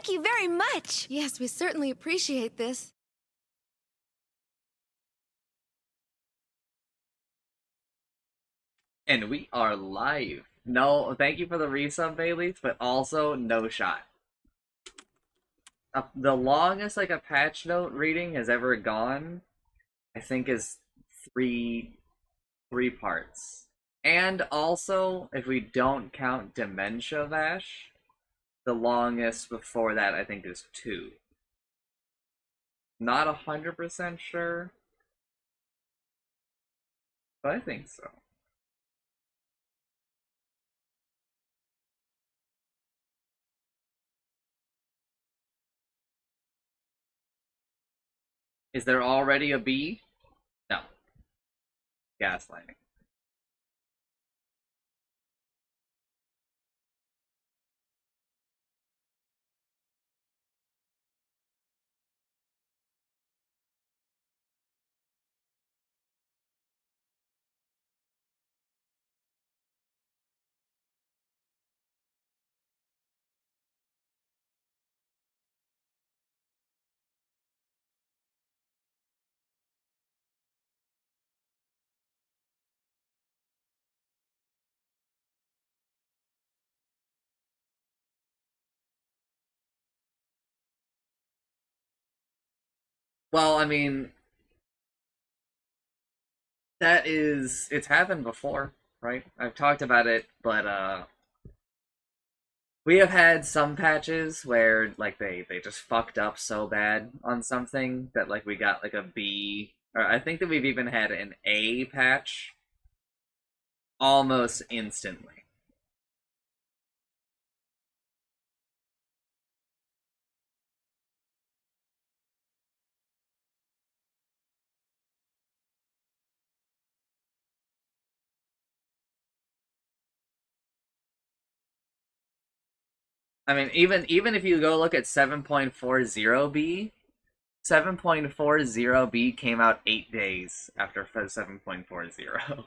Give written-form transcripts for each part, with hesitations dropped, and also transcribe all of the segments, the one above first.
Thank you very much. Yes, we certainly appreciate this. And we are live. No, thank you for the resub, Bailey, but also no shot. The longest like a patch note reading has ever gone, I think, is three parts. And also, if we don't count Dementia Vash, the longest before that I think is 2. Not 100% sure, but I think so. Is there already a B? No. Gaslighting. Well, I mean, it's happened before, right? I've talked about it, but we have had some patches where like they just fucked up so bad on something that like we got like a B, or I think that we've even had an A patch almost instantly. I mean, even if you go look at 7.40B, 7.40B came out 8 days after 7.40,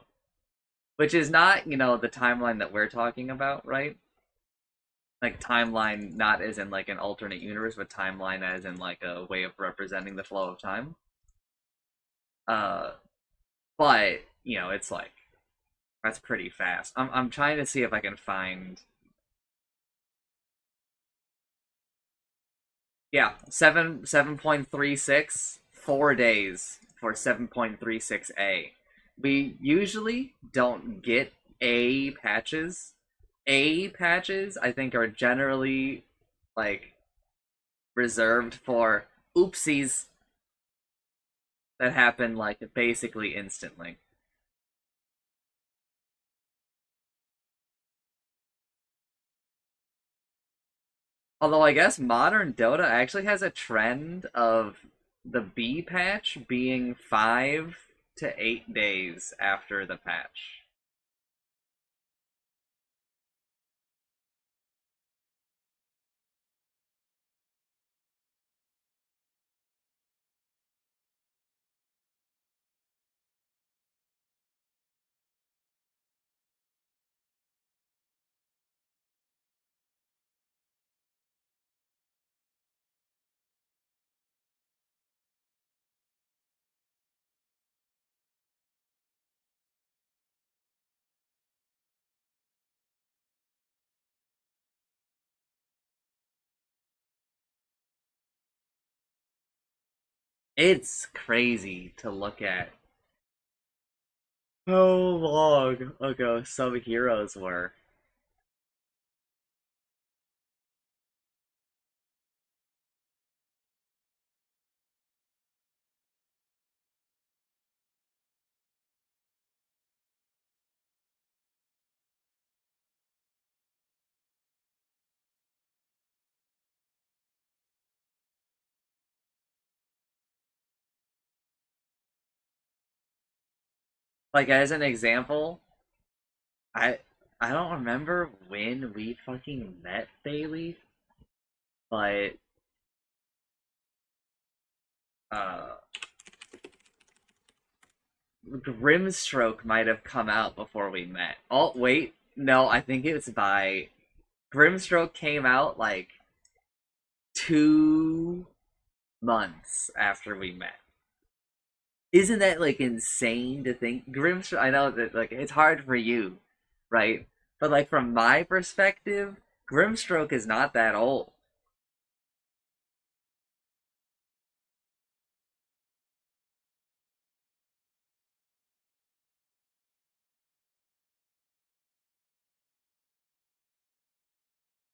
which is not, the timeline that we're talking about, right? Like timeline, not as in like an alternate universe, but timeline as in like a way of representing the flow of time. Uh, but it's like that's pretty fast. I'm trying to see if I can find. Yeah, 7.36, 4 days for 7.36A. We usually don't get A patches. A patches, I think, are generally like reserved for oopsies that happen like basically instantly. Although I guess modern Dota actually has a trend of the B patch being 5 to 8 days after the patch. It's crazy to look at how long ago some heroes were. Like as an example, I I don't remember when we fucking met Bailey, but uh Grimstroke might have come out before we met. Oh wait, no, I think it's by Grimstroke came out like 2 months after we met. Isn't that like insane to think? Grimstroke, I know that like it's hard for you, right? But like from my perspective, Grimstroke is not that old.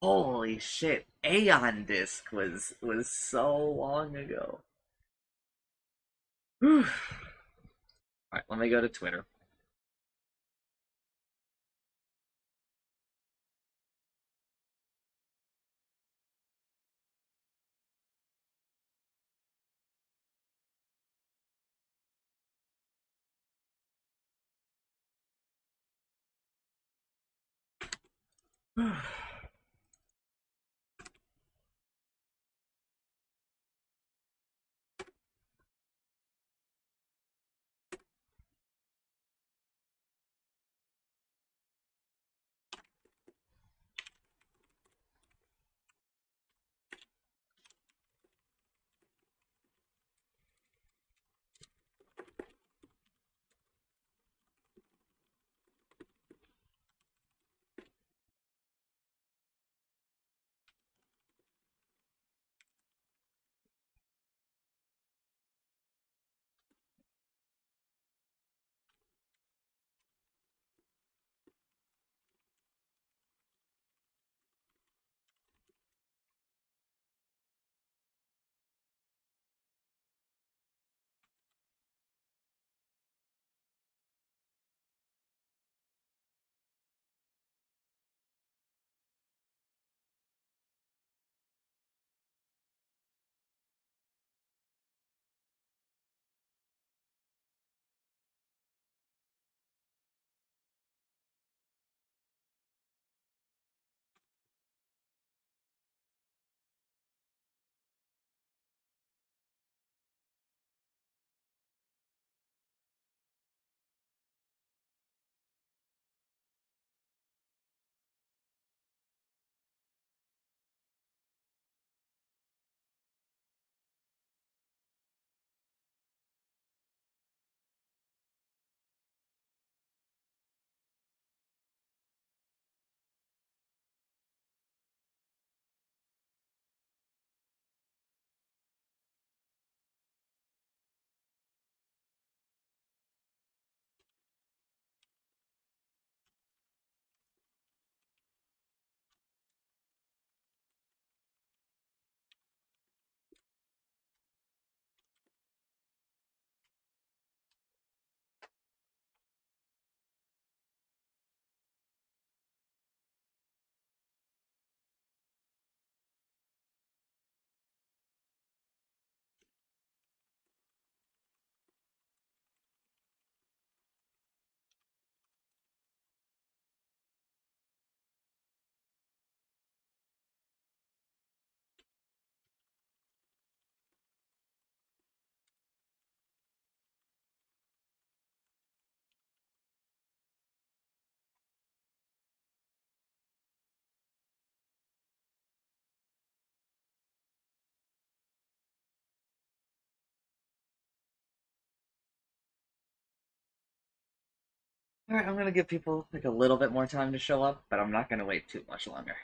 Holy shit. Aeon Disc was so long ago. Alright, let me go to Twitter. Alright, I'm gonna give people like a little bit more time to show up, but I'm not gonna wait too much longer.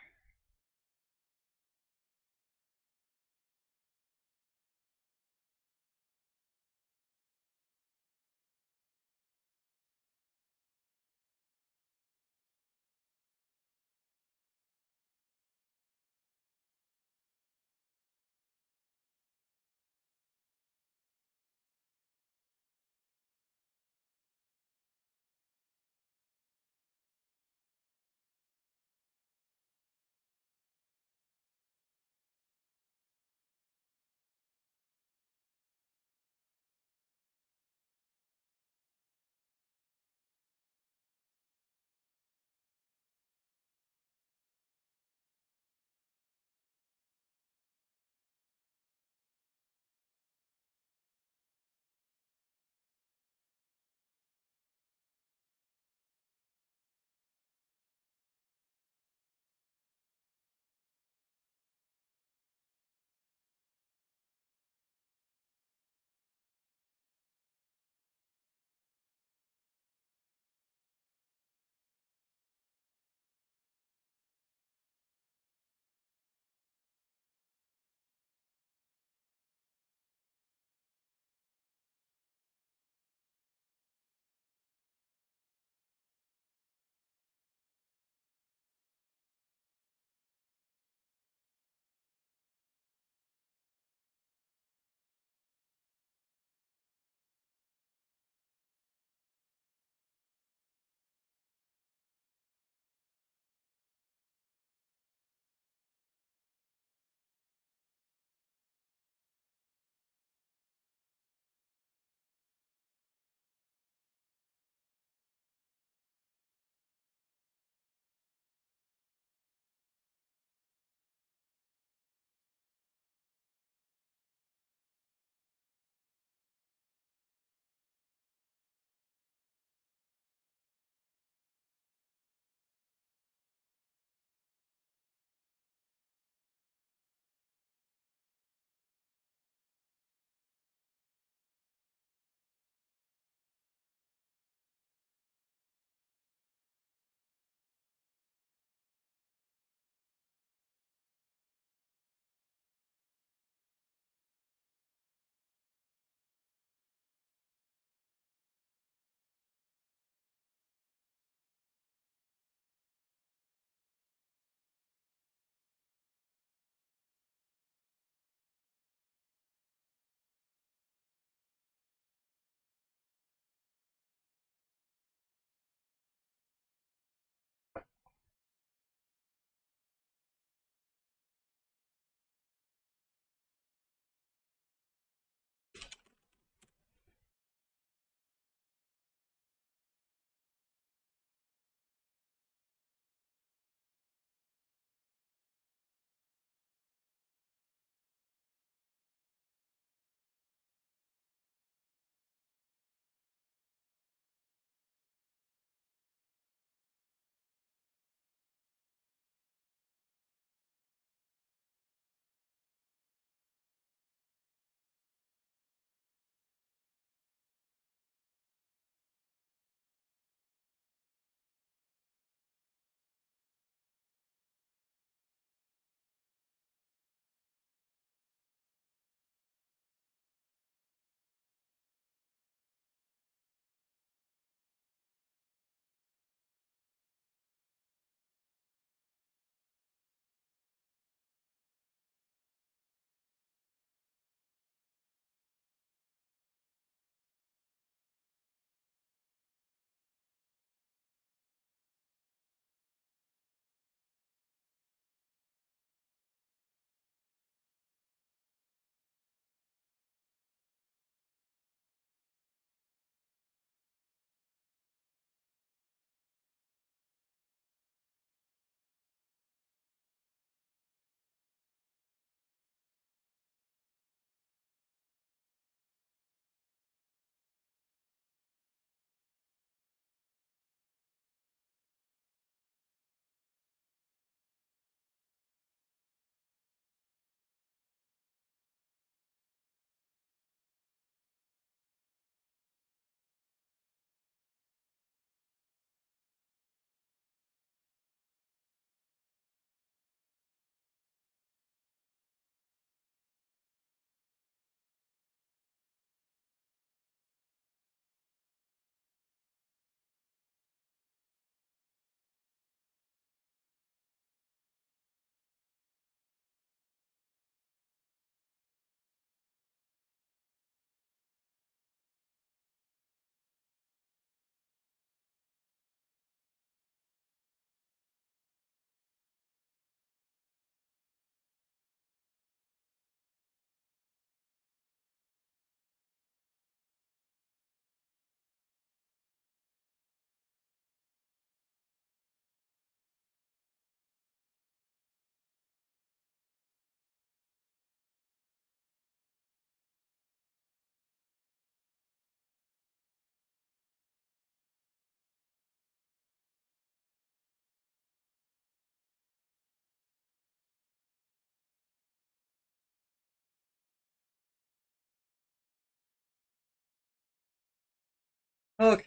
Okay.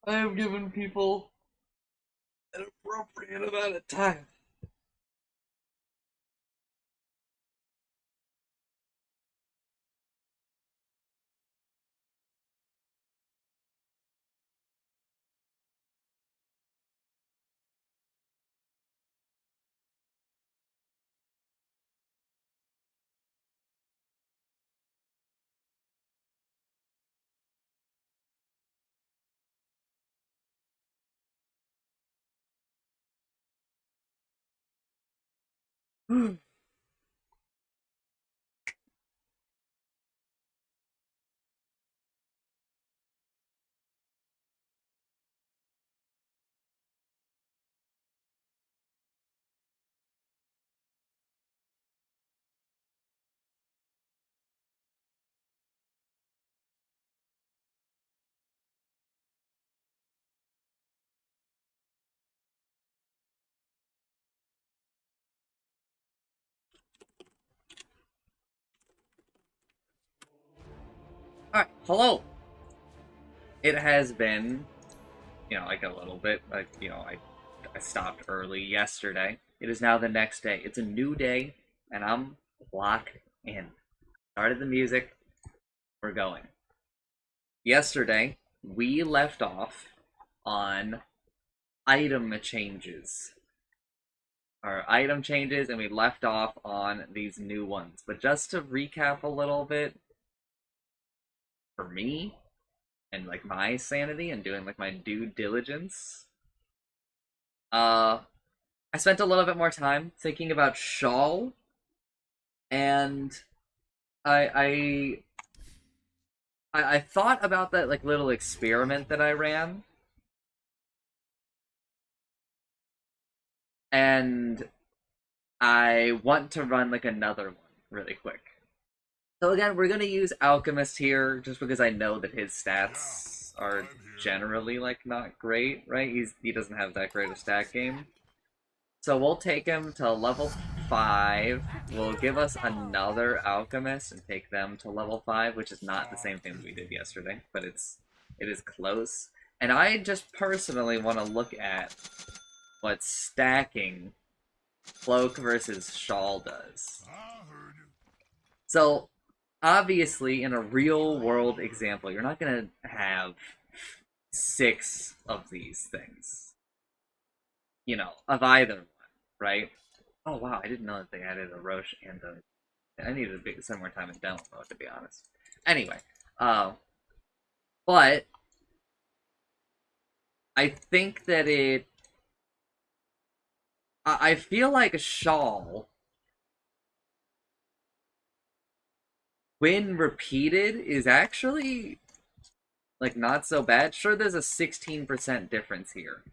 I have given people an appropriate amount of time. Alright, hello! It has been, like a little bit, I stopped early yesterday. It is now the next day. It's a new day, and I'm locked in. Started the music, we're going. Yesterday, we left off on item changes. Our item changes, and we left off on these new ones. But just to recap a little bit, for me, and like my sanity and doing like my due diligence, uh, I spent a little bit more time thinking about Shawl, and I I thought about that like little experiment that I ran, and I want to run like another one really quick. So again, we're gonna use Alchemist here just because I know that his stats are generally like not great, right? He doesn't have that great a stat game. So we'll take him to level 5. We'll give us another Alchemist and take them to level 5, which is not the same thing that we did yesterday, but it is close. And I just personally want to look at what stacking Cloak versus Shawl does. So, obviously, in a real world example, you're not going to have 6 of these things, of either one, right? Oh wow, I didn't know that they added a Roche and a. I needed to spend more time in demo mode, to be honest. Anyway, uh, but I think that I feel like a Shawl, when repeated, is actually like not so bad. Sure, there's a 16% difference here,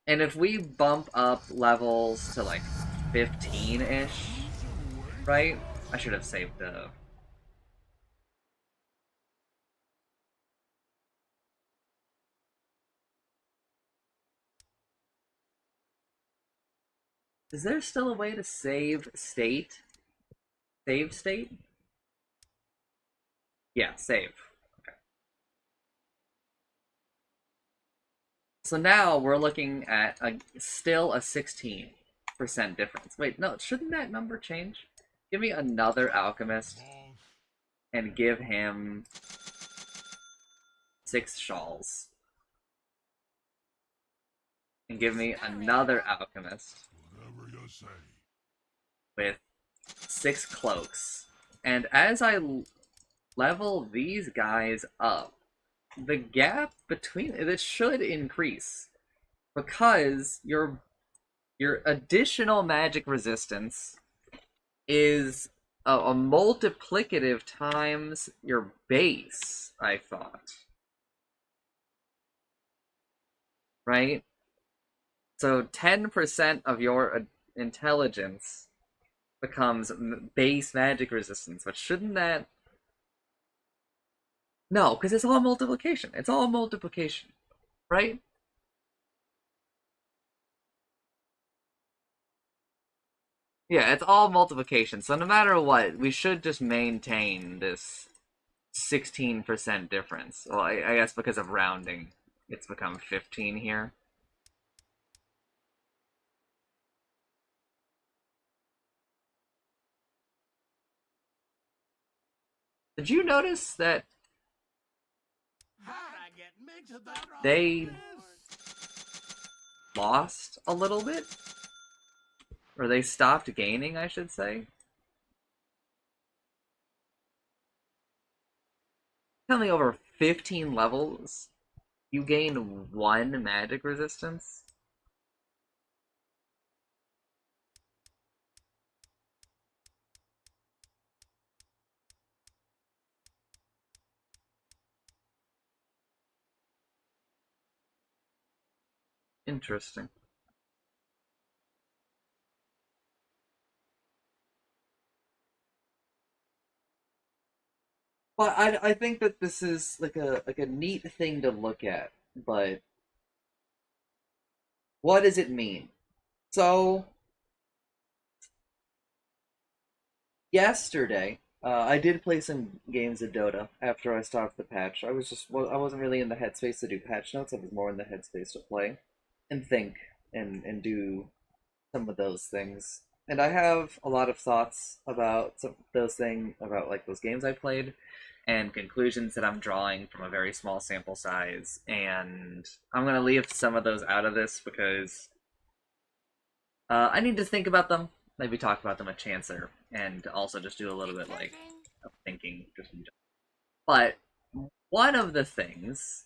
and if we bump up levels to like 15-ish, right? I should have saved the. Is there still a way to save state? Save state? Yeah, save. Okay. So now we're looking at still a 16% difference. Wait, no, shouldn't that number change? Give me another alchemist and give him 6 shawls. And give me another alchemist with 6 cloaks. And as I level these guys up, the gap between it should increase because your additional magic resistance is a multiplicative times your base, I thought. Right? So 10% of your intelligence becomes base magic resistance, but shouldn't that. No, because it's all multiplication. It's all multiplication, right? Yeah, it's all multiplication. So no matter what, we should just maintain this 16% difference. Well, I guess because of rounding, it's become 15 here. Did you notice that they lost a little bit? Or they stopped gaining, I should say? Only over 15 levels, you gain 1 magic resistance? Interesting. Well, I think that this is like a neat thing to look at, but what does it mean? So yesterday, I did play some games of Dota after I stopped the patch. I wasn't really in the headspace to do patch notes. I was more in the headspace to play and think and do some of those things. And I have a lot of thoughts about some of those things, about like those games I played, and conclusions that I'm drawing from a very small sample size. And I'm gonna leave some of those out of this because I need to think about them, maybe talk about them a chancer, and also just do a little bit like of thinking. But one of the things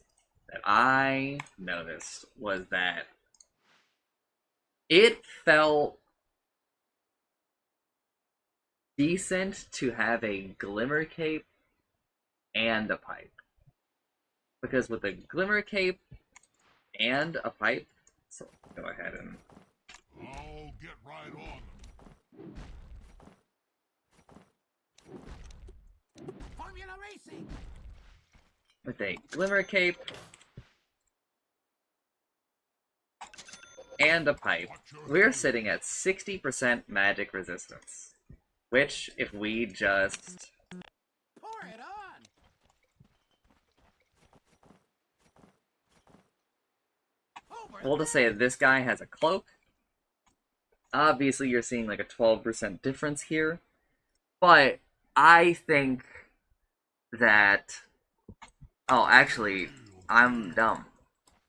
that I noticed was that it felt decent to have a glimmer cape and a pipe. Because with a glimmer cape and a pipe, so go ahead and I'll get right on them. Formula Racing. with a glimmer cape and a pipe, we're sitting at 60% magic resistance. Which, if we just Pour it on. we'll just say that this guy has a cloak. Obviously, you're seeing like a 12% difference here. But I think that. Oh, actually, I'm dumb.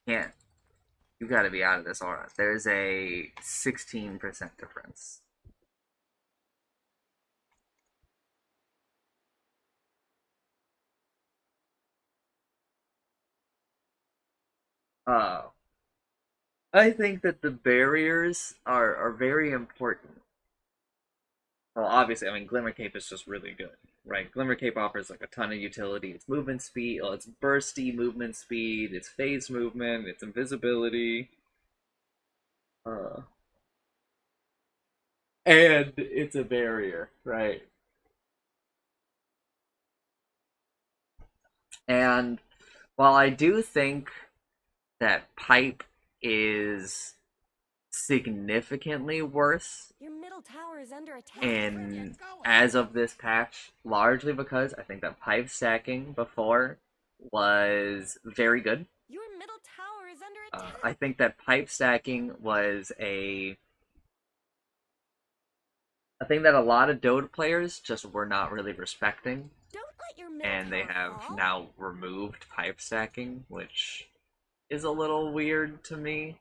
Can't. You gotta be out of this aura. There's a 16% difference. Uh, I think that the barriers are very important. Well, obviously, I mean, Glimmer Cape is just really good, right? Glimmer Cape offers like a ton of utility. It's movement speed, it's bursty movement speed, it's phase movement, it's invisibility, uh, and it's a barrier, right? And while I do think that Pipe is significantly worse Your middle tower is under attack. in as of this patch, largely because I think that pipe stacking before was very good. Your middle tower is under attack. I think that pipe stacking was a thing that a lot of Dota players just were not really respecting, Don't let your middle and they tower have fall. now removed pipe stacking, which is a little weird to me,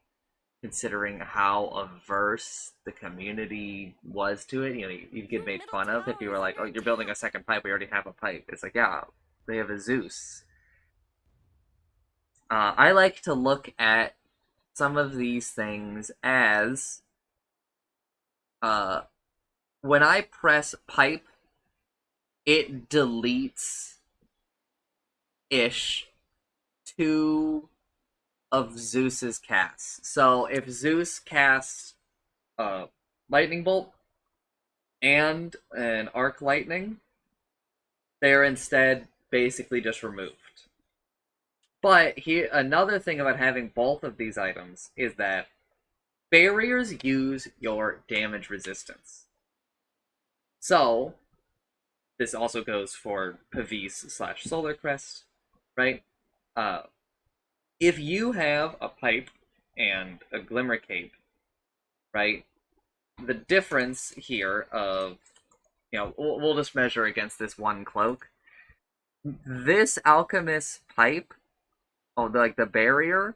considering how averse the community was to it. You know, you'd get made fun of if you were like, "Oh, you're building a second pipe. We already have a pipe." It's like, yeah, they have a Zeus. I like to look at some of these things as when I press pipe, it deletes ish two of Zeus's casts. So if Zeus casts lightning bolt and an arc lightning, they're instead basically just removed. But here, another thing about having both of these items is that barriers use your damage resistance. So, this also goes for Pavis / Solar Crest, right? If you have a pipe and a Glimmer Cape, right? The difference here of, we'll just measure against this one cloak. This Alchemist pipe, the barrier,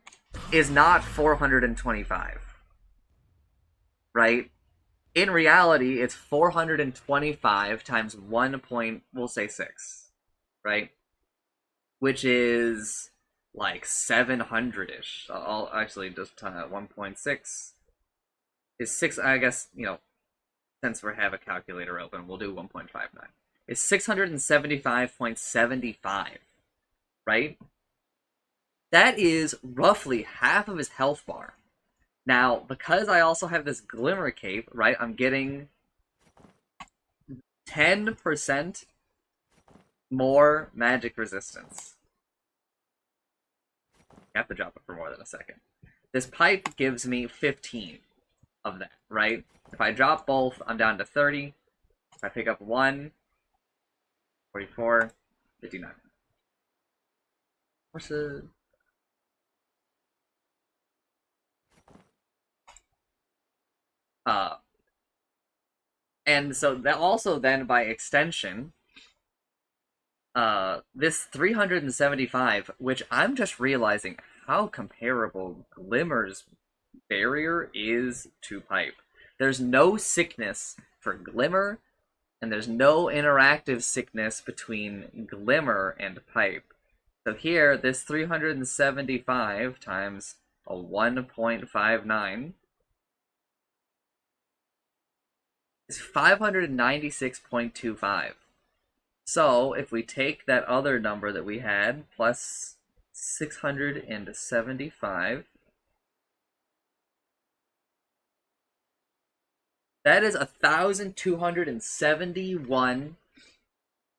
is not 425, right? In reality, it's 425 times 6, right? Which is like 700-ish. I'll actually just 1.6 is 6, I guess, since we have a calculator open, we'll do 1.59. It's 675.75, right? That is roughly half of his health bar. Now, because I also have this Glimmer Cape, right, I'm getting 10% more magic resistance. I have to drop it for more than a second. This pipe gives me 15 of that, right? If I drop both, I'm down to 30. If I pick up 1, 44, 59. What's the... And so that also then, by extension, this 375, which I'm just realizing how comparable Glimmer's barrier is to Pipe. There's no sickness for Glimmer, and there's no interactive sickness between Glimmer and Pipe. So here, this 375 times a 1.59 is 596.25. So, if we take that other number that we had, plus 675, that is 1,271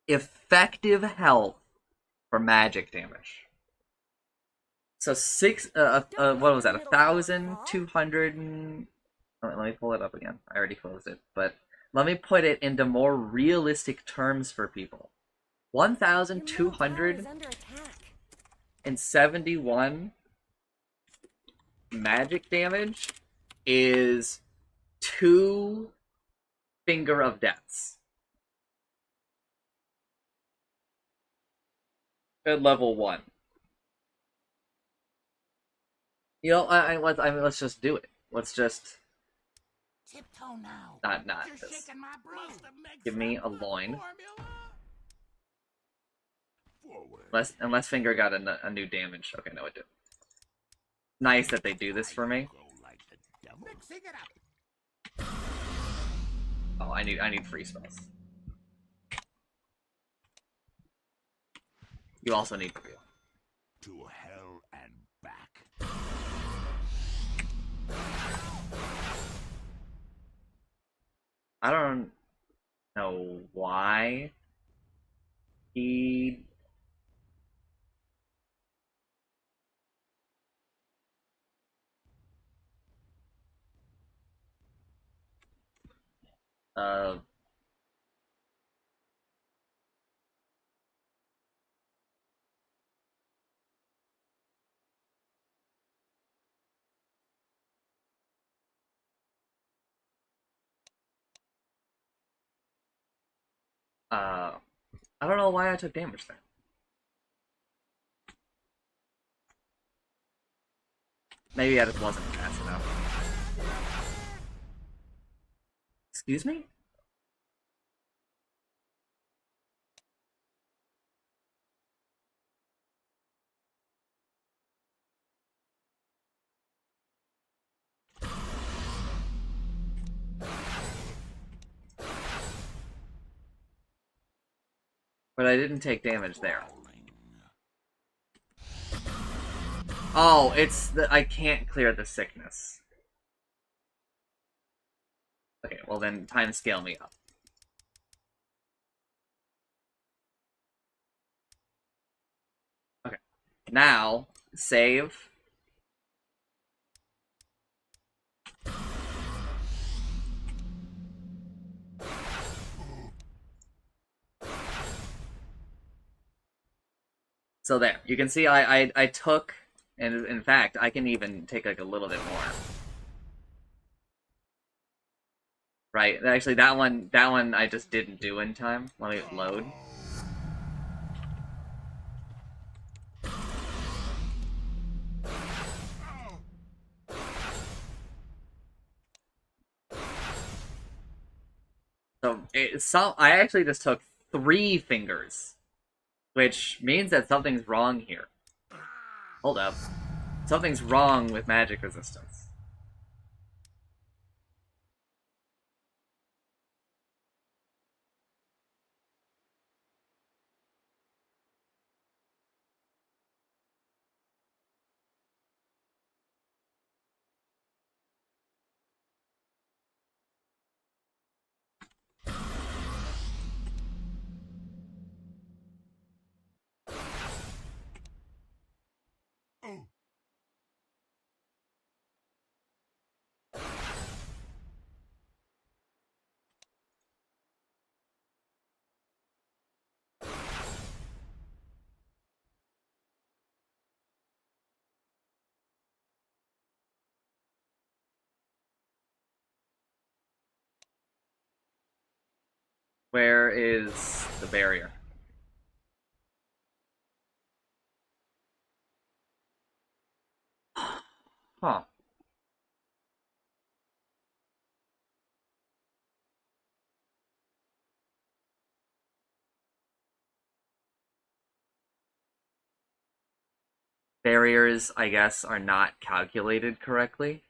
effective health for magic damage. So what was that? 1,200. Let me pull it up again. I already closed it, but let me put it into more realistic terms for people. 1,271 magic damage is 2 Finger of Deaths at level 1. Let's just do it. Let's just Tiptoe now. not You're this. shaking my broom. Give me a loin. Formula. Unless Finger got a new damage. Okay, no, it did. Nice that they do this for me. Mixing it up. Oh, I need free spells. You also need real. To hell and back. I don't know why he I don't know why I took damage there. Maybe I just wasn't fast enough. Excuse me? But I didn't take damage there. Oh, it's I can't clear the sickness. Okay, well then time scale me up. Okay. Now, save. So there, you can see I took, and in fact, I can even take like a little bit more. Right, actually that one I just didn't do in time. Let me load. So I actually just took 3 fingers, which means that something's wrong here. Hold up. Something's wrong with magic resistance. Where is the barrier? Huh. Barriers, I guess, are not calculated correctly.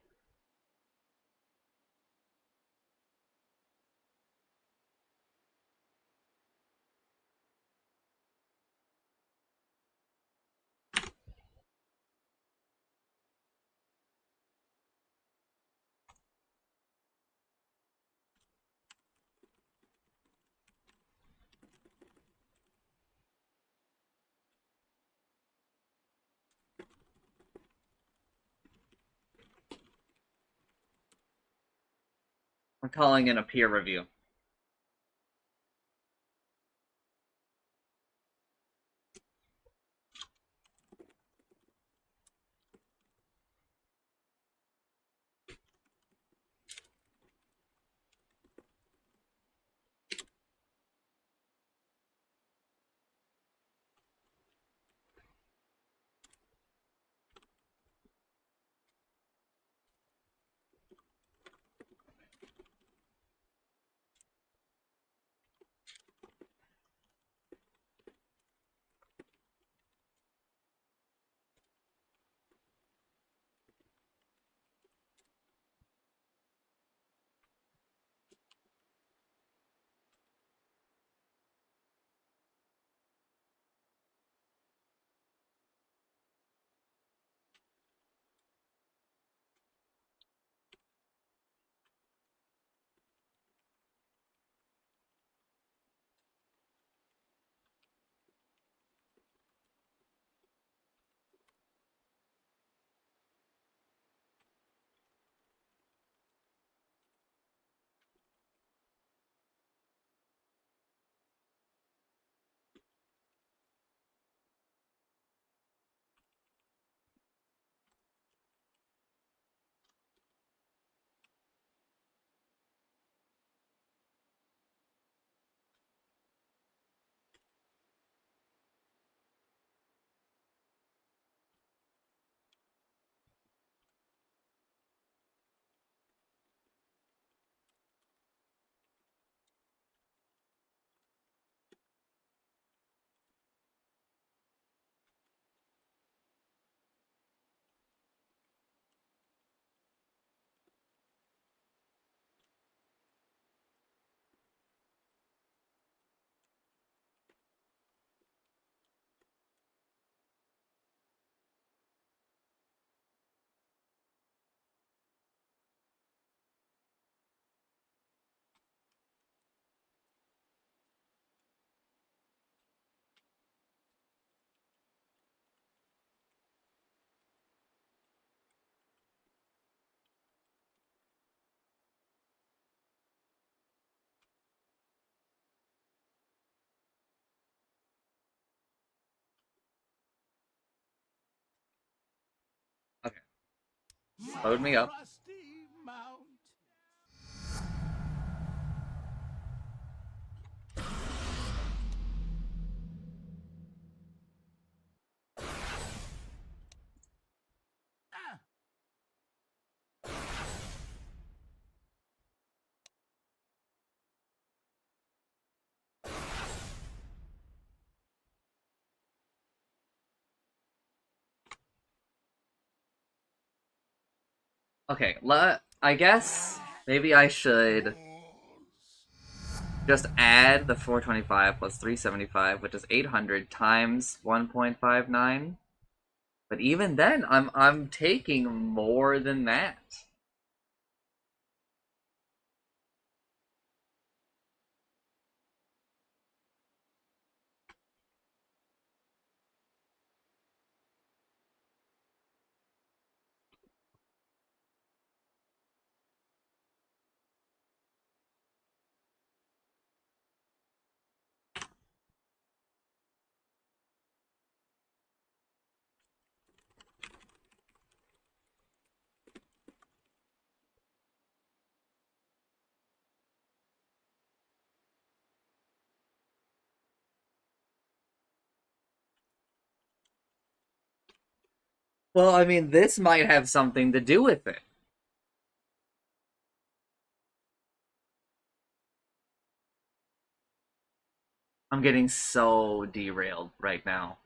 I'm calling in a peer review. Load me up. Rusty mount. Ah. Okay, I guess maybe I should just add the 425 plus 375, which is 800 times 1.59. But even then, I'm taking more than that. Well, I mean, this might have something to do with it. I'm getting so derailed right now.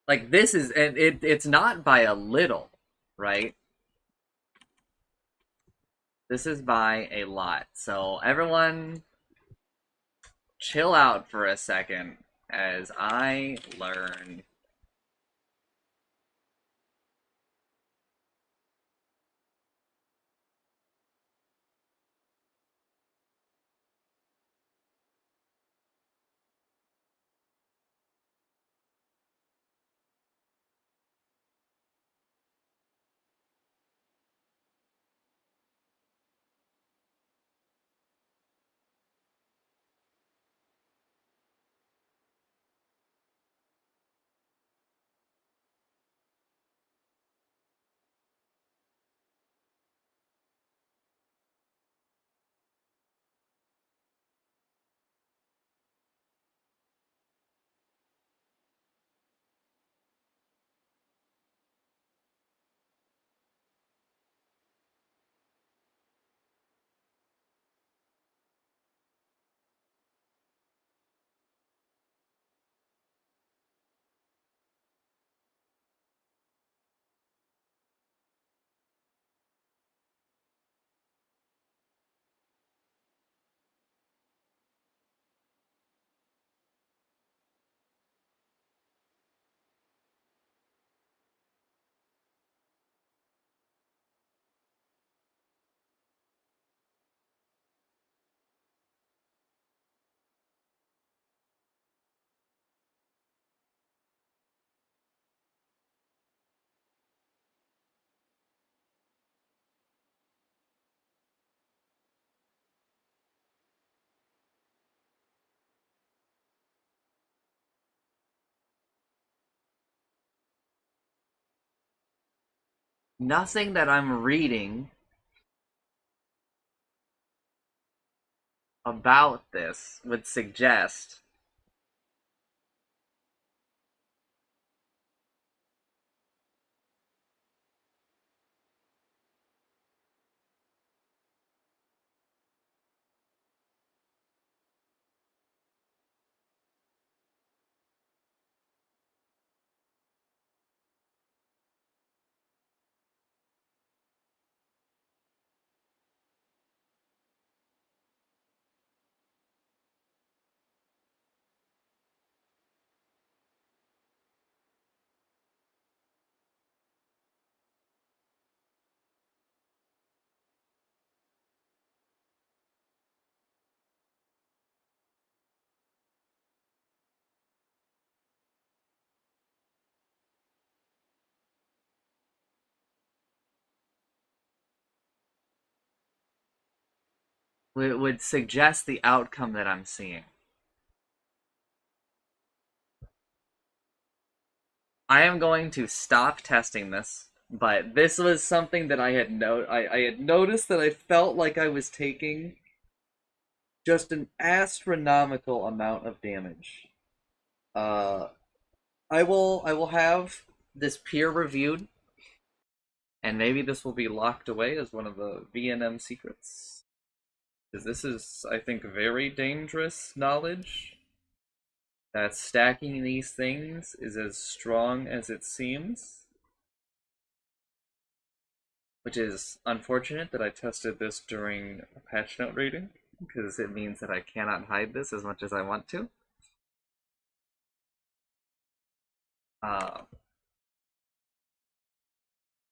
Like, this is, and it's not by a little, right? This is by a lot. So everyone chill out for a second as I learn. Nothing that I'm reading about this would suggest would suggest the outcome that I'm seeing. I am going to stop testing this, but this was something that I had noticed that I felt like I was taking just an astronomical amount of damage. I will have this peer reviewed, and maybe this will be locked away as one of the VNM secrets. Because this is, I think, very dangerous knowledge. That stacking these things is as strong as it seems. Which is unfortunate that I tested this during a patch note reading, because it means that I cannot hide this as much as I want to.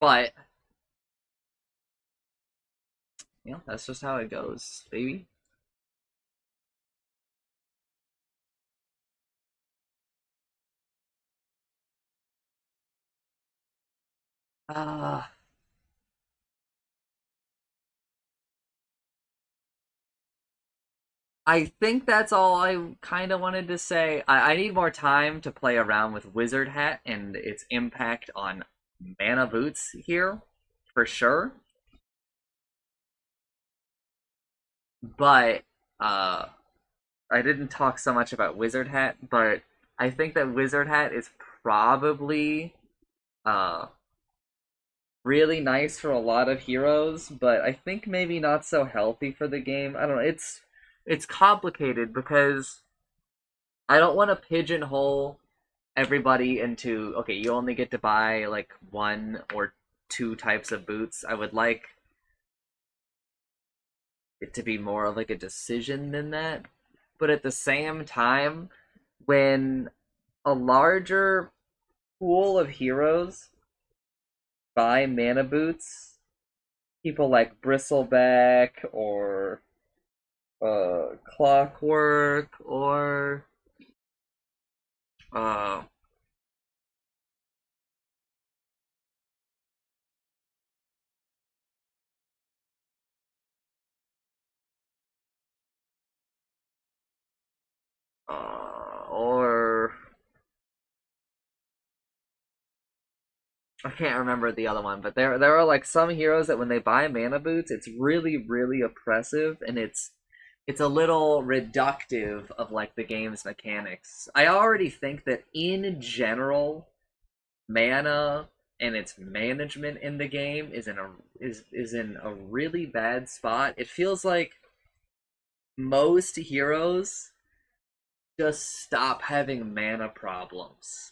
But, you know, that's just how it goes, baby. I think that's all I kind of wanted to say. I need more time to play around with Wizard Hat and its impact on mana boots here, for sure. But, I didn't talk so much about Wizard Hat, but I think that Wizard Hat is probably, uh, really nice for a lot of heroes, but I think maybe not so healthy for the game. I don't know. It's complicated because I don't want to pigeonhole everybody into, okay, you only get to buy like one or two types of boots. I would like it to be more of like a decision than that. But at the same time, when a larger pool of heroes buy mana boots, people like Bristleback or Clockwork or uh or I can't remember the other one, but there are like some heroes that when they buy mana boots, it's really oppressive, and it's a little reductive of like the game's mechanics. I already think that in general, mana and its management in the game is in a really bad spot. It feels like most heroes just stop having mana problems.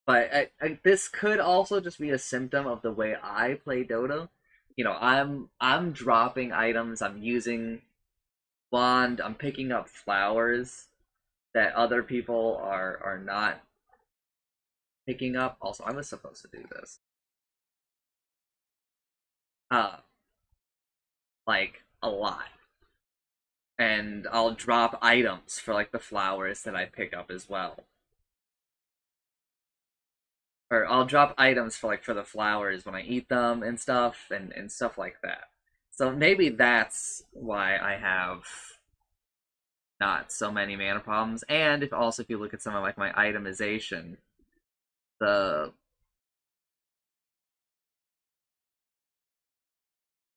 But this could also just be a symptom of the way I play Dota. You know, I'm dropping items, I'm using wand, I'm picking up flowers that other people are not picking up. Also, I was supposed to do this. Uh, like a lot. And I'll drop items for like the flowers that I pick up as well. Or I'll drop items for like for the flowers when I eat them and stuff like that. So maybe that's why I have not so many mana problems. And if you look at some of like my itemization, the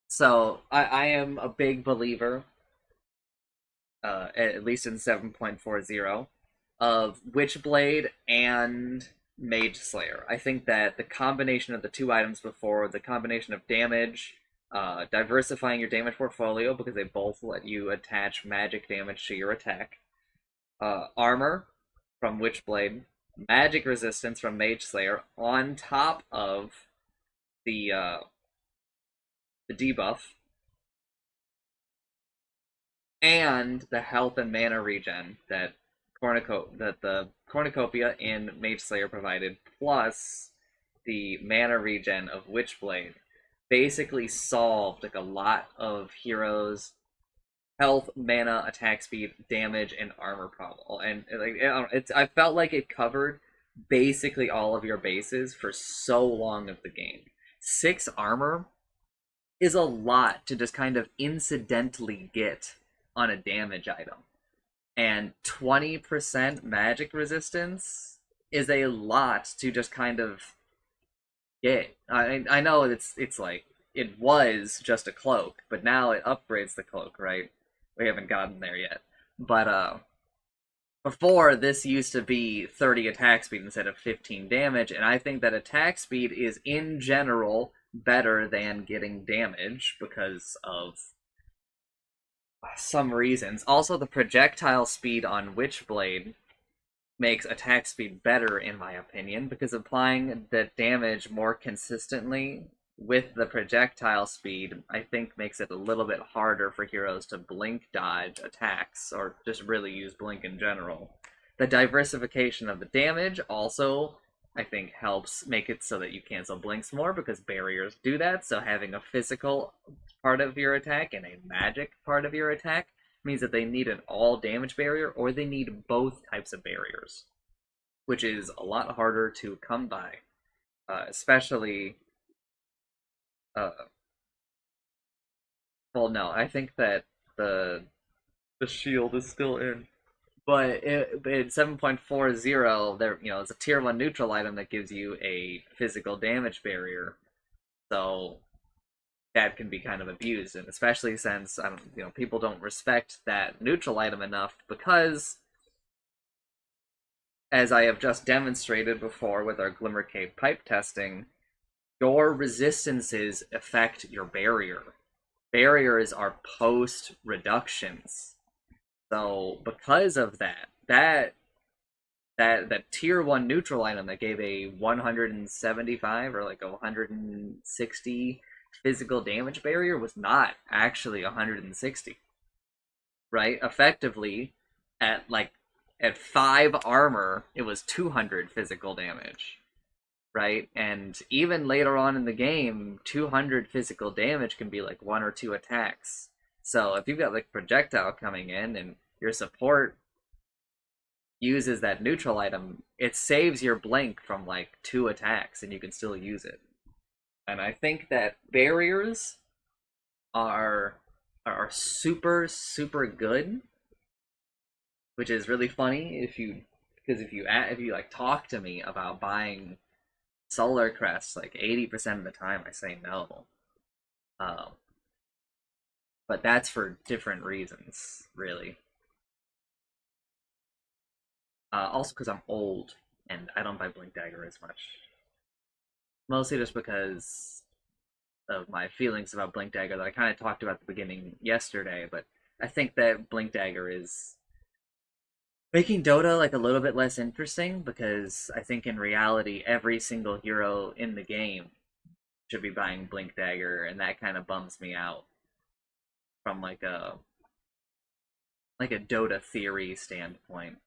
so I am a big believer, at least in 7.40, of Witchblade and Mage Slayer. I think that the combination of the two items before, the combination of damage, diversifying your damage portfolio because they both let you attach magic damage to your attack, armor from Witchblade, magic resistance from Mage Slayer, on top of the debuff, and the health and mana regen that the cornucopia in Mage Slayer provided, plus the mana regen of Witchblade, basically solved like a lot of heroes' health, mana, attack speed, damage, and armor problem. And like I felt like it covered basically all of your bases for so long of the game. 6 armor is a lot to just kind of incidentally get on a damage item. And 20% magic resistance is a lot to just kind of get. I know it's like it was just a cloak, but now it upgrades the cloak, right? We haven't gotten there yet. But before, this used to be 30 attack speed instead of 15 damage, and I think that attack speed is in general better than getting damage because of some reasons. Also, the projectile speed on Witchblade makes attack speed better, in my opinion, because applying the damage more consistently with the projectile speed, I think makes it a little bit harder for heroes to blink dodge attacks, or just really use blink in general. The diversification of the damage also, I think, helps make it so that you cancel blinks more, because barriers do that, so having a physical part of your attack and a magic part of your attack means that they need an all damage barrier, or they need both types of barriers, which is a lot harder to come by, especially well, no, I think that the shield is still in, but in 7.40, there, it's a tier 1 neutral item that gives you a physical damage barrier, so that can be kind of abused, and especially since people don't respect that neutral item enough, because, as I have just demonstrated before with our Glimmer Cave pipe testing, your resistances affect your barrier. Barriers are post reductions. So because of that tier 1 neutral item that gave a 175 or like a 160 physical damage barrier was not actually 160. Right? Effectively, at 5 armor, it was 200 physical damage. Right? And even later on in the game, 200 physical damage can be like 1 or 2 attacks. So if you've got like projectile coming in and your support uses that neutral item, it saves your blink from like 2 attacks and you can still use it. And I think that barriers are super, super good, which is really funny because if you like talk to me about buying Solar Crest, like 80% of the time I say no. But that's for different reasons, really. Also because I'm old and I don't buy Blink Dagger as much. Mostly just because of my feelings about Blink Dagger that I kind of talked about at the beginning yesterday, but I think that Blink Dagger is making Dota like a little bit less interesting, because I think in reality every single hero in the game should be buying Blink Dagger, and that kind of bums me out from like a Dota theory standpoint.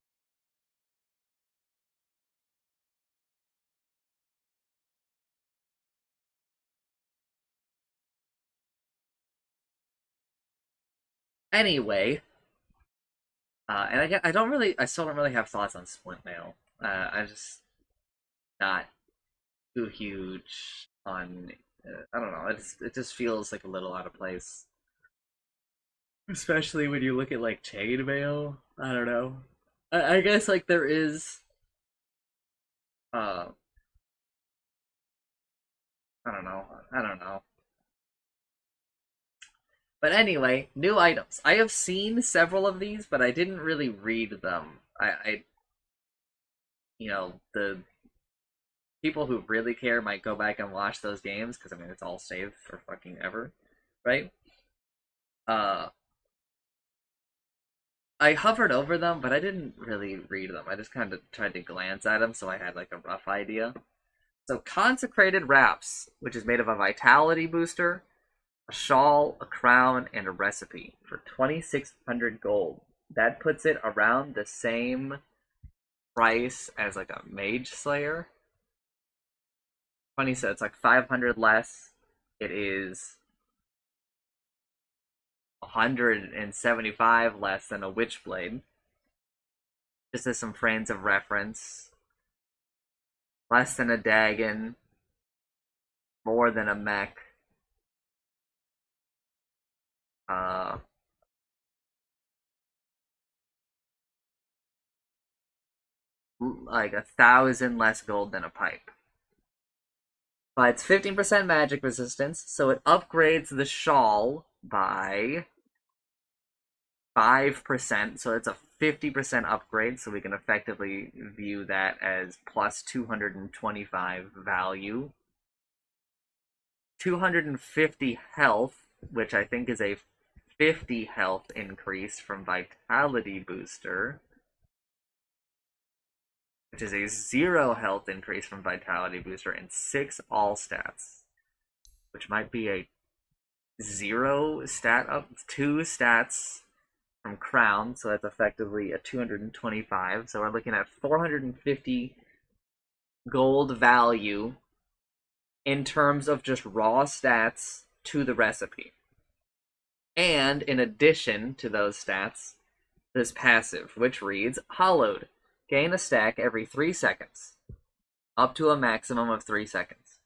Anyway, and I still don't really have thoughts on Splint Mail. I just not too huge on. I don't know. It just feels like a little out of place, especially when you look at like Chainmail. I don't know. I guess like there is. Uh, I don't know. I don't know. But anyway, new items. I have seen several of these, but I didn't really read them. The people who really care might go back and watch those games, because I mean it's all saved for fucking ever, right? Uh, I hovered over them, but I didn't really read them. I just kind of tried to glance at them, so I had like a rough idea. So Consecrated Wraps, which is made of a Vitality booster, a shawl, a crown, and a recipe for 2,600 gold. That puts it around the same price as like a Mage Slayer. Funny, so it's like 500 less. It is 175 less than a Witchblade. Just as some frames of reference. Less than a Dagon. More than a mech. like 1,000 less gold than a pipe. But it's 15% magic resistance, so it upgrades the shawl by 5%, so it's a 50% upgrade, so we can effectively view that as plus 225 value. 250 health, which I think is a 50 health increase from Vitality Booster, which is a 0 health increase from Vitality Booster, and 6 all stats, which might be a 0 stat up, 2 stats from Crown, so that's effectively a 225. So we're looking at 450 gold value in terms of just raw stats to the recipe. And in addition to those stats, this passive, which reads, Hollowed. Gain a stack every 3 seconds, up to a maximum of 3 seconds.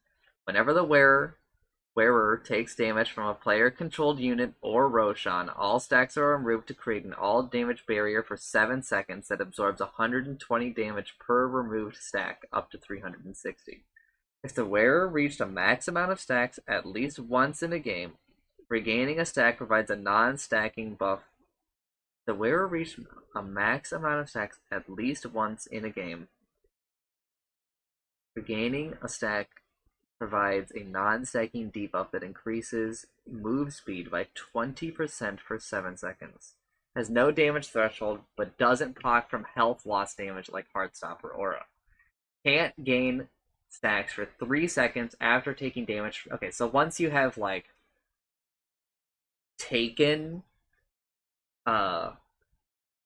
Whenever the wearer takes damage from a player-controlled unit or Roshan, all stacks are removed to create an all-damage barrier for 7 seconds that absorbs 120 damage per removed stack, up to 360. If the wearer reached a max amount of stacks at least once in a game, regaining a stack provides a non-stacking buff. The wearer reached a max amount of stacks at least once in a game. Regaining a stack provides a non-stacking debuff that increases move speed by 20% for 7 seconds. Has no damage threshold, but doesn't proc from health loss damage like Heartstopper Aura. Can't gain stacks for 3 seconds after taking damage. Okay, so once you have, like, taken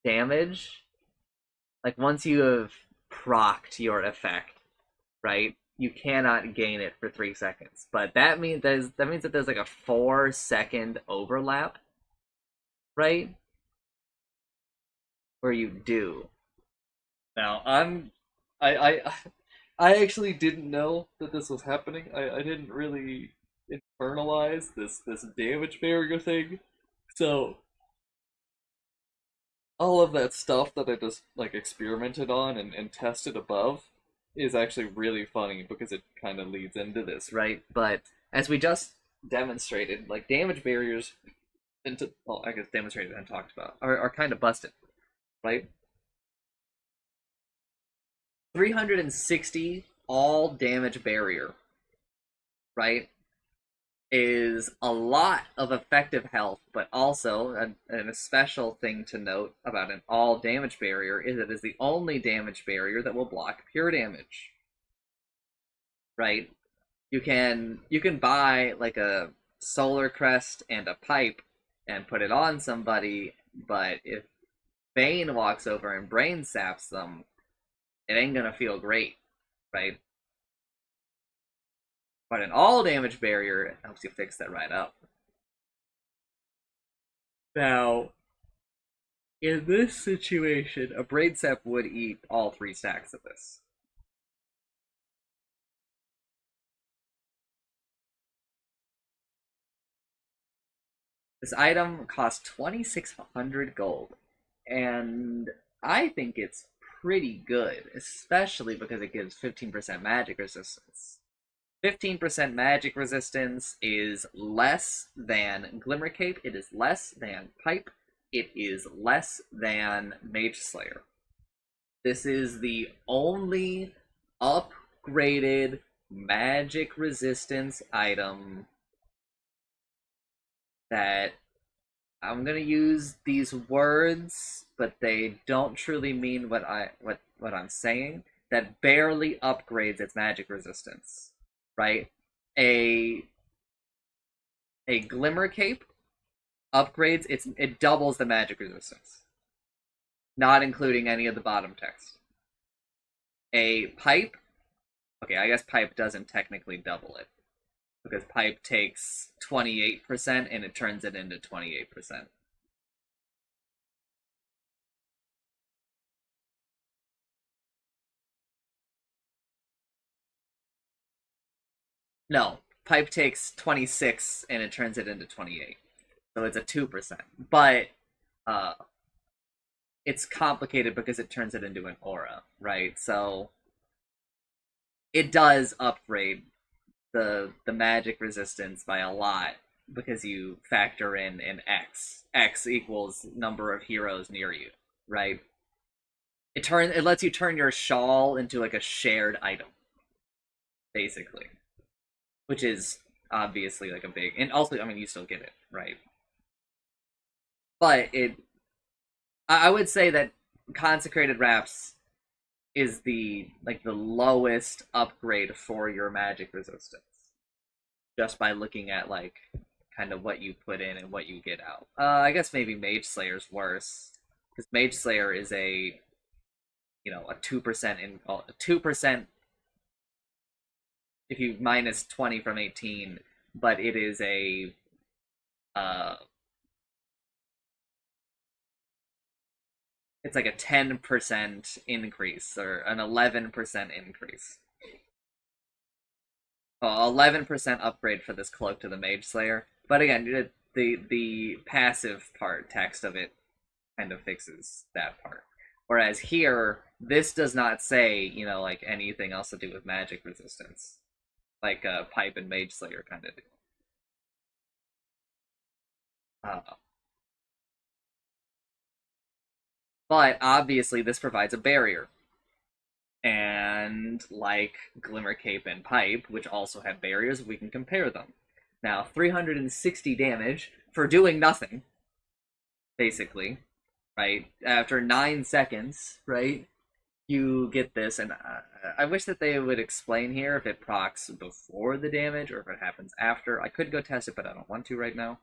damage, like once you have procced your effect, right, you cannot gain it for 3 seconds. But that means that there's like a 4-second overlap, right, where you do. Now I actually didn't know that this was happening. I didn't really internalize this damage barrier thing, so all of that stuff that I just like experimented on and tested above is actually really funny because it kind of leads into this, right? But as we just demonstrated, like damage barriers, well, I guess demonstrated and talked about, are kind of busted, right? 360 all damage barrier, right, is a lot of effective health, but also a special thing to note about an all damage barrier is it is the only damage barrier that will block pure damage. Right? You can buy like a solar crest and a pipe and put it on somebody, but if Bane walks over and brain saps them, it ain't gonna feel great, right? But an all damage barrier helps you fix that right up. Now, in this situation, a brain sap would eat all 3 stacks of this. This item costs 2,600 gold, and I think it's pretty good, especially because it gives 15% magic resistance. 15% magic resistance is less than Glimmer Cape, it is less than Pipe, it is less than Mage Slayer. This is the only upgraded magic resistance item that, I'm gonna use these words, but they don't truly mean what I'm saying, that barely upgrades its magic resistance. Right? A Glimmer Cape upgrades it doubles the magic resistance, not including any of the bottom text. A Pipe, okay, I guess Pipe doesn't technically double it, because Pipe takes 28% and it turns it into 28%. No, Pipe takes 26 and it turns it into 28. So it's a 2%. But it's complicated because it turns it into an aura, right? So it does upgrade the magic resistance by a lot because you factor in an X. X equals number of heroes near you, right? It lets you turn your shawl into like a shared item, basically, which is obviously like a big, and also I mean you still get it, right? But I would say that consecrated wraps is the lowest upgrade for your magic resistance, just by looking at like kind of what you put in and what you get out. I guess maybe Mage Slayer's worse because Mage Slayer is a 2% in 2% if you minus 20 from 18, but it is a it's like a 10% increase or an 11% increase. 11% upgrade for this cloak to the Mage Slayer. But again, the passive part text of it kind of fixes that part. Whereas here, this does not say, like anything else to do with magic resistance. Like Pipe and Mage Slayer kind of do. But obviously this provides a barrier. And like Glimmer Cape and Pipe, which also have barriers, we can compare them. Now, 360 damage for doing nothing, basically, right? After 9 seconds, right? You get this, and I wish that they would explain here if it procs before the damage or if it happens after. I could go test it, but I don't want to right now.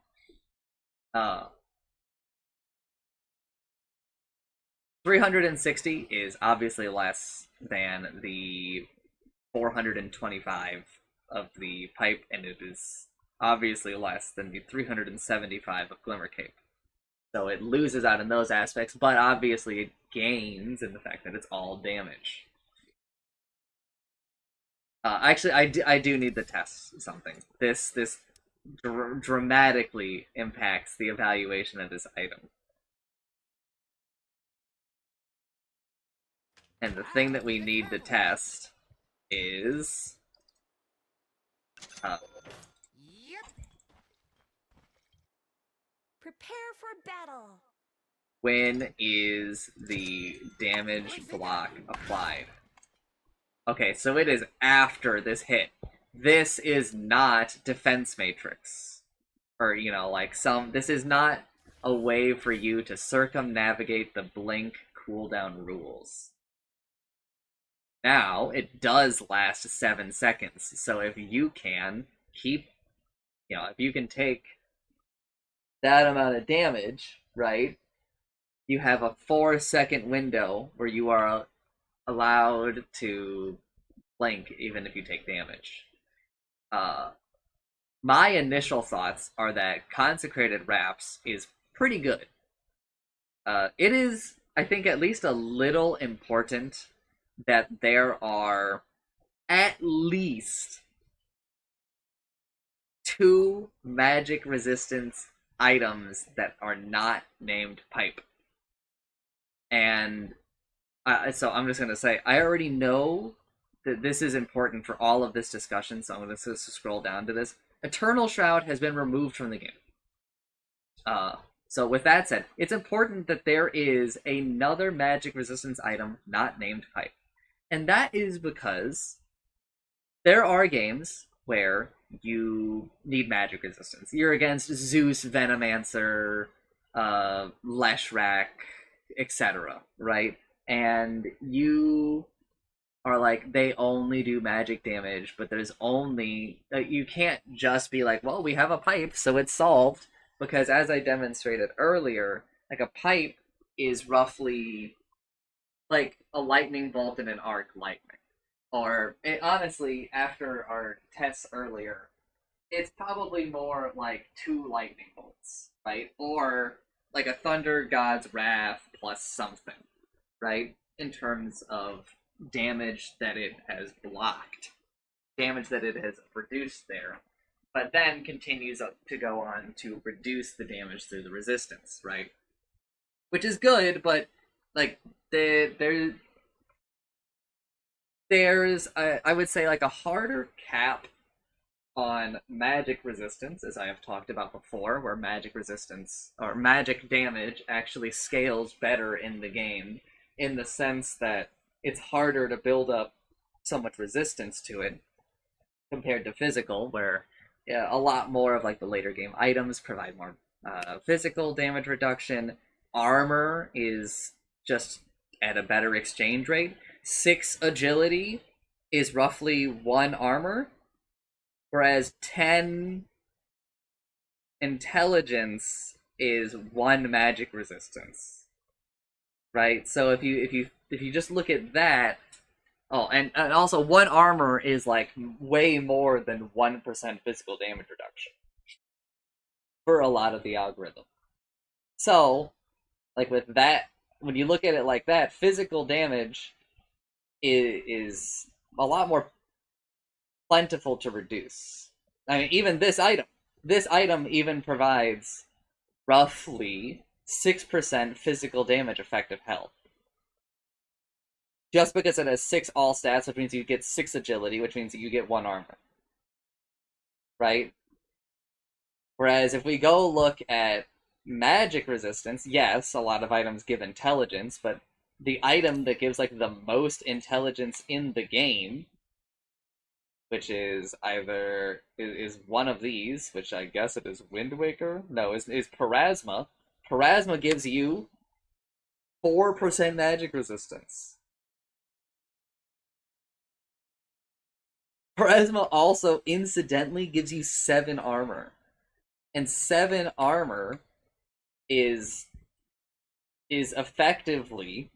360 is obviously less than the 425 of the Pipe, and it is obviously less than the 375 of Glimmer Cape. So it loses out in those aspects, but obviously it gains in the fact that it's all damage. Actually, I do need to test something. This dramatically impacts the evaluation of this item. And the thing that we need to test is Yep. Prepare for battle. when is the damage block applied? Okay, so it is after this hit. This is not defense matrix. Or, this is not a way for you to circumnavigate the blink cooldown rules. Now, it does last 7 seconds, so if you can keep, if you can take that amount of damage, right, you have a 4-second window where you are allowed to blink even if you take damage. My initial thoughts are that Consecrated Wraps is pretty good. It is, I think, at least a little important that there are at least 2 magic resistance items that are not named Pipe. And so I'm just going to say, I already know that this is important for all of this discussion, so I'm going to scroll down to this. Eternal Shroud has been removed from the game. So with that said, it's important that there is another magic resistance item not named Pipe. And that is because there are games where you need magic resistance. You're against Zeus, Venomancer, Leshrac, etc., right? And you are like, they only do magic damage, but there's only... you can't just be like, well, we have a pipe, so it's solved. Because as I demonstrated earlier, like a pipe is roughly like a lightning bolt and an arc lightning. Or, honestly, after our tests earlier, it's probably more like 2 lightning bolts, right? Or like a Thunder God's Wrath plus something, right? In terms of damage that it has blocked, damage that it has produced there. but then continues to go on to reduce the damage through the resistance, right? Which is good, but like there's I would say like a harder cap on magic resistance, as I have talked about before, where magic resistance or magic damage actually scales better in the game, in the sense that it's harder to build up so much resistance to it compared to physical, where a lot more of like the later game items provide more physical damage reduction. Armor is just at a better exchange rate. 6 agility is roughly 1 armor, whereas 10 intelligence is 1 magic resistance. Right? So if you just look at that, oh, and also 1 armor is like way more than 1% physical damage reduction for a lot of the algorithm. So, like with that, when you look at it like that, physical damage is a lot more plentiful to reduce. I mean, even this item even provides roughly 6% physical damage effective health. Just because it has 6 all stats, which means you get 6 agility, which means that you get 1 armor. Right? Whereas if we go look at magic resistance, yes, a lot of items give intelligence, but the item that gives like the most intelligence in the game, which is either is one of these, which I guess it is Wind Waker. No, is Parasma. Parasma gives you 4% magic resistance. Parasma also incidentally gives you 7 armor. And 7 armor is effectively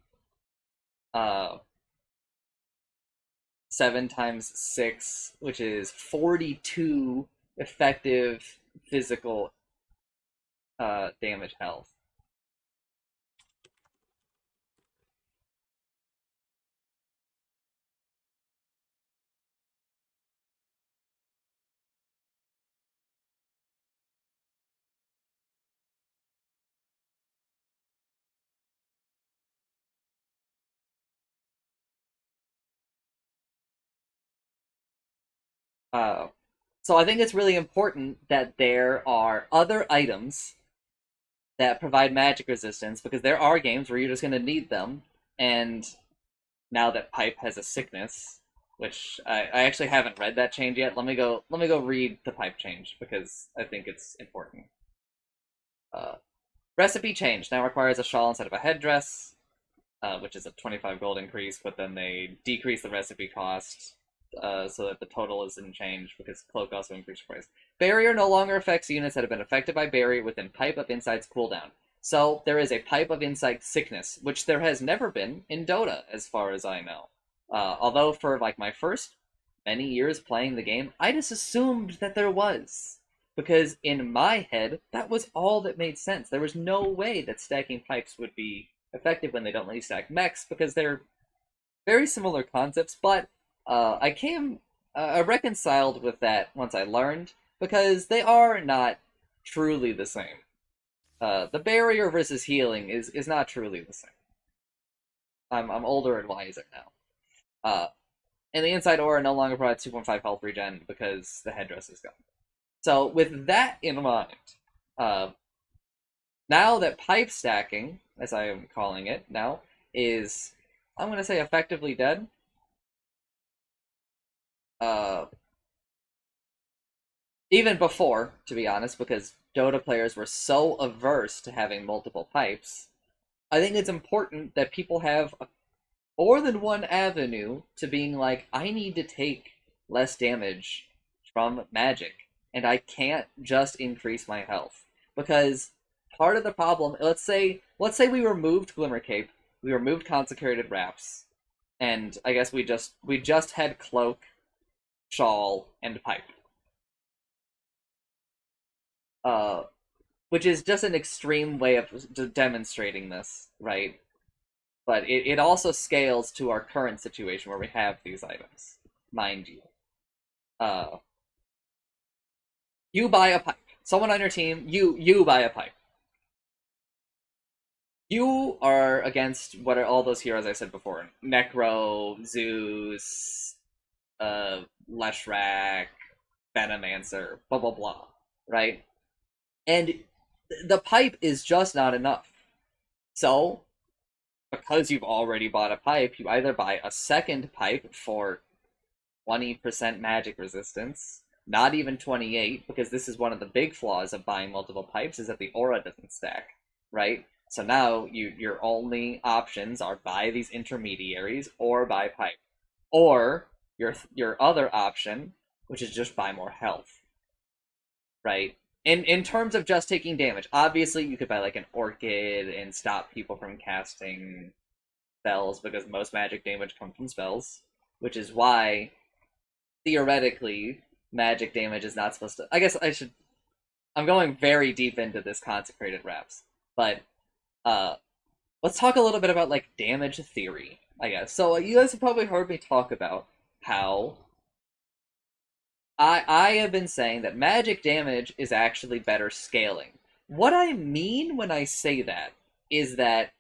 7 times 6, which is 42 effective physical damage health. So I think it's really important that there are other items that provide magic resistance, because there are games where you're just going to need them. And now that Pipe has a sickness, which I actually haven't read that change yet. Let me go read the Pipe change, because I think it's important. Recipe change now requires a shawl instead of a headdress, which is a 25 gold increase, but then they decrease the recipe cost so that the total isn't changed, because cloak also increased price. Barrier no longer affects units that have been affected by barrier within Pipe of Insight's cooldown. So there is a Pipe of Insight sickness, which there has never been in Dota, as far as I know. Although for like my first many years playing the game, I just assumed that there was. Because in my head, that was all that made sense. There was no way that stacking pipes would be effective when they don't let you stack mechs, because they're very similar concepts, but I reconciled with that once I learned, because they are not truly the same. The barrier versus healing is not truly the same. I'm older and wiser now. And the inside aura no longer provides 2.5 health regen because the headdress is gone. So with that in mind, now that pipe stacking, as I am calling it now, is, I'm going to say, effectively dead. Even before, to be honest, because Dota players were so averse to having multiple pipes, I think it's important that people have more than one avenue to being like, I need to take less damage from magic, and I can't just increase my health. Because part of the problem, let's say we removed Glimmer Cape, we removed Consecrated Wraps, and I guess we just had Cloak, Shawl, and Pipe. Which is just an extreme way of demonstrating this, right? But it also scales to our current situation where we have these items, mind you. You buy a pipe. Someone on your team, you buy a pipe. You are against what are all those heroes I said before: Necro, Zeus, Leshrac, Venomancer, blah blah blah, right? And the pipe is just not enough. So, because you've already bought a pipe, you either buy a second pipe for 20% magic resistance, not even 28, because this is one of the big flaws of buying multiple pipes, is that the aura doesn't stack, right? So now your only options are buy these intermediaries or buy pipe. Or your other option, which is just buy more health. Right? In terms of just taking damage, obviously you could buy like an orchid and stop people from casting spells because most magic damage comes from spells, which is why theoretically magic damage is not supposed to. I guess I should. I'm going very deep into this consecrated wraps, but let's talk a little bit about like damage theory, I guess. So you guys have probably heard me talk about how I have been saying that magic damage is actually better scaling. What I mean when I say that is that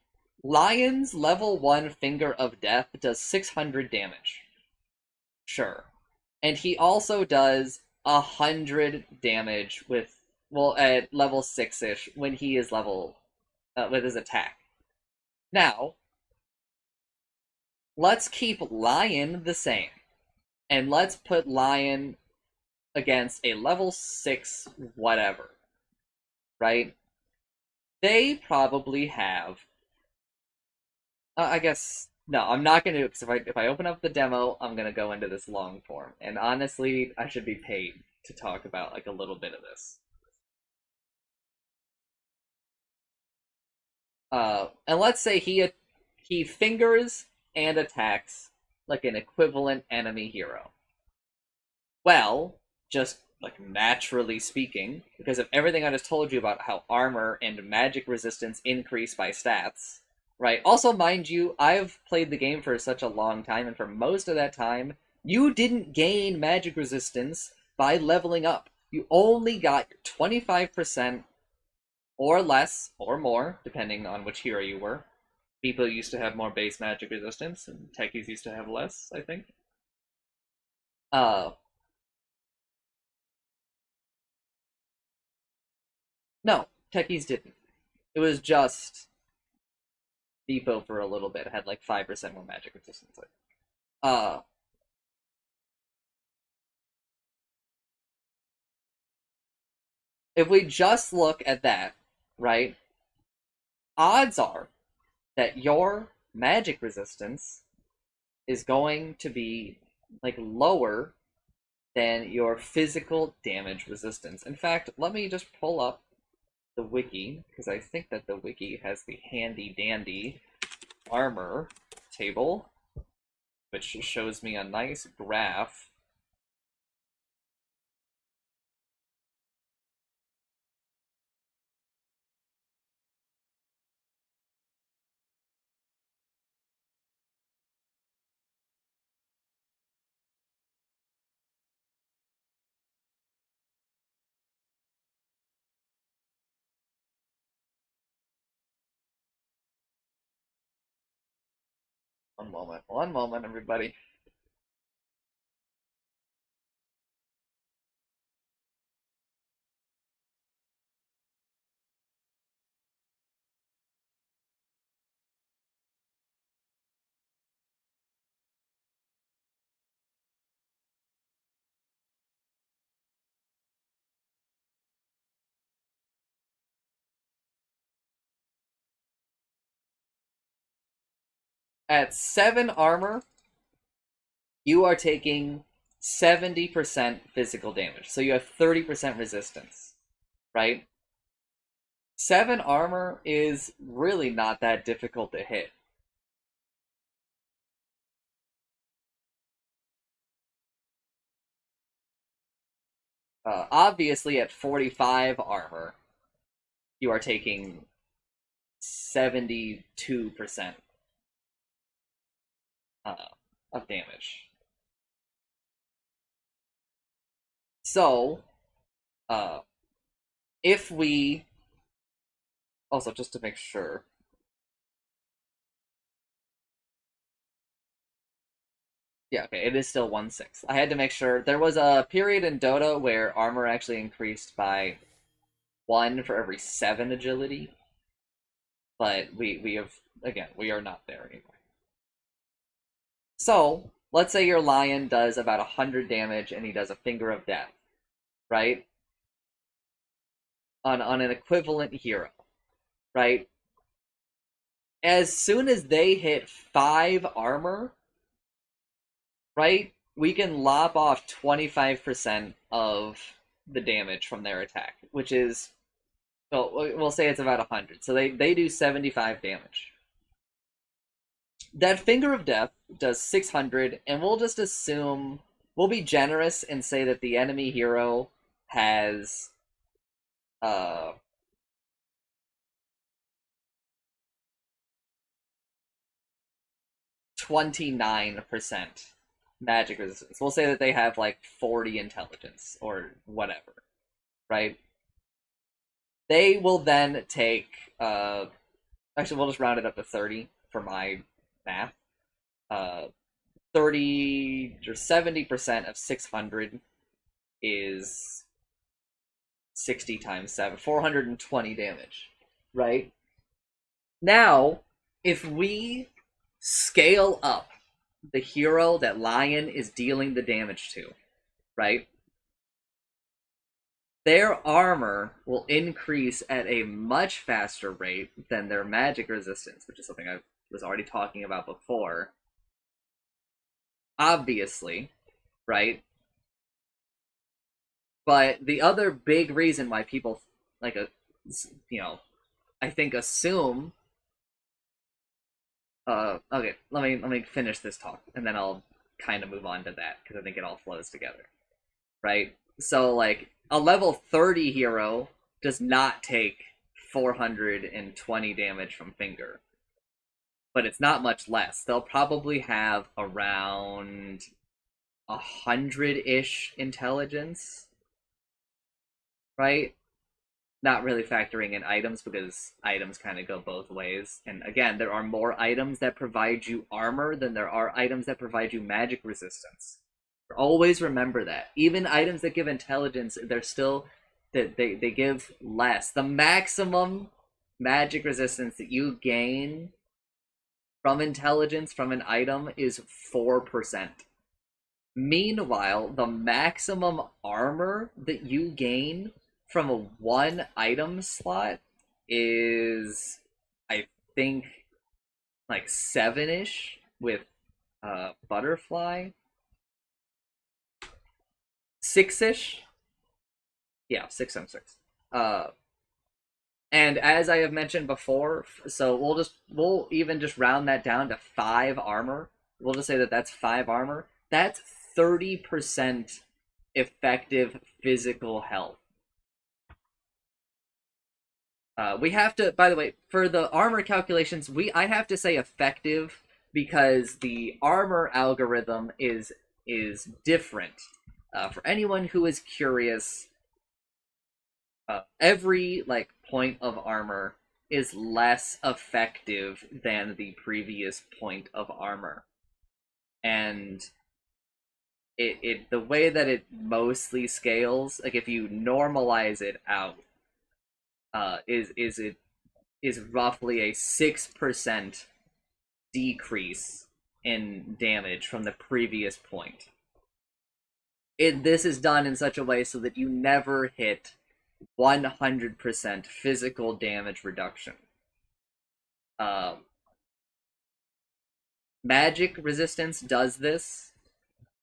Lion's level 1 Finger of Death does 600 damage. Sure. And he also does 100 damage with, well, at level 6-ish when he is level, with his attack. Now, let's keep Lion the same. And let's put Lion against a level 6 whatever, right? They probably have... I guess... No, I'm not going to, because if I open up the demo, I'm going to go into this long form. And honestly, I should be paid to talk about like a little bit of this. And let's say he fingers and attacks like an equivalent enemy hero. Well, just like naturally speaking, because of everything I just told you about how armor and magic resistance increase by stats, right? Also, mind you, I've played the game for such a long time, and for most of that time, you didn't gain magic resistance by leveling up. You only got 25% or less, or more, depending on which hero you were. People used to have more base magic resistance, and techies used to have less, I think. No, techies didn't. It was just Depot for a little bit had like 5% more magic resistance. Uh, if we just look at that, right, odds are that your magic resistance is going to be like lower than your physical damage resistance. In fact, let me just pull up the wiki, because I think that the wiki has the handy dandy armor table, which shows me a nice graph. One moment, everybody. At 7 armor, you are taking 70% physical damage. So you have 30% resistance, right? 7 armor is really not that difficult to hit. Obviously, at 45 armor, you are taking 72% of damage. So, If we also, just to make sure, yeah, okay, it is still 1/6. I had to make sure. There was a period in Dota where armor actually increased by 1 for every 7 agility, but we have, again, we are not there anymore. So, let's say your lion does about 100 damage and he does a Finger of Death, right? On an equivalent hero, right? As soon as they hit 5 armor, right, we can lop off 25% of the damage from their attack, which is, well, we'll say it's about 100. So they do 75 damage. That Finger of Death does 600, and we'll just assume, we'll be generous and say that the enemy hero has 29% magic resistance. We'll say that they have like 40 intelligence or whatever, right? They will then take actually, we'll just round it up to 30 for my math. 30 or 70% of 600 is 60 times 7, 420 damage, right? Now, if we scale up the hero that Lion is dealing the damage to, right? Their armor will increase at a much faster rate than their magic resistance, which is something I was already talking about before. Obviously, right? But the other big reason why people, like, I think assume okay, let me finish this talk, and then I'll kind of move on to that, because I think it all flows together, right? So, like, a level 30 hero does not take 420 damage from Finger, but it's not much less. They'll probably have around 100-ish intelligence, right? Not really factoring in items, because items kind of go both ways. And again, there are more items that provide you armor than there are items that provide you magic resistance. Always remember that. Even items that give intelligence, they're still, they give less. The maximum magic resistance that you gain from intelligence from an item is 4%. Meanwhile, the maximum armor that you gain from a 1 item slot is, I think, like 7-ish with Butterfly. 6-ish? Yeah, 6 times 6. And as I have mentioned before, so we'll even just round that down to 5 armor. We'll just say that that's 5 armor. That's 30% effective physical health. We have to, by the way, for the armor calculations, I have to say effective because the armor algorithm is different. For anyone who is curious, every point of armor is less effective than the previous point of armor, and the way that it mostly scales, like if you normalize it out, is roughly a 6% decrease in damage from the previous point. This is done in such a way so that you never hit 100% physical damage reduction. Magic resistance does this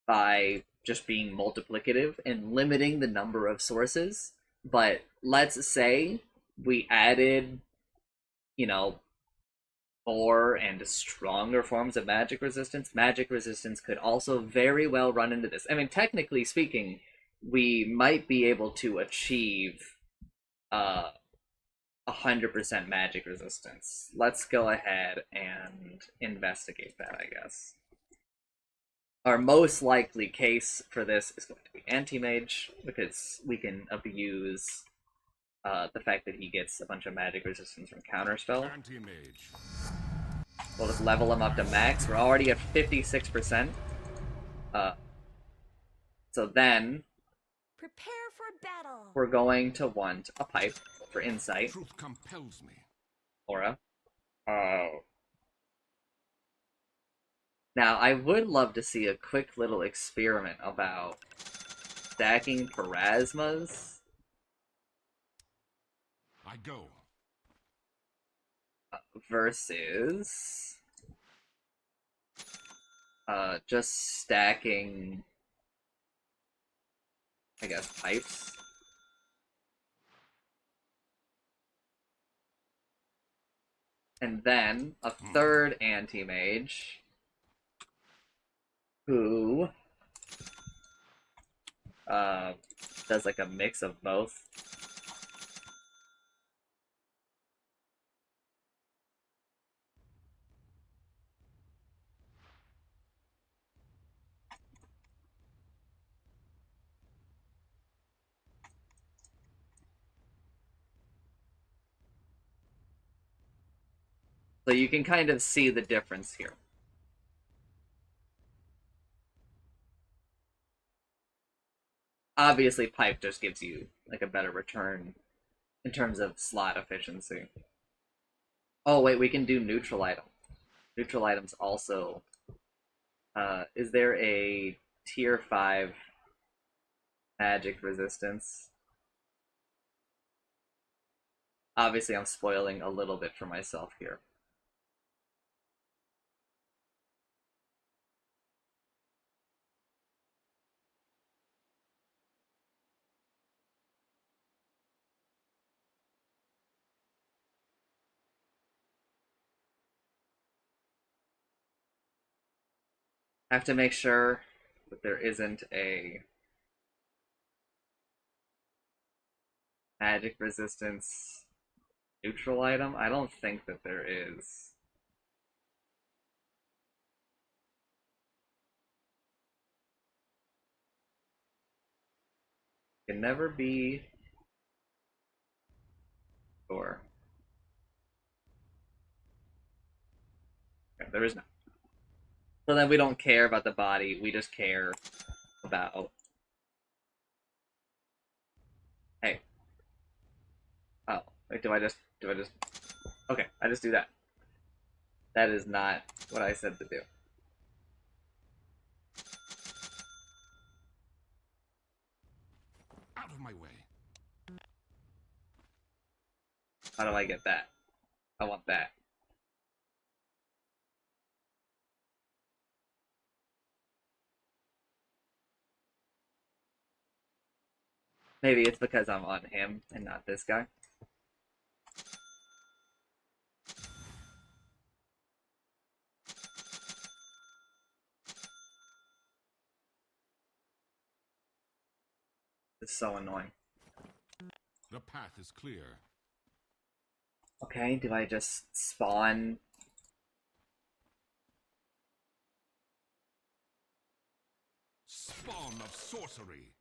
by just being multiplicative and limiting the number of sources, but let's say we added, more and stronger forms of magic resistance. Magic resistance could also very well run into this. I mean, technically speaking, we might be able to achieve 100% magic resistance. Let's go ahead and investigate that, I guess. our most likely case for this is going to be Anti-Mage, because we can abuse the fact that he gets a bunch of magic resistance from Counterspell. Anti-mage. We'll just level him up to max. We're already at 56%. So then Prepare for battle. we're going to want a pipe for insight. Truth compels me. Aura. Now, I would love to see a quick little experiment about stacking Parasmas I go. versus just stacking, I guess, pipes. And then a third anti-mage who does like a mix of both. So you can kind of see the difference here. Obviously, pipe just gives you like a better return in terms of slot efficiency. Oh wait, we can do neutral item. Neutral items also. Is there a tier 5 magic resistance? Obviously, I'm spoiling a little bit for myself here. I have to make sure that there isn't a magic resistance neutral item. I don't think that there is. Can never be sure. Okay, there is not. So then we don't care about the body, we just care about... Hey. Oh, wait, do I just... Okay, I just do that. That is not what I said to do. Out of my way. How do I get that? I want that. Maybe it's because I'm on him and not this guy. It's so annoying. The path is clear. Okay, do I just spawn? Spawn of sorcery.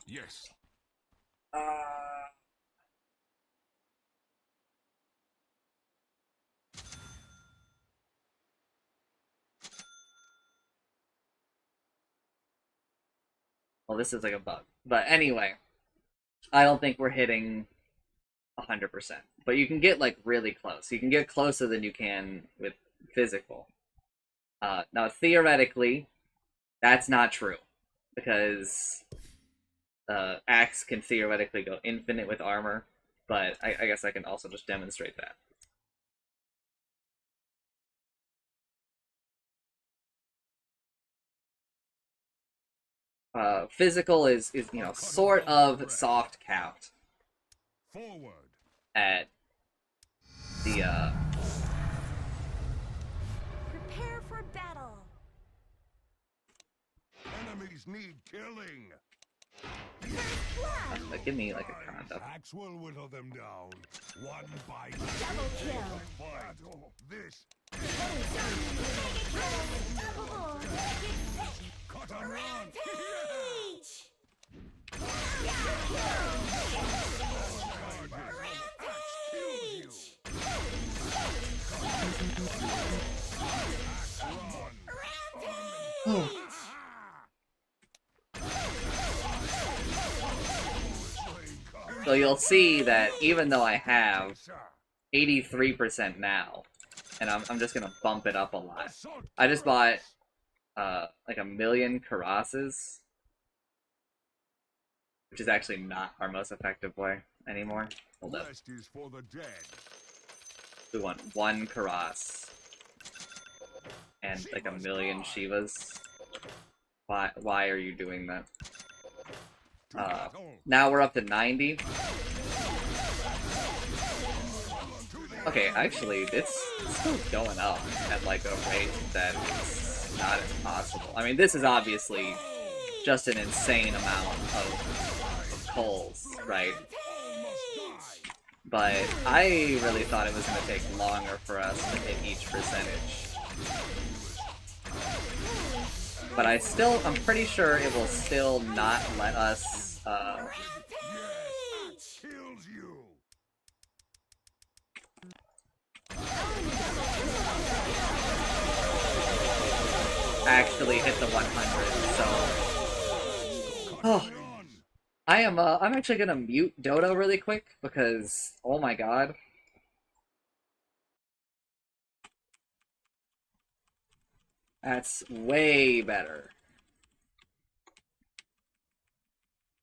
Yes. Well, this is like a bug. But anyway, I don't think we're hitting 100%. But you can get like really close. You can get closer than you can with physical. Now, theoretically, that's not true. Because Axe can theoretically go infinite with armor. But I guess I can also just demonstrate that. Physical is you know, sort of soft capped Forward. at the Prepare for battle. Enemies need killing. Give me like a condo. Axe will whittle them down. One bite. Double kill. Battle. This. Unstoppable. Cut and run. Rampage. So you'll see that even though I have 83% now, and I'm just gonna bump it up a lot. I just bought like 1,000,000 Karasses, which is actually not our most effective way anymore. Hold up. Rest is for the dead. We want 1 Karas and like 1,000,000 Shivas. Why are you doing that? Now we're up to 90. Okay, actually, it's still going up at like a rate that is not impossible. I mean, this is obviously just an insane amount of coals, right? But I really thought it was going to take longer for us to hit each percentage. But I'm pretty sure it will still not let us, Kills you. actually hit the 100, so... Oh, I'm actually gonna mute Dota really quick, because, oh my god. That's way better.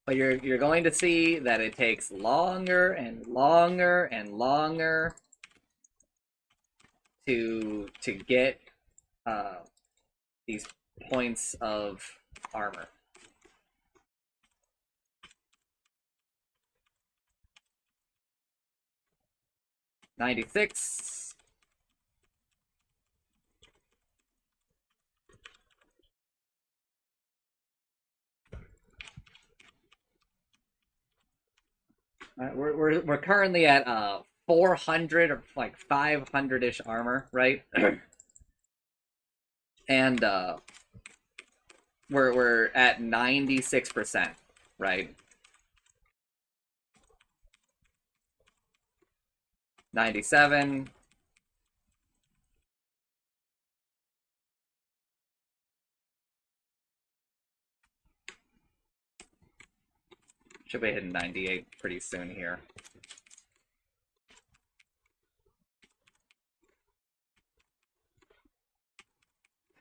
But you're going to see that it takes longer and longer and longer to get these points of armor. $96. We're currently at 400 or like 500-ish armor, right? And we're at 96%, right? 97. Should be hitting 98 pretty soon here.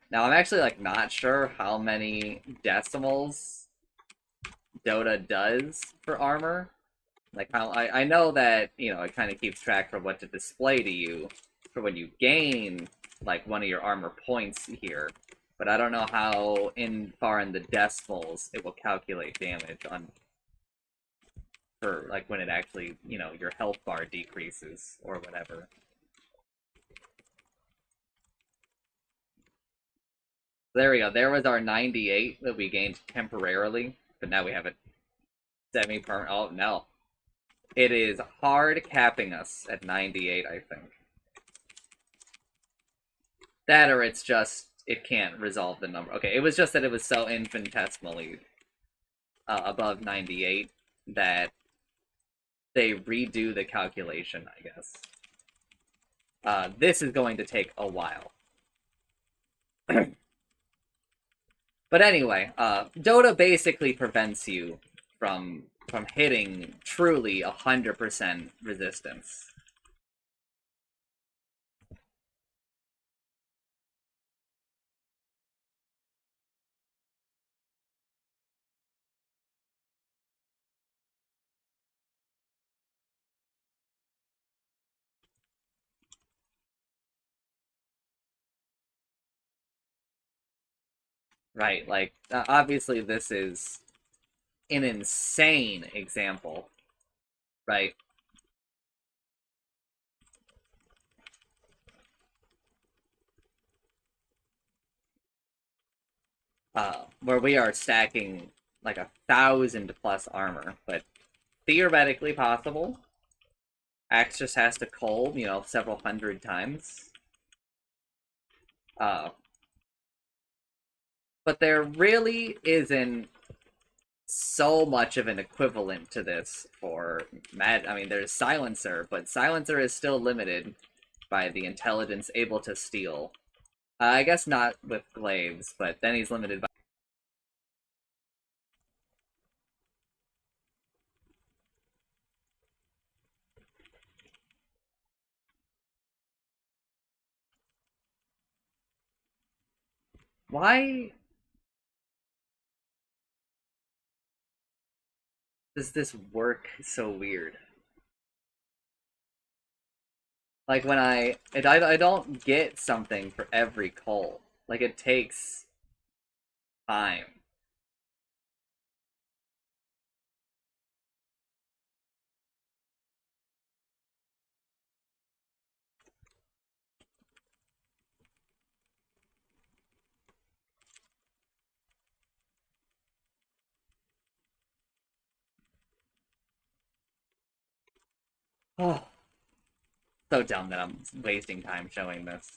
Now I'm actually like not sure how many decimals Dota does for armor. Like how I know that, you know, it kind of keeps track for what to display to you for when you gain like one of your armor points here. But I don't know how far in the decimals it will calculate damage on for like when it actually, you know, your health bar decreases or whatever. There we go. There was our 98 that we gained temporarily, but now we have it semi-permanent. Oh, no. It is hard capping us at 98, I think. That or it's just, it can't resolve the number. Okay, it was just that it was so infinitesimally above 98 that they redo the calculation, I guess. This is going to take a while. But anyway, Dota basically prevents you from hitting truly 100% resistance. Right, like, obviously this is an insane example, right? where we are stacking like 1,000+ armor, but theoretically possible. Axe just has to cull, several hundred times. But there really isn't so much of an equivalent to this for I mean, there's Silencer, but Silencer is still limited by the intelligence able to steal. I guess not with Glaives, but then he's limited by. Why does this work so weird? Like when I don't get something for every cull. Like it takes time. Oh, so dumb that I'm wasting time showing this.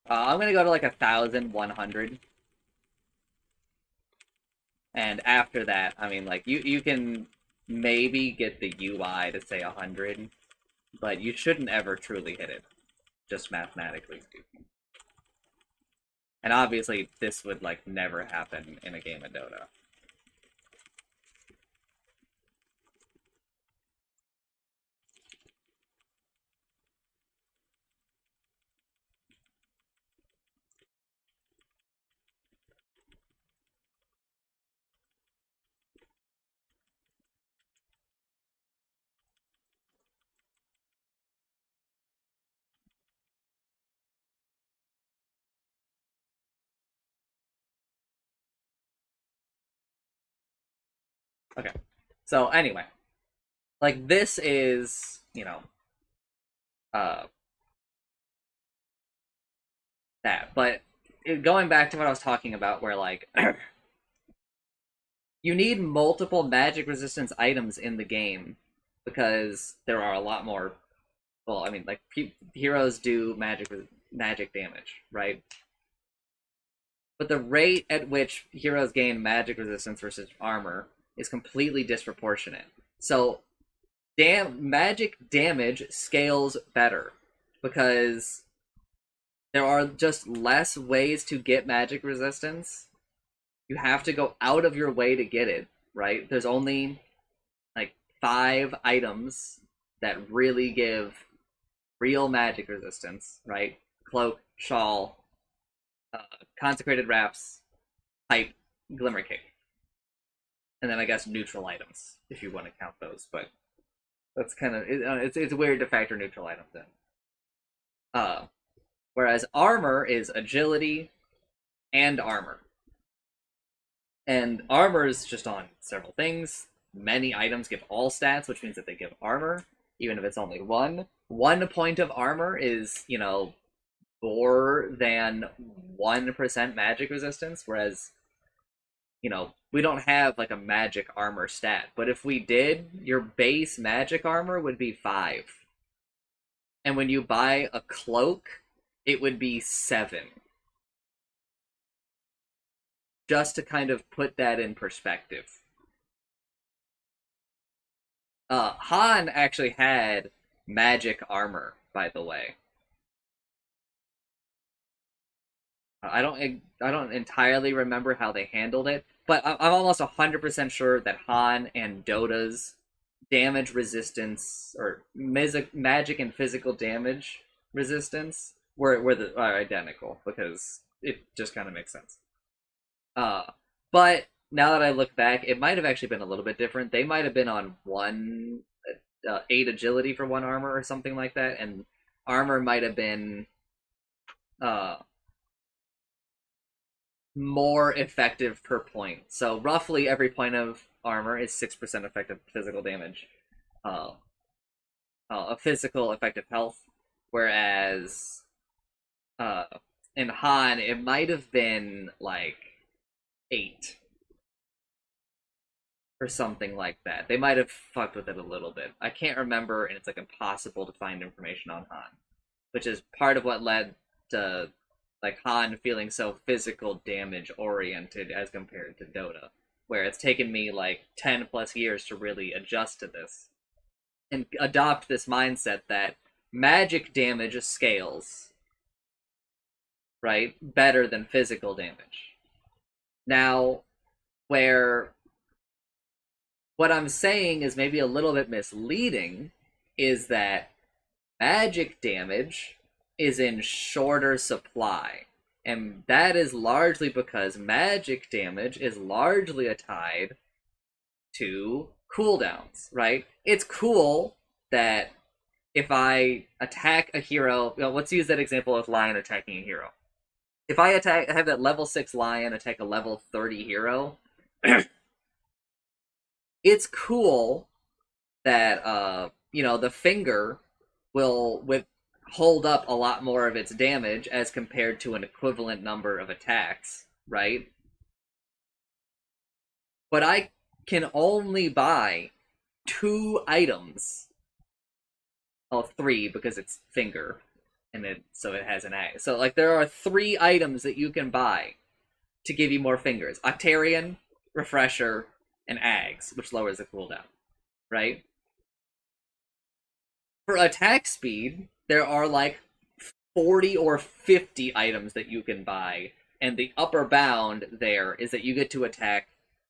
I'm gonna go to like 1,100. And after that, I mean, like, you can maybe get the UI to say 100, but you shouldn't ever truly hit it, just mathematically speaking. And obviously, this would, like, never happen in a game of Dota. Okay. So, anyway. Like, this is, uh, that. But going back to what I was talking about, where, like, you need multiple magic resistance items in the game because there are a lot more. Well, I mean, like heroes do magic damage, right? But the rate at which heroes gain magic resistance versus armor is completely disproportionate. So, magic damage scales better because there are just less ways to get magic resistance. You have to go out of your way to get it, right? There's only like 5 items that really give real magic resistance, right? Cloak, Shawl, Consecrated Wraps, Pipe, Glimmer Cape. And then I guess neutral items, if you want to count those, but that's kind of it's weird to factor neutral items in. Whereas armor is agility and armor. And armor is just on several things. Many items give all stats, which means that they give armor, even if it's only one. 1 point of armor is, more than 1% magic resistance, whereas, we don't have like a magic armor stat. But if we did, your base magic armor would be 5. And when you buy a cloak, it would be 7. Just to kind of put that in perspective. Han actually had magic armor, by the way. I don't entirely remember how they handled it, but I'm almost 100% sure that Han and Dota's damage resistance or magic and physical damage resistance are identical because it just kind of makes sense. But now that I look back, it might have actually been a little bit different. They might have been on 8 agility for 1 armor or something like that, and armor might have been more effective per point. So roughly every point of armor is 6% effective physical damage. A physical effective health, whereas uh, in Han it might have been like 8 or something like that. They might have fucked with it a little bit. I can't remember, and it's like impossible to find information on Han, which is part of what led to like Han feeling so physical damage oriented as compared to Dota, where it's taken me like 10 plus years to really adjust to this and adopt this mindset that magic damage scales, right, better than physical damage. Now, where what I'm saying is maybe a little bit misleading is that magic damage is in shorter supply. And that is largely because magic damage is largely tied to cooldowns, right? It's cool that if I attack a hero, let's use that example of Lion attacking a hero. If I have that level 6 Lion attack a level 30 hero, it's cool that the finger will hold up a lot more of its damage as compared to an equivalent number of attacks, right? But I can only buy 2 items. Oh, 3 because it's finger, and it has an A. So like there are 3 items that you can buy to give you more fingers: Octarian, Refresher, and Ags, which lowers the cooldown, right? For attack speed, there are like 40 or 50 items that you can buy, and the upper bound there is that you get to attack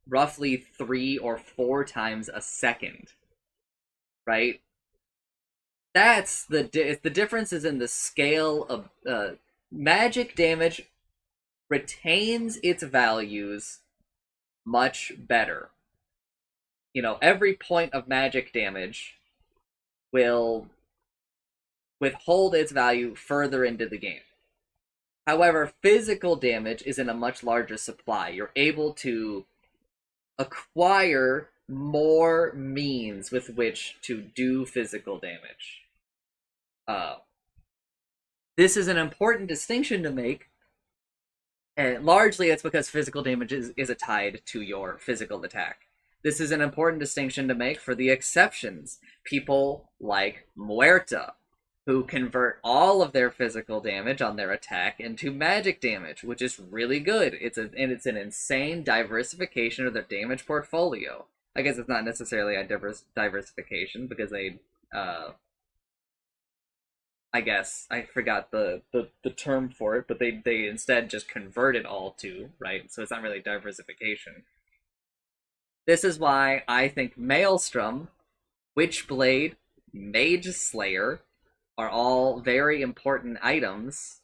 roughly 3 or 4 times a second, right? That's the difference is in the scale of magic damage retains its values much better. Every point of magic damage will withhold its value further into the game. However, physical damage is in a much larger supply. You're able to acquire more means with which to do physical damage. This is an important distinction to make, and largely it's because physical damage is tied to your physical attack. This is an important distinction to make for the exceptions. People like Muerta, who convert all of their physical damage on their attack into magic damage, which is really good. It's an insane diversification of their damage portfolio. I guess it's not necessarily a diversification because they, I guess I forgot the term for it, but they instead just convert it all to, right? So it's not really diversification. This is why I think Maelstrom, Witchblade, Mage Slayer are all very important items.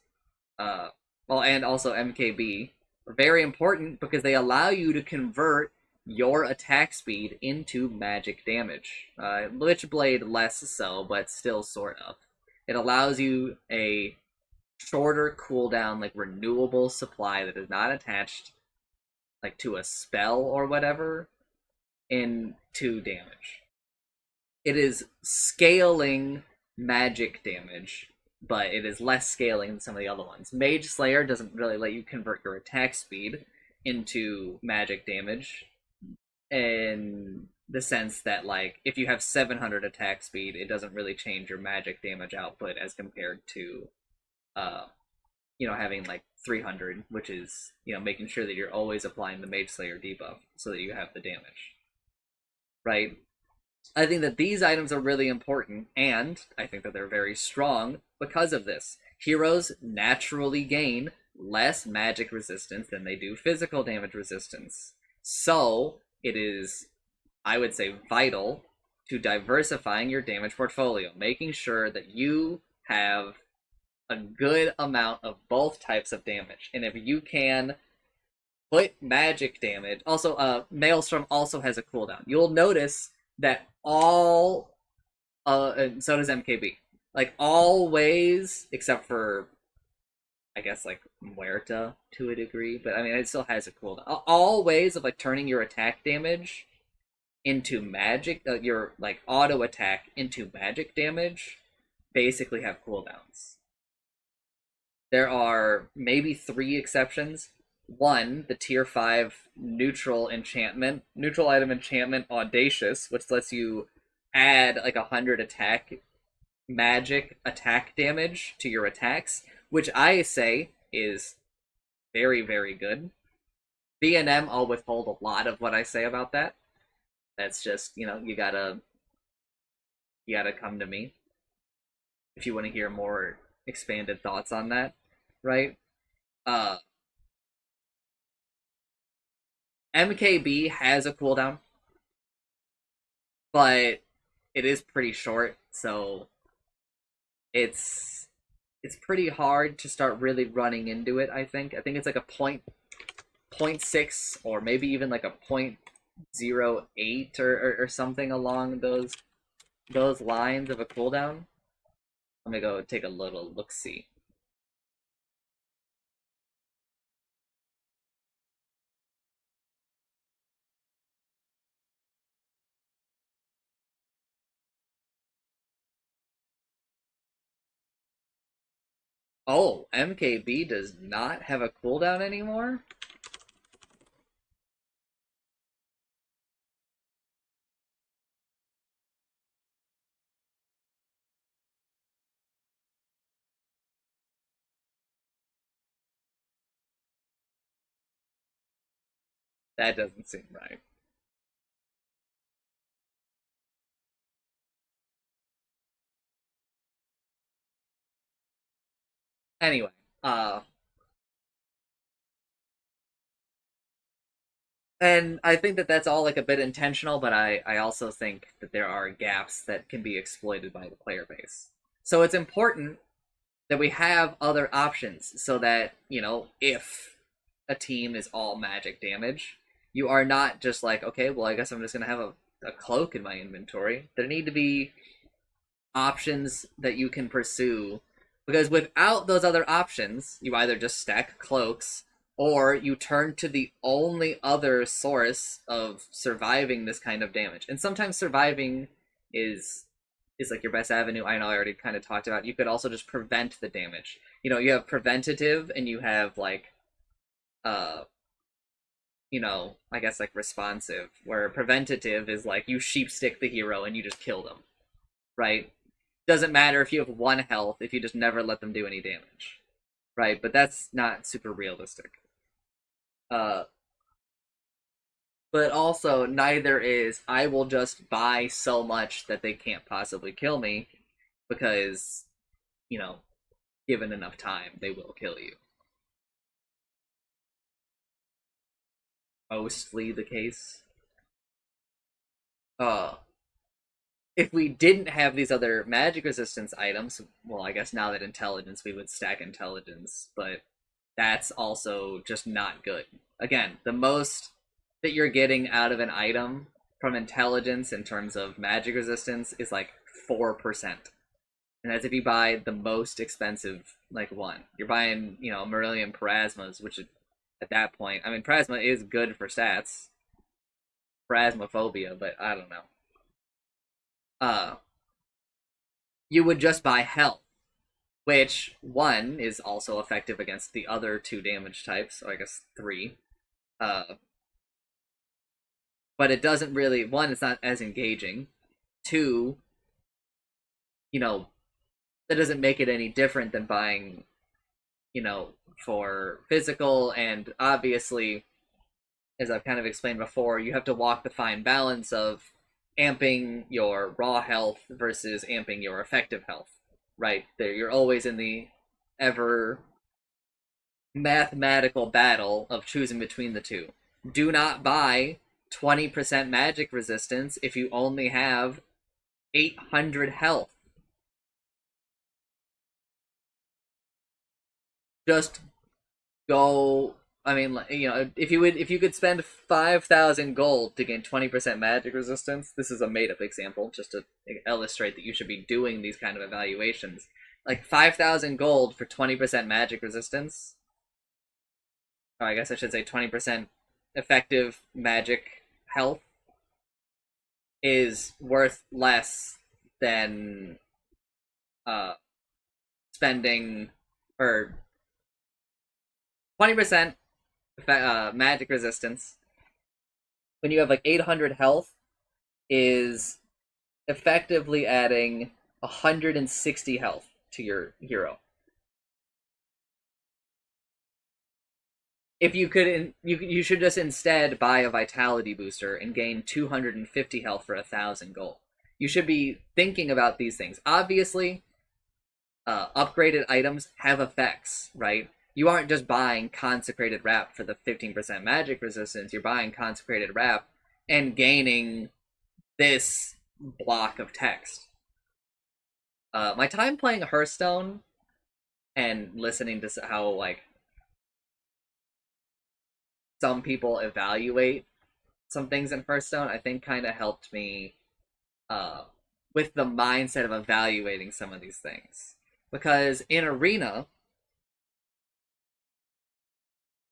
And also MKB are very important because they allow you to convert your attack speed into magic damage. Witchblade less so, but still sort of. It allows you a shorter cooldown, like renewable supply that is not attached like to a spell or whatever into damage. It is scaling magic damage, but it is less scaling than some of the other ones. Mage Slayer doesn't really let you convert your attack speed into magic damage in the sense that, like, if you have 700 attack speed, it doesn't really change your magic damage output as compared to, having, like, 300, which is, making sure that you're always applying the Mage Slayer debuff so that you have the damage. Right? I think that these items are really important, and I think that they're very strong because of this. Heroes naturally gain less magic resistance than they do physical damage resistance. So, it is, I would say, vital to diversifying your damage portfolio, making sure that you have a good amount of both types of damage. And if you can put magic damage, also, Maelstrom also has a cooldown. You'll notice that all, and so does MKB. Like, all ways, except for, I guess like Muerta to a degree, but I mean it still has a cooldown. All ways of like turning your attack damage into magic, your like auto attack into magic damage, basically have cooldowns. There are maybe 3 exceptions. One, the tier 5 neutral item enchantment Audacious, which lets you add like 100 magic attack damage to your attacks, which I say is very, very good. B&M, I'll withhold a lot of what I say about that. That's just, you gotta come to me if you want to hear more expanded thoughts on that, right? MKB has a cooldown, but it is pretty short, so it's pretty hard to start really running into it. I think it's like a 0.6 or maybe even like a 0.08 or something along those lines of a cooldown. Let me go take a little look-see. Oh, MKB does not have a cooldown anymore? That doesn't seem right. Anyway, and I think that that's all like a bit intentional, but I also think that there are gaps that can be exploited by the player base. So it's important that we have other options so that, if a team is all magic damage, you are not just like, okay, well, I guess I'm just going to have a cloak in my inventory. There need to be options that you can pursue, because without those other options, you either just stack cloaks or you turn to the only other source of surviving this kind of damage. And sometimes surviving is like your best avenue. I know I already kind of talked about. You could also just prevent the damage. You have preventative and you have like I guess like responsive, where preventative is like you sheepstick the hero and you just kill them. Right? Doesn't matter if you have 1 health if you just never let them do any damage. Right? But that's not super realistic. But also neither is I will just buy so much that they can't possibly kill me, because, given enough time, they will kill you. Mostly the case. If we didn't have these other magic resistance items, well, I guess now that intelligence, we would stack intelligence, but that's also just not good. Again, the most that you're getting out of an item from intelligence in terms of magic resistance is like 4%. And that's if you buy the most expensive one. You're buying, Marillion Parasmas, which at that point, I mean, Parasma is good for stats. Parasmophobia, but I don't know. You would just buy health, which, 1, is also effective against the other 2 damage types, or I guess 3. But it doesn't really, 1, it's not as engaging. 2, that doesn't make it any different than buying, for physical, and obviously, as I've kind of explained before, you have to walk the fine balance of amping your raw health versus amping your effective health, right? You're always in the ever mathematical battle of choosing between the two. Do not buy 20% magic resistance if you only have 800 health. Just go. I mean, if you could spend 5,000 gold to gain 20% magic resistance, this is a made-up example, just to illustrate that you should be doing these kind of evaluations. like 5,000 gold for 20% magic resistance. Or I guess I should say 20% effective magic health is worth less than spending or 20% magic resistance when you have like 800 health is effectively adding 160 health to your hero. If you could, you should just instead buy a vitality booster and gain 250 health for 1,000 gold. You should be thinking about these things. Obviously, upgraded items have effects, right? You aren't just buying Consecrated Wrap for the 15% magic resistance. You're buying Consecrated Wrap and gaining this block of text. My time playing Hearthstone and listening to how like some people evaluate some things in Hearthstone, I think kind of helped me with the mindset of evaluating some of these things. Because in Arena,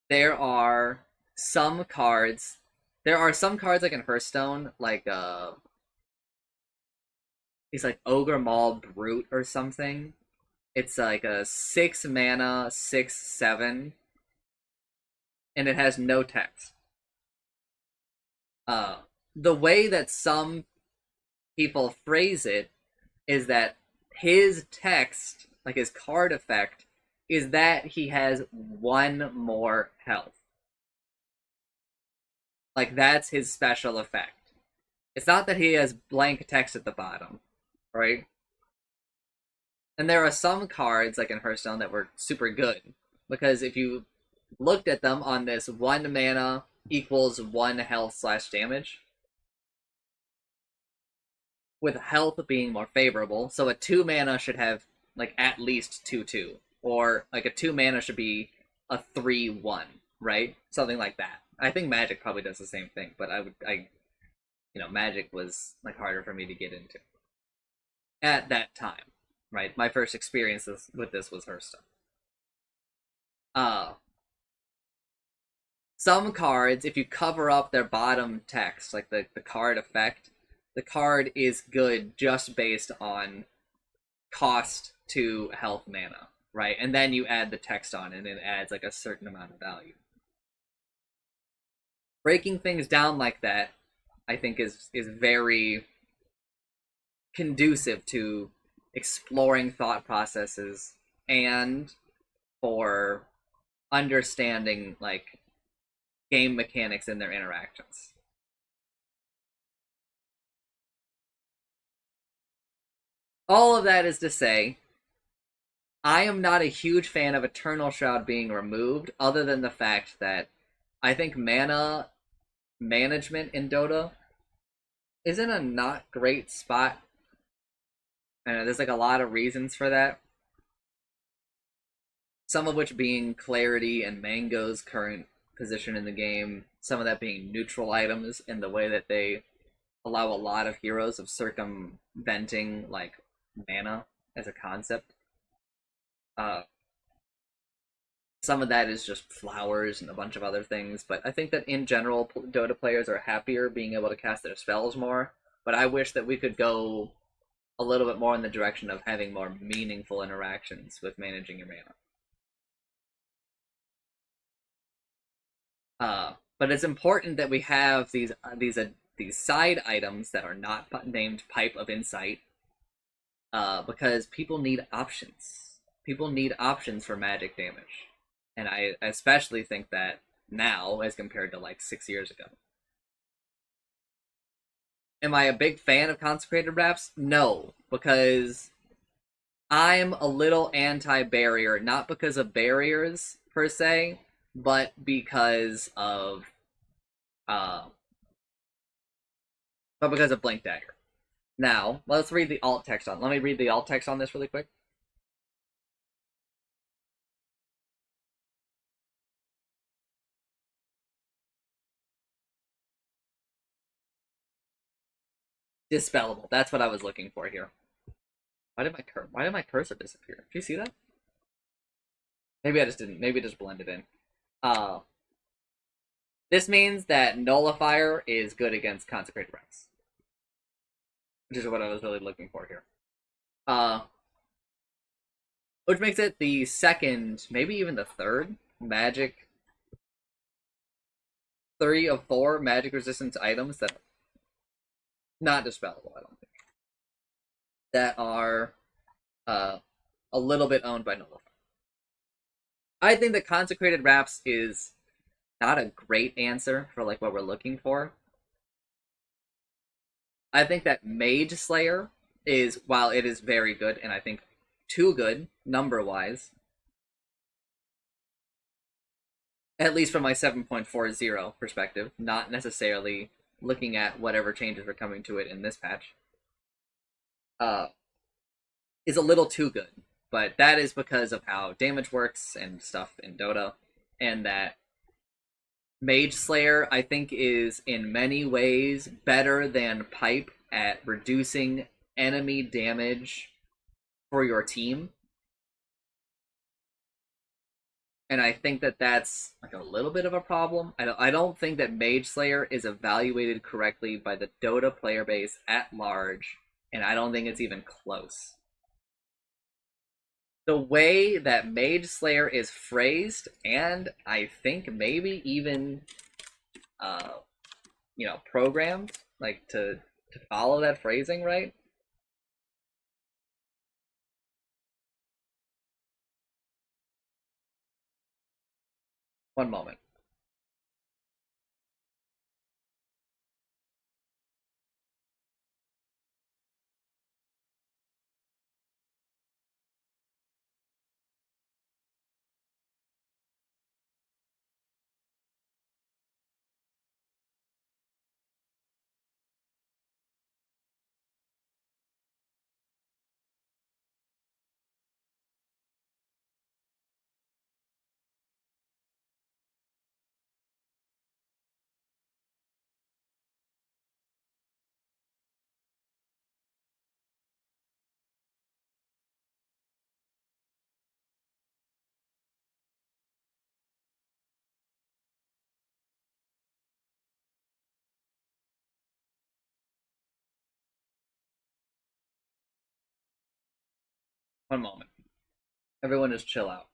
there are some cards like in Hearthstone, like he's like Ogre Maul Brute or something. It's like a 6 mana, 6/7, and it has no text. The way that some people phrase it is that his text, like his card effect, is that he has 1 more health. Like, that's his special effect. It's not that he has blank text at the bottom, right? And there are some cards, like in Hearthstone, that were super good. Because if you looked at them on this 1 mana equals 1 health / damage, with health being more favorable, so a 2 mana should have, like, at least 2/2. Or, like, a 2 mana should be a 3/1, right? Something like that. I think Magic probably does the same thing, but Magic was, like, harder for me to get into at that time, right? My first experience with this was Hearthstone. Some cards, if you cover up their bottom text, like the card effect, the card is good just based on cost to health mana, right? And then you add the text on, and it adds like a certain amount of value. Breaking things down like that, I think, is very conducive to exploring thought processes and for understanding like game mechanics and their interactions. All of that is to say, I am not a huge fan of Eternal Shroud being removed, other than the fact that I think mana management in Dota is in a not great spot. And there's like a lot of reasons for that. Some of which being Clarity and Mango's current position in the game, some of that being neutral items and the way that they allow a lot of heroes of circumventing like mana as a concept. Some of that is just flowers and a bunch of other things, but I think that in general Dota players are happier being able to cast their spells more, but I wish that we could go a little bit more in the direction of having more meaningful interactions with managing your mana. But it's important that we have these side items that are not named Pipe of Insight, because people need options. People need options for magic damage, and I especially think that now as compared to like 6 years ago. Am I a big fan of Consecrated Wraps? No, because I'm a little anti-barrier, not because of barriers per se, but because of Blink Dagger. Now, let's read the alt text on. Let me read the alt text on this really quick. Dispellable. That's what I was looking for here. Why did my cursor disappear? Did you see that? Maybe I just didn't. Maybe it just blended in. Uh, this means that Nullifier is good against Consecrated Rex, which is what I was really looking for here. Which makes it the second, maybe even the third magic 3 of 4 magic resistance items that are not dispellable, I don't think. That are a little bit owned by Nullifier. I think that Consecrated Wraps is not a great answer for like what we're looking for. I think that Mage Slayer is, while it is very good, and I think too good number-wise, at least from my 7.40 perspective, not necessarily looking at whatever changes were coming to it in this patch, is a little too good. But that is because of how damage works and stuff in Dota, and that Mage Slayer, I think, is in many ways better than Pipe at reducing enemy damage for your team. And I think that that's like a little bit of a problem. I don't think that Mage Slayer is evaluated correctly by the Dota player base at large, and I don't think it's even close. The way that Mage Slayer is phrased, and I think maybe even, programmed, like to follow that phrasing right. One moment. One moment. Everyone just chill out.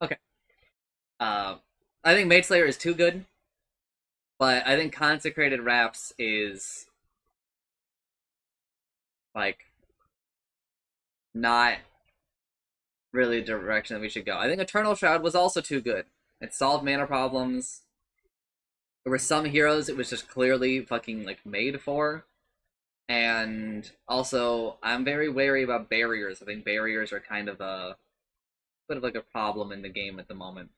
Okay. I think Mage Slayer is too good, but I think Consecrated Wraps is like not really the direction that we should go. I think Eternal Shroud was also too good. It solved mana problems. There were some heroes it was just clearly fucking like made for. And also, I'm very wary about barriers. I think barriers are kind of a bit of like a problem in the game at the moment.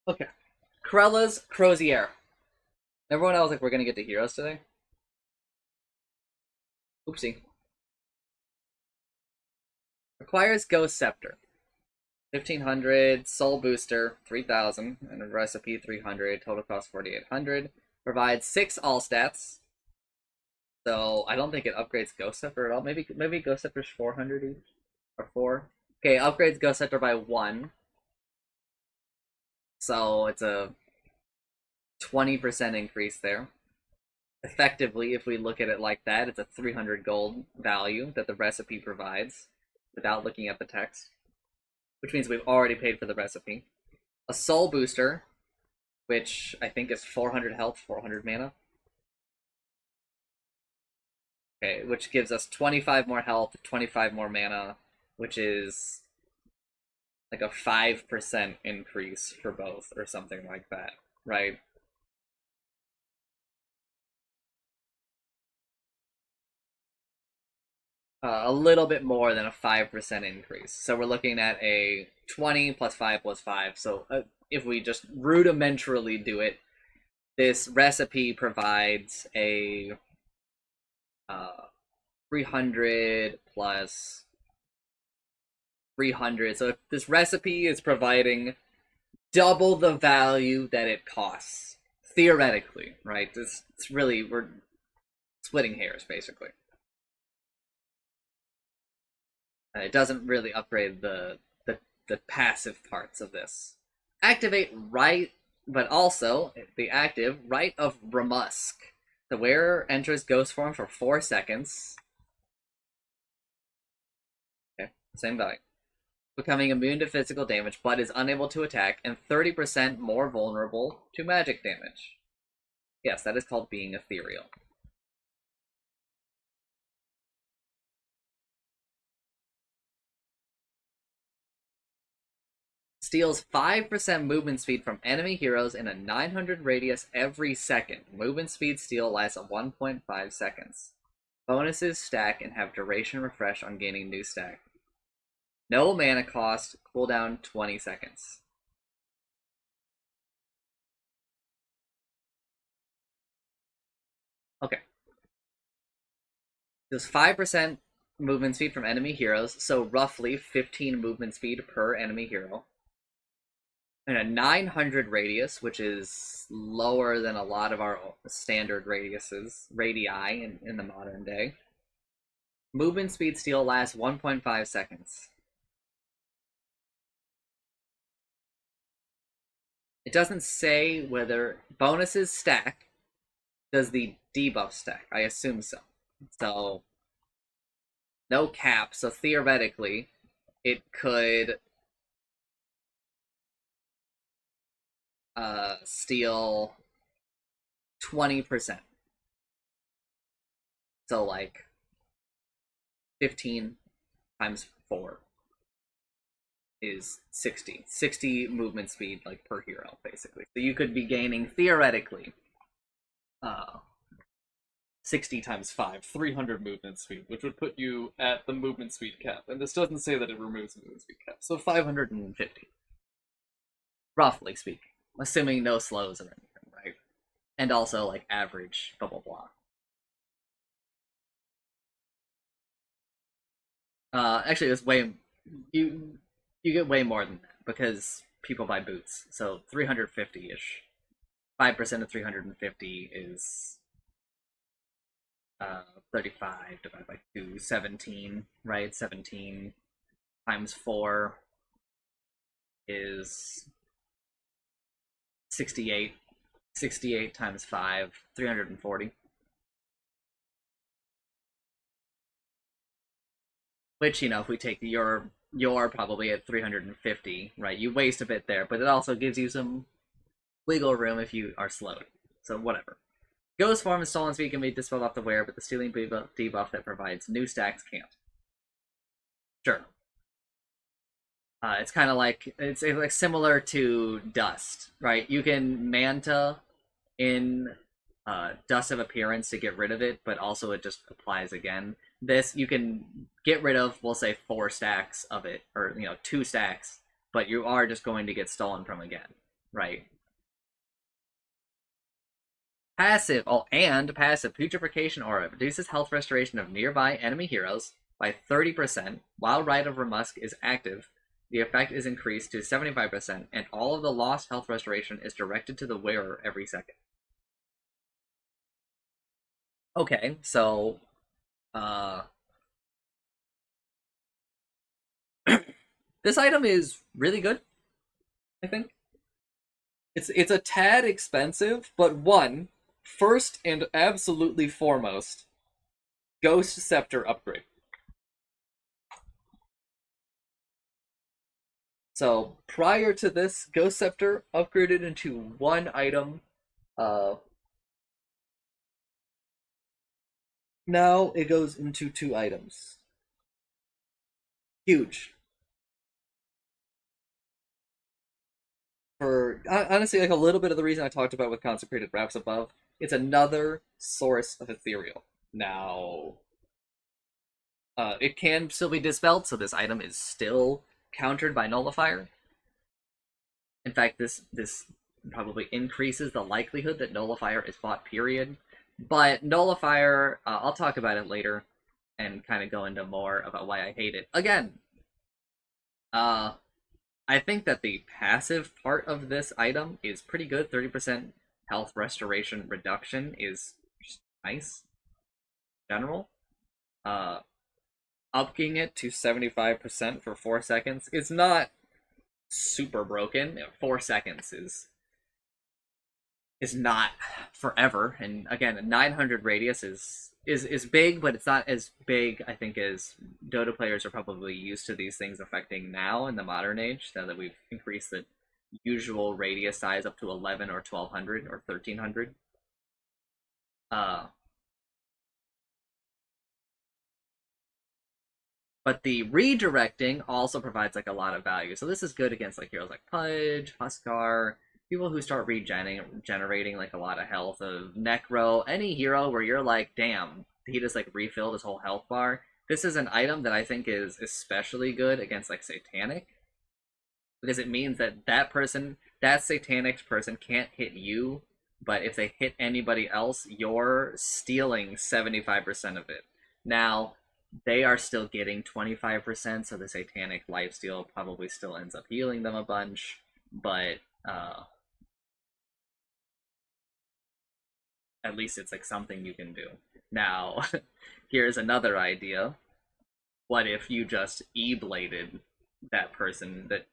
Okay. Corella's Crozier. Everyone else like we're gonna get to heroes today. Oopsie. Requires Ghost Scepter. 1500, Soul Booster 3000, and a Recipe 300, total cost 4800. Provides 6 all stats. So I don't think it upgrades Ghost Scepter at all. Maybe Ghost Scepter's 400 each or 4. Okay, upgrades Ghost Scepter by 1. So it's a 20% increase there. Effectively, if we look at it like that, it's a 300 gold value that the recipe provides without looking at the text, which means we've already paid for the recipe. A soul booster, which I think is 400 health, 400 mana. Okay, which gives us 25 more health, 25 more mana, which is like a 5% increase for both or something like that, right? A little bit more than a 5% increase. So we're looking at a 20 plus 5 plus 5. So if we just rudimentarily do it, this recipe provides a 300 plus 300. So if this recipe is providing double the value that it costs, theoretically, right? It's really, we're splitting hairs, basically. It doesn't really upgrade the passive parts of this. Activate right, but also the active Rite of Ramusk. The wearer enters ghost form for 4 seconds. Okay, same value. Becoming immune to physical damage, but is unable to attack, and 30% more vulnerable to magic damage. Yes, that is called being ethereal. Steals 5% movement speed from enemy heroes in a 900 radius every second. Movement speed steal lasts 1.5 seconds. Bonuses stack and have duration refresh on gaining new stack. No mana cost, cooldown 20 seconds. Okay. Does 5% movement speed from enemy heroes, so roughly 15 movement speed per enemy hero. And a 900 radius, which is lower than a lot of our standard radiuses, radii in the modern day. Movement speed steal lasts 1.5 seconds. It doesn't say whether bonuses stack. Does the debuff stack? I assume so. So, no cap, so theoretically, it could steal 20%. So like 15 times 4 is 60. 60 movement speed like per hero, basically. So you could be gaining theoretically 60 times 5, 300 movement speed, which would put you at the movement speed cap. And this doesn't say that it removes the movement speed cap. So 550. Roughly speaking. Assuming no slows or anything, right? And also, like, average, blah, blah, blah. Actually, it's way... You get way more than that, because people buy boots. So, 350-ish. 5% of 350 is... 35 divided by 2, 17, right? 17 times 4 is 68. 68 times 5, 340. Which, you know, if we take your probably at 350, right? You waste a bit there, but it also gives you some wiggle room if you are slowed. So whatever. Ghost form and stolen speed can be dispelled off the wearer, but the stealing debuff that provides new stacks can't. Sure. It's kind of like it's like similar to dust, right? You can manta in dust of appearance to get rid of it, but also it just applies again. This you can get rid of, we'll say 4 stacks of it, or 2 stacks, but you are just going to get stolen from again, right? Passive, oh, and passive Putrefaction Aura reduces health restoration of nearby enemy heroes by 30% while Rite of Remusk is active. The effect is increased to 75%, and all of the lost health restoration is directed to the wearer every second. Okay, so, this item is really good, I think. It's a tad expensive, but first and absolutely foremost, Ghost Scepter upgrade. So prior to this, Ghost Scepter upgraded into one item. Now it goes into 2 items. Huge. For honestly, like a little bit of the reason I talked about with Consecrated Wraps above, it's another source of ethereal. Now, it can still be dispelled, so this item is still countered by Nullifier. In fact, this probably increases the likelihood that Nullifier is fought, period. But Nullifier, I'll talk about it later and kind of go into more about why I hate it. Again, I think that the passive part of this item is pretty good. 30% health restoration reduction is just nice. General. Upping it to 75% for 4 seconds is not super broken. 4 seconds is not forever. And again, a 900 radius is big, but it's not as big, I think, as Dota players are probably used to these things affecting now in the modern age, now that we've increased the usual radius size up to 11 or 1200 or 1300. But the redirecting also provides like a lot of value. So this is good against like heroes like Pudge, Huskar, people who start regenerating like a lot of health, of Necro, any hero where you're like, damn, he just like refilled his whole health bar. This is an item that I think is especially good against like Satanic, because it means that that Satanic person can't hit you, but if they hit anybody else, you're stealing 75% of it. Now, they are still getting 25%, so the Satanic lifesteal probably still ends up healing them a bunch, but at least it's like something you can do. Now, here's another idea. What if you just E-bladed that person that,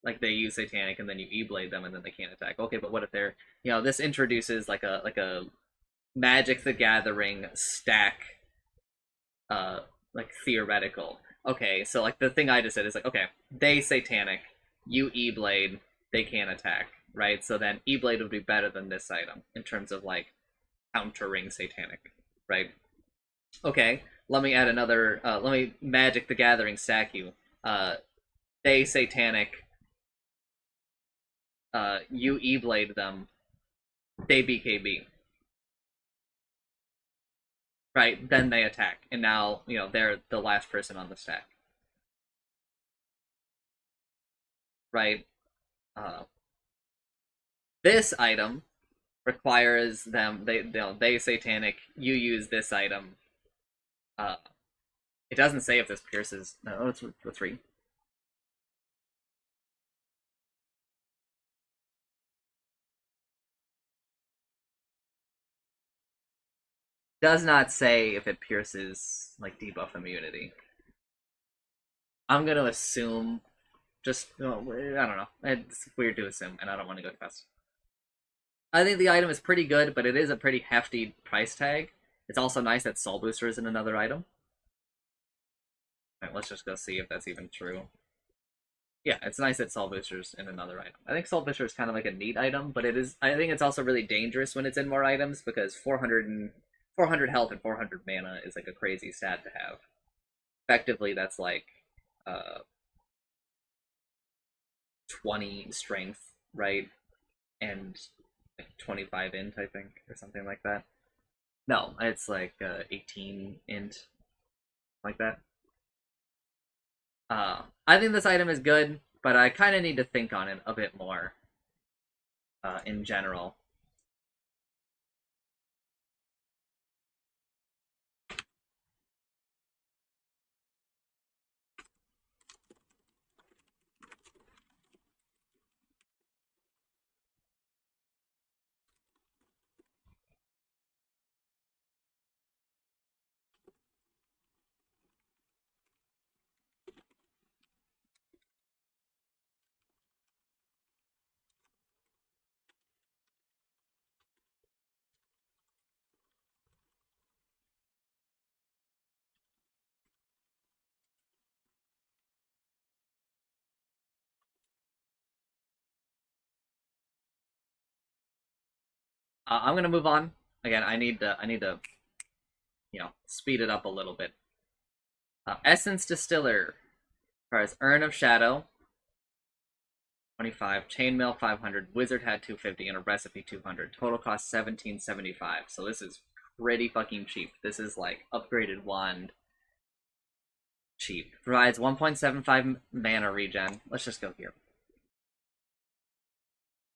like they use Satanic and then you E-blade them and then they can't attack? Okay, but what if they're, this introduces like a Magic the Gathering stack, like theoretical. Okay, so like the thing I just said is like, okay, they Satanic, you E-blade, they can't attack, right? So then E-blade would be better than this item in terms of like countering Satanic, right? Okay, let me add another, let me Magic the Gathering stack you. They Satanic, you E-blade them, they BKB. Right, then they attack, and now, they're the last person on the stack. Right? This item requires them, they Satanic, you use this item. It doesn't say if this pierces, no, it's a 3. Does not say if it pierces, like, debuff immunity. I'm gonna assume, just, I don't know, it's weird to assume, and I don't want to go fast. I think the item is pretty good, but it is a pretty hefty price tag. It's also nice that Soul Booster is in another item. Alright, let's just go see if that's even true. Yeah, it's nice that Soul Booster's in another item. I think Soul Booster is kind of like a neat item, but I think it's also really dangerous when it's in more items, because 400 health and 400 mana is like a crazy stat to have. Effectively, that's like 20 strength, right? And like 25 int, I think, or something like that. No, it's like 18 int, like that. I think this item is good, but I kind of need to think on it a bit more. in general. I'm gonna move on. Again, I need to, speed it up a little bit. Essence Distiller. Price Urn of Shadow, 25, Chainmail 500, Wizard Hat 250, and a Recipe 200. Total cost 1775. So this is pretty fucking cheap. This is like upgraded wand cheap. Provides 1.75 mana regen. Let's just go here.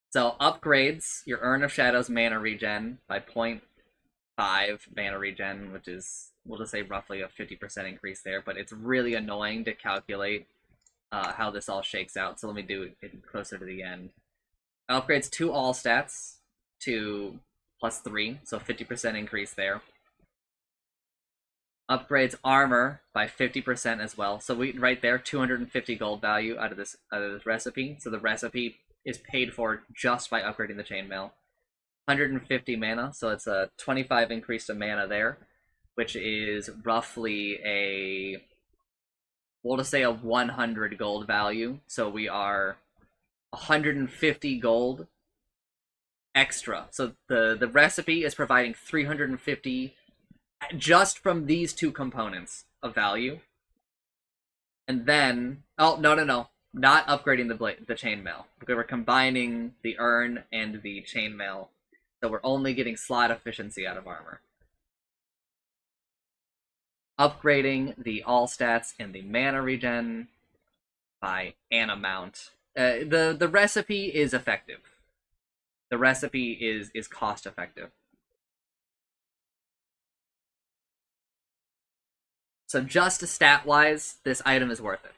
So upgrades your Urn of Shadow's mana regen by 0.5 mana regen, which is, we'll just say roughly a 50% increase there, but it's really annoying to calculate how this all shakes out, so let me do it closer to the end. Upgrades 2 all stats to +3, so 50% increase there. Upgrades armor by 50% as well. So we right there, 250 gold value out of this recipe. So the recipe is paid for just by upgrading the chainmail. 150 mana, so it's a 25 increase to mana there, which is roughly a, we'll just say a 100 gold value. So we are 150 gold extra. So the recipe is providing 350 just from these two components of value. And then, oh, no, not upgrading the chainmail. Because we're combining the urn and the chainmail. So we're only getting slot efficiency out of armor. Upgrading the all stats and the mana regen by an amount. The recipe is effective. The recipe is cost effective. So just stat-wise, this item is worth it.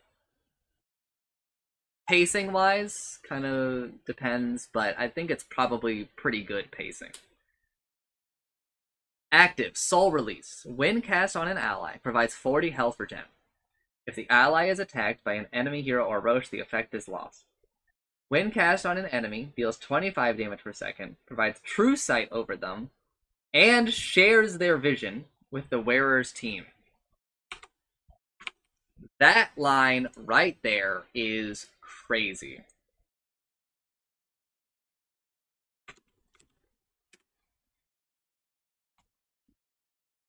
Pacing-wise, kind of depends, but I think it's probably pretty good pacing. Active, Soul Release. When cast on an ally, provides 40 health regen. If the ally is attacked by an enemy hero or roach, the effect is lost. When cast on an enemy, deals 25 damage per second, provides True Sight over them, and shares their vision with the wearer's team. That line right there is crazy.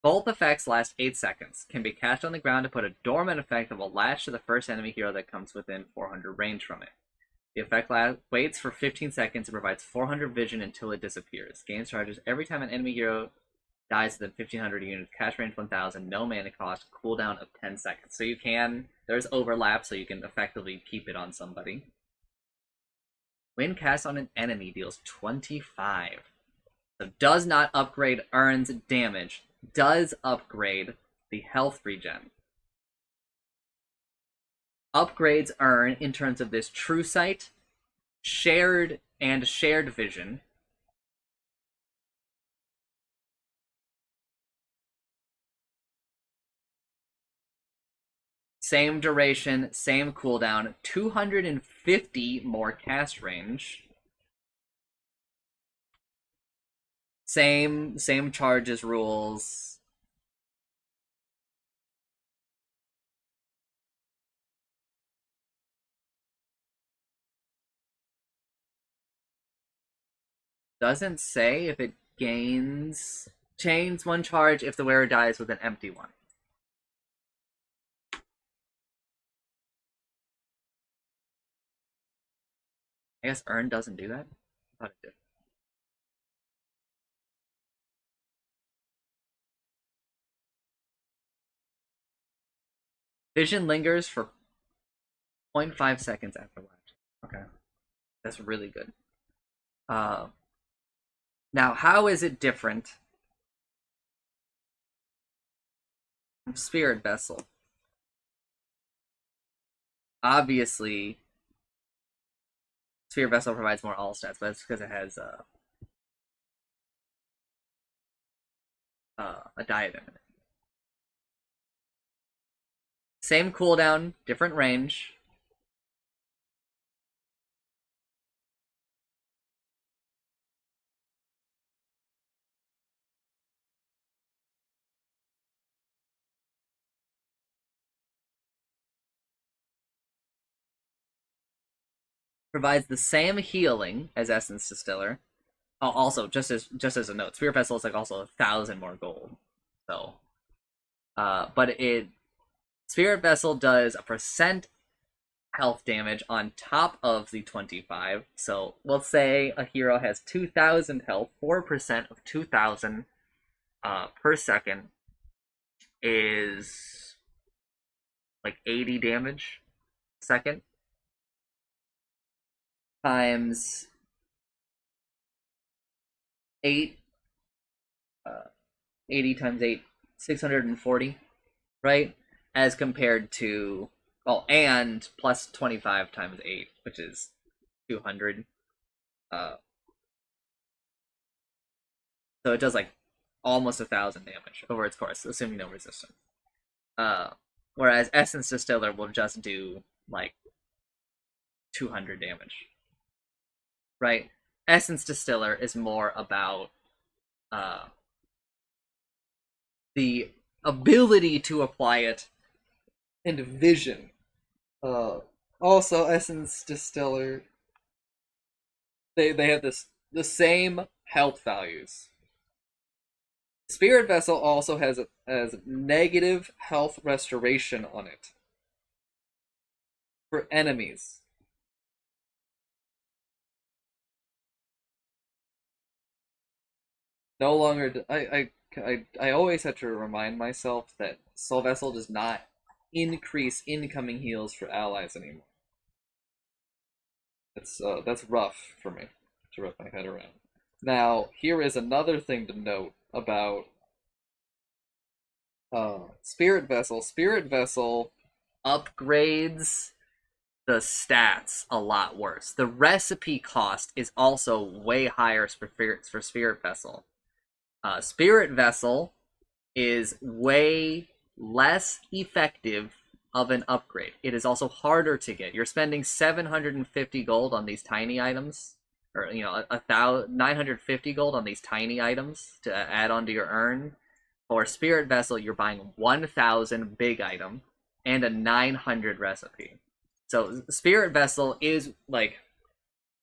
Both effects last 8 seconds. Can be cast on the ground to put a dormant effect that will latch to the first enemy hero that comes within 400 range from it. The effect waits for 15 seconds and provides 400 vision until it disappears. Gains charges every time an enemy hero dies within 1500 units. Cast range 1000. No mana cost. Cooldown of 10 seconds. So you can, there's overlap, so you can effectively keep it on somebody. When cast on an enemy, deals 25. So does not upgrade Urn's damage. Does upgrade the health regen. Upgrades Urn in terms of this True Sight, shared vision. Same duration, same cooldown, 250 more cast range. Same charges rules. Doesn't say if it chains one charge if the wearer dies with an empty one. I guess Urn doesn't do that? I thought it did. Vision lingers for 0.5 seconds after lapse. Okay. That's really good. Now, how is it different from Spirit Vessel? Obviously, Spirit Vessel provides more all stats, but that's because it has a diadem in it. Same cooldown, different range. Provides the same healing as Essence Distiller. Oh, also, just as a note, Spirit Vessel is like also 1,000 more gold. So, but Spirit Vessel does a percent health damage on top of the 25. So let's say a hero has 2,000 health, 4% of 2,000 per second is like 80 damage a second times 8, 80 times 8, 640, right? As compared to, and plus 25 times 8, which is 200. So it does like almost 1,000 damage over its course, assuming no resistance. Whereas Essence Distiller will just do like 200 damage, right? Essence Distiller is more about the ability to apply it and vision. Also, Essence Distiller, they have the same health values. Spirit Vessel also has negative health restoration on it for enemies. No longer, I always have to remind myself that Soul Vessel does not increase incoming heals for allies anymore. That's rough for me to wrap my head around. Now, here is another thing to note about Spirit Vessel. Spirit Vessel upgrades the stats a lot worse. The recipe cost is also way higher for Spirit Vessel. Spirit Vessel is way less effective of an upgrade. It is also harder to get. You're spending 750 gold on these tiny items, or 950 gold on these tiny items to add onto your urn. For Spirit Vessel, you're buying 1,000 big item and a 900 recipe. So Spirit Vessel is like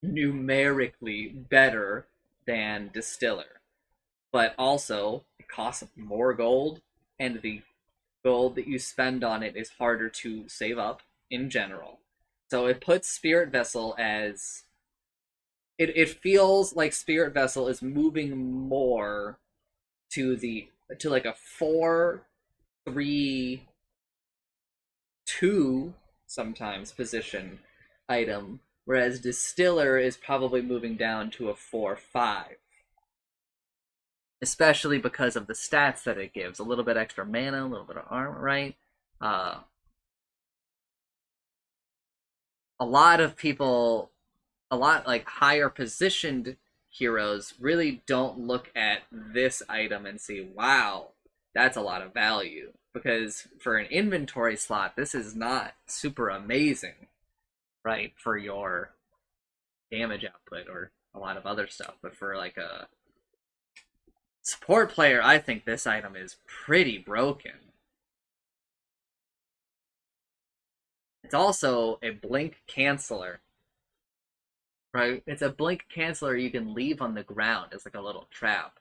numerically better than Distiller, but also it costs more gold, and the gold that you spend on it is harder to save up in general. So it puts Spirit Vessel as it feels like Spirit Vessel is moving more to like a 4-3-2 sometimes position item, whereas Distiller is probably moving down to a 4-5. Especially because of the stats that it gives. A little bit extra mana, a little bit of armor, right? A lot of people, like higher positioned heroes really don't look at this item and see, wow, that's a lot of value. Because for an inventory slot, this is not super amazing, right? For your damage output or a lot of other stuff. But for like a support player, I think this item is pretty broken. It's also a blink canceller, right? It's a blink canceller you can leave on the ground as like a little trap.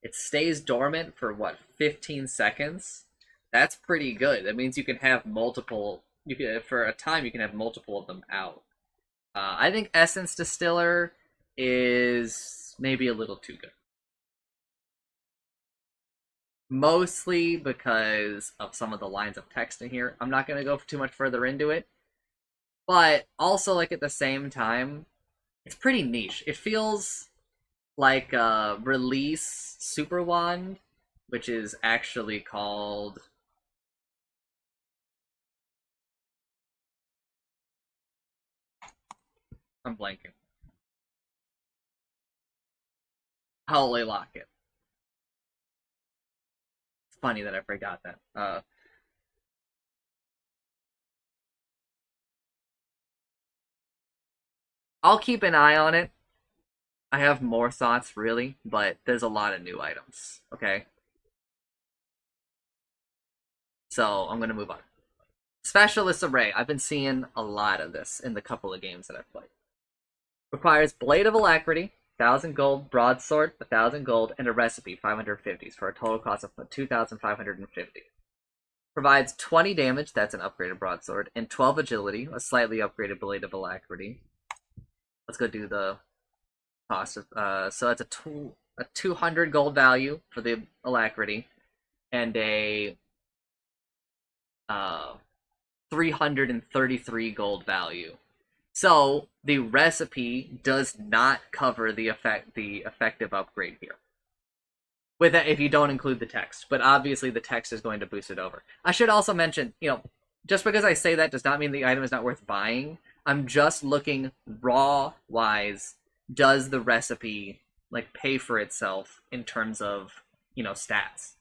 It stays dormant for what, 15 seconds? That's pretty good. That means you can have multiple. For a time you can have multiple of them out. I think Essence Distiller is maybe a little too good. Mostly because of some of the lines of text in here. I'm not going to go too much further into it. But also, like, at the same time, It's pretty niche. It feels like Release Super Wand, which is actually called... I'm blanking. Holy Locket. It's funny that I forgot that. I'll keep an eye on it. I have more thoughts, really, but there's a lot of new items, okay? So, I'm gonna move on. Specialist Array. I've been seeing a lot of this in the couple of games that I've played. Requires Blade of Alacrity, 1,000 gold, Broadsword, 1,000 gold, and a recipe, 550s, for a total cost of 2,550. Provides 20 damage, that's an upgraded Broadsword, and 12 agility, a slightly upgraded Blade of Alacrity. Let's go do the cost of, so that's a 200 gold value for the Alacrity, and a 333 gold value. So the recipe does not cover the effective upgrade here. With that, if you don't include the text, but obviously the text is going to boost it over. I should also mention, just because I say that does not mean the item is not worth buying. I'm just looking raw wise. Does the recipe pay for itself in terms of stats?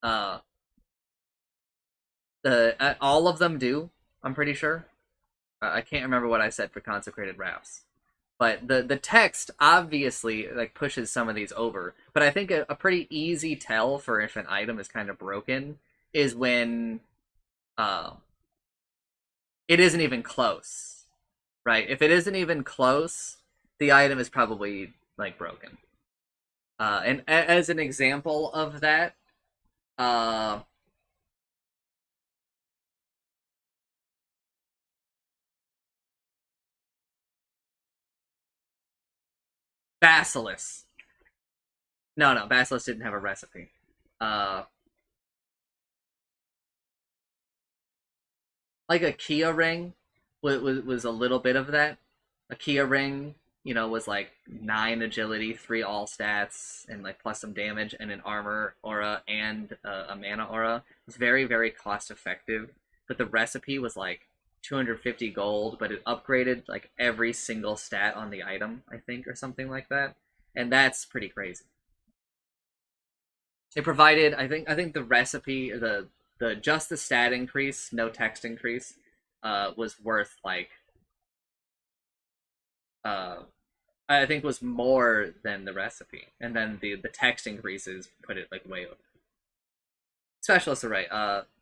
All of them do. I'm pretty sure. I can't remember what I said for Consecrated Wraths. But the text obviously pushes some of these over. But I think a pretty easy tell for if an item is kind of broken is when it isn't even close. Right? If it isn't even close, the item is probably broken. And as an example of that, Basilisk. No, Basilisk didn't have a recipe. A Kia ring was a little bit of that. A Kia ring, was 9 agility, 3 all stats, and plus some damage, and an armor aura and a mana aura. It was very, very cost effective. But the recipe was 250 gold, but it upgraded every single stat on the item, I think, or something like that. And that's pretty crazy. It provided, I think the recipe, the just the stat increase, no text increase, was worth I think was more than the recipe. And then the text increases put it way over. Specialist Array.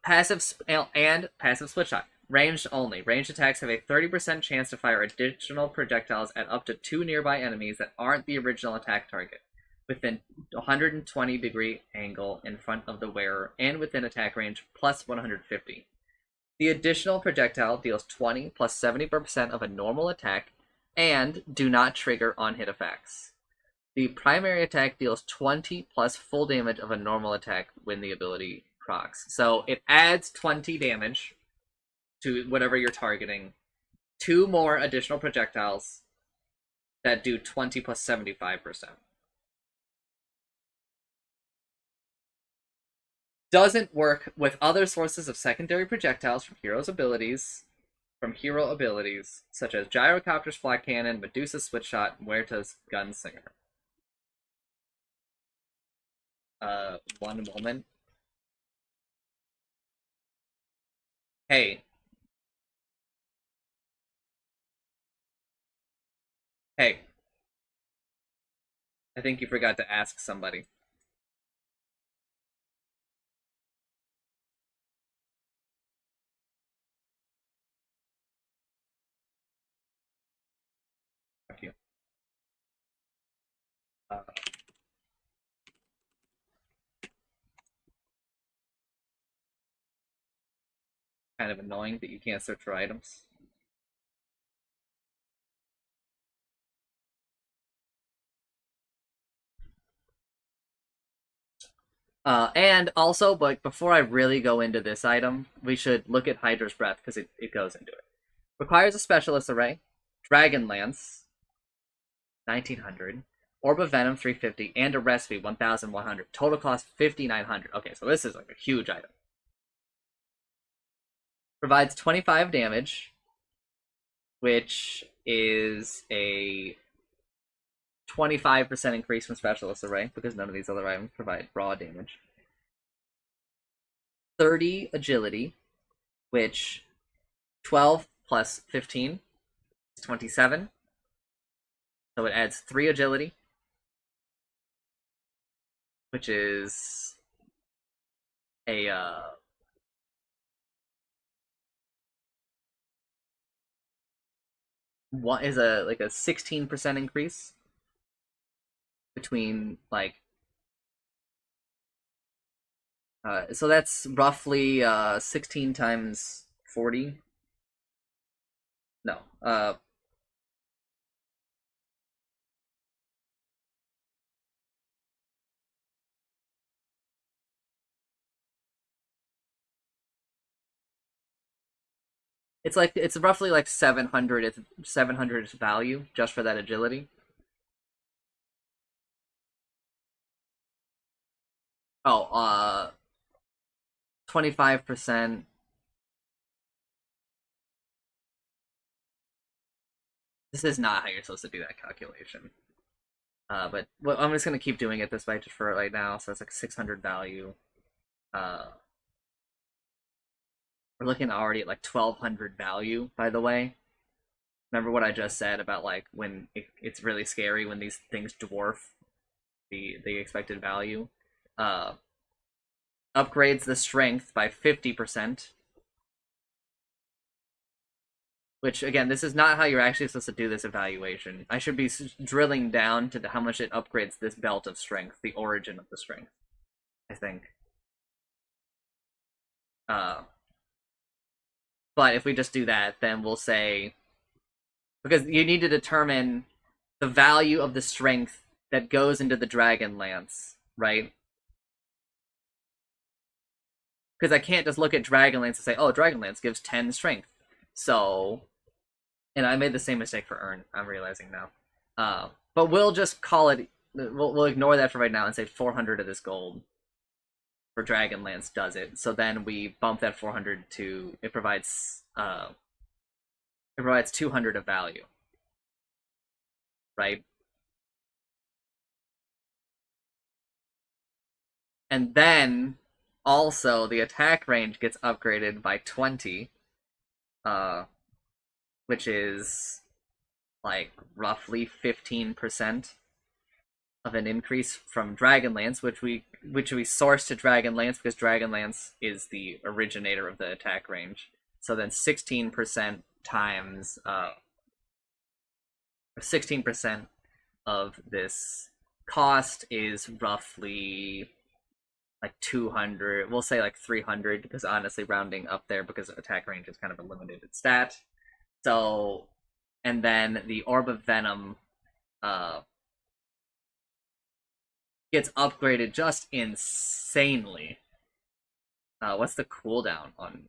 Passive split shot. Ranged only. Ranged attacks have a 30% chance to fire additional projectiles at up to 2 nearby enemies that aren't the original attack target, within 120-degree angle in front of the wearer, and within attack range plus 150. The additional projectile deals 20 plus 70% of a normal attack, and do not trigger on-hit effects. The primary attack deals 20 plus full damage of a normal attack when the ability procs. So it adds 20 damage to whatever you're targeting, 2 more additional projectiles that do 20 plus 75%. Doesn't work with other sources of secondary projectiles from hero abilities, such as Gyrocopter's Flat Cannon, Medusa's Switch Shot, and Huerta's Gunslinger. One moment. Hey. I think you forgot to ask somebody. Fuck you. Kind of annoying that you can't search for items. And also, but before I really go into this item, we should look at Hydra's Breath, because it goes into it. Requires a Specialist Array, Dragon Lance, 1900. Orb of Venom, 350, and a Recipe, 1100. Total cost, 5900. Okay, so this is like a huge item. Provides 25 damage, which is a 25% increase from Specialist Array, because none of these other items provide raw damage. 30 Agility, which 12 plus 15 is 27. So it adds 3 Agility, which is a what is a like a 16% increase between like so that's roughly 16 times 40. No, it's roughly like 700 value just for that agility. Oh, 25%. This is not how you're supposed to do that calculation. But well, I'm just gonna keep doing it this way just for right now. So it's like 600 value. We're looking already at like 1200 value, by the way. Remember what I just said about like when it's really scary when these things dwarf the expected value. Upgrades the strength by 50%. Which, again, this is not how you're actually supposed to do this evaluation. I should be drilling down to how much it upgrades this belt of strength, the origin of the strength, I think. But if we just do that, then we'll say... Because you need to determine the value of the strength that goes into the Dragon Lance, right? Because I can't just look at Dragon Lance and say, oh, Dragon Lance gives 10 strength. So... And I made the same mistake for Urn, I'm realizing now. But we'll just call it... We'll ignore that for right now and say 400 of this gold for Dragonlance does it. So then we bump that 400 to... It provides 200 of value. Right? And then, also, the attack range gets upgraded by 20. Which is like roughly 15% of an increase from Dragonlance, which we source to Dragonlance because Dragonlance is the originator of the attack range. So then 16% times 16% of this cost is roughly like 200. We'll say like 300 because honestly rounding up there because attack range is kind of a limited stat. So, and then the Orb of Venom gets upgraded just insanely. What's the cooldown on...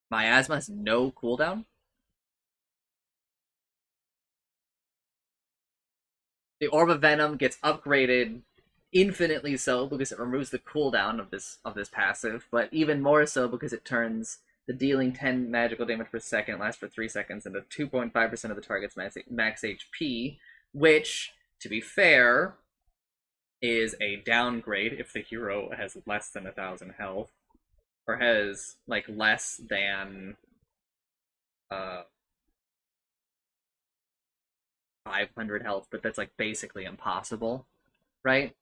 Miasma has no cooldown? The Orb of Venom gets upgraded infinitely so because it removes the cooldown of this passive, but even more so because it turns... The dealing 10 magical damage per second lasts for 3 seconds and 2.5% of the target's max HP, which, to be fair, is a downgrade if the hero has less than 1,000 health, or has, like, less than 500 health, but that's, like, basically impossible, right?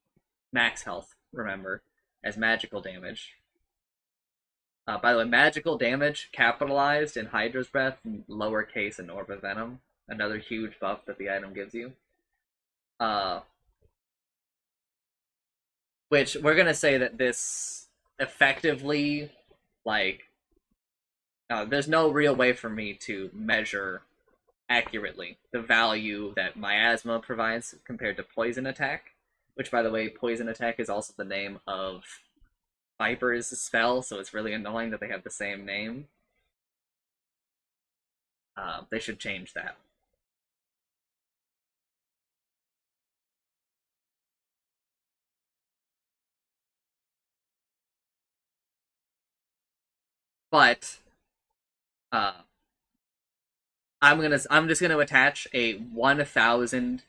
Max health, remember, as magical damage. By the way, magical damage capitalized in Hydra's Breath, lowercase in Orb of Venom. Another huge buff that the item gives you. Which we're gonna say that this effectively, like, there's no real way for me to measure accurately the value that Miasma provides compared to Poison Attack. Which, by the way, Poison Attack is also the name of Viper's spell, so it's really annoying that they have the same name. They should change that. but I'm just gonna attach a 1,000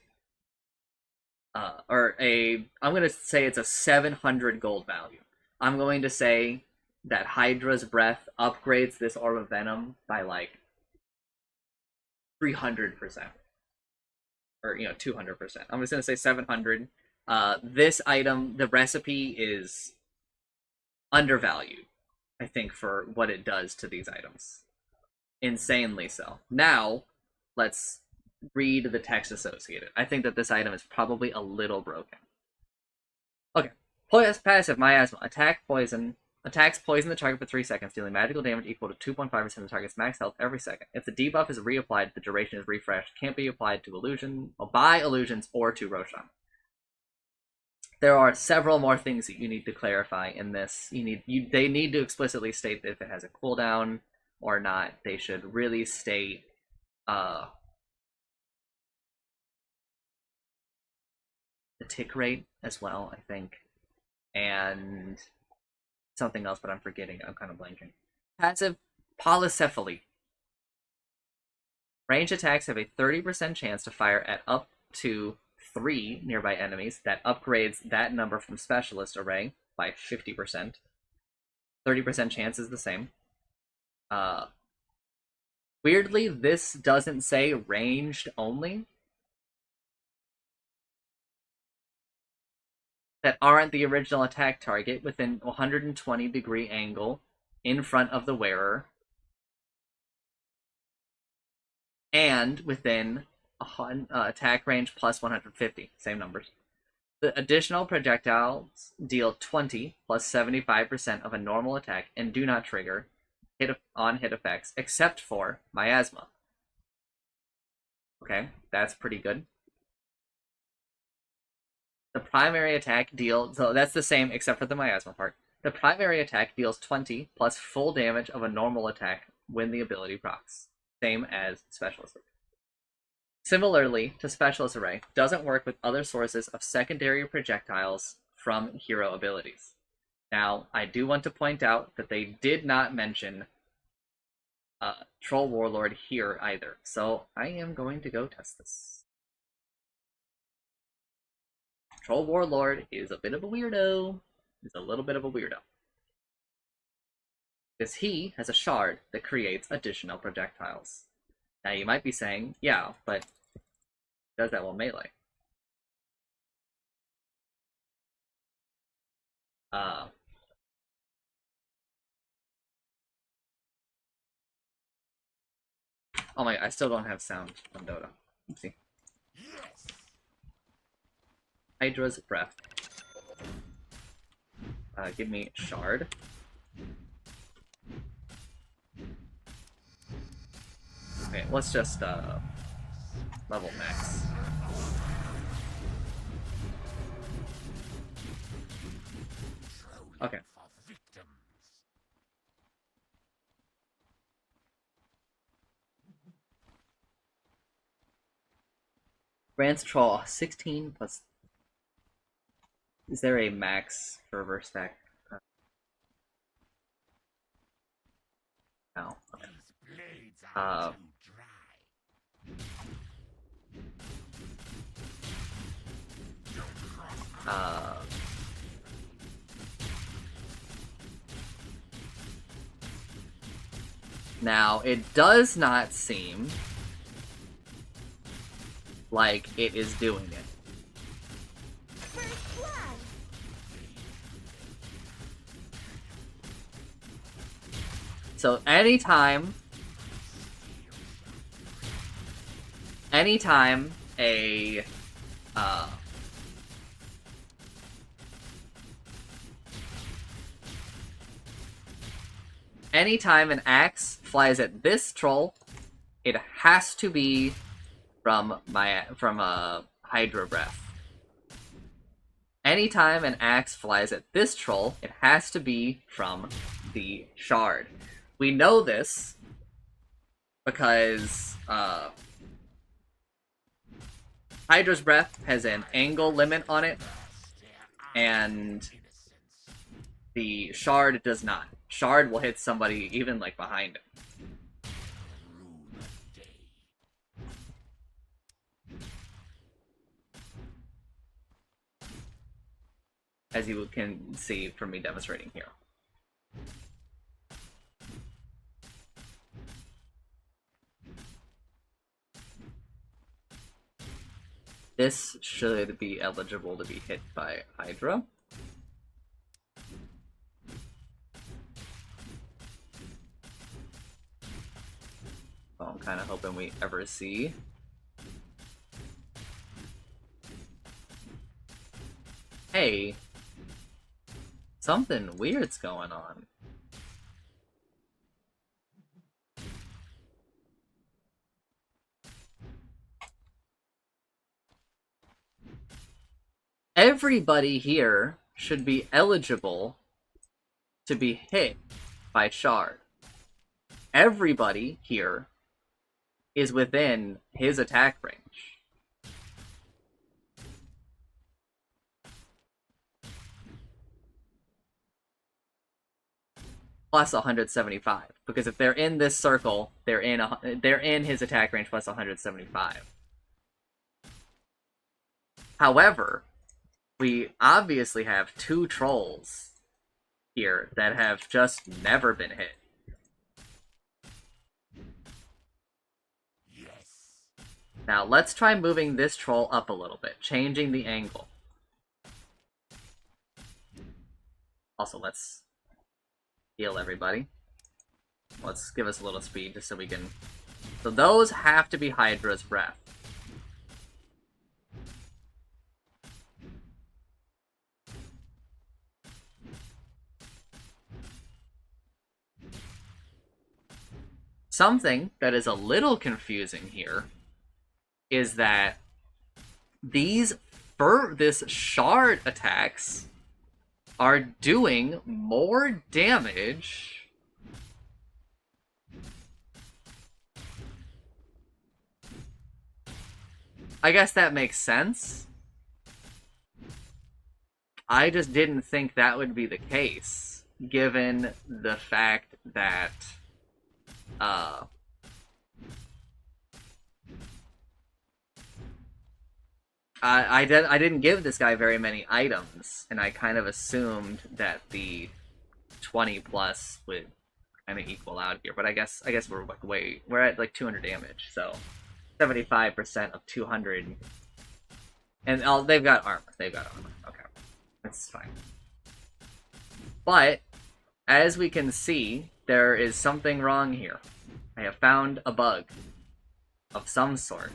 I'm gonna say it's a 700 gold value. I'm going to say that Hydra's Breath upgrades this Orb of Venom by like 300%. Or, 200%. I'm just gonna say 700. This item, the recipe is undervalued, I think, for what it does to these items. Insanely so. Now, let's read the text associated. I think that this item is probably a little broken. Okay. Passive Miasma. Attacks poison the target for 3 seconds, dealing magical damage equal to 2.5% of the target's max health every second. If the debuff is reapplied, the duration is refreshed. Can't be applied to by illusions or to Roshan. There are several more things that you need to clarify in this. They need to explicitly state if it has a cooldown or not. They should really state the tick rate as well, I think, and something else, but I'm forgetting. I'm kind of blanking. Passive Polycephaly. Ranged attacks have a 30% chance to fire at up to 3 nearby enemies. That upgrades that number from Specialist Array by 50%. 30% chance is the same. Weirdly, this doesn't say ranged only. That aren't the original attack target within 120-degree angle in front of the wearer. And within attack range plus 150. Same numbers. The additional projectiles deal 20 plus 75% of a normal attack and do not trigger hit effects except for Miasma. Okay, that's pretty good. The primary attack deals... So that's the same except for the Miasma part. The primary attack deals 20 plus full damage of a normal attack when the ability procs. Same as Specialist Array. Similarly to Specialist Array, doesn't work with other sources of secondary projectiles from hero abilities. Now, I do want to point out that they did not mention Troll Warlord here either, so I am going to go test this. Troll Warlord is a bit of a weirdo. He's a little bit of a weirdo. Because he has a shard that creates additional projectiles. Now you might be saying, yeah, but does that while melee? Oh my, I still don't have sound on Dota. Let's see. Yes. Hydra's Breath. Give me Shard. Okay, let's just level max. Okay. Grants Troll 16 plus. Is there a max for reverse stack? No. Okay. Now, it does not seem like it is doing it. First blood. So anytime a anytime an axe flies at this troll, it has to be from Hydra Breath. Anytime an axe flies at this troll, it has to be from the shard. We know this because Hydra's Breath has an angle limit on it, and the shard does not. Shard will hit somebody even like behind him. As you can see from me demonstrating here. This should be eligible to be hit by Hydra. So I'm kind of hoping we ever see. Hey, something weird's going on. Everybody here should be eligible to be hit by Shard. Everybody here is within his attack range. Plus 175, because if they're in this circle, they're in his attack range plus 175. However, we obviously have two trolls here that have just never been hit. Yes. Now let's try moving this troll up a little bit, changing the angle. Also, let's heal everybody. Let's give us a little speed just so we can... So those have to be Hydra's breath. Something that is a little confusing here is that this shard attacks are doing more damage I guess that makes sense. I just didn't think that would be the case, given the fact that I didn't give this guy very many items, and I kind of assumed that the 20 plus would kind of equal out here. But I guess we're like we're at like 200 damage, so 75% of 200, and they've got armor. Okay, that's fine. But as we can see, there is something wrong here. I have found a bug of some sort.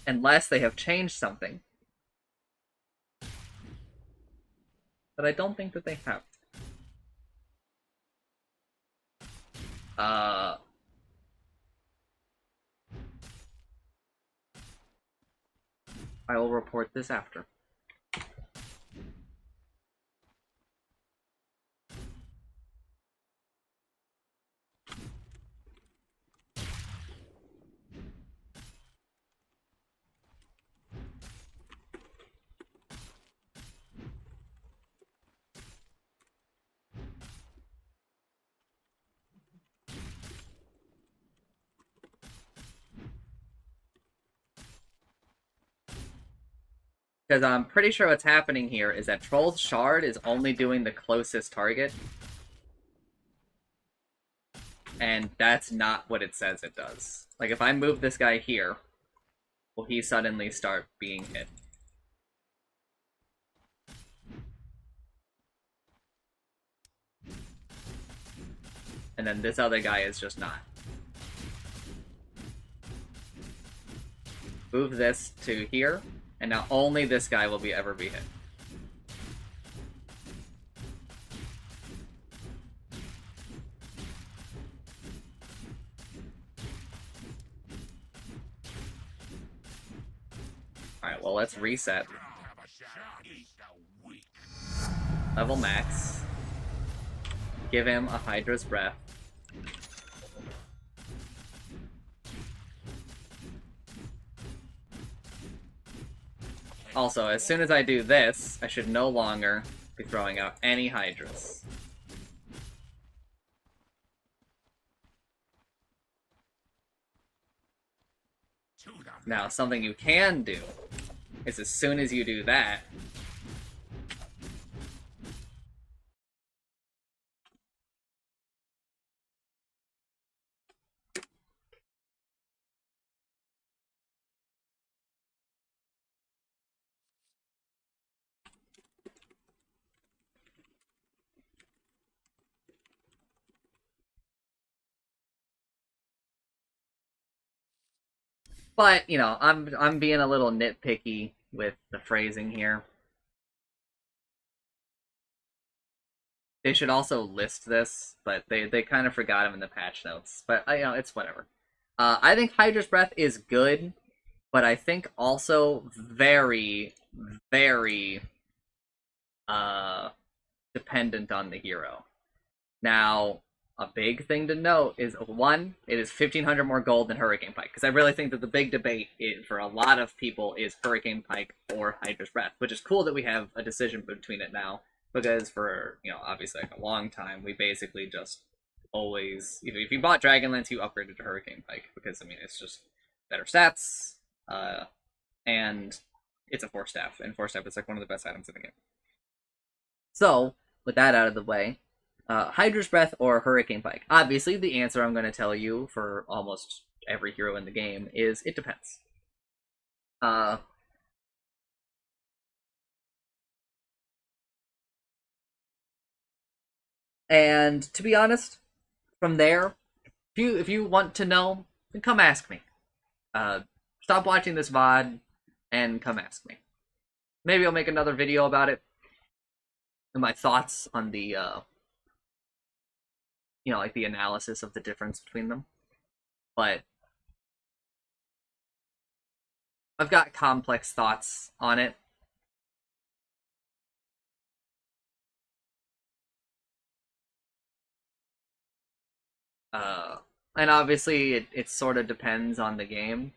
Unless they have changed something. But I don't think that they have. I will report this after. Because I'm pretty sure what's happening here is that Troll's Shard is only doing the closest target. And that's not what it says it does. Like, if I move this guy here, will he suddenly start being hit? And then this other guy is just not. Move this to here. And now only this guy will ever be hit. Alright, well, let's reset. Level max. Give him a Hydra's Breath. Also, as soon as I do this, I should no longer be throwing out any Hydras. Now, something you can do is as soon as you do that, but, you know, I'm being a little nitpicky with the phrasing here. They should also list this, but they kind of forgot him in the patch notes. But, you know, it's whatever. I think Hydra's Breath is good, but I think also very, very dependent on the hero. Now, a big thing to note is, one, it is 1,500 more gold than Hurricane Pike, because I really think that the big debate for a lot of people is Hurricane Pike or Hydra's Breath, which is cool that we have a decision between it now, because for, you know, obviously like a long time, we basically just always, if you bought Dragonlance, you upgraded to Hurricane Pike, because, I mean, it's just better stats, and it's a 4-staff, and 4-staff is like one of the best items in the game. So, with that out of the way, Hydra's Breath or Hurricane Pike? Obviously, the answer I'm going to tell you for almost every hero in the game is it depends. And to be honest, from there, if you want to know, then come ask me. Stop watching this VOD and come ask me. Maybe I'll make another video about it and my thoughts on the you know, like the analysis of the difference between them. But I've got complex thoughts on it. And obviously it sort of depends on the game.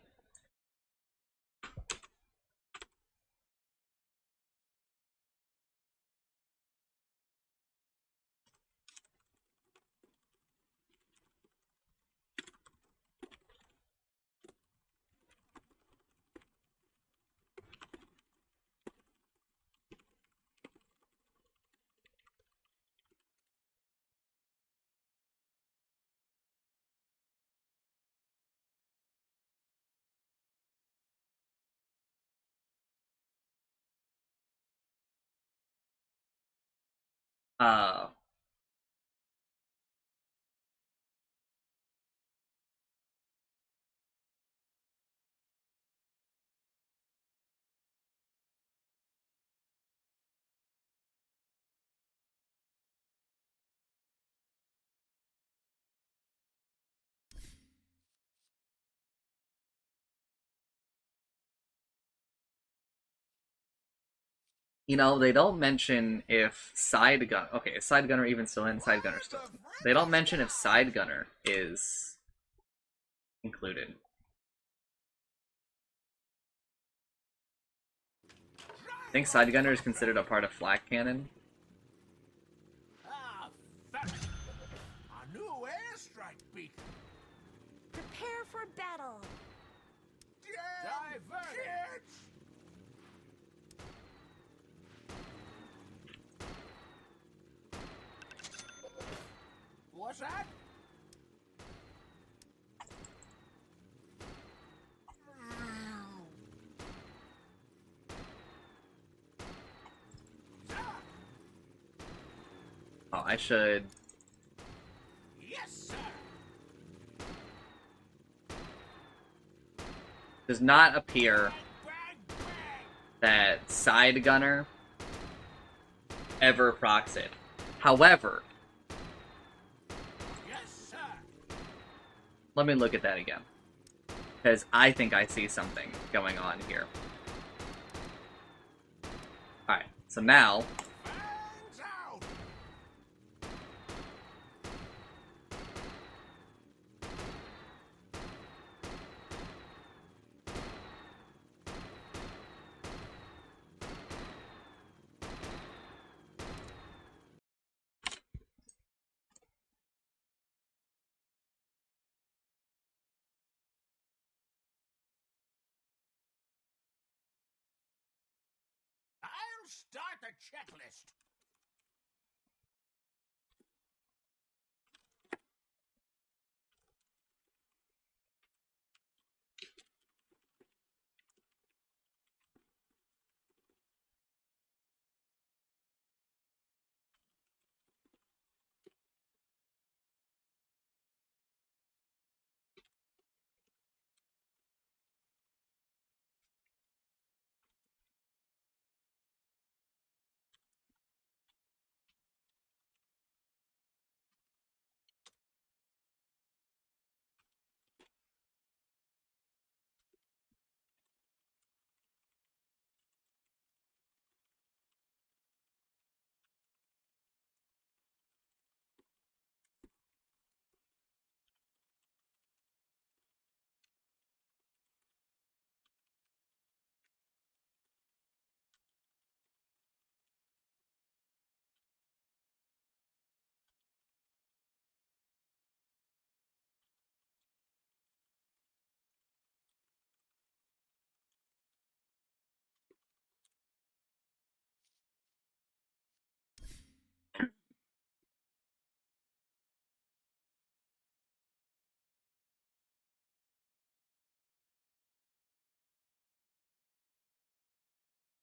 You know, they don't mention if Side Gunner... Okay, is Side Gunner even still in? Side Gunner still in. They don't mention if Side Gunner is included. I think Side Gunner is considered a part of Flak Cannon. A new airstrike beacon. Prepare for battle. Divergence. What's that? Oh, I should... Yes, sir. Does not appear Bang, that Side Gunner ever procs it. However, yes, sir. let me look at that again, because I think I see something going on here. Alright, so now... Fangs out. start the checklist.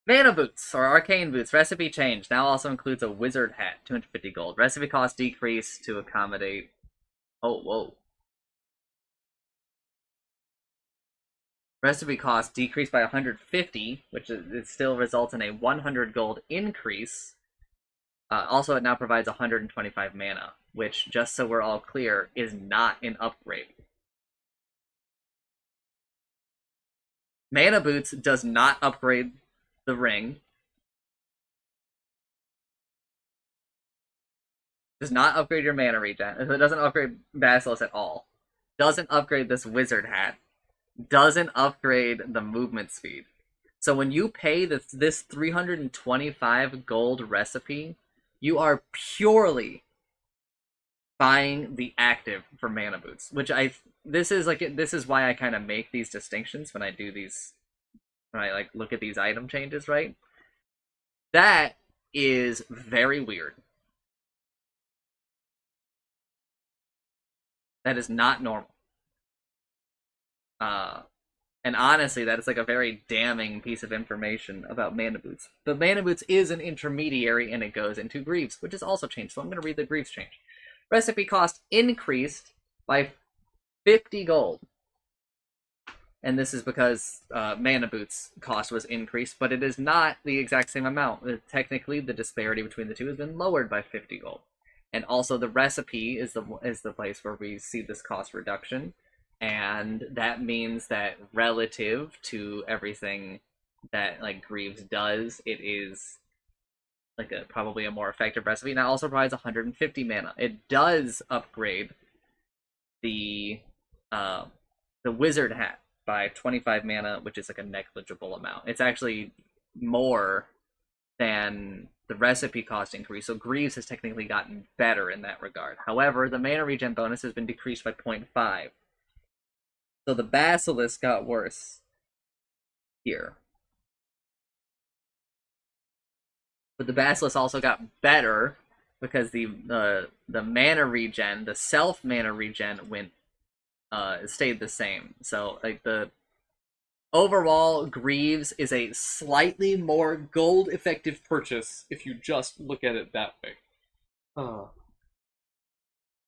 Mana Boots, or Arcane Boots, recipe change. Now also includes a Wizard Hat, 250 gold. Recipe cost decreased to accommodate... Oh, whoa. Recipe cost decreased by 150, which it still results in a 100 gold increase. Also, it now provides 125 mana, which, just so we're all clear, is not an upgrade. Mana Boots does not upgrade the ring. Does not upgrade your mana regen. It doesn't upgrade Basilisk at all. Doesn't upgrade this Wizard Hat. Doesn't upgrade the movement speed. So when you pay this 325 gold recipe, you are purely buying the active for Mana Boots, which this is why I kind of make these distinctions when I do these, when I like look at these item changes, right? That is very weird. That is not normal. And honestly, that is like a very damning piece of information about Mana Boots. But Mana Boots is an intermediary, and it goes into Greaves, which is also changed. So I'm going to read the Greaves change. Recipe cost increased by 50 gold. And this is because Mana Boots cost was increased, but it is not the exact same amount. Technically, the disparity between the two has been lowered by 50 gold. And also, the recipe is the place where we see this cost reduction. And that means that relative to everything that like Greaves does, it is like probably a more effective recipe. And it also provides 150 mana. It does upgrade the Wizard Hat by 25 mana, which is like a negligible amount. It's actually more than the recipe cost increase, so Greaves has technically gotten better in that regard. However, the mana regen bonus has been decreased by 0.5. So the Basilisk got worse here. But the Basilisk also got better because the mana regen, the self mana regen went stayed the same. So like the overall Greaves is a slightly more gold effective purchase if you just look at it that way.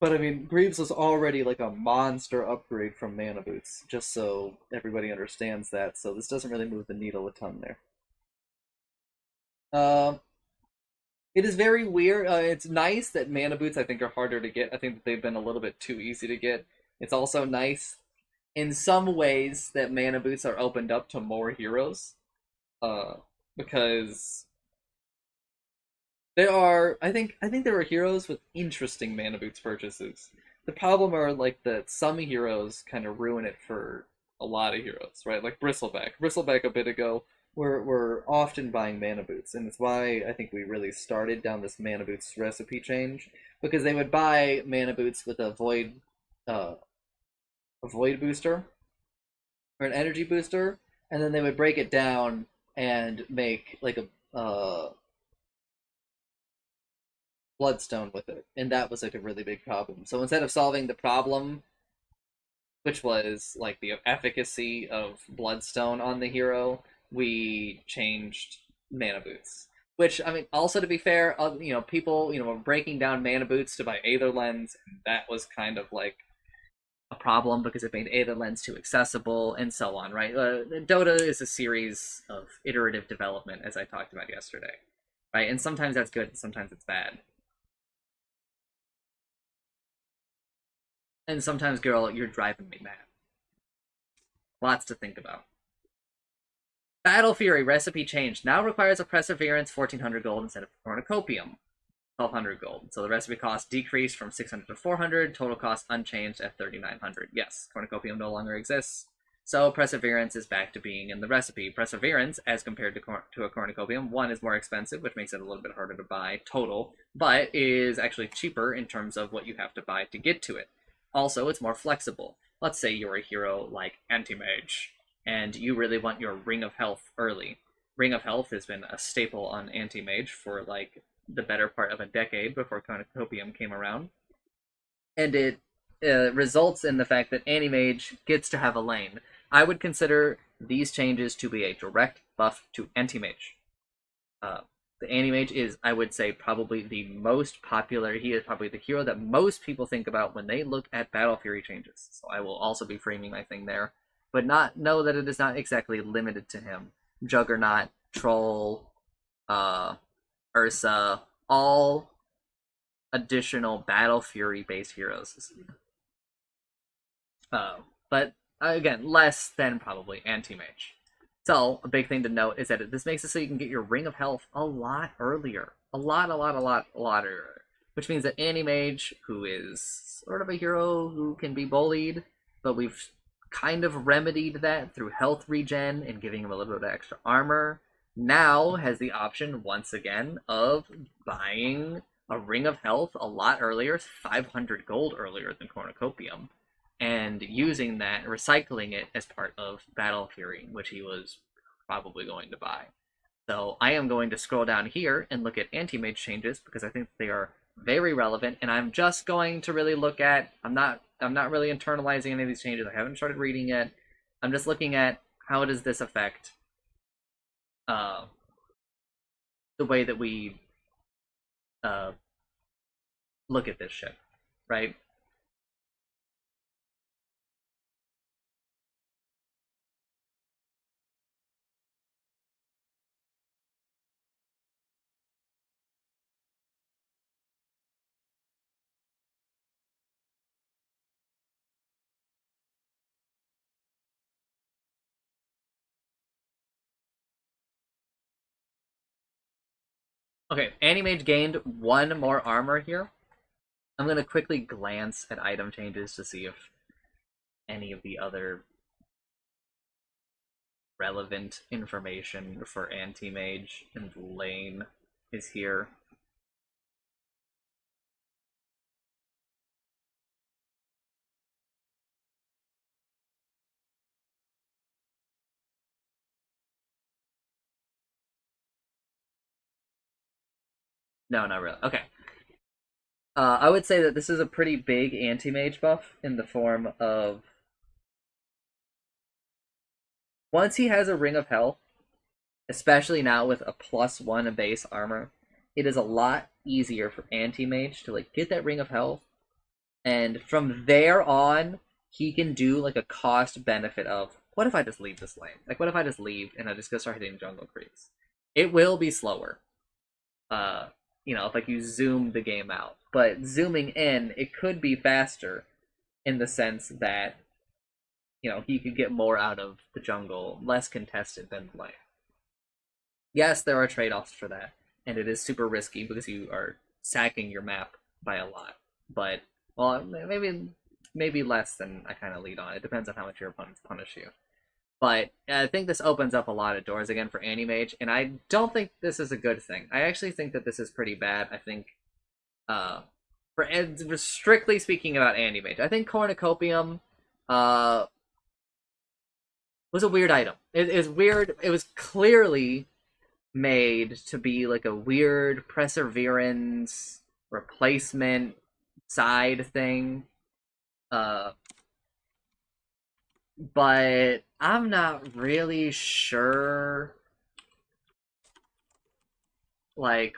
But I mean, Greaves was already like a monster upgrade from Mana Boots, just so everybody understands that. So this doesn't really move the needle a ton there. It is very weird. It's nice that Mana Boots, I think, are harder to get. I think that they've been a little bit too easy to get. It's also nice in some ways that Mana Boots are opened up to more heroes. Because there are, I think there are heroes with interesting Mana Boots purchases. The problem are like that some heroes kind of ruin it for a lot of heroes, right? Like Bristleback. Bristleback a bit ago were often buying Mana Boots, and it's why I think we really started down this Mana Boots recipe change, because they would buy Mana Boots with a void booster or an energy booster, and then they would break it down and make like Bloodstone with it, and that was like a really big problem. So instead of solving the problem, which was like the efficacy of Bloodstone on the hero, we changed mana boots. Which, I mean, also to be fair, people were breaking down mana boots to buy Aether Lens, and that was kind of like a problem because it made Aether Lens too accessible and so on, right? Dota is a series of iterative development, as I talked about yesterday, right? And sometimes that's good, and sometimes it's bad. And sometimes, girl, you're driving me mad. Lots to think about. Battle Fury recipe changed. Now requires a Perseverance 1400 gold instead of Cornucopium 1200 gold. So the recipe cost decreased from 600 to 400. Total cost unchanged at 3900. Yes, Cornucopium no longer exists. So Perseverance is back to being in the recipe. Perseverance, as compared to a Cornucopium, one is more expensive, which makes it a little bit harder to buy total, but is actually cheaper in terms of what you have to buy to get to it. Also, it's more flexible. Let's say you're a hero like Anti-Mage, and you really want your Ring of Health early. Ring of Health has been a staple on Anti-Mage for like the better part of a decade before Cornucopium came around. And it results in the fact that Anti-Mage gets to have a lane. I would consider these changes to be a direct buff to Anti-Mage. The Anti-Mage is, I would say, probably the most popular. He is probably the hero that most people think about when they look at Battle Fury changes. So I will also be framing my thing there. But know that it is not exactly limited to him. Juggernaut, Troll, Ursa, all additional Battle Fury based heroes. But again, less than probably Anti-Mage. So, a big thing to note is that this makes it so you can get your Ring of Health a lot earlier. A lot earlier. Which means that Anti-Mage, who is sort of a hero who can be bullied, but we've kind of remedied that through health regen and giving him a little bit of extra armor, now has the option, once again, of buying a Ring of Health a lot earlier, 500 gold earlier than Cornucopium, and using that, recycling it as part of Battle Fury, which he was probably going to buy. So I am going to scroll down here and look at Anti-Mage changes because I think they are very relevant, and I'm just going to really look at, I'm not really internalizing any of these changes. I haven't started reading yet. I'm just looking at how does this affect the way that we look at this shit, right? Okay, Anti-Mage gained one more armor here. I'm going to quickly glance at item changes to see if any of the other relevant information for Anti-Mage and lane is here. No, not really. Okay. I would say that this is a pretty big Anti-Mage buff in the form of once he has a Ring of Health, especially now with a +1 base armor, it is a lot easier for Anti-Mage to like get that Ring of Health, and from there on, he can do like a cost benefit of what if I just leave this lane? Like, what if I just leave and I just go start hitting jungle creeps? It will be slower. If like you zoom the game out, but zooming in, it could be faster in the sense that he could get more out of the jungle, less contested than the lane. Yes, there are trade-offs for that, and it is super risky because you are sacking your map by a lot. But well, maybe less than I kind of lead on. It depends on how much your opponents punish you. But I think this opens up a lot of doors again for Anti-Mage, and I don't think this is a good thing. I actually think that this is pretty bad. I think, for strictly speaking about Anti-Mage, I think Cornucopium was a weird item. It is weird. It was clearly made to be like a weird perseverance replacement side thing. Uh, but I'm not really sure, like,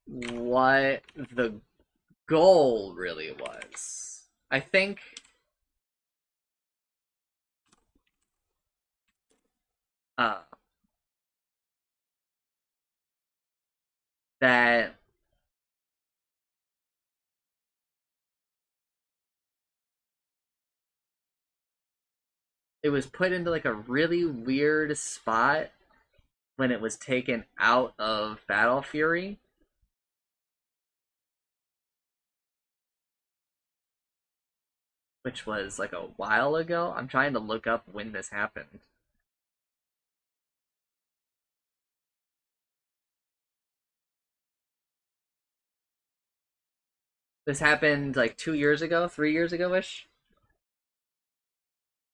what the goal really was. I think uh, that it was put into like a really weird spot when it was taken out of Battle Fury. Which was like a while ago. I'm trying to look up when this happened. This happened like 2 years ago, 3 years ago ish.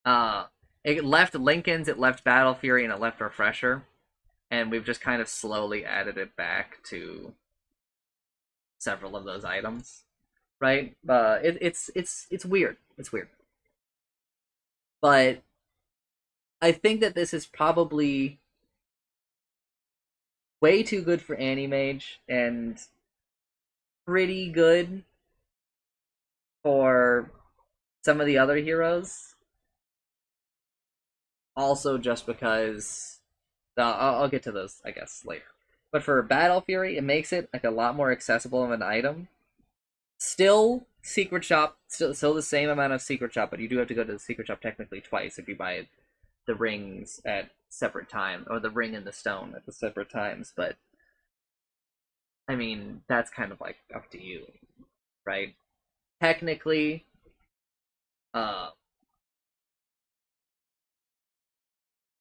Uh, it left Lincoln's, it left Battle Fury, and it left Refresher, and we've just kind of slowly added it back to several of those items, right? It's weird. It's weird, but I think that this is probably way too good for Animage and pretty good for some of the other heroes. Also, just because I'll get to those, I guess, later. But for Battle Fury, it makes it like a lot more accessible of an item. Still, Secret Shop, still the same amount of Secret Shop, but you do have to go to the Secret Shop technically twice if you buy the rings at separate times, or the ring and the stone at the separate times. But I mean, that's kind of like up to you, right? Technically, uh,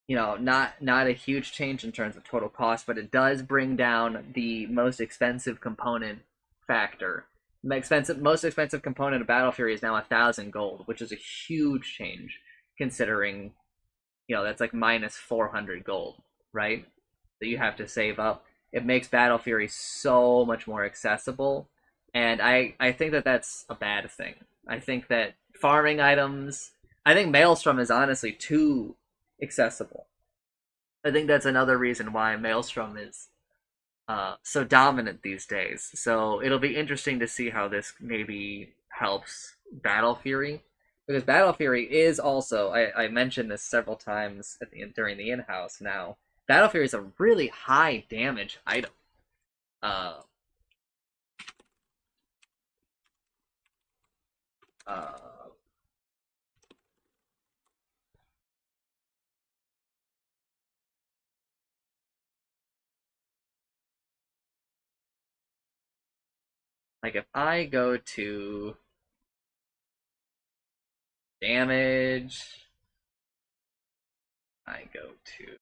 not a huge change in terms of total cost, but it does bring down the most expensive component factor. Most expensive component of Battle Fury is now 1,000 gold, which is a huge change considering, that's like minus 400 gold, right? That you have to save up. It makes Battle Fury so much more accessible, and I think that that's a bad thing. I think that farming items, I think Maelstrom is honestly too accessible. I think that's another reason why Maelstrom is so dominant these days. So it'll be interesting to see how this maybe helps Battle Fury, because Battle Fury is also, I mentioned this several times during the in-house. Now Battle Fury is a really high damage item. Uh, uh, like if I go to damage, I go to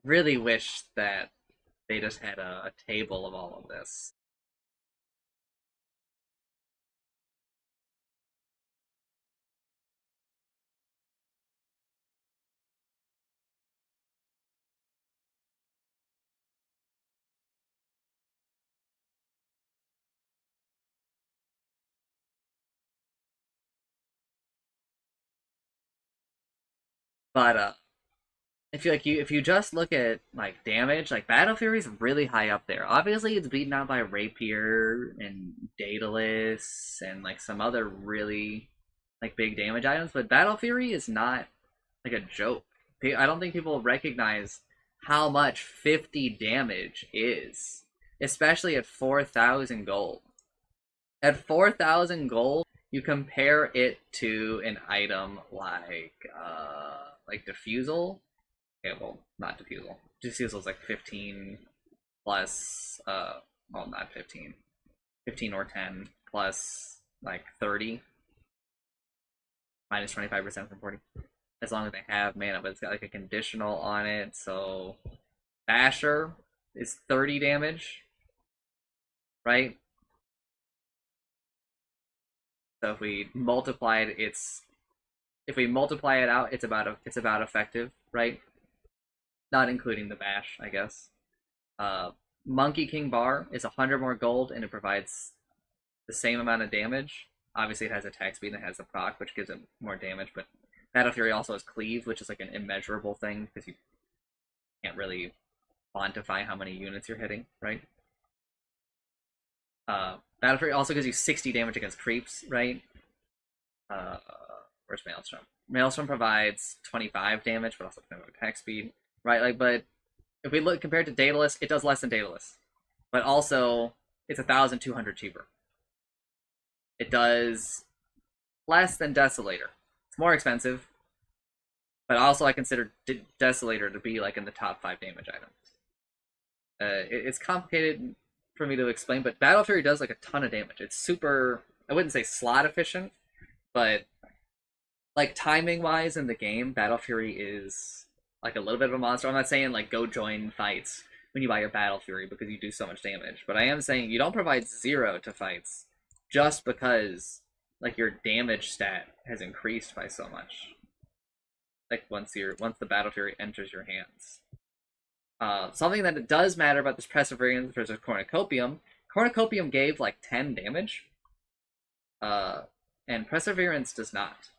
really wish that they just had a table of all of this. But if you just look at like damage, like Battle Fury's really high up there. Obviously, it's beaten out by Rapier and Daedalus and like some other really like big damage items, but Battle Fury is not like a joke. I don't think people recognize how much 50 damage is, especially at 4,000 gold. At 4,000 gold, you compare it to an item like Diffusal, Okay, well, not defusal. Defusal is like 15 plus, well, not 15. 15 or 10 plus like 30 minus 25% from 40. As long as they have mana, but it's got like a conditional on it. So Basher is 30 damage, right? So if we multiply it, if we multiply it out, it's about effective, right? Not including the bash, I guess. Monkey King Bar is 100 more gold, and it provides the same amount of damage. Obviously, it has attack speed and it has a proc, which gives it more damage. But Battle Fury also has Cleave, which is like an immeasurable thing because you can't really quantify how many units you're hitting, right? Battle Fury also gives you 60 damage against creeps, right? Where's Maelstrom? Maelstrom provides 25 damage, but also attack speed, right? Like, but if we look compared to Daedalus, it does less than Daedalus, but also it's 1,200 cheaper. It does less than Desolator. It's more expensive, but also I consider Desolator to be like in the top 5 damage items. It's complicated for me to explain, but Battle Fury does like a ton of damage. It's super, I wouldn't say slot efficient, but like timing wise in the game, Battle Fury is like a little bit of a monster. I'm not saying like go join fights when you buy your Battle Fury because you do so much damage, but I am saying you don't provide 0 to fights just because like your damage stat has increased by so much. Like once the Battle Fury enters your hands. Something that it does matter about this Perseverance versus Cornucopium. Cornucopium gave like 10 damage, and Perseverance does not.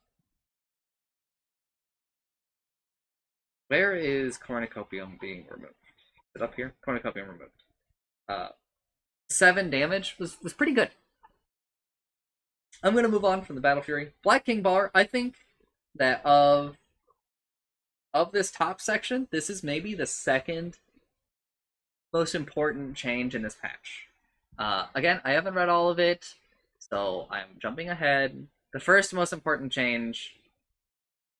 Where is Cornucopium being removed? Is it up here? Cornucopium removed. 7 damage was pretty good. I'm gonna move on from the Battle Fury. Black King Bar, I think that of this top section, this is maybe the second most important change in this patch. Again, I haven't read all of it, so I'm jumping ahead. The first most important change,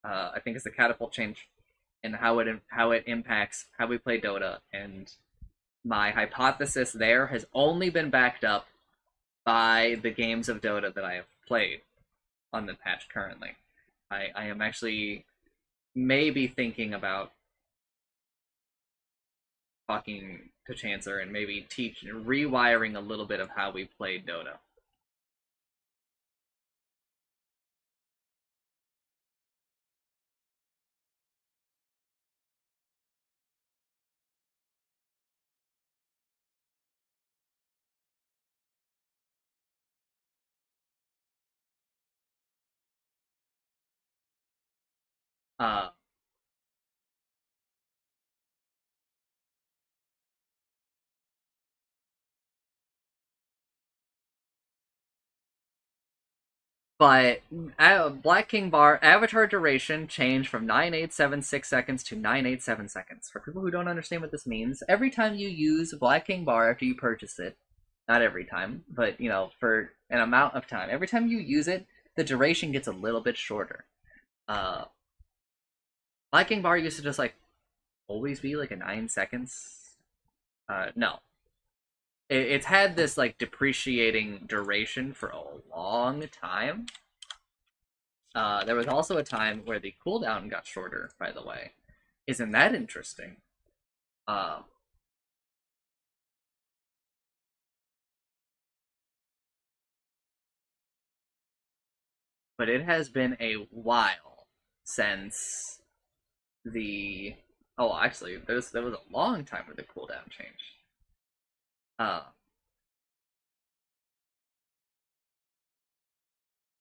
I think, is the catapult change and how it impacts how we play Dota. And my hypothesis there has only been backed up by the games of Dota that I have played on the patch currently. I am actually maybe thinking about talking to Chancellor and maybe rewiring a little bit of how we play Dota. Uh, But Black King Bar avatar duration changed from 9876 seconds to 987 seconds. For people who don't understand what this means, every time you use Black King Bar after you purchase it, not every time, but you know, for an amount of time, every time you use it, the duration gets a little bit shorter. Black King Bar used to just like always be like a 9 seconds. No, it's had this like depreciating duration for a long time. There was also a time where the cooldown got shorter, by the way. Isn't that interesting? But it has been a while since the... Oh, actually, there was a long time where the cooldown changed.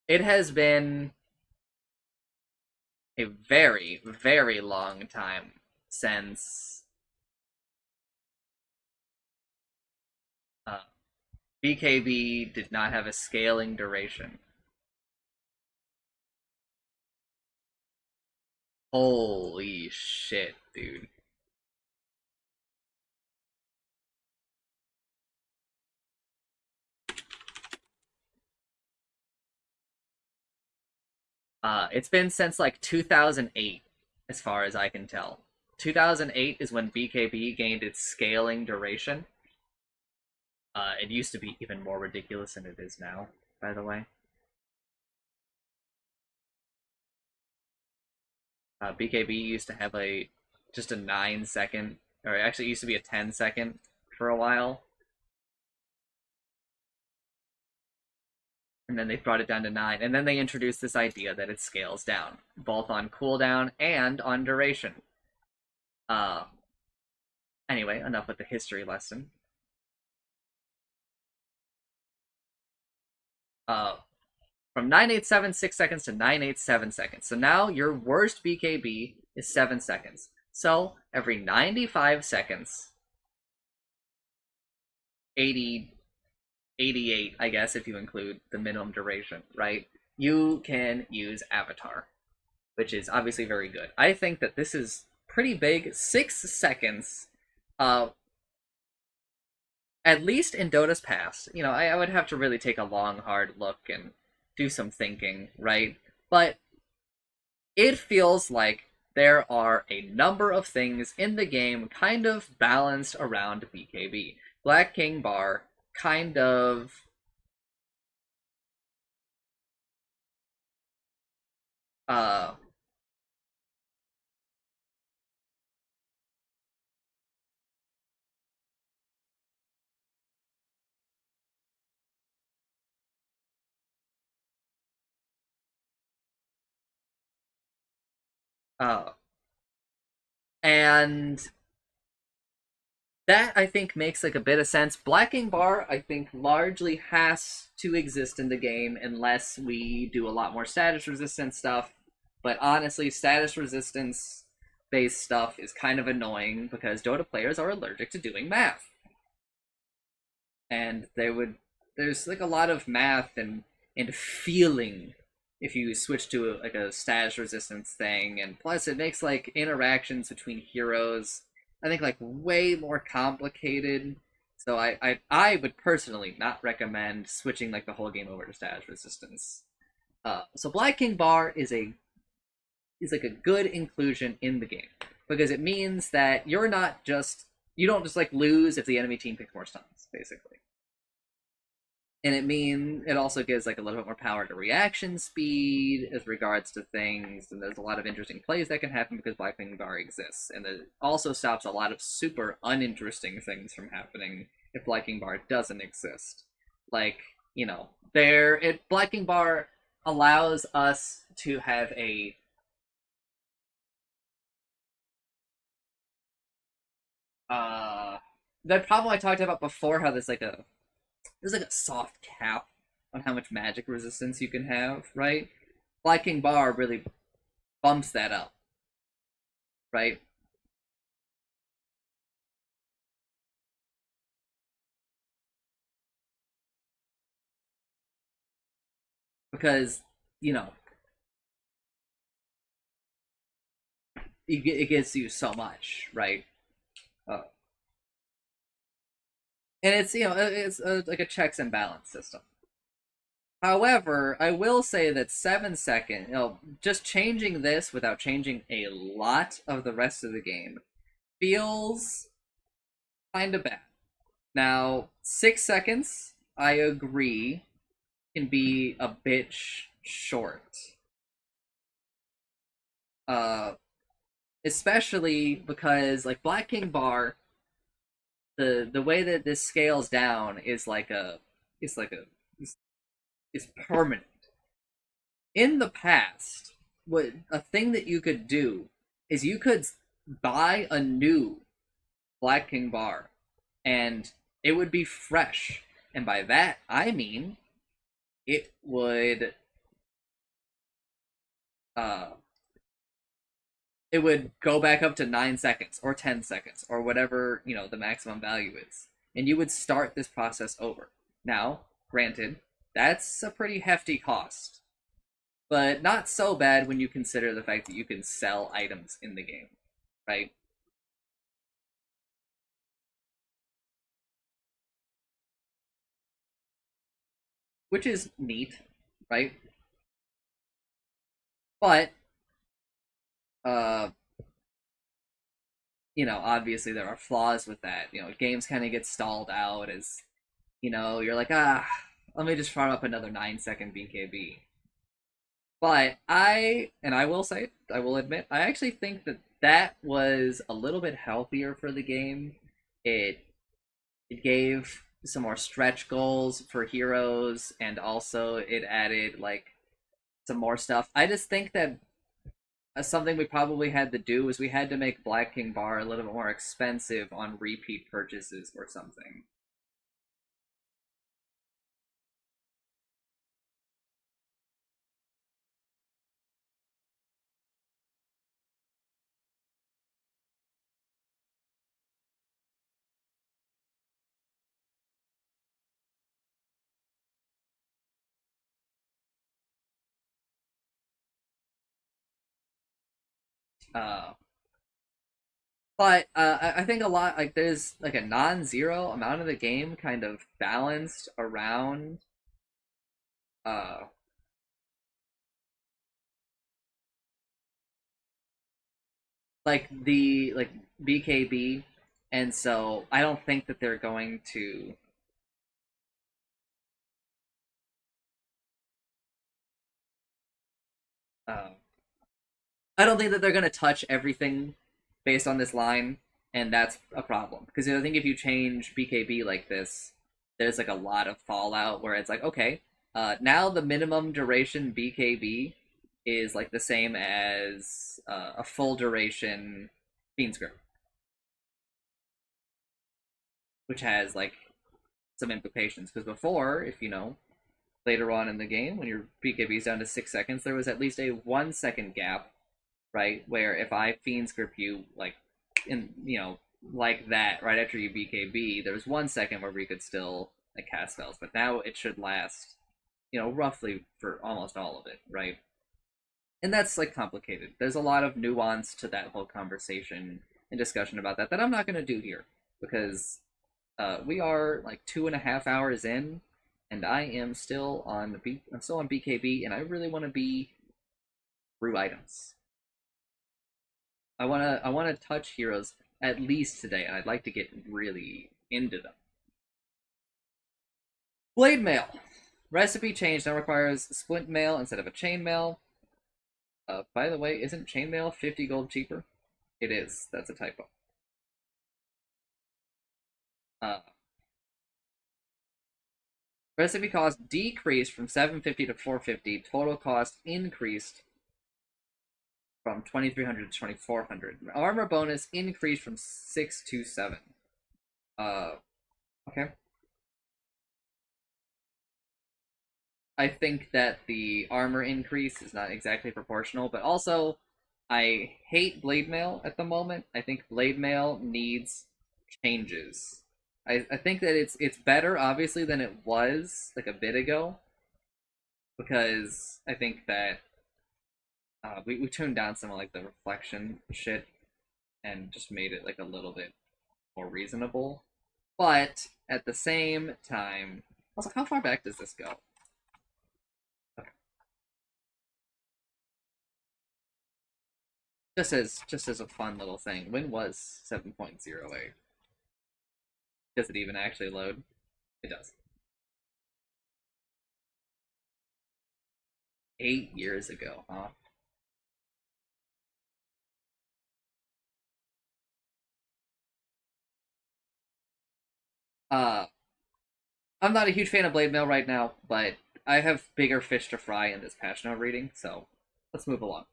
It has been a very, very long time since BKB did not have a scaling duration. Holy shit, dude. It's been since like 2008, as far as I can tell. 2008 is when BKB gained its scaling duration. It used to be even more ridiculous than it is now, by the way. BKB used to have just a 9-second, or actually it used to be a 10-second for a while. And then they brought it down to 9, and then they introduced this idea that it scales down, both on cooldown and on duration. Anyway, enough with the history lesson. From 987 6 seconds to 987 seconds. So now your worst BKB is 7 seconds. So every 95 seconds, 88, I guess, if you include the minimum duration, right? You can use Avatar, which is obviously very good. I think that this is pretty big. 6 seconds, at least in Dota's past. You know, I would have to really take a long, hard look and do some thinking, right? But it feels like there are a number of things in the game kind of balanced around BKB. Black King Bar kind of uh uh and that I think makes like a bit of sense. Blacking Bar I think largely has to exist in the game unless we do a lot more status resistance stuff. But honestly, status resistance based stuff is kind of annoying because Dota players are allergic to doing math. And there's like a lot of math and feeling if you switch to like a status resistance thing, and plus it makes like interactions between heroes I think like way more complicated. So I would personally not recommend switching like the whole game over to status resistance. So Black King Bar is like a good inclusion in the game because it means that you don't just like lose if the enemy team picks more stuns, basically. And it also gives like a little bit more power to reaction speed as regards to things, and there's a lot of interesting plays that can happen because Black King Bar exists, and it also stops a lot of super uninteresting things from happening if Black King Bar doesn't exist. Like, you know, Black King Bar allows us to have that problem I talked about before, how there's like a soft cap on how much magic resistance you can have, right? Black King Bar really bumps that up, right? Because, you know, it gives you so much, right? Uh, and it's like a checks and balance system. However, I will say that 7 second, just changing this without changing a lot of the rest of the game feels kind of bad. Now, 6 seconds, I agree, can be a bit short. Uh, Especially because like Black King Bar, the way that this scales down is is permanent. In the past, what a thing that you could do is you could buy a new Black King Bar, and it would be fresh. And by that I mean it would uh it would go back up to 9 seconds or 10 seconds or whatever, the maximum value is, and you would start this process over. Now, granted, that's a pretty hefty cost, but not so bad when you consider the fact that you can sell items in the game, right? Which is neat, right? But uh you know, obviously there are flaws with that. You know, games kind of get stalled out as, you know, you're like, let me just farm up another 9-second BKB. But I will say, I will admit, I actually think that that was a little bit healthier for the game. It it gave some more stretch goals for heroes, and also it added like some more stuff. I just think that something we probably had to do was we had to make Black King Bar a little bit more expensive on repeat purchases or something. Uh, but I think a lot like there's like a non-zero amount of the game kind of balanced around uh like the like BKB, and so I don't think that they're going to uh, I don't think that they're going to touch everything based on this line, and that's a problem because I think if you change BKB like this, there's like a lot of fallout where it's like, okay, now the minimum duration BKB is like the same as a full duration Fiend's Grip, which has like some implications because before, if you know, later on in the game when your BKB is down to 6 seconds, there was at least a 1 second gap, right? Where if I Fiend's Grip you like in like that right after you BKB, there was 1 second where we could still like cast spells, but now it should last, roughly for almost all of it, right? And that's like complicated. There's a lot of nuance to that whole conversation and discussion about that I'm not going to do here because we are like 2.5 hours in, and I am still on I'm still on BKB, and I really want to be through items. I wanna touch heroes at least today, and I'd like to get really into them. Blade Mail. Recipe change now requires splint mail instead of a chain mail. By the way, isn't chainmail 50 gold cheaper? It is. That's a typo. Uh, Recipe cost decreased from 750 to 450. Total cost increased from 2300 to 2400. Armor bonus increased from 6 to 7. Okay. I think that the armor increase is not exactly proportional, but also I hate blade mail at the moment. I think blade mail needs changes. I think that it's better obviously than it was like a bit ago, because I think that we tuned down some of like the reflection shit and just made it like a little bit more reasonable. But at the same time, also, how far back does this go? Okay. Just as a fun little thing, when was 7.08? Does it even actually load? It does. 8 years ago, huh? Uh, I'm not a huge fan of Blade Mail right now, but I have bigger fish to fry in this patch note reading, so let's move along.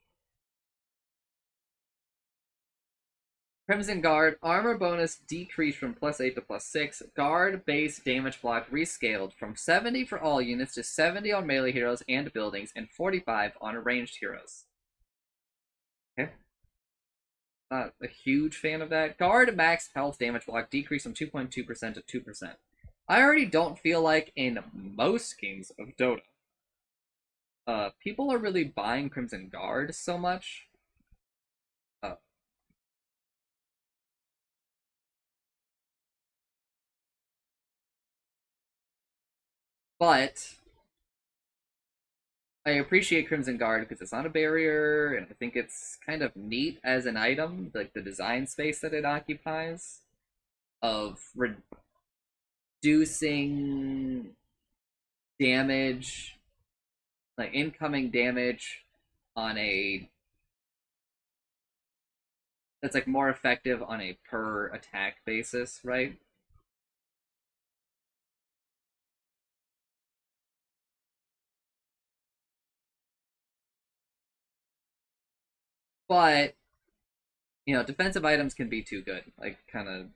Crimson Guard, armor bonus decreased from +8 to +6. Guard base damage block rescaled from 70 for all units to 70 on melee heroes and buildings, and 45 on ranged heroes. Okay. Not a huge fan of that. Guard max health damage block decreased from 2.2% to 2%. I already don't feel like in most games of Dota, people are really buying Crimson Guard so much. Uh, but I appreciate Crimson Guard because it's not a barrier, and I think it's kind of neat as an item, like the design space that it occupies, of reducing damage, like incoming damage on a that's like more effective on a per attack basis, right? But defensive items can be too good, like kind of,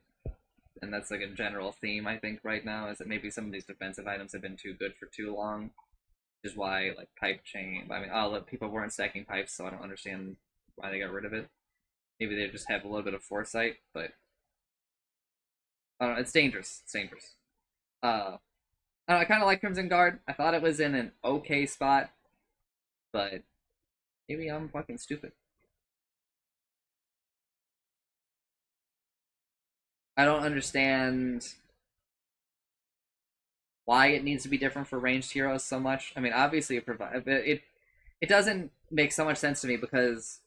and that's like a general theme I think right now is that maybe some of these defensive items have been too good for too long, which is why like pipe chain. I mean, people weren't stacking pipes, so I don't understand why they got rid of it. Maybe they just have a little bit of foresight, but I don't know. It's dangerous. It's dangerous. Uh, I kind of like Crimson Guard. I thought it was in an okay spot, but maybe I'm fucking stupid. I don't understand why it needs to be different for ranged heroes so much. I mean, obviously it doesn't make so much sense to me because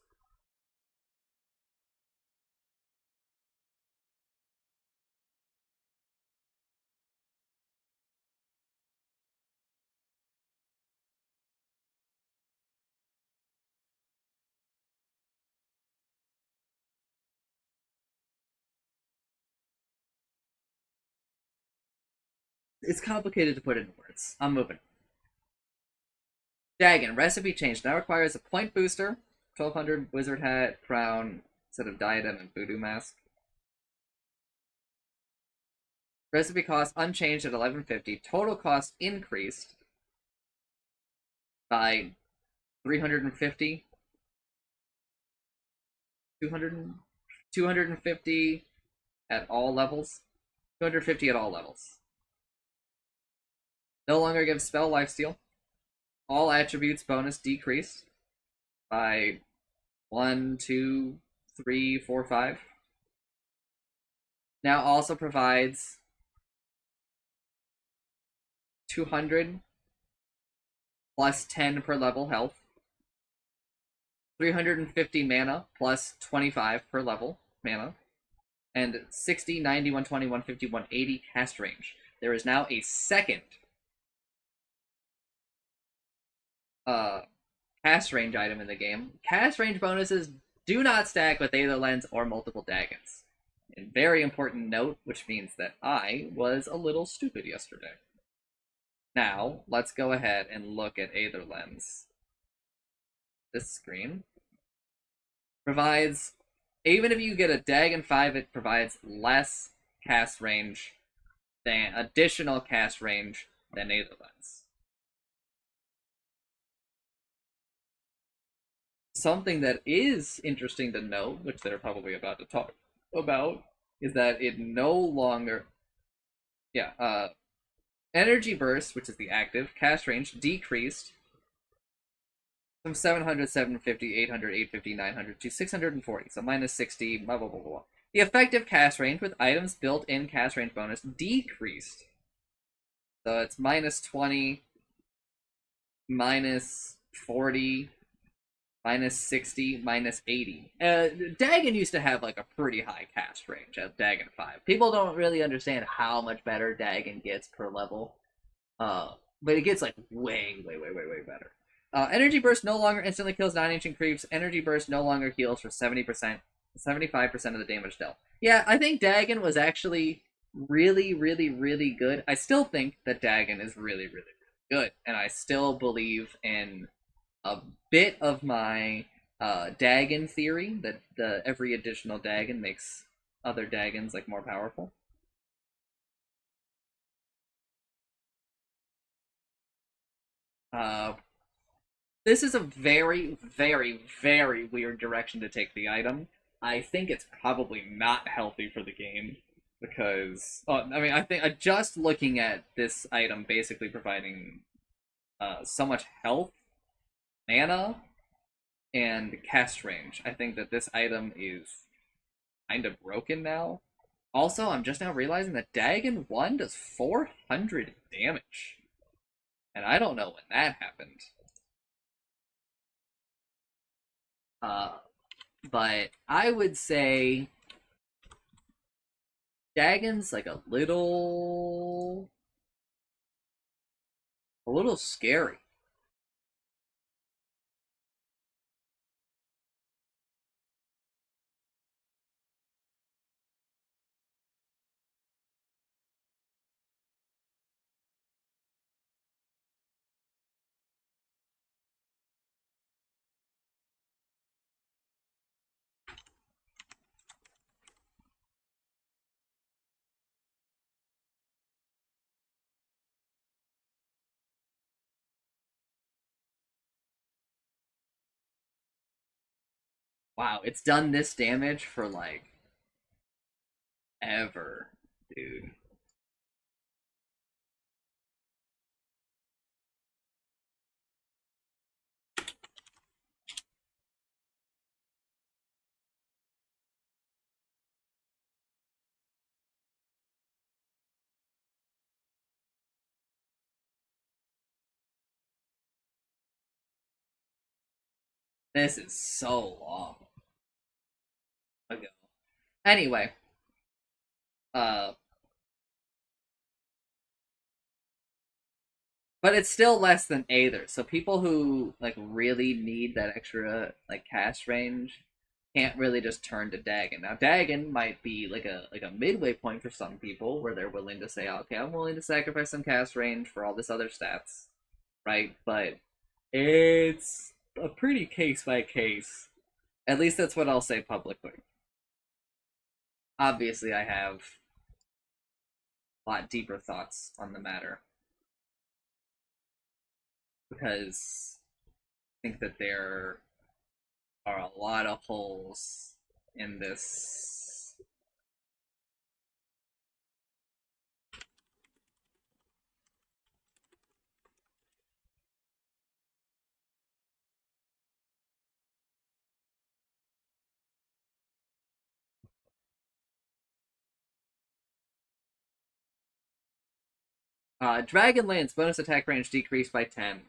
it's complicated to put into words. I'm moving. Dagon, recipe change. Now requires a point booster, 1200 wizard hat, crown, set of diadem, and voodoo mask. Recipe cost unchanged at 1150. Total cost increased by 350. 200, 250 at all levels. 250 at all levels. No longer gives spell lifesteal. All attributes bonus decreased by 1, 2, 3, 4, 5. Now also provides 200 plus 10 per level health, 350 mana plus 25 per level mana, and 60, 90, 120, 150, 180 cast range. There is now a second cast range item in the game. Cast range bonuses do not stack with Aether Lens or multiple Dagons. A very important note, which means that I was a little stupid yesterday. Now, let's go ahead and look at Aether Lens. This screen provides, even if you get a Dagon 5, it provides less cast range than additional cast range than Aether Lens. Something that is interesting to note, which they're probably about to talk about, is that it no longer, energy burst, which is the active cast range, decreased from 700, 750, 800, 850, 900 to 640, so minus 60, blah, blah, blah, blah. The effective cast range with items built in cast range bonus decreased. So it's minus 20, minus 40, minus 60, minus 80. Dagon used to have like a pretty high cast range at Dagon 5. People don't really understand how much better Dagon gets per level. But it gets like way better. Energy Burst no longer instantly kills 9-inch creeps. Energy Burst no longer heals for 70%, 75% of the damage dealt. Yeah, I think Dagon was actually really good. I still think that Dagon is really good, and I still believe in a bit of my Dagon theory that every additional Dagon makes other Dagons like more powerful. This is a very weird direction to take the item. I think it's probably not healthy for the game because I think just looking at this item basically providing so much health, mana, and cast range, I think that this item is kind of broken now. Also, I'm just now realizing that Dagon 1 does 400 damage. And I don't know when that happened. But I would say Dagon's like a little scary. Wow, it's done this damage for like ever, dude. This is so long ago. Anyway, uh, but it's still less than Aether. So people who like really need that extra like cast range can't really just turn to Dagon. Now Dagon might be like a midway point for some people where they're willing to say, okay, I'm willing to sacrifice some cast range for all this other stats, right? But it's a pretty case by case. At least that's what I'll say publicly. Obviously, I have a lot deeper thoughts on the matter because I think that there are a lot of holes in this. Dragonlance's bonus attack range decreased by 10.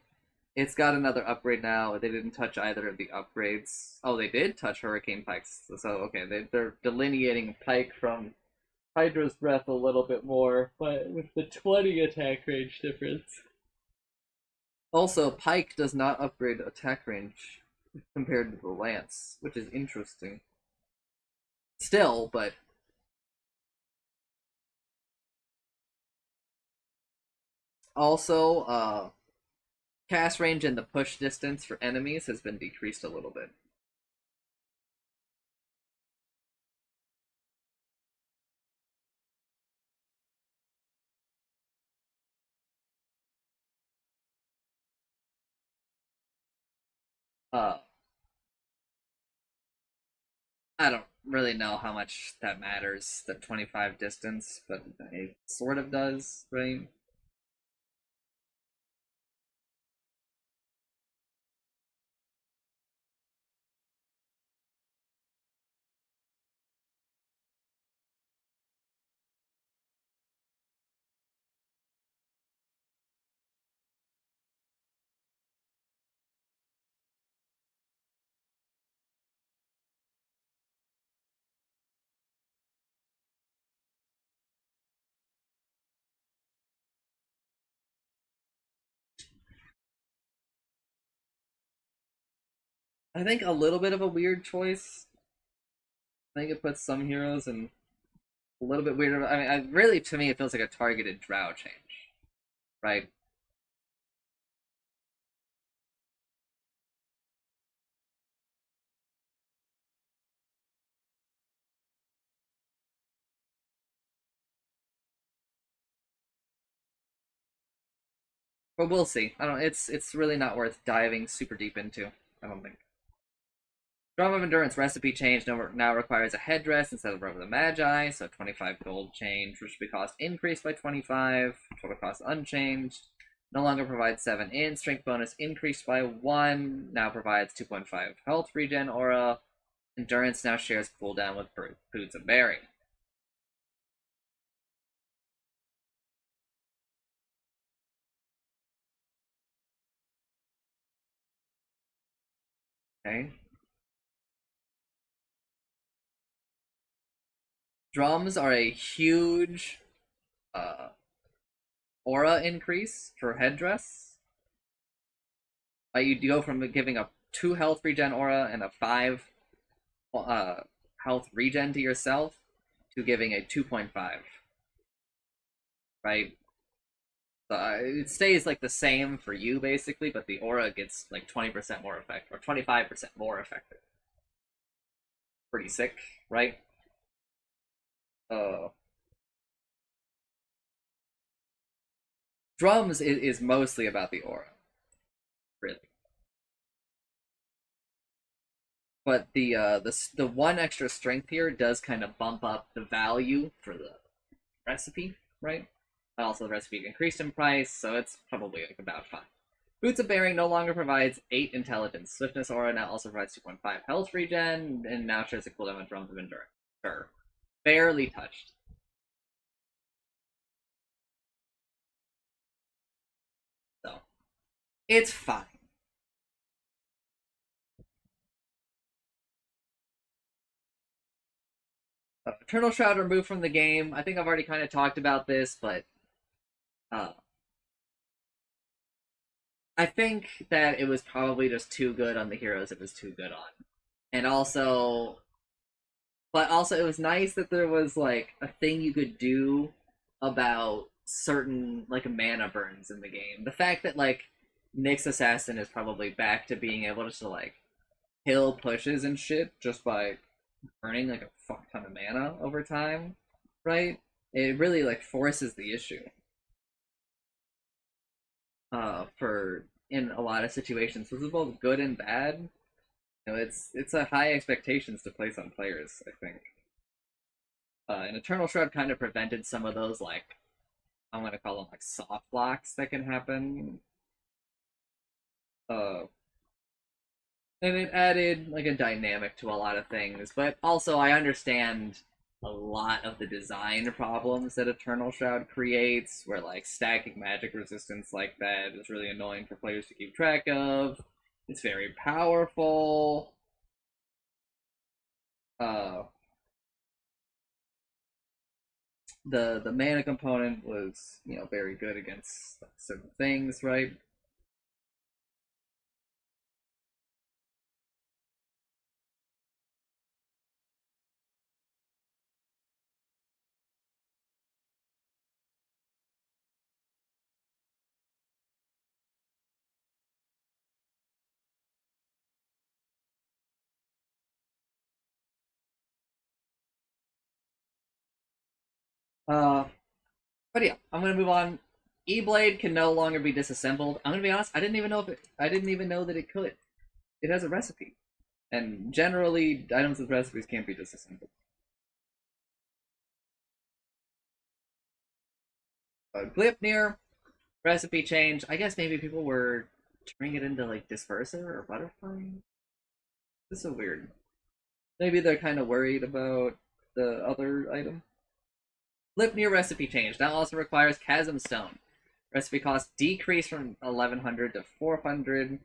It's got another upgrade now. They didn't touch either of the upgrades. Oh, they did touch Hurricane Pikes. So okay, they're delineating Pike from Hydra's Breath a little bit more, but with the 20 attack range difference. Also, Pike does not upgrade attack range compared to the Lance, which is interesting. Still, but also, cast range and the push distance for enemies has been decreased a little bit. Uh, I don't really know how much that matters, the 25 distance, but it sort of does, right? I think a little bit of a weird choice. I think it puts some heroes in a little bit weirder. I mean, really, to me, it feels like a targeted drow change, right? But we'll see. I don't. It's really not worth diving super deep into. I don't think. Drum of Endurance recipe change now requires a headdress instead of Robe of the Magi, so 25 gold change, which cost increased by 25, total cost unchanged. No longer provides 7 in, strength bonus increased by 1, now provides 2.5 health regen aura. Endurance now shares cooldown with Boots of Berry. Okay. Drums are a huge aura increase for headdress. You go from giving a 2 health regen aura and a 5 health regen to yourself to giving a 2.5. Right? So it stays like the same for you basically, but the aura gets like 20% more effective or 25% more effective. Pretty sick, right? Uh, drums is mostly about the aura, really. But the one extra strength here does kind of bump up the value for the recipe, right? Also, the recipe increased in price, so it's probably like about 5. Boots of Bearing no longer provides 8 intelligence. Swiftness aura now also provides 2.5 health regen, and now shares a cooldown with Drums of Endurance. Sure. Barely touched. So, it's fine. Eternal Shroud removed from the game. I think I've already kind of talked about this, but uh, I think that it was probably just too good on the heroes it was too good on. And also, but also it was nice that there was like a thing you could do about certain like mana burns in the game. The fact that like Nyx Assassin is probably back to being able to like kill pushes and shit just by burning like a fuck ton of mana over time, right? It really like forces the issue. For in a lot of situations. This is both good and bad. You know, it's a high expectations to place on players, I think. And Eternal Shroud kind of prevented some of those like I'm gonna call them like soft blocks that can happen. Uh, and it added like a dynamic to a lot of things, but also I understand a lot of the design problems that Eternal Shroud creates, where like stacking magic resistance like that is really annoying for players to keep track of. It's very powerful. Uh, the mana component was very good against certain things, right? Uh, but yeah, I'm gonna move on. E-Blade can no longer be disassembled. I'm gonna be honest. I didn't even know that it could. It has a recipe, and generally, items with recipes can't be disassembled. Glypnir recipe change. I guess maybe people were turning it into like Disperser or Butterfly. This is so weird. Maybe they're kind of worried about the other item. Glypnir recipe change. Now also requires Chasm Stone. Recipe cost decreased from 1100 to 400.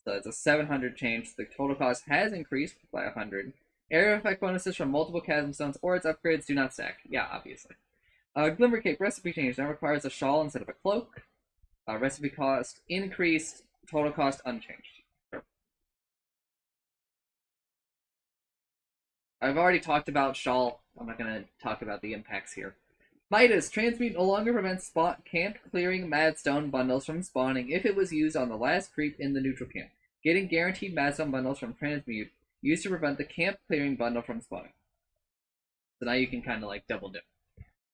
So it's a 700 change. The total cost has increased by 100. Area effect bonuses from multiple Chasm Stones or its upgrades do not stack. Yeah, obviously. Glimmer Cape recipe change. Now requires a shawl instead of a cloak. Recipe cost increased. Total cost unchanged. Sure. I've already talked about shawl. I'm not going to talk about the impacts here. Midas, Transmute no longer prevents spot camp clearing Madstone bundles from spawning if it was used on the last creep in the neutral camp. Getting guaranteed Madstone bundles from Transmute used to prevent the camp clearing bundle from spawning. So now you can kind of like double dip.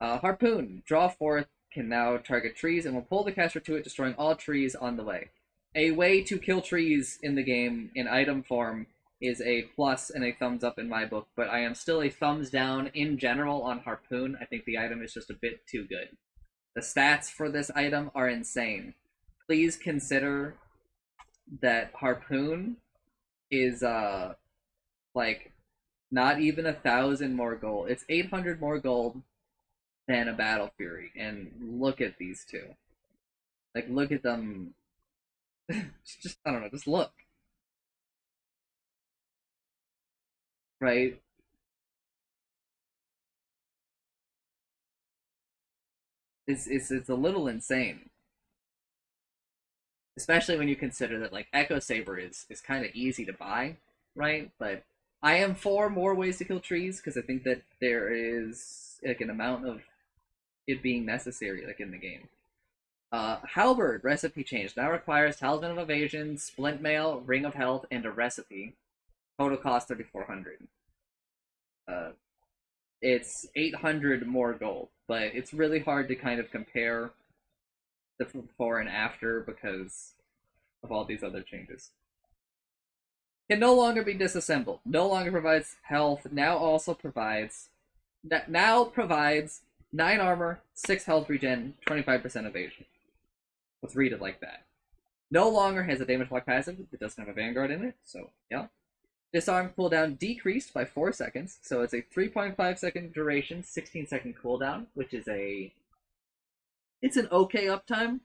Harpoon, draw forth, can now target trees and will pull the caster to it, destroying all trees on the way. A way to kill trees in the game in item form is a plus and a thumbs up in my book, but I am still a thumbs down in general on Harpoon. I think the item is just a bit too good. The stats for this item are insane. Please consider that Harpoon is like not even 1,000 more gold. It's 800 more gold than a Battle Fury, and look at these two. Like look at them. Just I don't know. Just look. Right? it's a little insane. Especially when you consider that like Echo Saber is kind of easy to buy, right? But I am for more ways to kill trees because I think that there is like an amount of it being necessary like in the game. Halberd recipe change now requires Talisman of Evasion, Splint Mail, Ring of Health, and a recipe. Total cost 3,400. It's 800 more gold, but it's really hard to kind of compare the before and after because of all these other changes. Can no longer be disassembled. No longer provides health. Now also provides 9 armor, 6 health regen, 25% evasion. Let's read it like that. No longer has a damage block passive. It doesn't have a Vanguard in it, so yeah. Disarm cooldown decreased by 4 seconds, so it's a 3.5 second duration, 16-second cooldown, which is it's an okay uptime,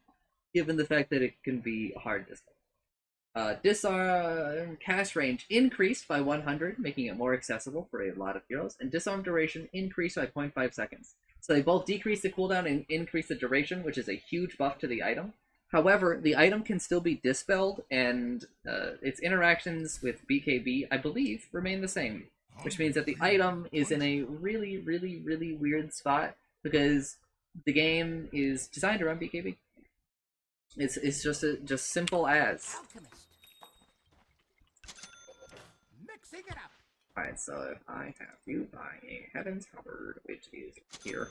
given the fact that it can be hard to spell. Disarm cast range increased by 100, making it more accessible for a lot of heroes, and disarm duration increased by 0.5 seconds. So they both decrease the cooldown and increase the duration, which is a huge buff to the item. However, the item can still be dispelled, and its interactions with BKB, I believe, remain the same. Which means that the item is in a really, really, really weird spot, because the game is designed around BKB. It's just simple as. Alchemist. Mixing it up. Alright, so if I have you buy a Heaven's Halberd, which is here,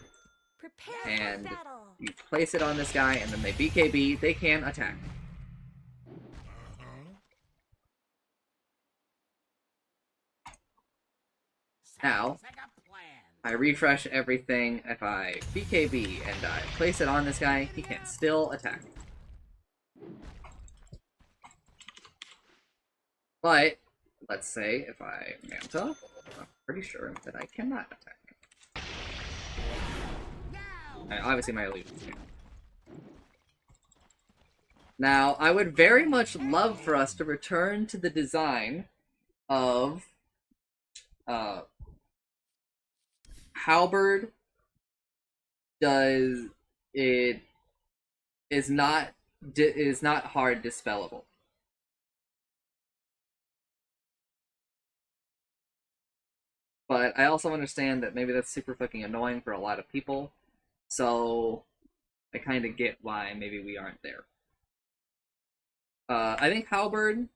Prepare and for battle. you place it on this guy, and then they BKB, they can attack. Now, Sounds like a plan. I refresh everything. If I BKB and I place it on this guy, he can still attack. But, let's say if I Manta, I'm pretty sure that I cannot attack. Obviously my illusions can. Now, I would very much love for us to return to the design of Halberd is not hard dispellable. But I also understand that maybe that's super fucking annoying for a lot of people. So I kind of get why maybe we aren't there. I think Halberd,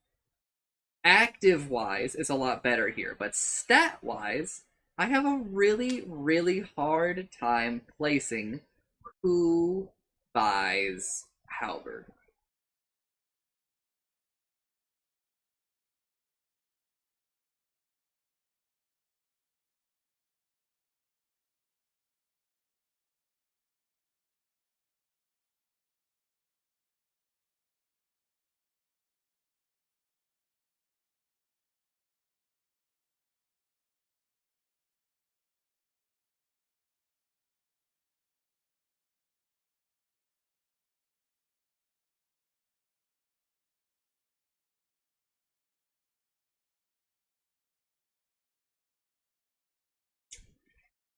active-wise, is a lot better here. But stat-wise, I have a really, really hard time placing who buys Halberd.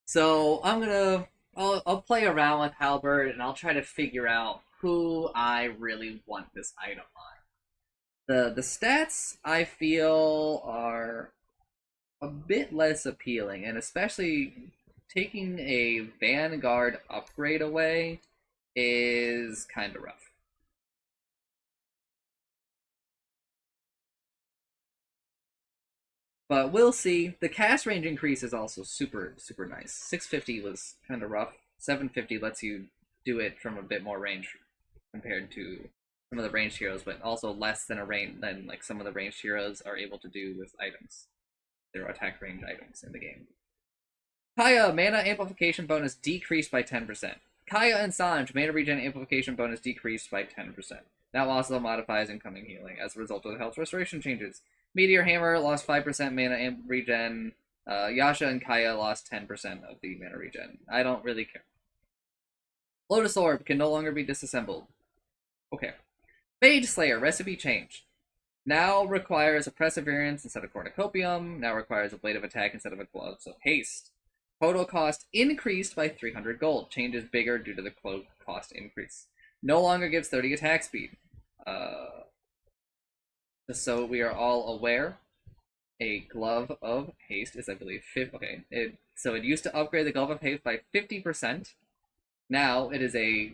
So I'll play around with Halberd and I'll try to figure out who I really want this item on. The stats I feel are a bit less appealing, and especially taking a Vanguard upgrade away is kind of rough. But we'll see. The cast range increase is also super, super nice. 650 was kind of rough. 750 lets you do it from a bit more range compared to some of the ranged heroes, but also less than like some of the ranged heroes are able to do with items. Their attack range items in the game. Kaya, mana amplification bonus decreased by 10%. Kaya and Sanj, mana regen amplification bonus decreased by 10%. That also modifies incoming healing as a result of the health restoration changes. Meteor Hammer lost 5% mana regen. Yasha and Kaya lost 10% of the mana regen. I don't really care. Lotus Orb can no longer be disassembled. Okay. Mage Slayer, recipe changed. Now requires a Perseverance instead of Cornucopium. Now requires a Blade of Attack instead of a Gloves of Haste. Total cost increased by 300 gold. Change is bigger due to the cost increase. No longer gives 30 attack speed. So we are all aware. A Glove of Haste is, I believe, okay. So it used to upgrade the Glove of Haste by 50%. Now it is a...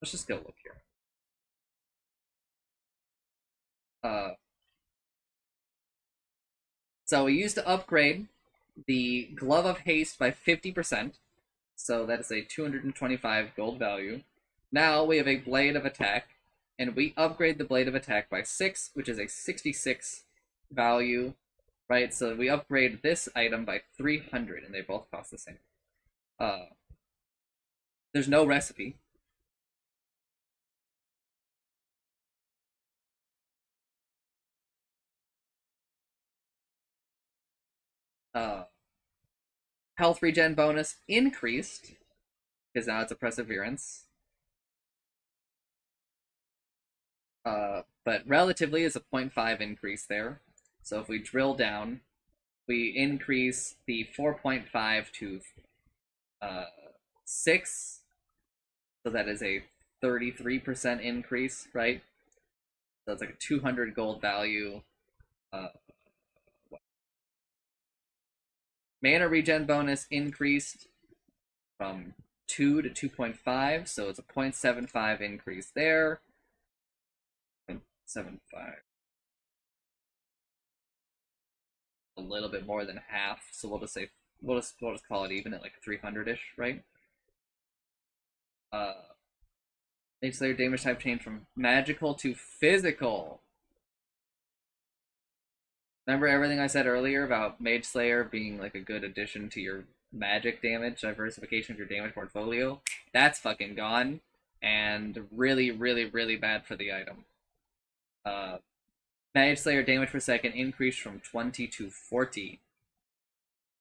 Let's just go look here. So we used to upgrade the Glove of Haste by 50%. So that is a 225 gold value. Now we have a Blade of Attack, and we upgrade the Blade of Attack by 6, which is a 66 value, right? So we upgrade this item by 300, and they both cost the same. There's no recipe. Health regen bonus increased, because now it's a Perseverance. But relatively is a 0.5 increase there. So if we drill down, we increase the 4.5 to 6. So that is a 33% increase, right? So it's like a 200 gold value. Mana regen bonus increased from 2 to 2.5, so it's a 0.75 increase there. 0.75. A little bit more than half, so we'll just say we'll just call it even at like 300-ish, right? Mage Slayer damage type change from magical to physical. Remember everything I said earlier about Mage Slayer being like a good addition to your magic damage, diversification of your damage portfolio? That's fucking gone, and really, really, really bad for the item. Mage Slayer damage per second increased from 20 to 40.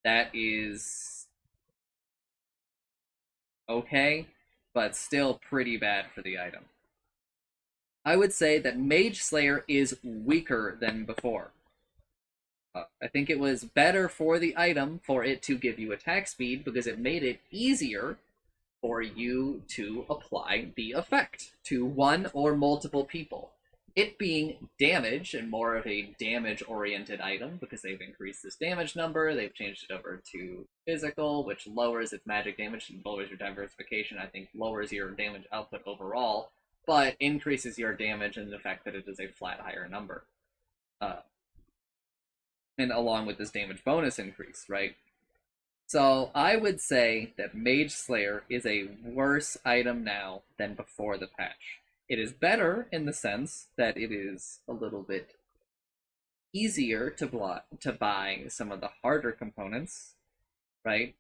That is okay, but still pretty bad for the item. I would say that Mage Slayer is weaker than before. I think it was better for the item for it to give you attack speed because it made it easier for you to apply the effect to one or multiple people. It being damage and more of a damage-oriented item because they've increased this damage number, they've changed it over to physical, which lowers its magic damage and lowers your diversification, I think lowers your damage output overall, but increases your damage and the fact that it is a flat higher number. And along with this damage bonus increase, right? So I would say that Mage Slayer is a worse item now than before the patch. It is better in the sense that it is a little bit easier to buy some of the harder components, right?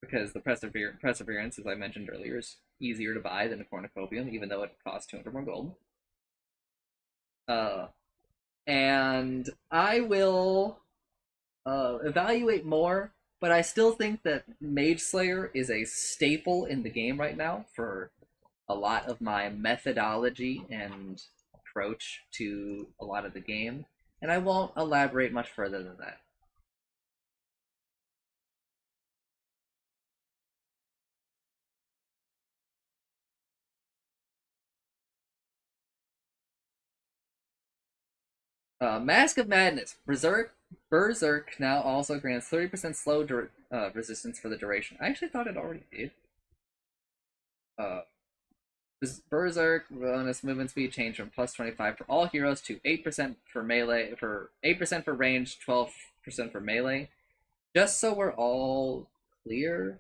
Because the Perseverance, as I mentioned earlier, is easier to buy than a Cornucopium, even though it costs 200 more gold. And I will evaluate more, but I still think that Mage Slayer is a staple in the game right now for a lot of my methodology and approach to a lot of the game, and I won't elaborate much further than that. Mask of Madness. Berserk now also grants 30% slow resistance for the duration. I actually thought it already did. Berserk bonus movement speed change from plus 25 for all heroes to 8% for melee, for 8% for range, 12% for melee. Just so we're all clear,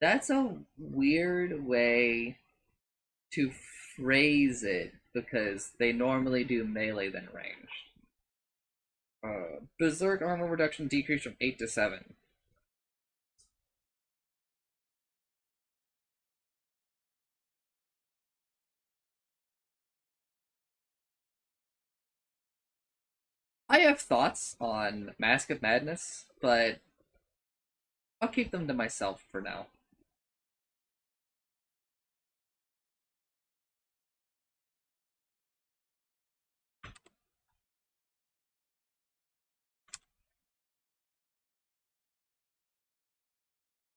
that's a weird way to phrase it because they normally do melee than range. Berserk armor reduction decreased from 8 to 7. I have thoughts on Mask of Madness, but I'll keep them to myself for now.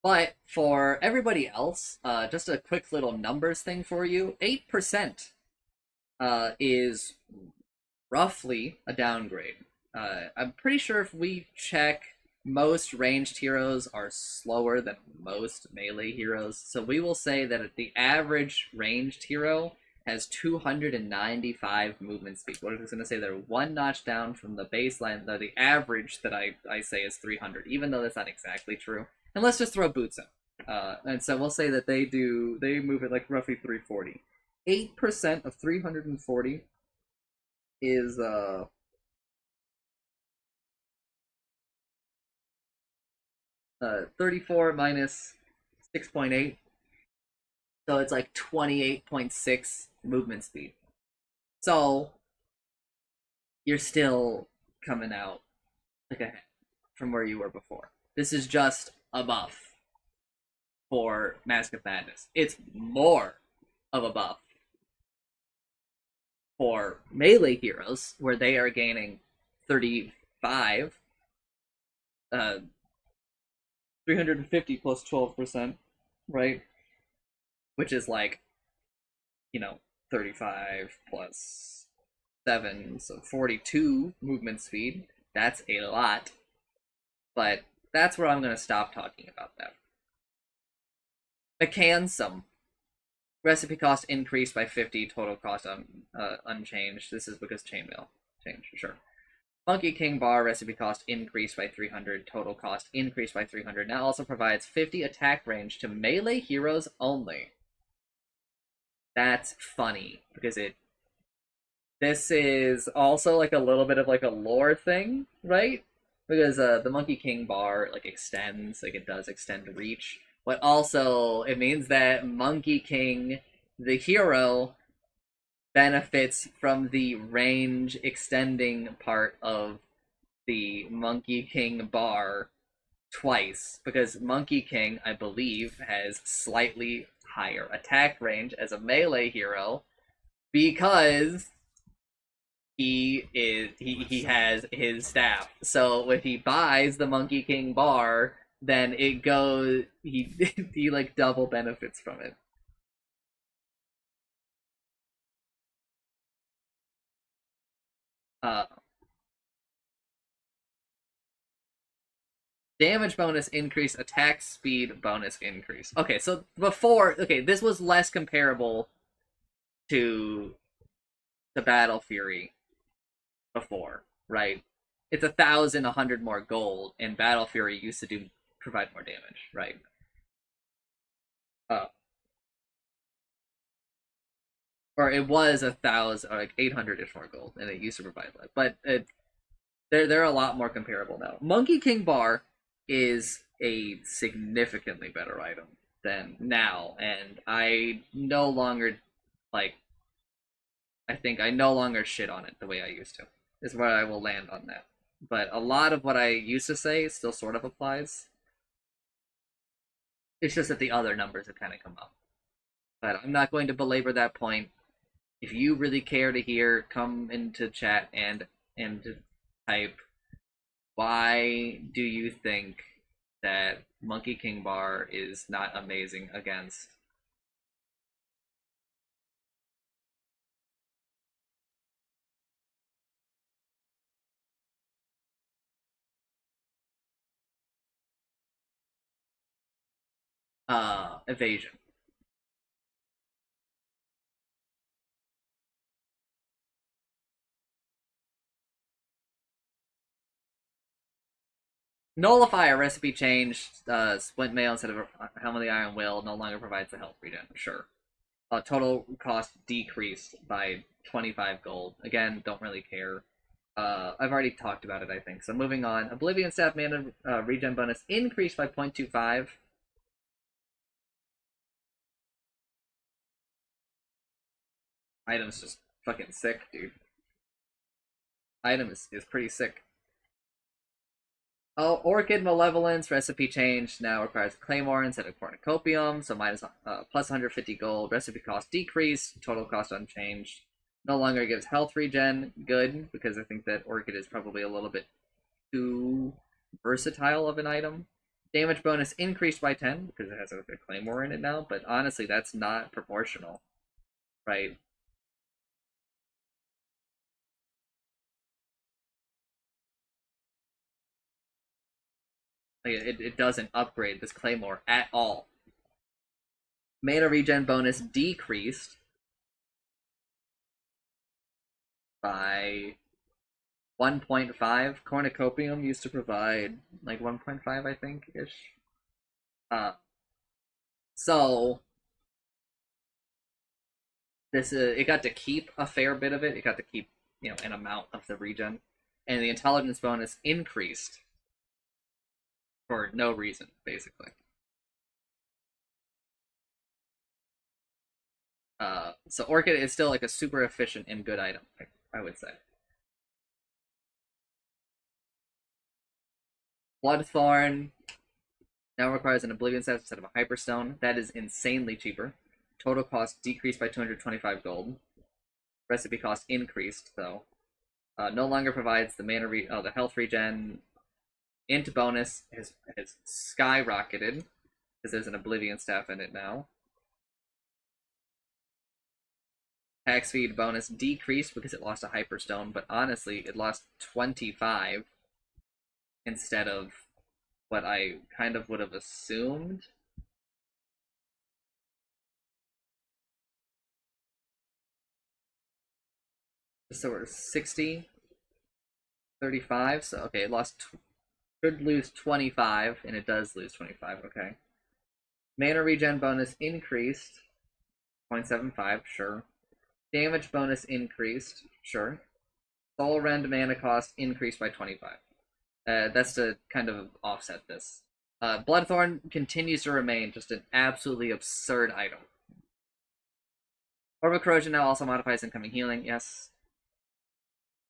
But for everybody else, just a quick little numbers thing for you. 8% is roughly a downgrade. I'm pretty sure if we check, most ranged heroes are slower than most melee heroes. So we will say that the average ranged hero has 295 movement speed. What I was going to say, they're one notch down from the baseline. The average that I say is 300, even though that's not exactly true. And let's just throw boots in. And so we'll say that they move at like roughly 340. 8% of 340 is 34 minus 6.8, so it's like 28.6 movement speed. So you're still coming out like ahead from where you were before. This is just a buff for Mask of Madness. It's more of a buff for melee heroes, where they are gaining 35, 350 plus 12%, right? Which is like, 35 plus 7, so 42 movement speed. That's a lot. But that's where I'm going to stop talking about that. Mechansum. Recipe cost increased by 50, total cost unchanged. This is because chainmail changed, sure. Monkey King Bar, recipe cost increased by 300, total cost increased by 300. Now also provides 50 attack range to melee heroes only. That's funny, because this is also like a little bit of like a lore thing, right? Because the Monkey King Bar like extends, like it does extend reach. But also, it means that Monkey King, the hero, benefits from the range extending part of the Monkey King Bar twice. Because Monkey King, I believe, has slightly higher attack range as a melee hero, because he has his staff. So if he buys the Monkey King Bar, then it goes, he like double benefits from it. Damage bonus increase, attack speed bonus increase. Okay, so before, this was less comparable to Battle Fury before, right? It's 1,100 more gold, and Battle Fury used to provide more damage, right? Or it was 1,000, or like 800-ish more gold, and it used to provide that. But they're a lot more comparable now. Monkey King Bar is a significantly better item than now, and I no longer like. I think I no longer shit on it the way I used to. Is where I will land on that. But a lot of what I used to say still sort of applies. It's just that the other numbers have kind of come up. But I'm not going to belabor that point. If you really care to hear, come into chat and type, why do you think that Monkey King Bar is not amazing against evasion? Nullifier recipe change. Splint Mail instead of Helm of the Iron Will no longer provides the health regen. Sure. Total cost decreased by 25 gold. Again, don't really care. I've already talked about it, I think. So moving on. Oblivion Staff mana regen bonus increased by 0.25. Item's just fucking sick, dude. Item is pretty sick. Oh, Orchid Malevolence recipe change now requires Claymore instead of Cornucopium, so minus plus 150 gold. Recipe cost decreased, total cost unchanged. No longer gives health regen. Good, because I think that Orchid is probably a little bit too versatile of an item. Damage bonus increased by 10 because it has a claymore in it now, but honestly, that's not proportional, right? Like, it doesn't upgrade this claymore at all. Mana regen bonus decreased by 1.5. Cornucopium used to provide like 1.5, I think, ish. So this it got to keep a fair bit of it. It got to keep, an amount of the regen, and the intelligence bonus increased for no reason, basically. So Orchid is still like a super efficient and good item, I would say. Bloodthorn now requires an Oblivion Staff instead of a Hyperstone. That is insanely cheaper. Total cost decreased by 225 gold. Recipe cost increased, though. No longer provides the the health regen. Int bonus has skyrocketed because there's an Oblivion Staff in it now. Attack speed bonus decreased because it lost a Hyperstone, but honestly, it lost 25 instead of what I kind of would have assumed. So we're 60, 35, so okay, it should lose 25, and it does lose 25, okay. Mana regen bonus increased, 0.75, sure. Damage bonus increased, sure. Soul Rend mana cost increased by 25. That's to kind of offset this. Bloodthorn continues to remain just an absolutely absurd item. Orb of Corrosion now also modifies incoming healing, yes.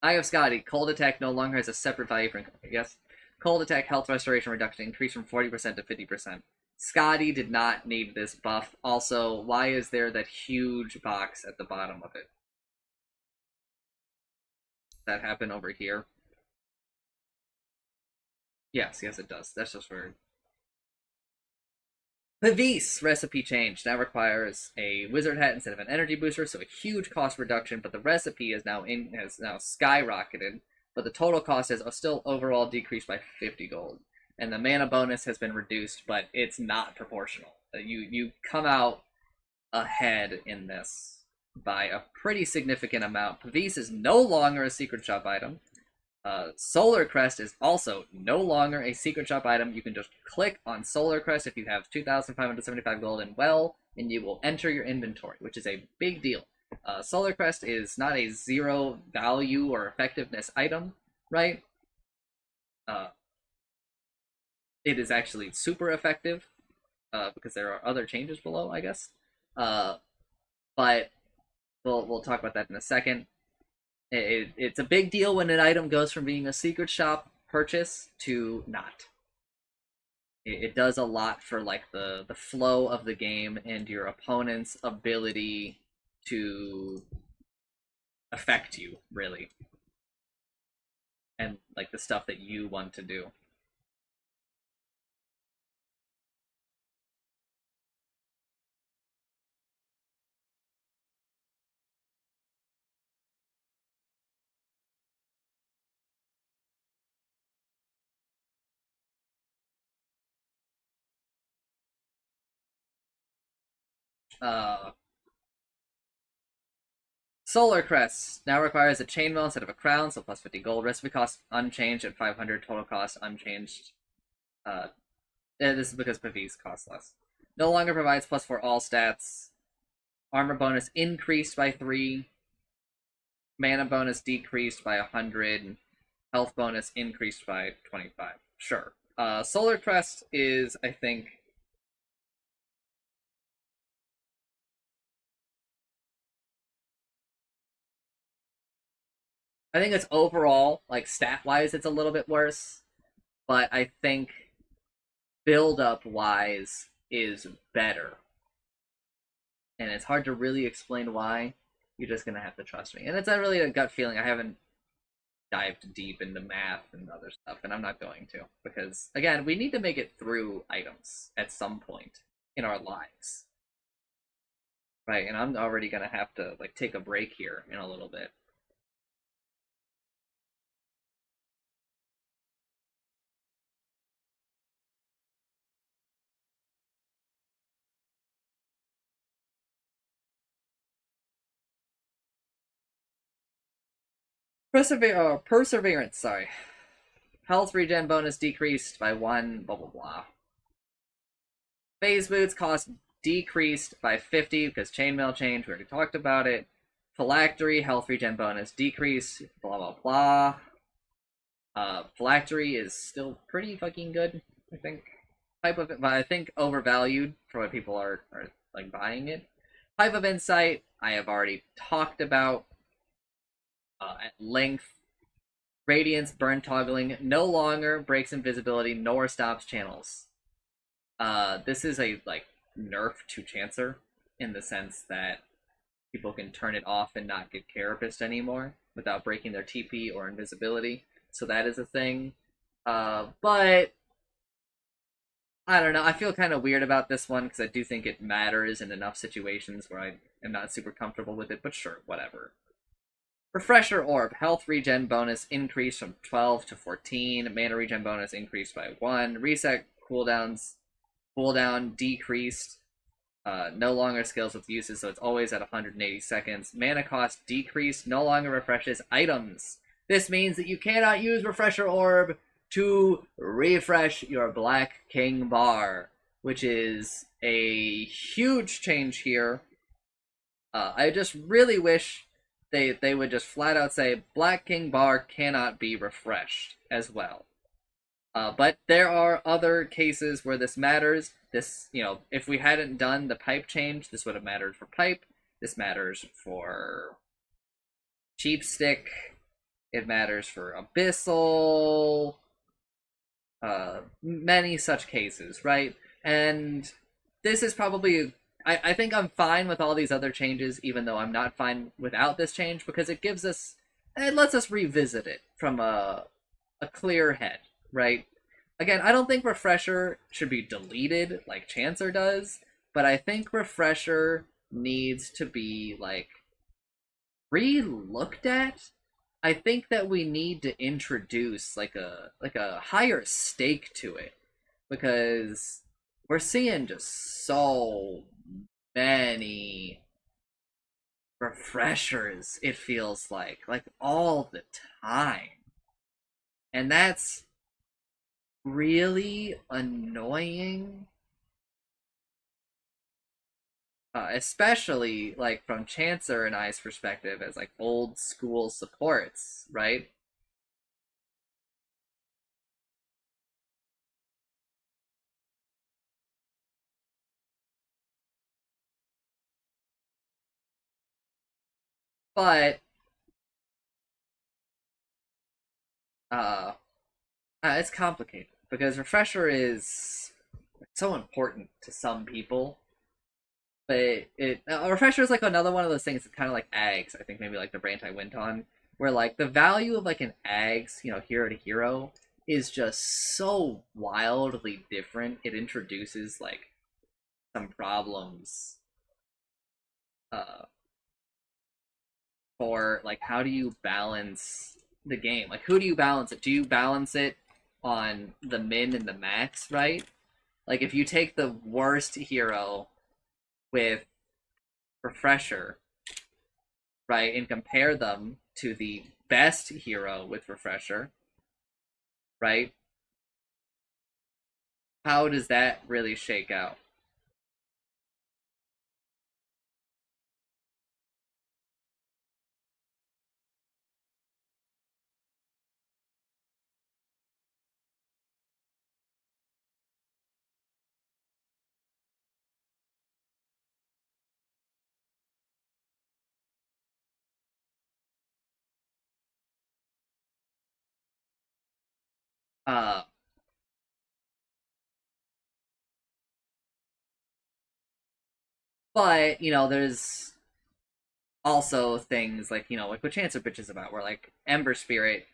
Eye of Skadi, cold attack no longer has a separate value for incoming, yes. Cold attack health restoration reduction increased from 40% to 50%. Skadi did not need this buff. Also, why is there that huge box at the bottom of it? That happened over here? Yes, it does. That's just weird. Pavis recipe change now requires a wizard hat instead of an energy booster, so a huge cost reduction. But the recipe has now skyrocketed, but the total cost has still overall decreased by 50 gold, and the mana bonus has been reduced, but it's not proportional. You come out ahead in this by a pretty significant amount. Pavis is no longer a secret shop item. Solar Crest is also no longer a secret shop item. You can just click on Solar Crest if you have 2,575 gold and and you will enter your inventory, which is a big deal. Solar Crest is not a zero value or effectiveness item, right? It is actually super effective because there are other changes below, I guess. But we'll talk about that in a second. It's a big deal when an item goes from being a secret shop purchase to not. It does a lot for like the flow of the game and your opponent's ability to affect you, really, and like the stuff that you want to do. Solar Crest now requires a chainmail instead of a crown, so plus 50 gold. Recipe cost unchanged at 500. Total cost unchanged. This is because Pavis costs less. No longer provides plus 4 all stats. Armor bonus increased by 3. Mana bonus decreased by 100. Health bonus increased by 25. Sure. Solar Crest is, I think, it's overall, like, stat-wise, it's a little bit worse. But I think build-up-wise is better. And it's hard to really explain why. You're just going to have to trust me. And it's not really a gut feeling. I haven't dived deep into math and other stuff, and I'm not going to, because again, we need to make it through items at some point in our lives, right? And I'm already gonna have to like take a break here in a little bit. Perseverance, sorry. Health regen bonus decreased by 1, blah blah blah. Phase boots cost decreased by 50 because chainmail change, we already talked about it. Phylactery, health regen bonus decreased, blah blah blah. Phylactery is still pretty fucking good, I think. Type of it, but I think overvalued for what people are like buying it. Type of insight, I have already talked about at length. Radiance burn toggling no longer breaks invisibility nor stops channels. This is a like nerf to Chancer in the sense that people can turn it off and not get Carapace anymore without breaking their TP or invisibility. So that is a thing. But I don't know. I feel kind of weird about this one because I do think it matters in enough situations where I am not super comfortable with it. But sure, whatever. Refresher Orb, health regen bonus increased from 12 to 14. Mana regen bonus increased by 1. Reset cooldown decreased. No longer skills with uses, so it's always at 180 seconds. Mana cost decreased, no longer refreshes items. This means that you cannot use Refresher Orb to refresh your Black King bar, which is a huge change here. I just really wish they would just flat out say Black King bar cannot be refreshed as well. But there are other cases where this matters. This, if we hadn't done the pipe change, this would have mattered for pipe. This matters for cheap stick. It matters for abyssal. Many such cases, right? And this is probably, I think I'm fine with all these other changes, even though I'm not fine without this change, because it lets us revisit it from a clear head, right? Again, I don't think Refresher should be deleted like Chancer does, but I think Refresher needs to be like re-looked at. I think that we need to introduce like a higher stake to it, because we're seeing just so many refreshers, it feels like all the time. And that's really annoying. Especially like from Chancer and I's perspective as like old school supports, right? But it's complicated because Refresher is so important to some people. But Refresher is like another one of those things that's kind of like Ags. I think maybe like the branch I went on, where like the value of like an Ags, hero to hero, is just so wildly different. It introduces like some problems for like how do you balance the game? Like who do you balance it? Do you balance it on the min and the max, right? Like if you take the worst hero with Refresher, right, and compare them to the best hero with Refresher, right? How does that really shake out? Uh, but there's also things like like what Chancer bitches about, where like Ember Spirit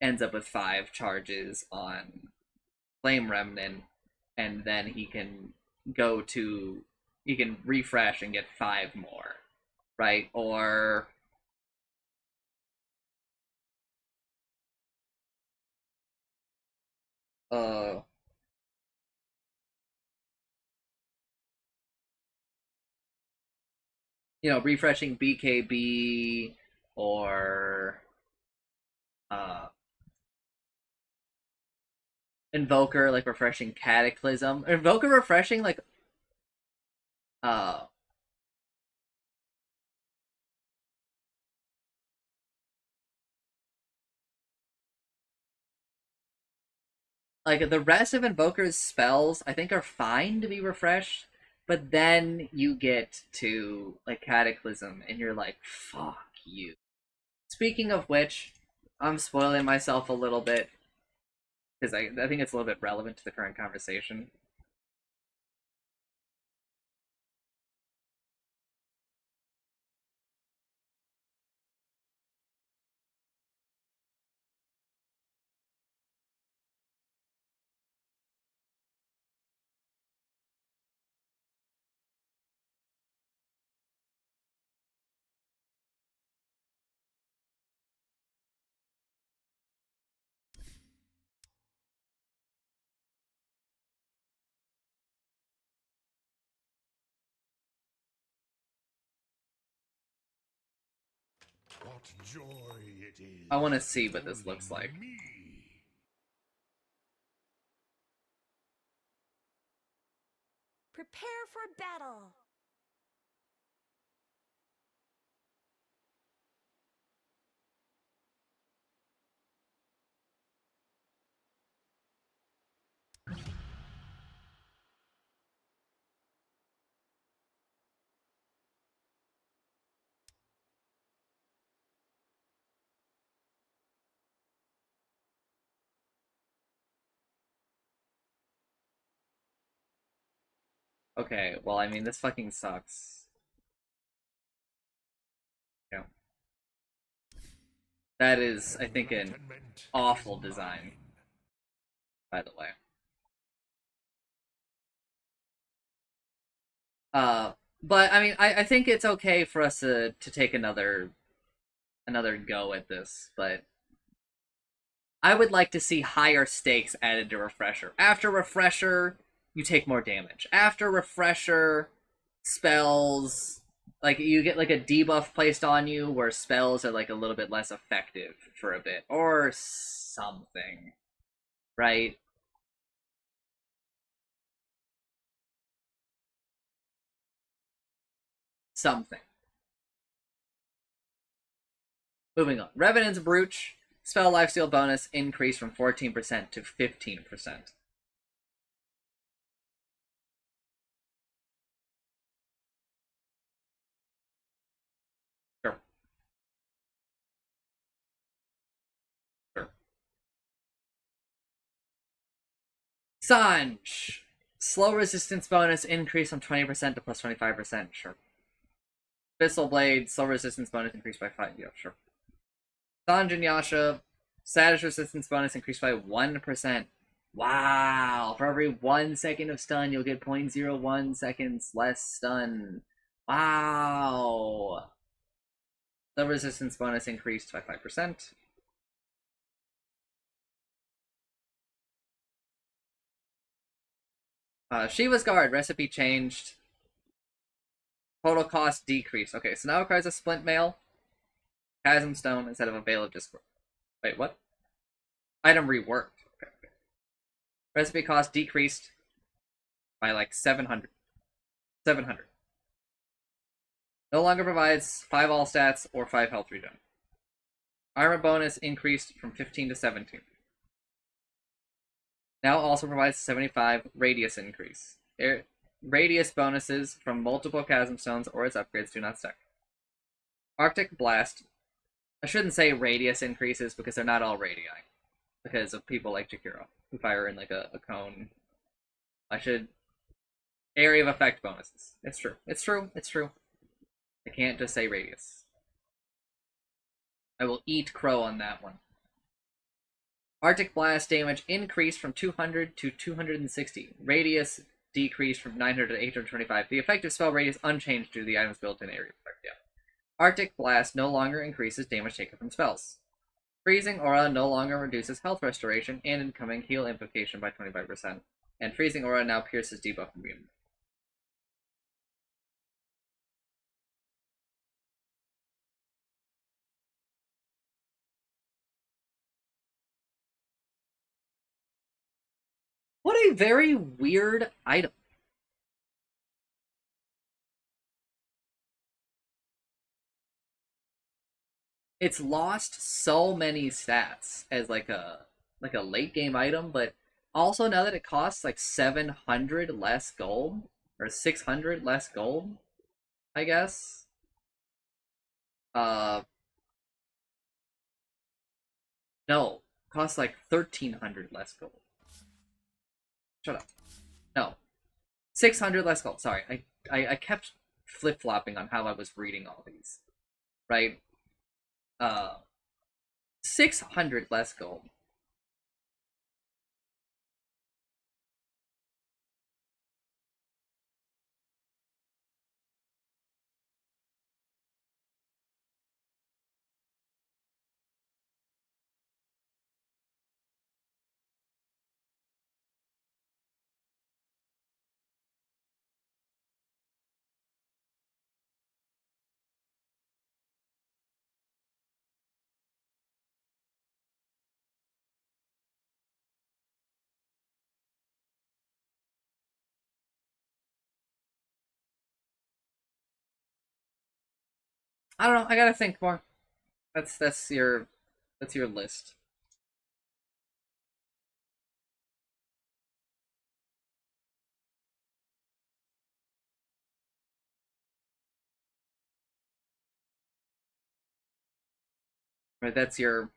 ends up with 5 charges on Flame Remnant, and then he can refresh and get 5 more, right? Or refreshing BKB, or Invoker, like refreshing Cataclysm. Invoker refreshing, like uh like the rest of Invoker's spells I think are fine to be refreshed, but then you get to like Cataclysm and you're like, fuck you. Speaking of which, I'm spoiling myself a little bit because I think it's a little bit relevant to the current conversation. What joy it is. I want to see what this looks like. Me. Prepare for battle. Okay, well, I mean, this fucking sucks. Yeah. That is, I think, an awful design, by the way. But I mean, I think it's okay for us to take another go at this, but I would like to see higher stakes added to Refresher. After Refresher, you take more damage. After Refresher, spells, like, you get like a debuff placed on you where spells are like a little bit less effective for a bit, or something, right? Something. Moving on. Revenant's Brooch. Spell lifesteal bonus increased from 14% to 15%. Sure. Sure. Sanj. Slow resistance bonus increased from 20% to plus 25%. Sure. Abyssal Blade. Slow resistance bonus increased by 5. Yeah, sure. Sanj and Yasha. Status resistance bonus increased by 1%. Wow. For every 1 second of stun, you'll get 0.01 seconds less stun. Wow. The resistance bonus increased by 5%. Shiva's Guard. Recipe changed. Total cost decreased. Okay, so now it requires a Splint Mail, Chasm Stone instead of a Veil of Discord. Wait, what? Item reworked. Okay. Recipe cost decreased by like 700. 700. No longer provides 5 all stats or 5 health regen. Armor bonus increased from 15 to 17. Now also provides 75 radius increase. Radius bonuses from multiple Chasm Stones or its upgrades do not stack. Arctic Blast. I shouldn't say radius increases because they're not all radii. Because of people like Jakiro, who fire in like a cone. I should... Area of effect bonuses. It's true. It's true. It's true. I can't just say radius. I will eat crow on that one. Arctic Blast damage increased from 200 to 260. Radius decreased from 900 to 825. The effective spell radius unchanged due to the item's built-in area effect. Yeah. Arctic Blast no longer increases damage taken from spells. Freezing Aura no longer reduces health restoration and incoming heal implication by 25%. And Freezing Aura now pierces debuff immune. What a very weird item. It's lost so many stats as like a late game item, but also now that it costs like 700 less gold or 600 less gold, I guess. No, costs like 1300 less gold. Shut up. No, 600 less gold. Sorry, I kept flip flopping on how I was reading all these, right? 600 less gold. I don't know. I gotta think more. That's your list. Right, that's your.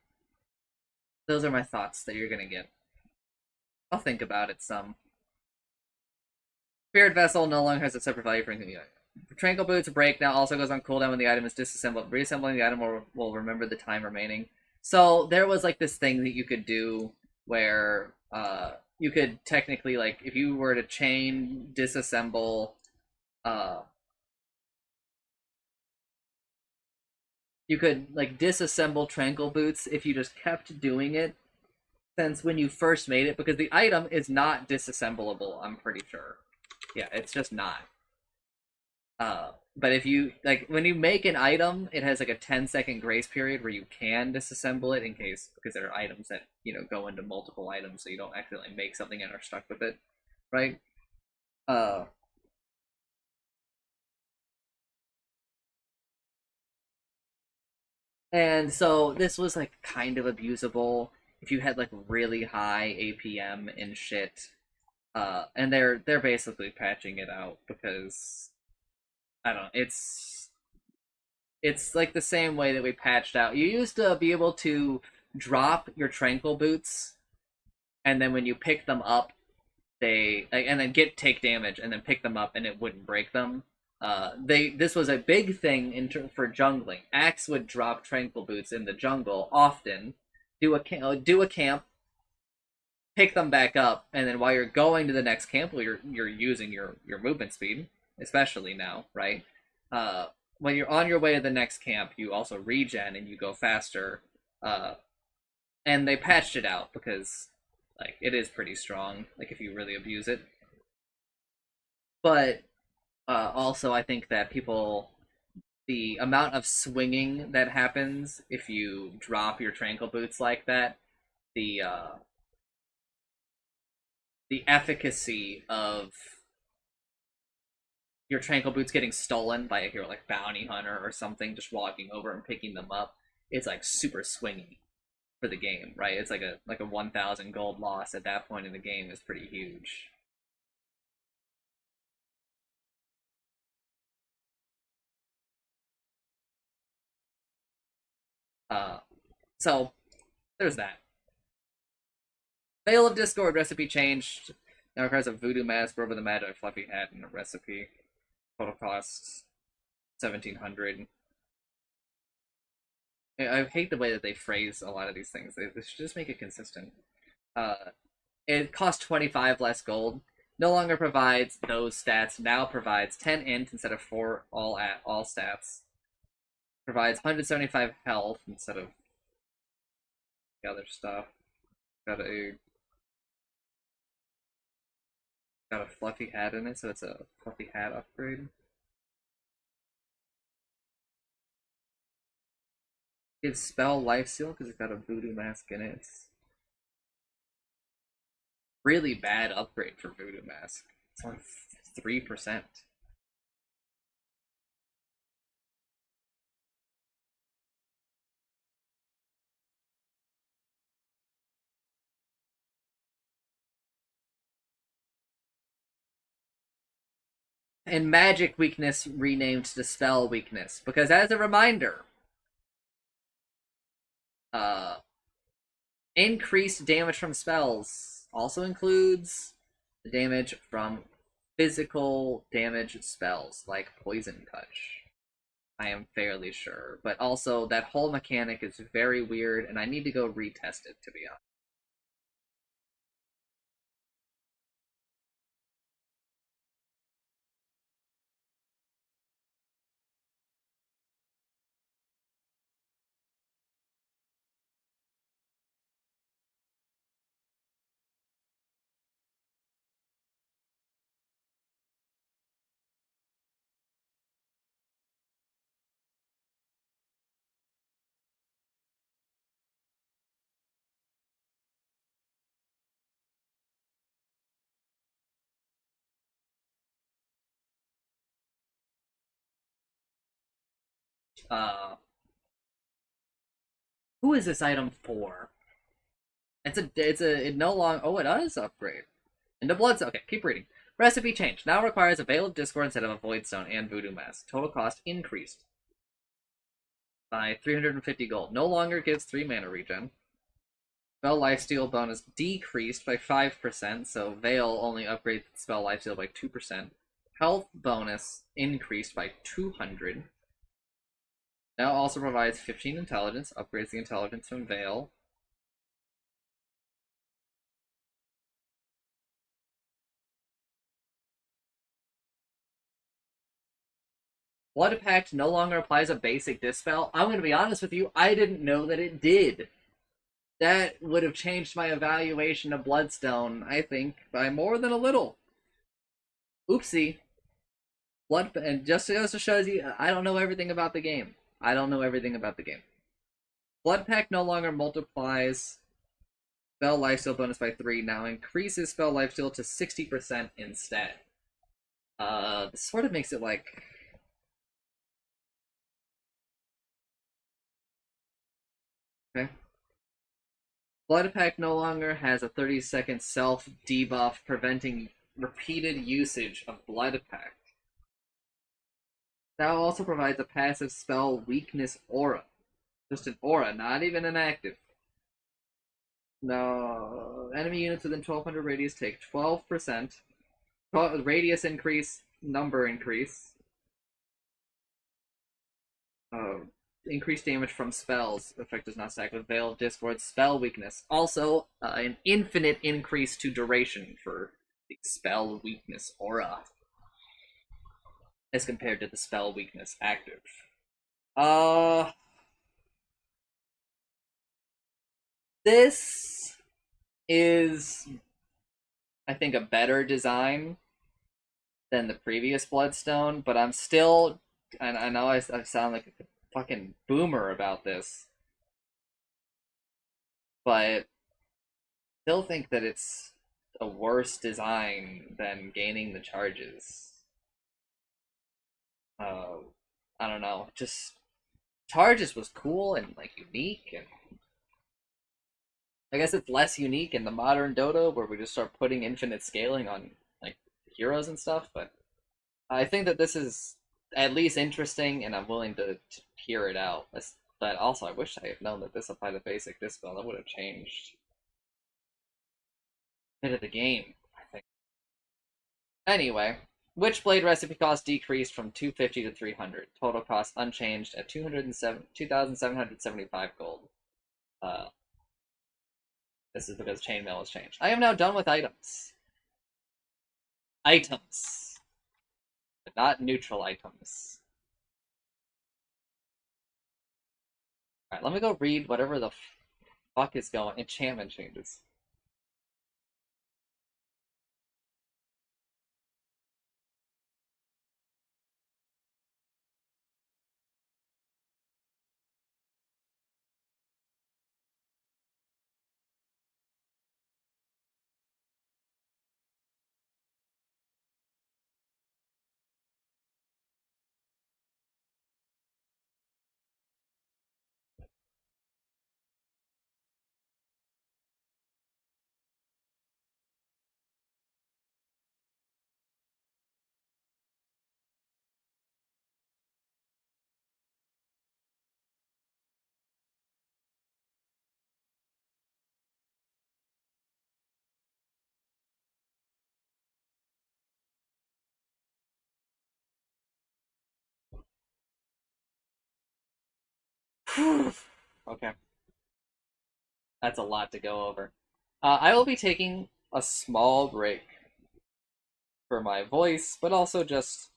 Those are my thoughts that you're gonna get. I'll think about it some. Spirit Vessel no longer has a separate value for anything. Tranquil Boots break now also goes on cooldown when the item is disassembled. Reassembling the item will remember the time remaining. So there was like this thing that you could do where you could technically, like, if you were to chain disassemble you could like disassemble Tranquil Boots if you just kept doing it since when you first made it, because the item is not disassemblable, I'm pretty sure. Yeah, it's just not. But if you, like, when you make an item, it has like a 10-second grace period where you can disassemble it in case, because there are items that, you know, go into multiple items, so you don't accidentally make something and are stuck with it, right? And so this was like kind of abusable if you had like really high APM and shit. And they're basically patching it out because I don't know, it's like the same way that we patched out. You used to be able to drop your Tranquil Boots, and then when you pick them up, they like, and then take damage, and then pick them up, and it wouldn't break them. This was a big thing for jungling. Axe would drop Tranquil Boots in the jungle often, do a camp, pick them back up, and then while you're going to the next camp, well, you're using your movement speed, especially now, right? When you're on your way to the next camp, you also regen and you go faster. And they patched it out because like it is pretty strong, like if you really abuse it. But also, I think that the amount of swinging that happens if you drop your Tranquil Boots like that, the efficacy of your Tranquil Boots getting stolen by a hero like Bounty Hunter or something, just walking over and picking them up, it's like super swingy for the game, right? It's like a 1,000 gold loss at that point in the game is pretty huge. So there's that. Veil of Discord recipe changed. Now requires a voodoo mask over the magic fluffy hat and a recipe. Total costs 1,700. I hate the way that they phrase a lot of these things. They should just make it consistent. It costs 25 less gold. No longer provides those stats. Now provides 10 int instead of 4 all stats. Provides 175 health instead of the other stuff. Got a fluffy hat in it, so it's a fluffy hat upgrade. Gives spell lifesteal because it's got a voodoo mask in it. It's really bad upgrade for voodoo mask. It's only 3%. And magic weakness renamed to spell weakness because, as a reminder, increased damage from spells also includes the damage from physical damage spells like poison touch. I am fairly sure, but also that whole mechanic is very weird, and I need to go retest it, to be honest. Uh, who is this item for? It no longer. Oh, it does upgrade into Bloodstone. Okay, keep reading. Recipe change now requires a Veil of Discord instead of a Void Stone and Voodoo Mask. Total cost increased by 350 gold. No longer gives 3 mana regen. Spell lifesteal bonus decreased by 5%, so Veil only upgrades spell lifesteal by 2%. Health bonus increased by 200. Now also provides 15 intelligence, upgrades the intelligence from Veil. Blood Pact no longer applies a basic dispel. I'm going to be honest with you, I didn't know that it did. That would have changed my evaluation of Bloodstone, I think, by more than a little. Oopsie. And just to show you, I don't know everything about the game. Blood Pact no longer multiplies spell lifesteal bonus by 3, now increases spell lifesteal to 60% instead. This sort of makes it like... Okay. Blood Pact no longer has a 30-second self debuff preventing repeated usage of Blood Pact. That also provides a passive spell weakness aura. Just an aura, not even an active. No, enemy units within 1200 radius take 12%. Radius increase, number increase. Increased damage from spells. Effect does not stack with Veil of Discord. Spell weakness. Also, an infinite increase to duration for the spell weakness aura, as compared to the spell weakness active. This is, I think, a better design than the previous Bloodstone, but I'm still, and I know I sound like a fucking boomer about this, but still think that it's a worse design than gaining the charges. I don't know, just charges was cool and like unique, and I guess it's less unique in the modern Dota where we just start putting infinite scaling on like heroes and stuff, but I think that this is at least interesting, and I'm willing to hear it out. But also, I wish I had known that this applied to basic dispel. That would have changed a bit of the game, I think. Anyway, Witchblade recipe cost decreased from 250 to 300. Total cost unchanged at 2,775 gold. This is because chainmail has changed. I am now done with items. Items. But not neutral items. Alright, let me go read whatever the fuck is going. Enchantment changes. Okay. That's a lot to go over. I will be taking a small break for my voice, but also just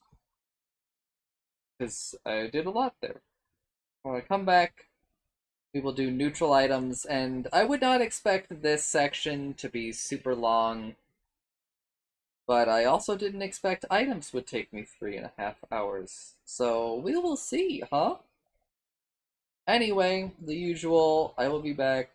because I did a lot there. When I come back, we will do neutral items, and I would not expect this section to be super long, but I also didn't expect items would take me 3.5 hours. So we will see, huh? Anyway, the usual, I will be back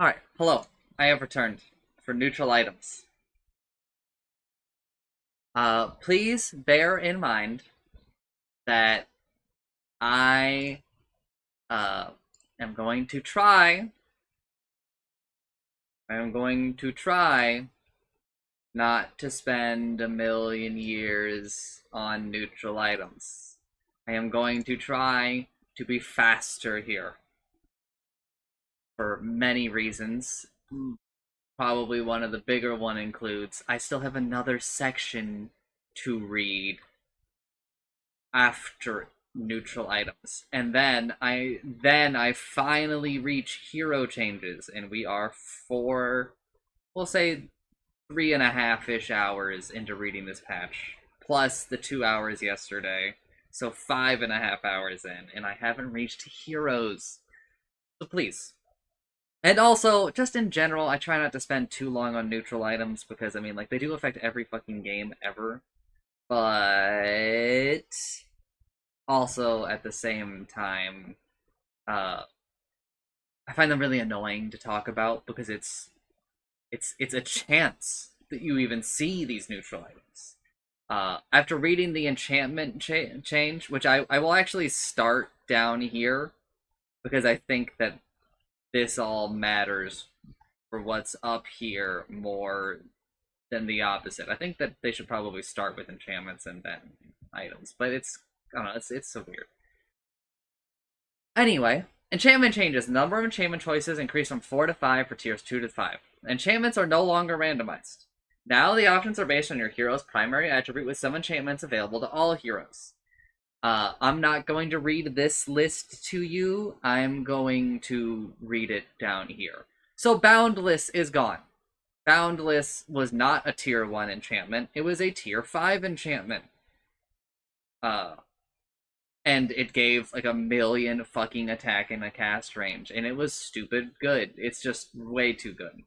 Alright, hello. I have returned for neutral items. Please bear in mind that I am going to try. I am going to try not to spend a million years on neutral items. I am going to try to be faster here. For many reasons. Probably one of the bigger one includes I still have another section to read after neutral items. And then I finally reach hero changes, and we are we'll say 3.5-ish hours into reading this patch, plus the 2 hours yesterday, so 5.5 hours in, and I haven't reached heroes. So please. And also, just in general, I try not to spend too long on neutral items, because, I mean, like, they do affect every fucking game ever. But also, at the same time, I find them really annoying to talk about, because it's a chance that you even see these neutral items. After reading the enchantment change, which I will actually start down here, because I think that this all matters for what's up here more than the opposite. I think that they should probably start with enchantments and then items, but I don't know, it's so weird. Anyway, enchantment changes. The number of enchantment choices increase from 4 to 5 for tiers 2 to 5. Enchantments are no longer randomized. Now the options are based on your hero's primary attribute, with some enchantments available to all heroes. I'm not going to read this list to you. I'm going to read it down here. So Boundless is gone. Boundless was not a tier 1 enchantment. It was a tier 5 enchantment. And it gave like 1,000,000 fucking attack in a cast range. And it was stupid good. It's just way too good.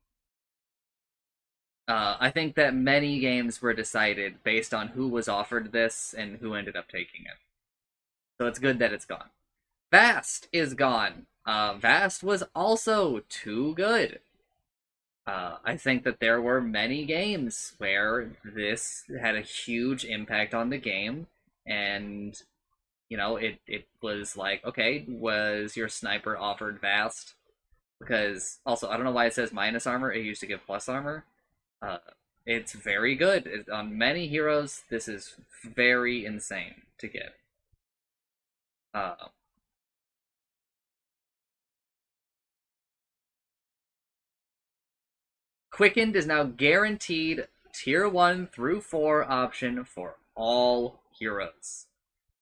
I think that many games were decided based on who was offered this and who ended up taking it. So it's good that it's gone. Vast is gone. Vast was also too good. I think that there were many games where this had a huge impact on the game, and, you know, it was like, okay, was your sniper offered Vast? Because, also, I don't know why it says minus armor, it used to give plus armor. It's very good. On many heroes, this is very insane to get. Quickened is now guaranteed tier 1 through 4 option for all heroes.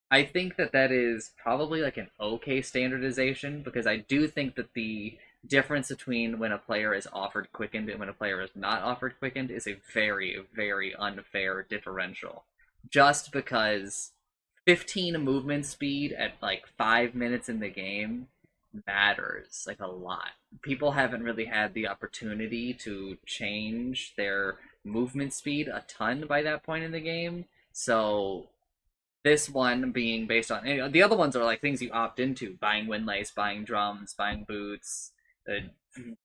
I think that is probably like an okay standardization, because I do think that the difference between when a player is offered Quickened and when a player is not offered Quickened is a very, very unfair differential. Just because 15 movement speed at like 5 minutes in the game matters like a lot. People haven't really had the opportunity to change their movement speed a ton by that point in the game. So this one being based on, you know, the other ones are like things you opt into: buying windlace, buying drums, buying boots,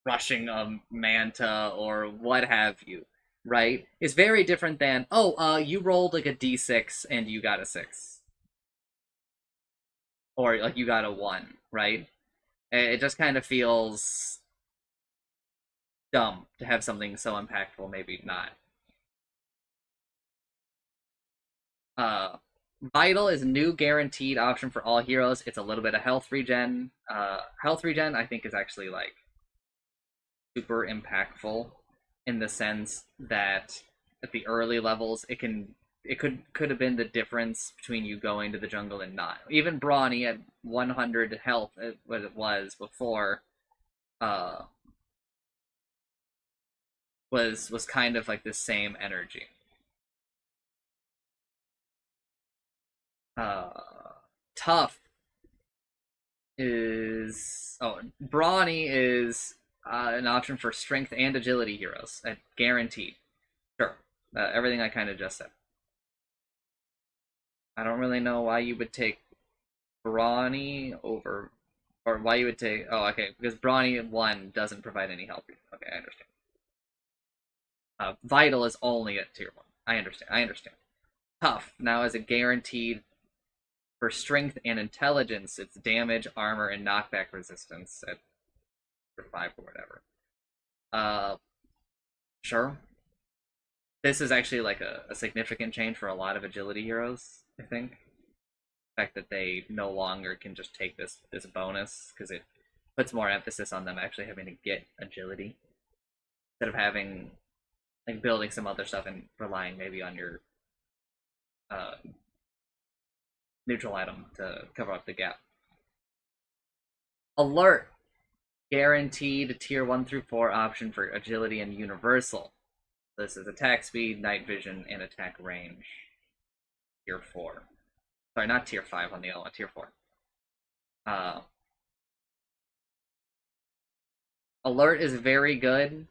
rushing a manta, or what have you, right? It's very different than, you rolled like a d6 and you got a 6. Or like you got a 1, right? It just kind of feels dumb to have something so impactful maybe not. Vital is a new guaranteed option for all heroes. It's a little bit of health regen. Health regen, I think, is actually like super impactful in the sense that at the early levels, it could have been the difference between you going to the jungle and not. Even Brawny at 100 health, what it was before, was kind of like the same energy. Tough is Brawny is an option for strength and agility heroes, guaranteed. Sure, everything I kind of just said. I don't really know why you would take Brawny over Or why you would take... Oh, okay, because Brawny 1 doesn't provide any help. Okay, I understand. Vital is only at tier 1. I understand. Tough now is a guaranteed for strength and intelligence. It's damage, armor, and knockback resistance at for 5 or whatever. Sure. This is actually like a significant change for a lot of agility heroes, I think. The fact that they no longer can just take this bonus, because it puts more emphasis on them actually having to get agility. Instead of having, like, building some other stuff and relying maybe on your neutral item to cover up the gap. Alert! Guaranteed tier 1 through 4 option for agility and universal. This is attack speed, night vision, and attack range. Tier 4. Sorry, not tier 5 on the other one, tier 4. Alert is very good.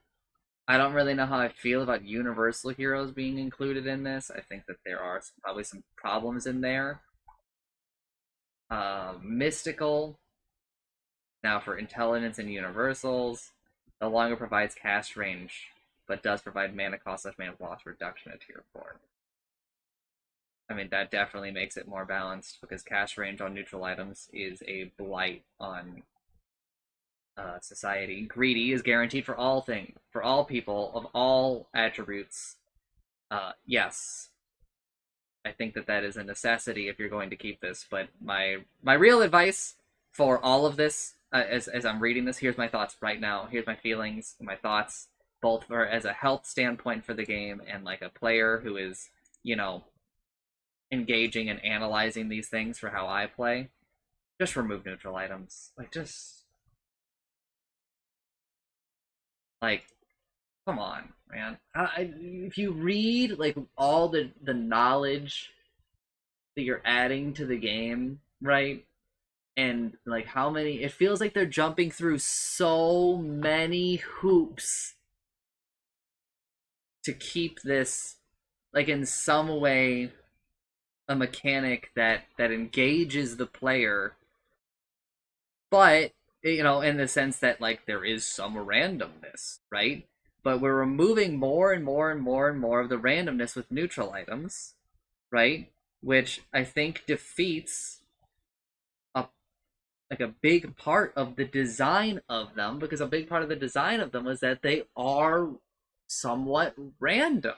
I don't really know how I feel about universal heroes being included in this. I think that there are probably some problems in there. Mystical. Now for intelligence and universals, no longer provides cast range, but does provide mana cost of mana loss reduction at tier 4. I mean, that definitely makes it more balanced, because cast range on neutral items is a blight on society. Greedy is guaranteed for all things, for all people of all attributes. Yes, I think that is a necessity if you're going to keep this. But my real advice for all of this, as I'm reading this, here's my thoughts right now. Here's my feelings, my thoughts, both for as a health standpoint for the game and like a player who is, you know, engaging and analyzing these things for how I play. Just remove neutral items. Like, come on, man. If you read like all the knowledge that you're adding to the game, right? And like how many, it feels like they're jumping through so many hoops to keep this like in some way a mechanic that engages the player, but you know, in the sense that like there is some randomness, right? But we're removing more and more and more and more of the randomness with neutral items, right? Which I think defeats a big part of the design of them, because a big part of the design of them was that they are somewhat random.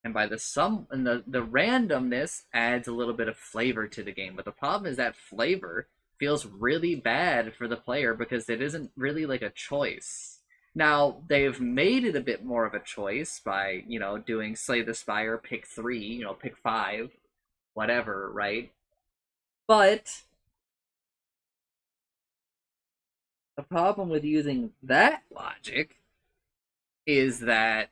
And by the randomness adds a little bit of flavor to the game. But the problem is that flavor feels really bad for the player because it isn't really like a choice. Now, they've made it a bit more of a choice by, you know, doing Slay the Spire, pick 3, you know, pick 5, whatever, right? But the problem with using that logic is that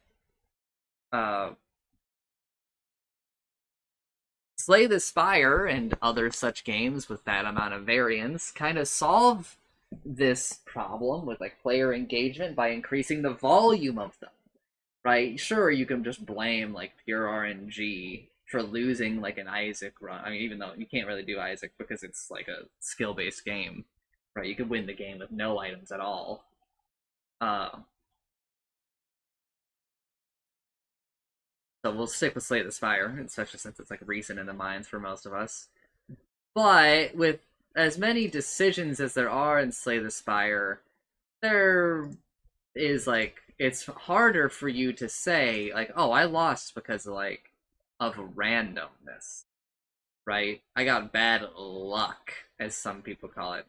Slay the Spire and other such games with that amount of variance kind of solve this problem with like player engagement by increasing the volume of them, right? Sure, you can just blame like pure RNG for losing like an Isaac run. I mean, even though you can't really do Isaac because it's like a skill-based game. Right, you could win the game with no items at all. So we'll stick with Slay the Spire, especially since it's like recent in the minds for most of us. But with as many decisions as there are in Slay the Spire, there is like, it's harder for you to say like, oh, I lost because like of randomness, right? I got bad luck, as some people call it.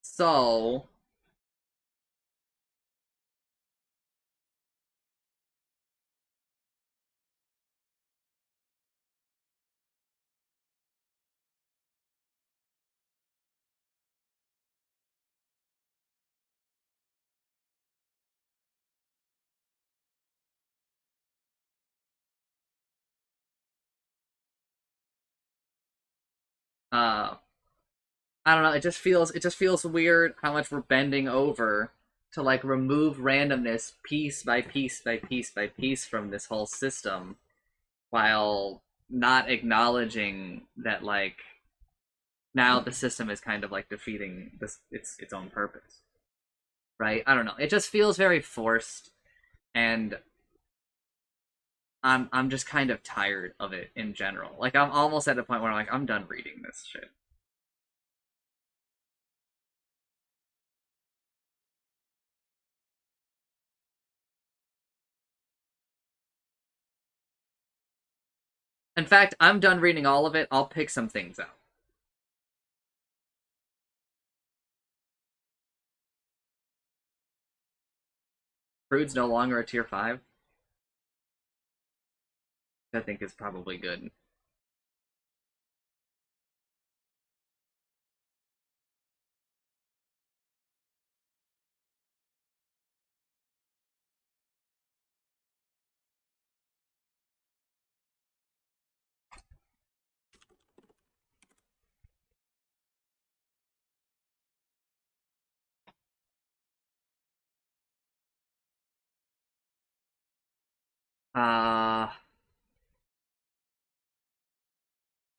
So I don't know, it just feels weird how much we're bending over to like remove randomness piece by piece by piece by piece from this whole system. while not acknowledging that like now the system is kind of like defeating this its own purpose. Right? I don't know. It just feels very forced, and I'm just kind of tired of it in general. Like I'm almost at a point where I'm like, I'm done reading this shit. In fact, I'm done reading all of it. I'll pick some things out. Prude's no longer a tier 5. I think is probably good.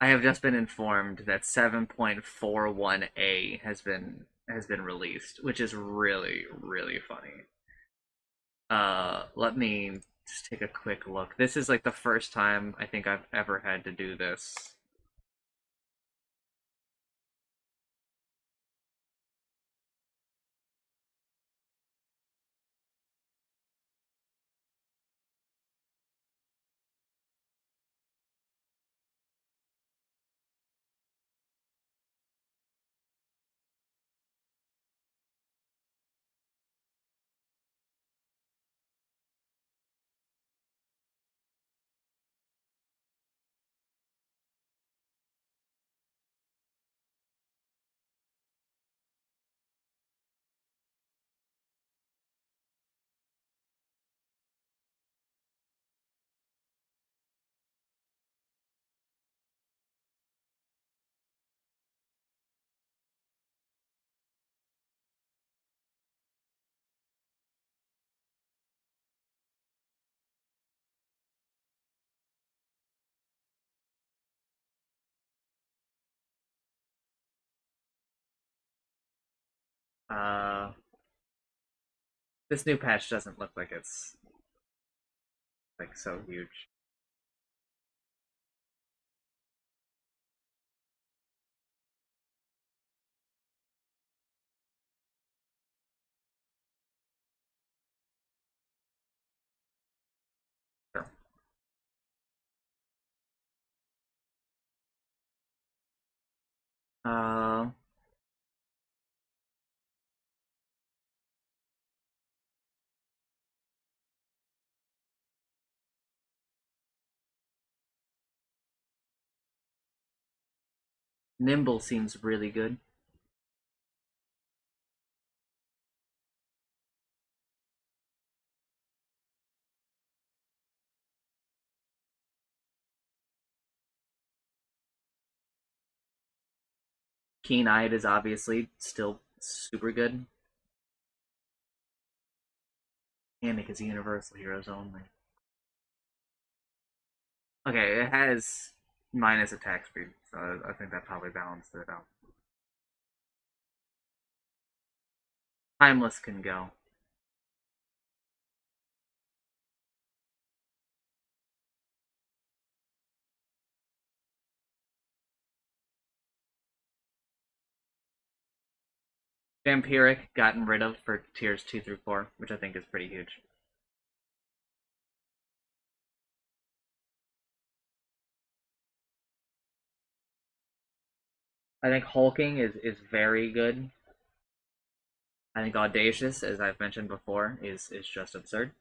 I have just been informed that 7.41A has been released, which is really really funny. Let me just take a quick look. This is like the first time I think I've ever had to do this. Uh, this new patch doesn't look like it's like so huge. Sure. Uh, Nimble seems really good. Keen-eyed is obviously still super good. And because universal heroes only. Okay, it has minus attack speed, so I think that probably balanced it out. Timeless can go. Vampiric gotten rid of for tiers 2 through 4, which I think is pretty huge. I think hulking is very good. I think audacious, as I've mentioned before, is just absurd.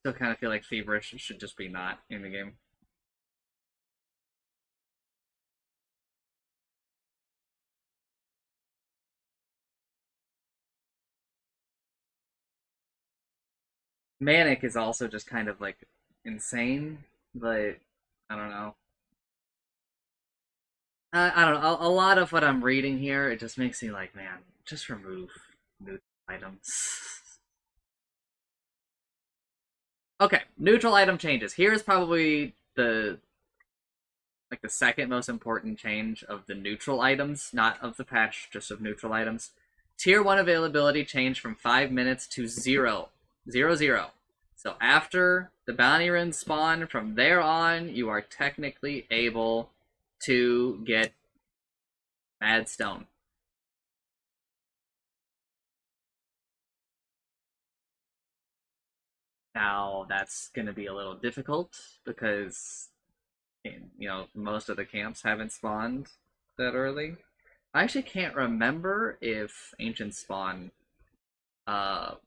Still kind of feel like Feverish should just be not in the game. Manic is also just kind of like insane, but I don't know. I don't know. A lot of what I'm reading here, it just makes me like, man, just remove neutral items. Okay, neutral item changes. Here's probably the second most important change of the neutral items, not of the patch, just of neutral items. Tier 1 availability changed from 5 minutes to 0. 0, 0. So after the bounty runes spawn, from there on, you are technically able to get Mad Stone. Now, that's going to be a little difficult because, you know, most of the camps haven't spawned that early. I actually can't remember if Ancients spawn at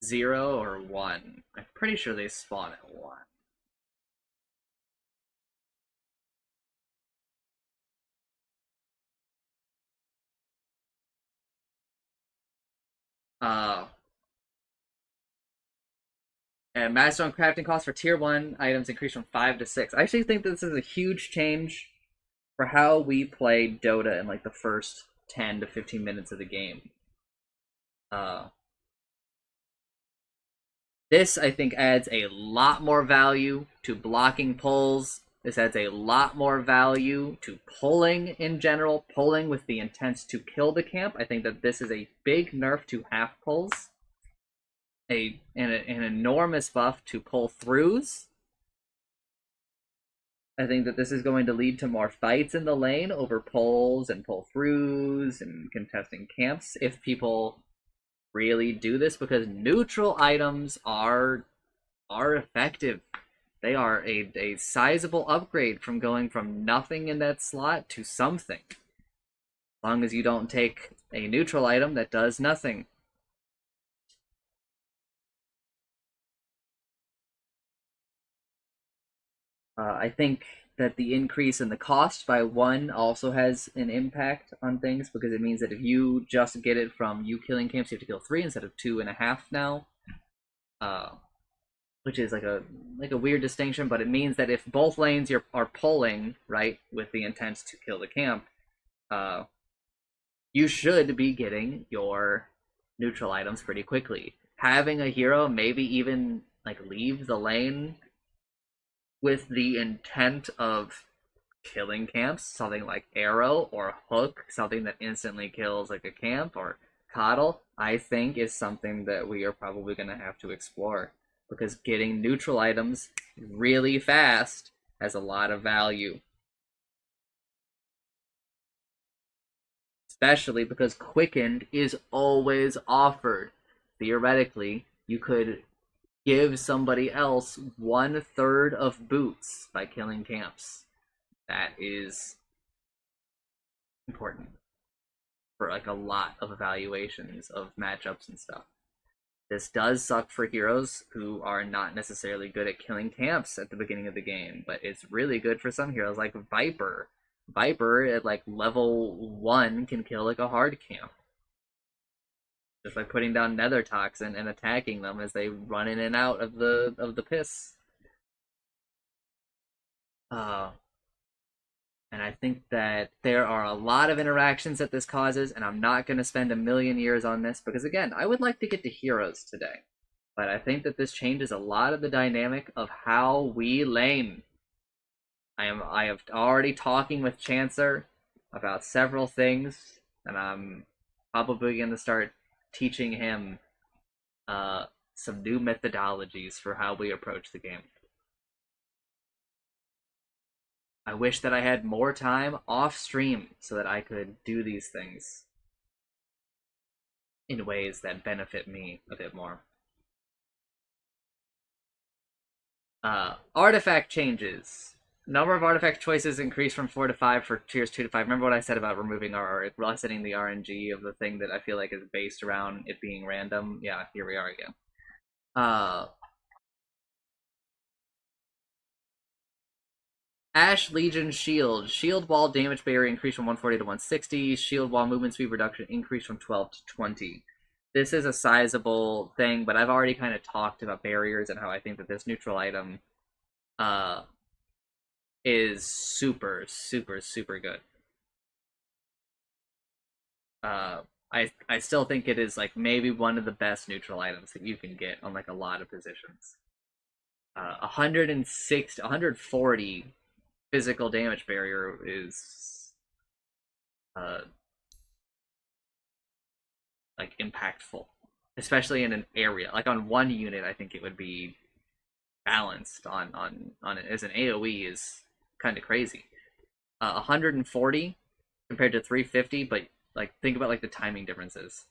0 or 1. I'm pretty sure they spawn at 1. And Madstone crafting cost for tier 1 items increased from 5 to 6. I actually think this is a huge change for how we play Dota in like the first 10 to 15 minutes of the game. This, I think, adds a lot more value to blocking pulls. This adds a lot more value to pulling in general, pulling with the intent to kill the camp. I think that this is a big nerf to half pulls. An enormous buff to pull throughs. I think that this is going to lead to more fights in the lane over pulls and pull throughs and contesting camps if people really do this, because neutral items are effective. They are a sizable upgrade from going from nothing in that slot to something. As long as you don't take a neutral item that does nothing. I think that the increase in the cost by 1 also has an impact on things, because it means that if you just get it from you killing camps, you have to kill 3 instead of 2.5 now. Which is like a weird distinction, but it means that if both lanes are pulling, right, with the intent to kill the camp, you should be getting your neutral items pretty quickly. Having a hero maybe even like leave the lane with the intent of killing camps, something like Arrow or Hook, something that instantly kills like a camp, or Coddle, I think is something that we are probably going to have to explore, because getting neutral items really fast has a lot of value. Especially because Quickened is always offered. Theoretically, you could give somebody else 1/3 of boots by killing camps. That is important for like a lot of evaluations of matchups and stuff. This does suck for heroes who are not necessarily good at killing camps at the beginning of the game, but it's really good for some heroes like Viper. Viper at like level 1 can kill like a hard camp. Just by putting down Nether Toxin and attacking them as they run in and out of the piss. And I think that there are a lot of interactions that this causes, and I'm not going to spend a million years on this, because again, I would like to get to heroes today. But I think that this changes a lot of the dynamic of how we lane. I have already talking with Chancer about several things, and I'm probably going to start teaching him some new methodologies for how we approach the game. I wish that I had more time off stream so that I could do these things in ways that benefit me a bit more. Artifact changes. Number of artifact choices increased from 4 to 5 for tiers 2 to 5. Remember what I said about removing resetting the RNG of the thing that I feel like is based around it being random? Yeah, here we are again. Ash Legion Shield. Shield wall damage barrier increased from 140 to 160. Shield wall movement speed reduction increased from 12 to 20. This is a sizable thing, but I've already kind of talked about barriers and how I think that this neutral item is super, super, super good. I still think it is like maybe one of the best neutral items that you can get on like a lot of positions. 106, 140 physical damage barrier is like impactful, especially in an area like on one unit. I think it would be balanced on it as an AOE is kind of crazy. 140 compared to 350, but like think about like the timing differences.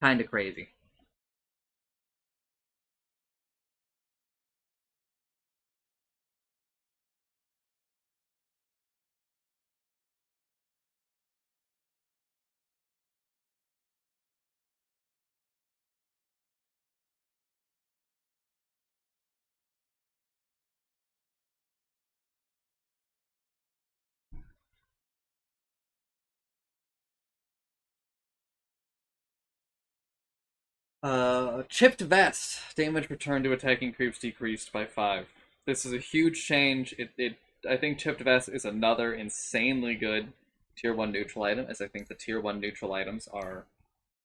Kind of crazy. Chipped Vest. Damage returned to attacking creeps decreased by 5. This is a huge change. I think Chipped Vest is another insanely good Tier 1 neutral item, as I think the Tier 1 neutral items are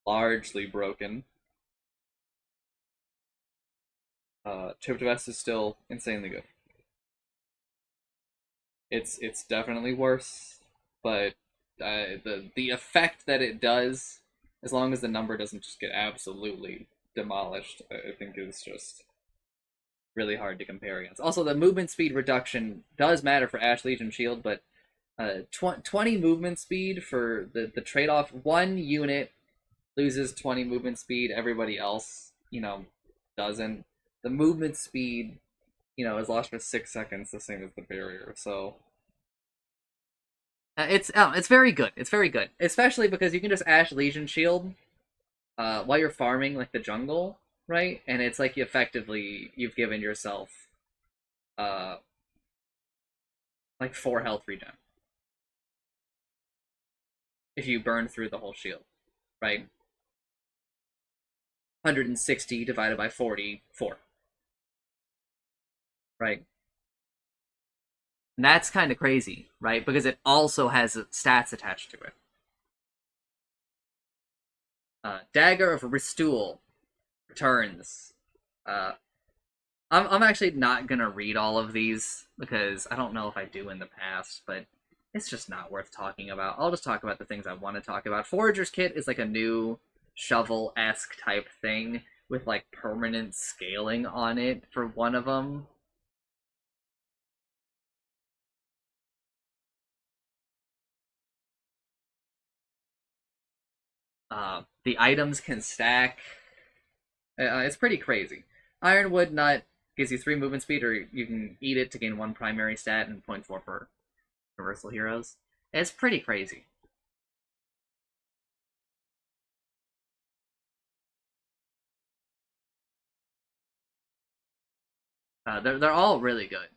largely broken. Chipped Vest is still insanely good. It's definitely worse, but the effect that it does, as long as the number doesn't just get absolutely demolished, I think is just really hard to compare against. Also, the movement speed reduction does matter for Ash Legion Shield, but 20 movement speed for the trade-off. One unit loses 20 movement speed, everybody else, doesn't. The movement speed, is lost for 6 seconds, the same as the barrier, so... it's very good. It's very good, especially because you can just Ash Legion Shield while you're farming like the jungle, right? And it's like you've given yourself like 4 health regen if you burn through the whole shield, right? 160 divided by 44, right? And that's kind of crazy, right? Because it also has stats attached to it. Dagger of Ristool returns. I'm actually not gonna read all of these because I don't know if I do in the past, but it's just not worth talking about. I'll just talk about the things I want to talk about. Forager's Kit is like a new shovel-esque type thing with like permanent scaling on it for one of them. The items can stack. It's pretty crazy. Ironwood Nut gives you 3 movement speed, or you can eat it to gain 1 primary stat and 0.4 for Universal Heroes. It's pretty crazy. They're all really good.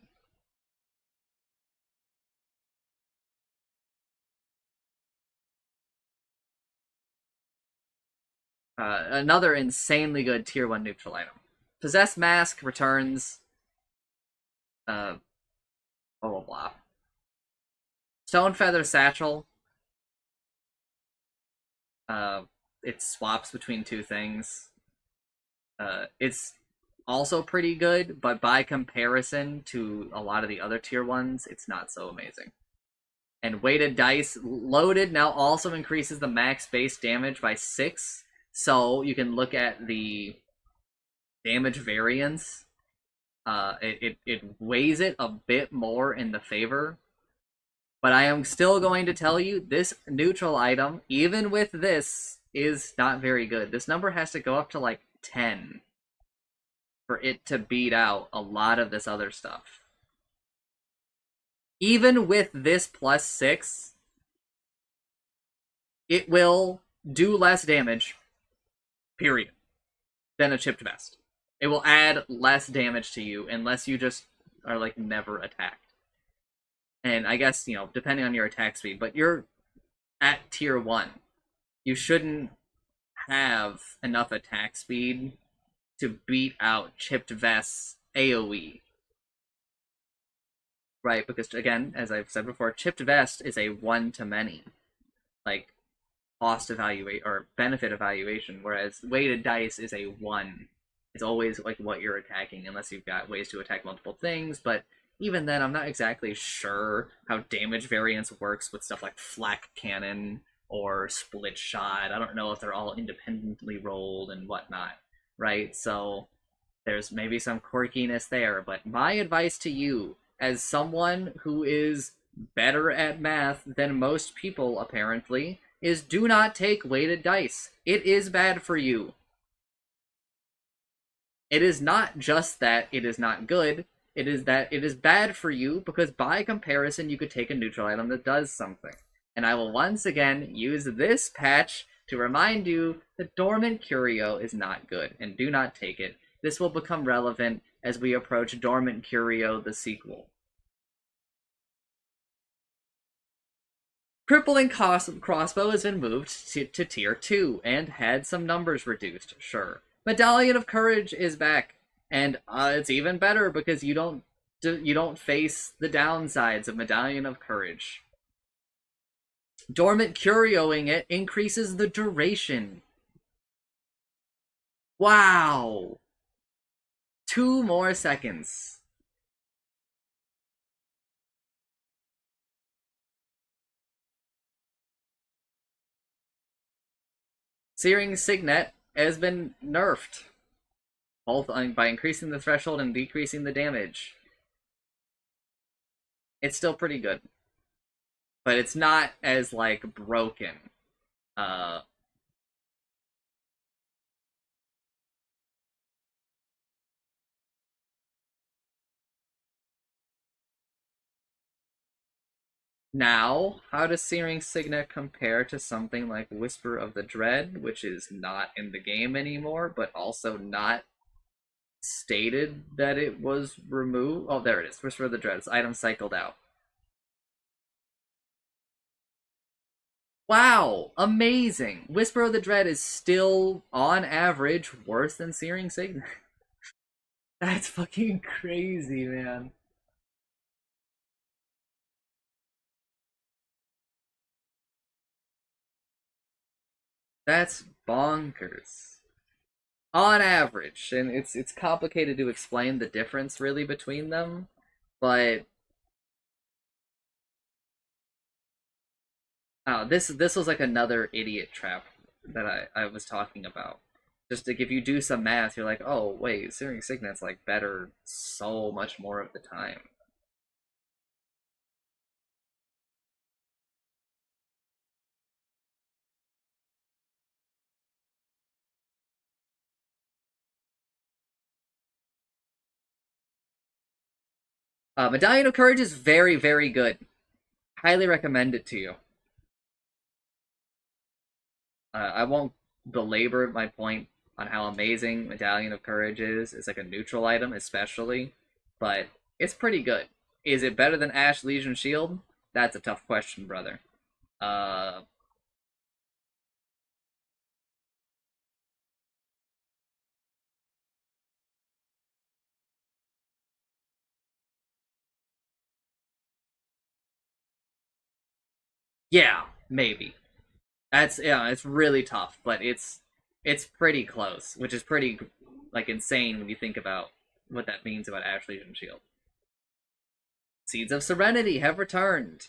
Another insanely good Tier 1 neutral item. Possessed Mask returns. Blah, blah, blah. Stone Feather Satchel. It swaps between 2 things. It's also pretty good, but by comparison to a lot of the other Tier 1s, it's not so amazing. And Weighted Dice Loaded now also increases the max base damage by 6, so you can look at the damage variance. It weighs it a bit more in the favor, but I am still going to tell you this neutral item, even with this, is not very good. This number has to go up to like 10 for it to beat out a lot of this other stuff. Even with this plus 6, it will do less damage period, than a chipped vest. It will add less damage to you unless you just are like never attacked. And I guess, you know, depending on your attack speed, but you're at tier 1. You shouldn't have enough attack speed to beat out chipped vest's AoE. Right, because again, as I've said before, chipped vest is a one-to-many, like, cost evaluate or benefit evaluation, whereas weighted dice is a 1. It's always like what you're attacking, unless you've got ways to attack multiple things, but even then, I'm not exactly sure how damage variance works with stuff like flak cannon or split shot. I don't know if they're all independently rolled and whatnot, right? So there's maybe some quirkiness there, but my advice to you, as someone who is better at math than most people, apparently, is do not take weighted dice. It is bad for you. It is not just that it is not good, it is that it is bad for you because by comparison you could take a neutral item that does something. And I will once again use this patch to remind you that Dormant Curio is not good, and do not take it. This will become relevant as we approach Dormant Curio, the sequel. Crippling Crossbow has been moved to tier 2, and had some numbers reduced, sure. Medallion of Courage is back, and it's even better because you don't face the downsides of Medallion of Courage. Dormant Curioing it increases the duration. Wow! 2 more seconds. Searing Signet has been nerfed, both by increasing the threshold and decreasing the damage. It's still pretty good, but it's not as, like, broken. Now, how does Searing Signet compare to something like Whisper of the Dread, which is not in the game anymore, but also not stated that it was removed? Oh, there it is. Whisper of the Dread. It's item cycled out. Wow! Amazing! Whisper of the Dread is still, on average, worse than Searing Signet. That's fucking crazy, man. That's bonkers. On average, and it's complicated to explain the difference really between them, but oh, this was like another idiot trap that I was talking about. Just like if you do some math, you're like, oh wait, Searing Signet's like better so much more of the time. Medallion of Courage is very, very good. Highly recommend it to you. I won't belabor my point on how amazing Medallion of Courage is. It's like a neutral item, especially, but it's pretty good. Is it better than Ash Legion Shield? That's a tough question, brother. Yeah, maybe. That's yeah, it's really tough, but it's pretty close, which is pretty like insane when you think about what that means about Ash Legion Shield. Seeds of Serenity have returned.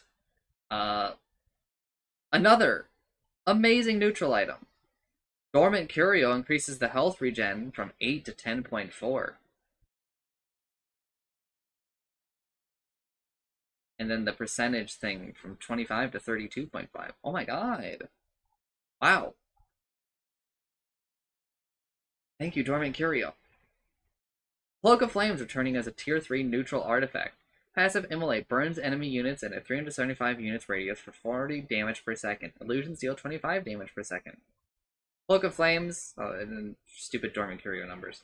Uh, Another amazing neutral item. Dormant Curio increases the health regen from 8 to 10.4. And then the percentage thing from 25 to 32.5. Oh my god. Wow. Thank you, Dormant Curio. Cloak of Flames returning as a tier 3 neutral artifact. Passive Immolate burns enemy units at a 375 units radius for 40 damage per second. Illusions deal 25 damage per second. Cloak of Flames, and then stupid Dormant Curio numbers.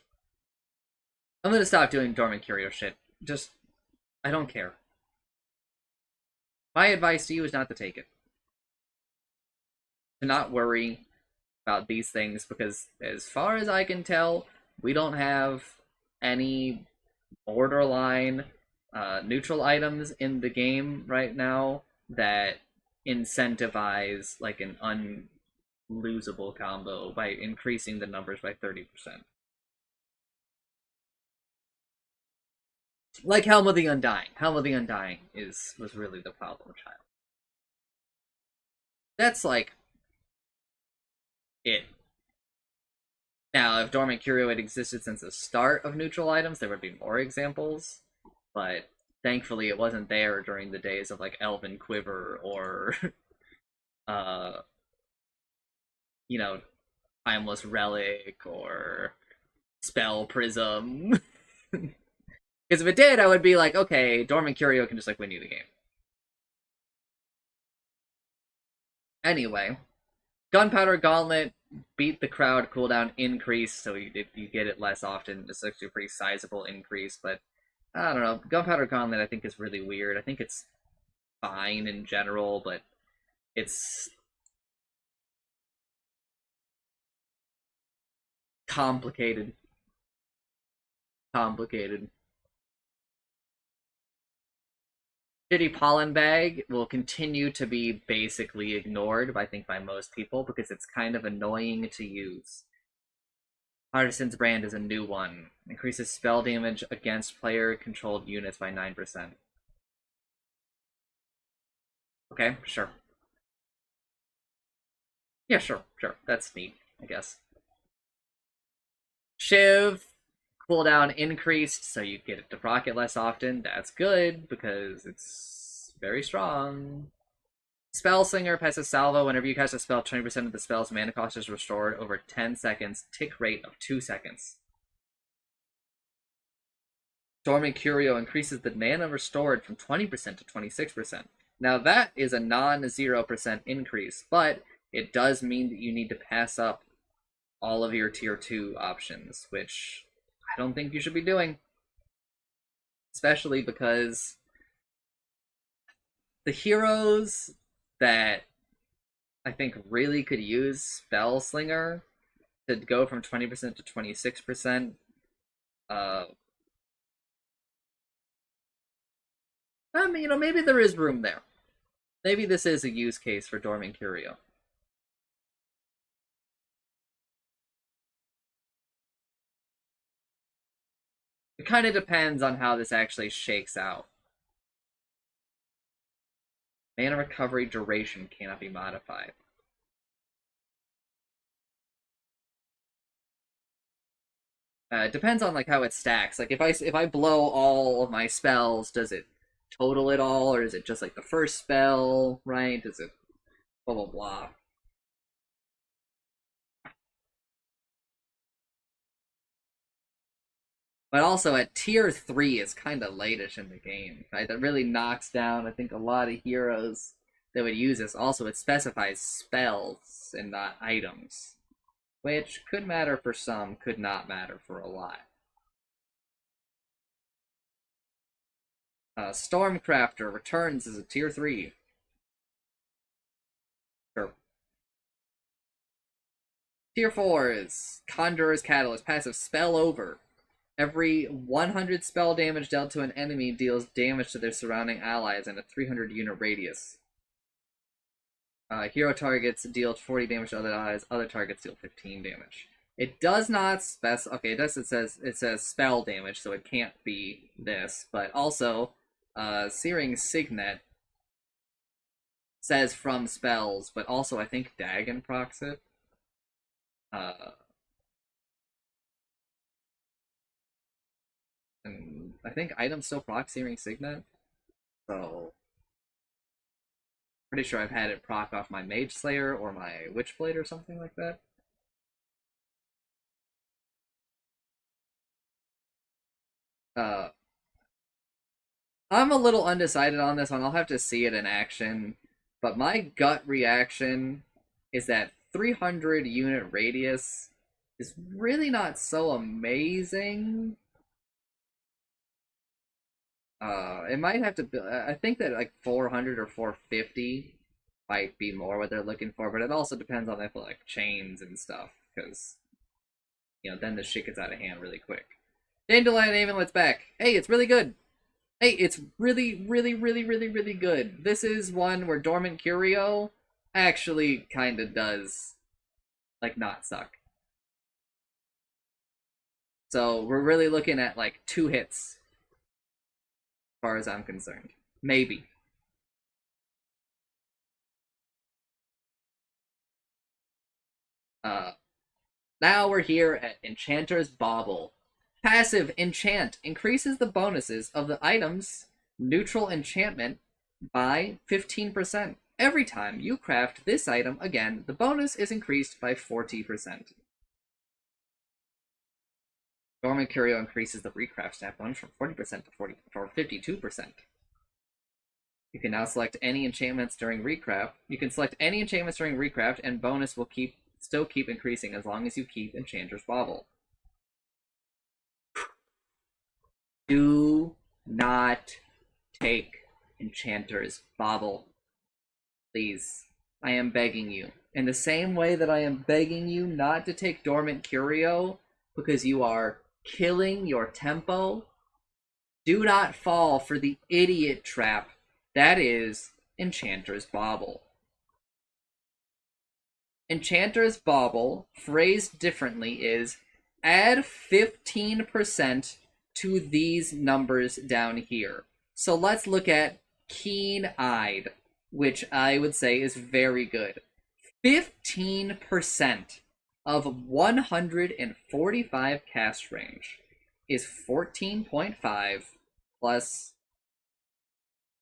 I'm gonna stop doing Dormant Curio shit. Just, I don't care. My advice to you is not to take it. To not worry about these things, because as far as I can tell, we don't have any borderline neutral items in the game right now that incentivize like an unlosable combo by increasing the numbers by 30%. Like Helm of the Undying. Helm of the Undying was really the problem child. That's like it. Now, if Dormant Curio had existed since the start of neutral items, there would be more examples, but thankfully it wasn't there during the days of like Elven Quiver or you know, Timeless Relic or Spell Prism. Because if it did, I would be like, okay, Dormant Curio can just like win you the game. Anyway, Gunpowder Gauntlet, beat the crowd cooldown increase, so you get it less often. It's actually a pretty sizable increase, but I don't know. Gunpowder Gauntlet I think is really weird. I think it's fine in general, but it's complicated. Shitty Pollen Bag will continue to be basically ignored, I think, by most people because it's kind of annoying to use. Artisan's Brand is a new one. Increases spell damage against player-controlled units by 9%. Okay, sure. Yeah, sure. That's neat, I guess. Shiv, cooldown increased, so you get it to proc it less often. That's good, because it's very strong. Spellslinger, passive salvo. Whenever you cast a spell, 20% of the spell's mana cost is restored over 10 seconds. Tick rate of 2 seconds. Dormant Curio increases the mana restored from 20% to 26%. Now that is a non-0% increase, but it does mean that you need to pass up all of your tier 2 options, which I don't think you should be doing. Especially because the heroes that I think really could use Spellslinger to go from 20% to 26%, I mean, maybe there is room there. Maybe this is a use case for Dormant Curio. It kind of depends on how this actually shakes out. Mana recovery duration cannot be modified. It depends on like how it stacks. Like if I blow all of my spells, does it total it all, or is it just like the first spell, right? Is it blah blah blah? But also at tier 3 is kind of late-ish in the game, right? That really knocks down, I think, a lot of heroes that would use this. Also, it specifies spells and not items, which could matter for some, could not matter for a lot. Stormcrafter returns as a tier 3. Sure. Tier 4 is Conjurer's Catalyst, passive spell over. Every 100 spell damage dealt to an enemy deals damage to their surrounding allies in a 300 unit radius. Hero targets deal 40 damage to other allies, other targets deal 15 damage. It does not specify. Okay, it says spell damage, so it can't be this. But also, Searing Signet says from spells, but also I think Dagon procs it. And I think items still proc Searing Signet, so pretty sure I've had it proc off my Mage Slayer or my Witchblade or something like that. I'm a little undecided on this one. I'll have to see it in action, but my gut reaction is that 300 unit radius is really not so amazing. It might have to be, I think that like 400 or 450 might be more what they're looking for, but it also depends on if like chains and stuff, because, you know, then the shit gets out of hand really quick. Dandelion Amulet's back. Hey, it's really good. Hey, it's really good. This is one where Dormant Curio actually kind of does, like, not suck. So we're really looking at, like, 2 hits, as far as I'm concerned. Maybe. Now we're here at Enchanter's Bauble. Passive Enchant increases the bonuses of the item's neutral enchantment by 15%. Every time you craft this item again, the bonus is increased by 40%. Dormant Curio increases the recraft stat bonus from 40% to 52%. You can now select any enchantments during recraft. You can select any enchantments during recraft, and bonus will still keep increasing as long as you keep Enchanter's Bauble. Do not take Enchanter's Bauble. Please. I am begging you. In the same way that I am begging you not to take Dormant Curio because you are killing your tempo, do not fall for the idiot trap that is Enchanter's Bauble. Enchanter's Bauble, phrased differently, is add 15% to these numbers down here. So let's look at Keen-Eyed, which I would say is very good. 15% of 145 cast range is 14.5 plus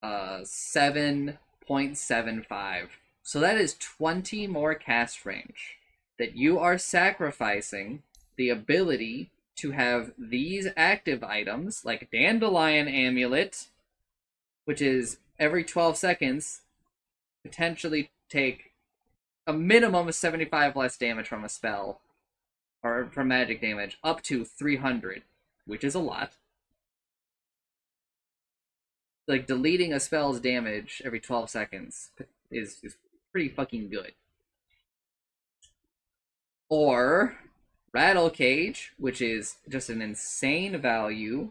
7.75. So that is 20 more cast range that you are sacrificing the ability to have these active items, like Dandelion Amulet, which is every 12 seconds, potentially take a minimum of 75 less damage from a spell, or from magic damage, up to 300, which is a lot. Like, deleting a spell's damage every 12 seconds is pretty fucking good. Or Rattle Cage, which is just an insane value.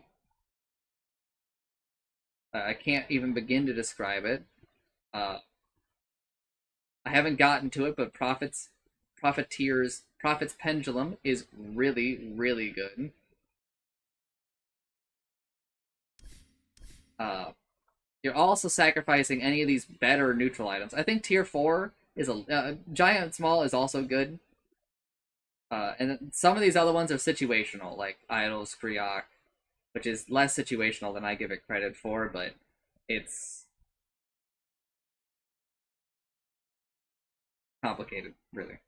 I can't even begin to describe it. I haven't gotten to it, but Prophet's Pendulum is really good. You're also sacrificing any of these better neutral items. I think tier 4 is Giant Small is also good. And some of these other ones are situational, like Idol's Kriok, which is less situational than I give it credit for, but it's complicated, really.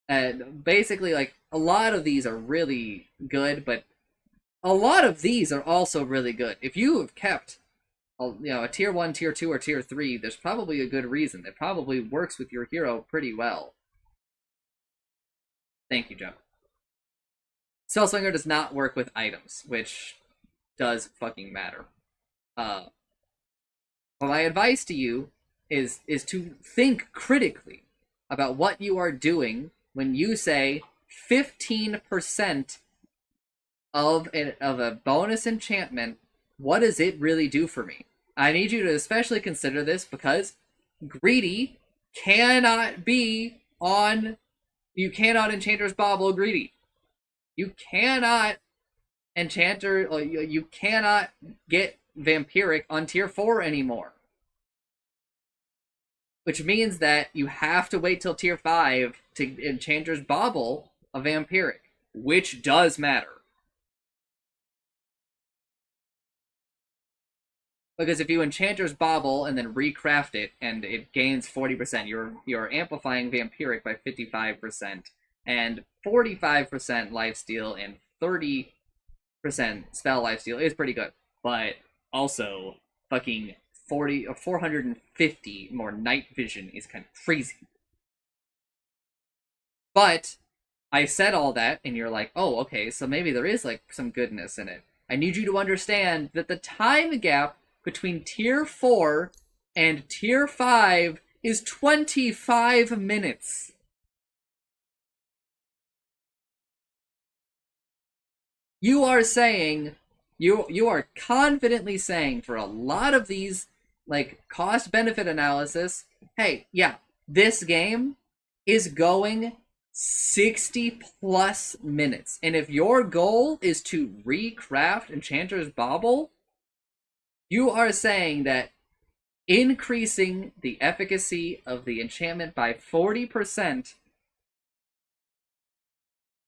And basically, like, a lot of these are really good, but a lot of these are also really good. If you have kept a tier 1, tier 2, or tier 3, there's probably a good reason. It probably works with your hero pretty well. Thank you, Joe. Spellslinger does not work with items, which does fucking matter. Well, my advice to you is to think critically about what you are doing when you say 15% of a bonus enchantment. What does it really do for me? I need you to especially consider this because Greedy cannot be on... You cannot Enchanter's Bauble Greedy. You cannot you cannot get Vampiric on tier 4 anymore. Which means that you have to wait till tier 5 to Enchanter's Bauble a Vampiric, which does matter. Because if you Enchanter's Bauble and then recraft it and it gains 40%, you're amplifying Vampiric by 55%, and 45% lifesteal and 30% spell lifesteal is pretty good. But also, fucking 440 or 450 more night vision is kind of crazy. But I said all that, and you're like, oh, okay, so maybe there is like some goodness in it. I need you to understand that the time gap between Tier 4 and Tier 5 is 25 minutes. You are saying, you are confidently saying for a lot of these, like, cost-benefit analysis, hey, yeah, this game is going 60 plus minutes. And if your goal is to recraft Enchanter's Bauble, you are saying that increasing the efficacy of the enchantment by 40%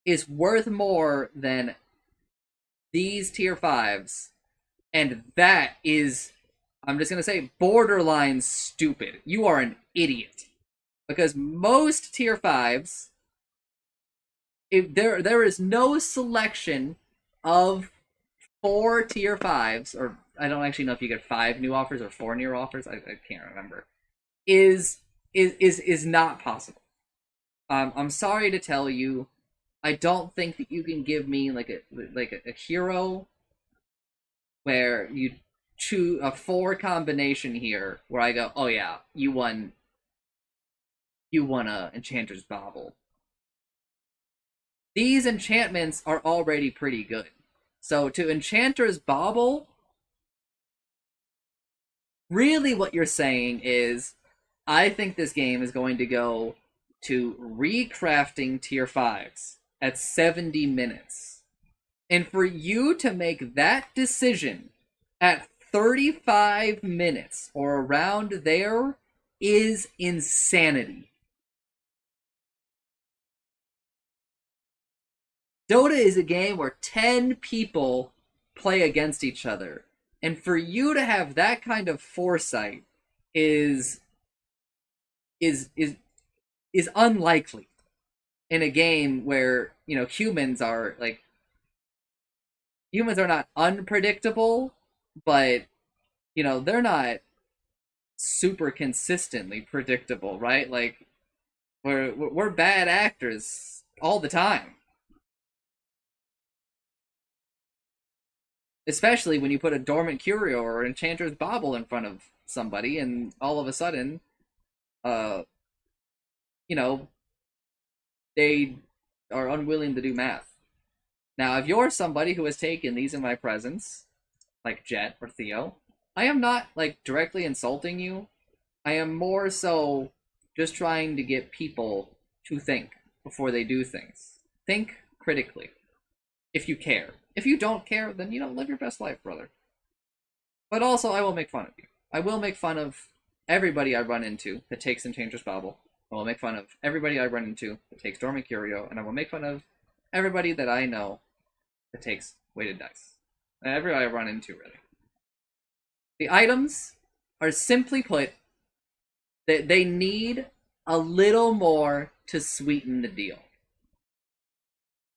is worth more than these tier 5s. And that is, I'm just going to say, borderline stupid. You are an idiot. Because most tier 5s, if there is no selection of 4 tier 5s, or I don't actually know if you get 5 new offers or 4 new offers, I can't remember, is not possible. I'm sorry to tell you, I don't think that you can give me like a hero where you choose a 4 combination here where I go, oh yeah, you won a Enchanter's Bauble. These enchantments are already pretty good. So to Enchanter's Bauble, really what you're saying is, I think this game is going to go to recrafting tier 5s at 70 minutes. And for you to make that decision at 35 minutes or around there is insanity. Dota is a game where 10 people play against each other. And for you to have that kind of foresight is unlikely in a game where, you know, humans are not unpredictable, but, you know, they're not super consistently predictable, right? Like, we're bad actors all the time. Especially when you put a Dormant Curio or Enchanter's Bauble in front of somebody, and all of a sudden, you know, they are unwilling to do math. Now, if you're somebody who has taken these in my presence, like Jet or Theo, I am not, like, directly insulting you. I am more so just trying to get people to think before they do things. Think critically, if you care. If you don't care, then, you know, live your best life, brother. But also, I will make fun of you. I will make fun of everybody I run into that takes Enchanter's Bauble. I will make fun of everybody I run into that takes Dormant Curio, and I will make fun of everybody that I know that takes weighted dice. Everybody I run into, really. The items are, simply put, that they need a little more to sweeten the deal.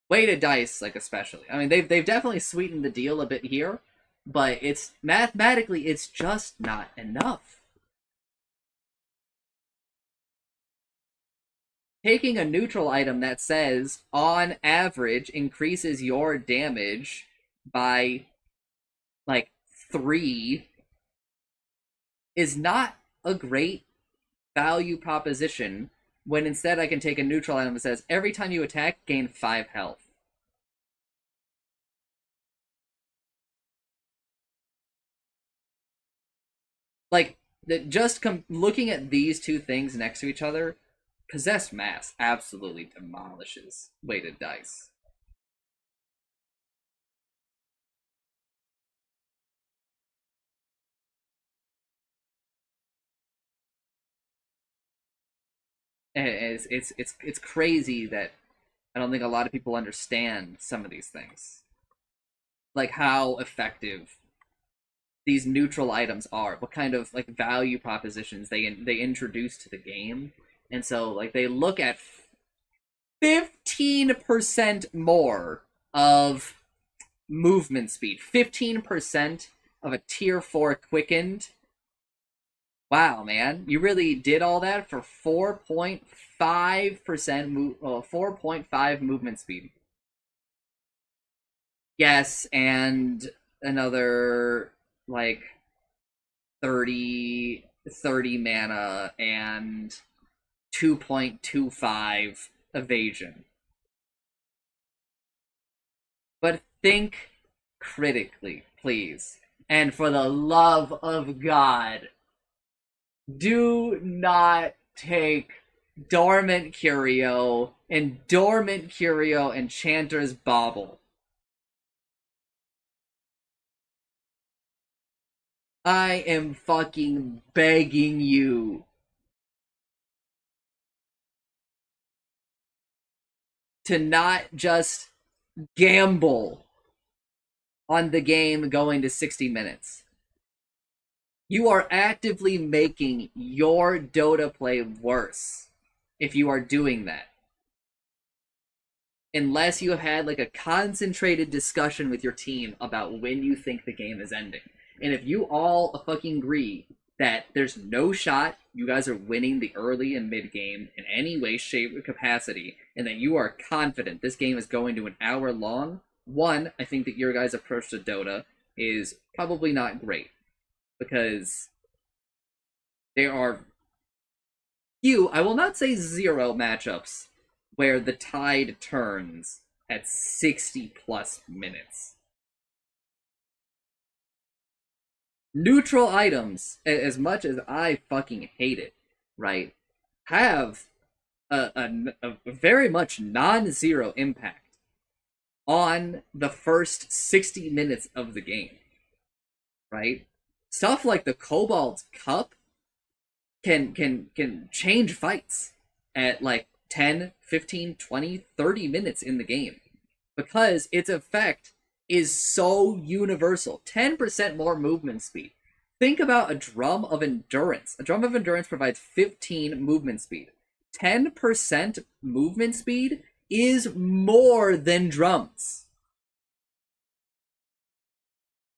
Weighted dice, like, especially. I mean, they've definitely sweetened the deal a bit here, but it's mathematically, it's just not enough. Taking a neutral item that says, on average, increases your damage by, like, 3 is not a great value proposition, when instead I can take a neutral item that says, every time you attack, gain 5 health. Like, just looking at these two things next to each other, Possessed Mass absolutely demolishes weighted dice. It's crazy that I don't think a lot of people understand some of these things, like how effective these neutral items are, what kind of, like, value propositions they introduce to the game. And so, like, they look at 15% more of movement speed, 15% of a tier 4 quickened Wow, man. You really did all that for 4.5% 4.5 movement speed. Yes, and another like 30 mana and 2.25 evasion. But think critically, please. And for the love of God, do not take Dormant Curio and Dormant Curio Enchanter's Bauble. I am fucking begging you to not just gamble on the game going to 60 minutes. You are actively making your Dota play worse if you are doing that. Unless you have had like a concentrated discussion with your team about when you think the game is ending. And if you all fucking agree that there's no shot you guys are winning the early and mid game in any way, shape, or capacity, and that you are confident this game is going to an hour long, one, I think that your guys' approach to Dota is probably not great. Because there are few, I will not say zero matchups where the tide turns at 60 plus minutes. Neutral items, as much as I fucking hate it, right, have a very much non-zero impact on the first 60 minutes of the game, right? Stuff like the Cobalt Cup can change fights at like 10, 15, 20, 30 minutes in the game because its effect is so universal. 10% more movement speed. Think about a Drum of Endurance. A Drum of Endurance provides 15 movement speed. 10% movement speed is more than drums.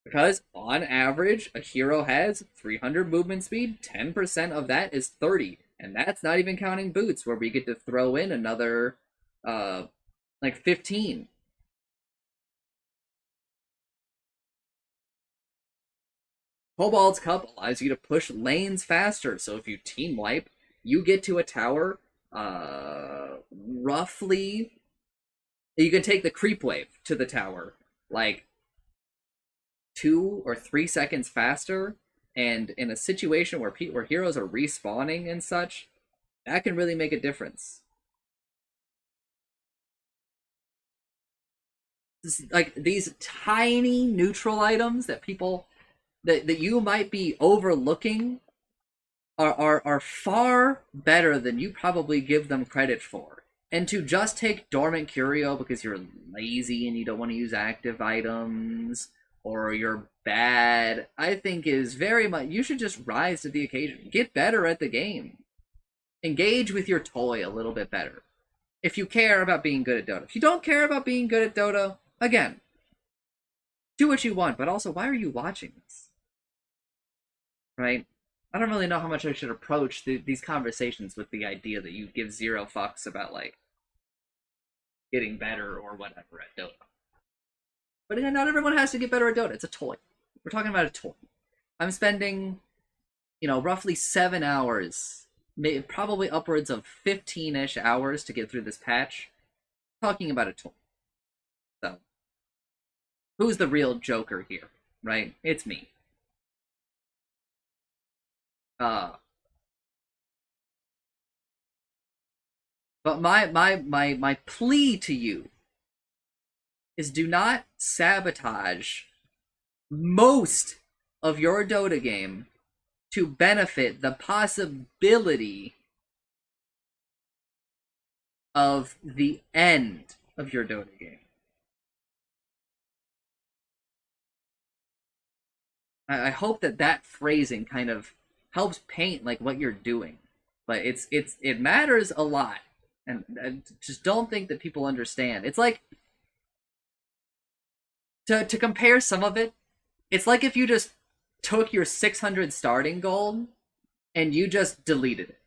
Because, on average, a hero has 300 movement speed, 10% of that is 30. And that's not even counting boots, where we get to throw in another, like 15. Cobalt's Cup allows you to push lanes faster, so if you team wipe, you get to a tower, roughly... You can take the creep wave to the tower, like 2 or 3 seconds faster, and in a situation where heroes are respawning and such, that can really make a difference. Like these tiny neutral items that people that you might be overlooking are far better than you probably give them credit for. And to just take Dormant Curio because you're lazy and you don't want to use active items, or you're bad, I think is very much... You should just rise to the occasion. Get better at the game. Engage with your toy a little bit better. If you care about being good at Dota. If you don't care about being good at Dota, again, do what you want, but also, why are you watching this? Right? I don't really know how much I should approach these conversations with the idea that you give zero fucks about, like, getting better or whatever at Dota. But again, not everyone has to get better at Dota. It's a toy. We're talking about a toy. I'm spending, roughly 7 hours, probably upwards of 15-ish hours to get through this patch, talking about a toy. So, who's the real Joker here, right? It's me. But my plea to you is do not sabotage most of your Dota game to benefit the possibility of the end of your Dota game. I hope that phrasing kind of helps paint like what you're doing, but it matters a lot, and I just don't think that people understand. It's like to compare some of it. It's like if you just took your 600 starting gold and you just deleted it.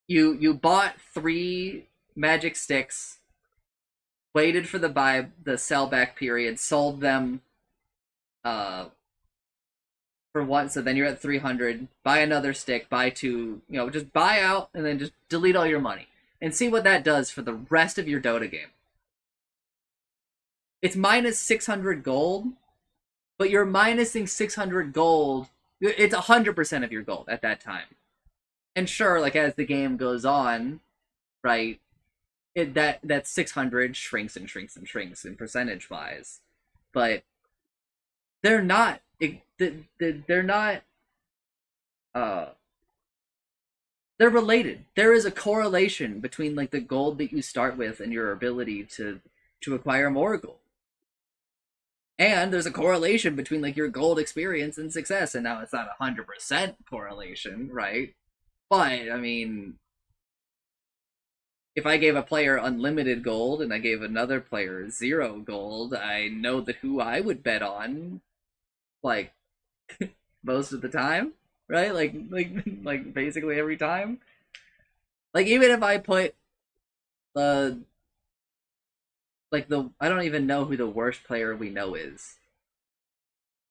You bought 3 magic sticks, waited for the sell back period, sold them for one, so then you're at 300, buy another stick, buy 2, just buy out and then just delete all your money and see what that does for the rest of your Dota game. It's minus 600 gold, but you're minusing 600 gold. It's 100% of your gold at that time. And sure, like as the game goes on, right, that 600 shrinks and shrinks and shrinks in percentage wise, but they're not they're related. There is a correlation between like the gold that you start with and your ability to acquire more gold. And there's a correlation between like your gold experience and success. And now it's not 100% correlation, right? But I mean, if I gave a player unlimited gold and I gave another player 0 gold, I know that who I would bet on, like, most of the time, right? Like basically every time. Like even if I put I don't even know who the worst player we know is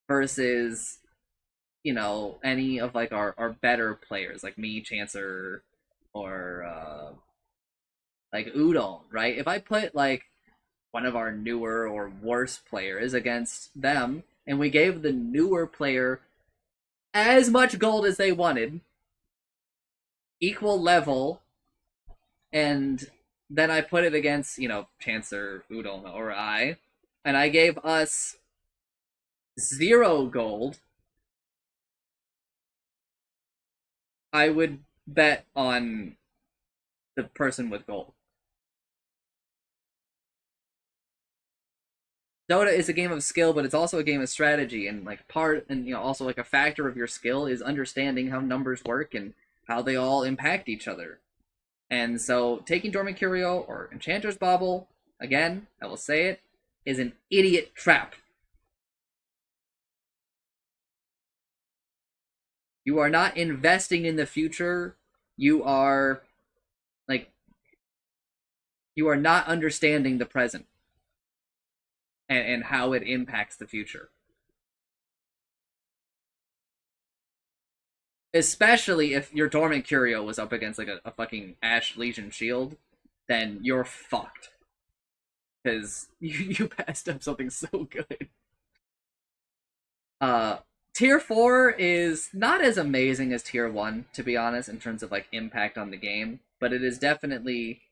versus, any of like our better players, like me, Chancer, or like Udon, right? If I put like one of our newer or worse players against them, and we gave the newer player as much gold as they wanted, equal level, and then I put it against, Chancer, Udon, or and I gave us 0 gold, I would bet on the person with gold. Dota is a game of skill, but it's also a game of strategy, and also like a factor of your skill is understanding how numbers work and how they all impact each other. And so taking Dormant Curio or Enchanter's Bauble, again, I will say it, is an idiot trap. You are not investing in the future. You are not understanding the present and how it impacts the future. Especially if your Dormant Curio was up against like a fucking Ash Legion shield, then you're fucked. Because you passed up something so good. Tier 4 is not as amazing as Tier 1, to be honest, in terms of like impact on the game, but it is definitely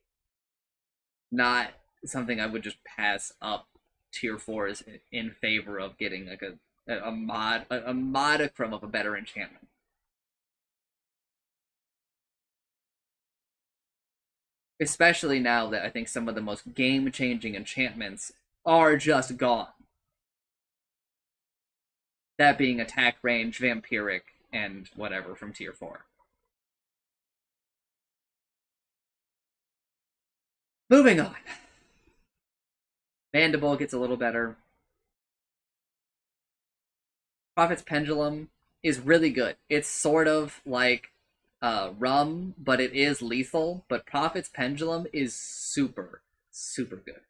not something I would just pass up Tier 4s in favor of getting like a modicum of a better enchantment. Especially now that I think some of the most game-changing enchantments are just gone. That being attack range, vampiric, and whatever from Tier 4. Moving on. Mandible gets a little better. Prophet's Pendulum is really good. It's sort of like Rum, but it is lethal. But Prophet's Pendulum is super, super good.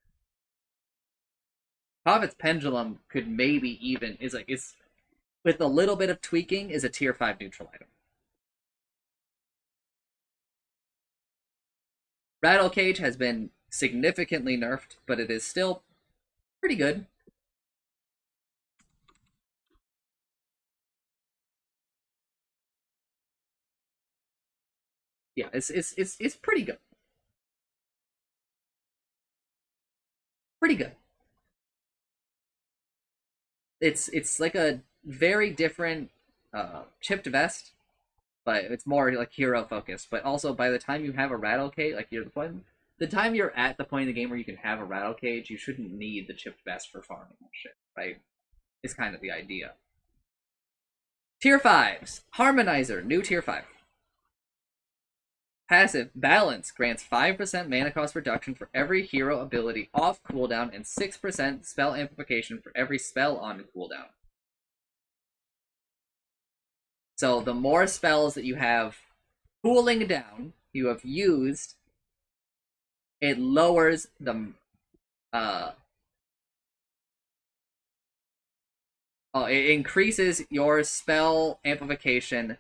Prophet's Pendulum could maybe even is with a little bit of tweaking is a Tier 5 neutral item. Rattle Cage has been significantly nerfed, but it is still pretty good. Yeah, it's pretty good. Pretty good. It's like a very different chipped vest, but it's more like hero focused. But also, by the time you have a Rattle Cage, like the time you're at the point in the game where you can have a Rattle Cage, you shouldn't need the chipped vest for farming and shit, right? It's kind of the idea. Tier 5s. Harmonizer, new Tier 5. Passive, Balance, grants 5% mana cost reduction for every hero ability off cooldown and 6% spell amplification for every spell on cooldown. So the more spells that you have cooling down, you have used, it lowers the it increases your spell amplification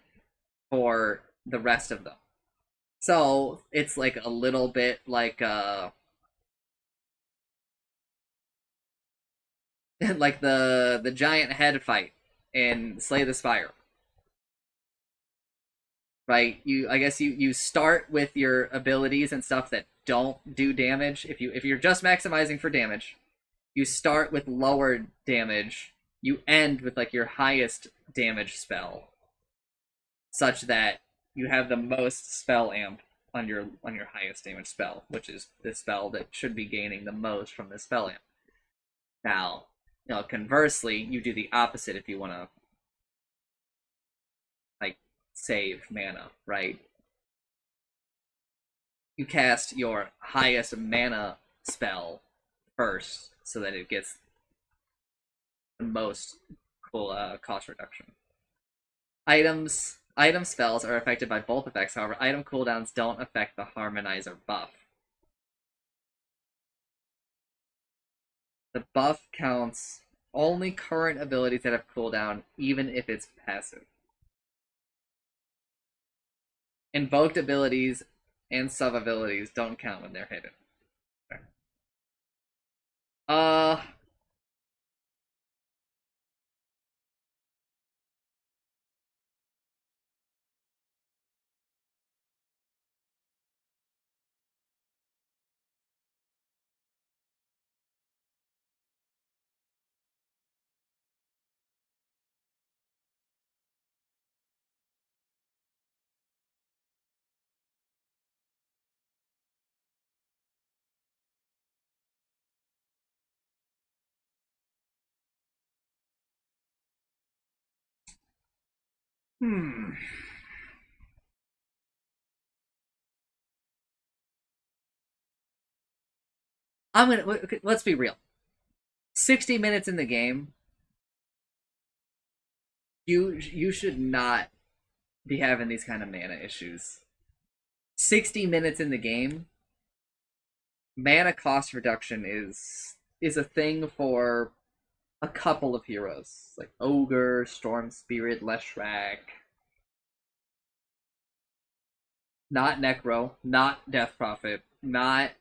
for the rest of them. So it's like a little bit like like the giant head fight in Slay the Spire. Right? I guess you start with your abilities and stuff that don't do damage. If you're just maximizing for damage, you start with lower damage. You end with like your highest damage spell, such that you have the most spell amp on your highest damage spell, which is the spell that should be gaining the most from the spell amp. Now, conversely, you do the opposite if you want to like save mana, right? You cast your highest mana spell first so that it gets the most cool cost reduction. Item spells are affected by both effects, however, item cooldowns don't affect the Harmonizer buff. The buff counts only current abilities that have cooldown, even if it's passive. Invoked abilities and sub-abilities don't count when they're hidden. Hmm. Let's be real. 60 minutes in the game, you should not be having these kind of mana issues. 60 minutes in the game, mana cost reduction is a thing for a couple of heroes, like Ogre, Storm Spirit, Leshrac. Not Necro, not Death Prophet, not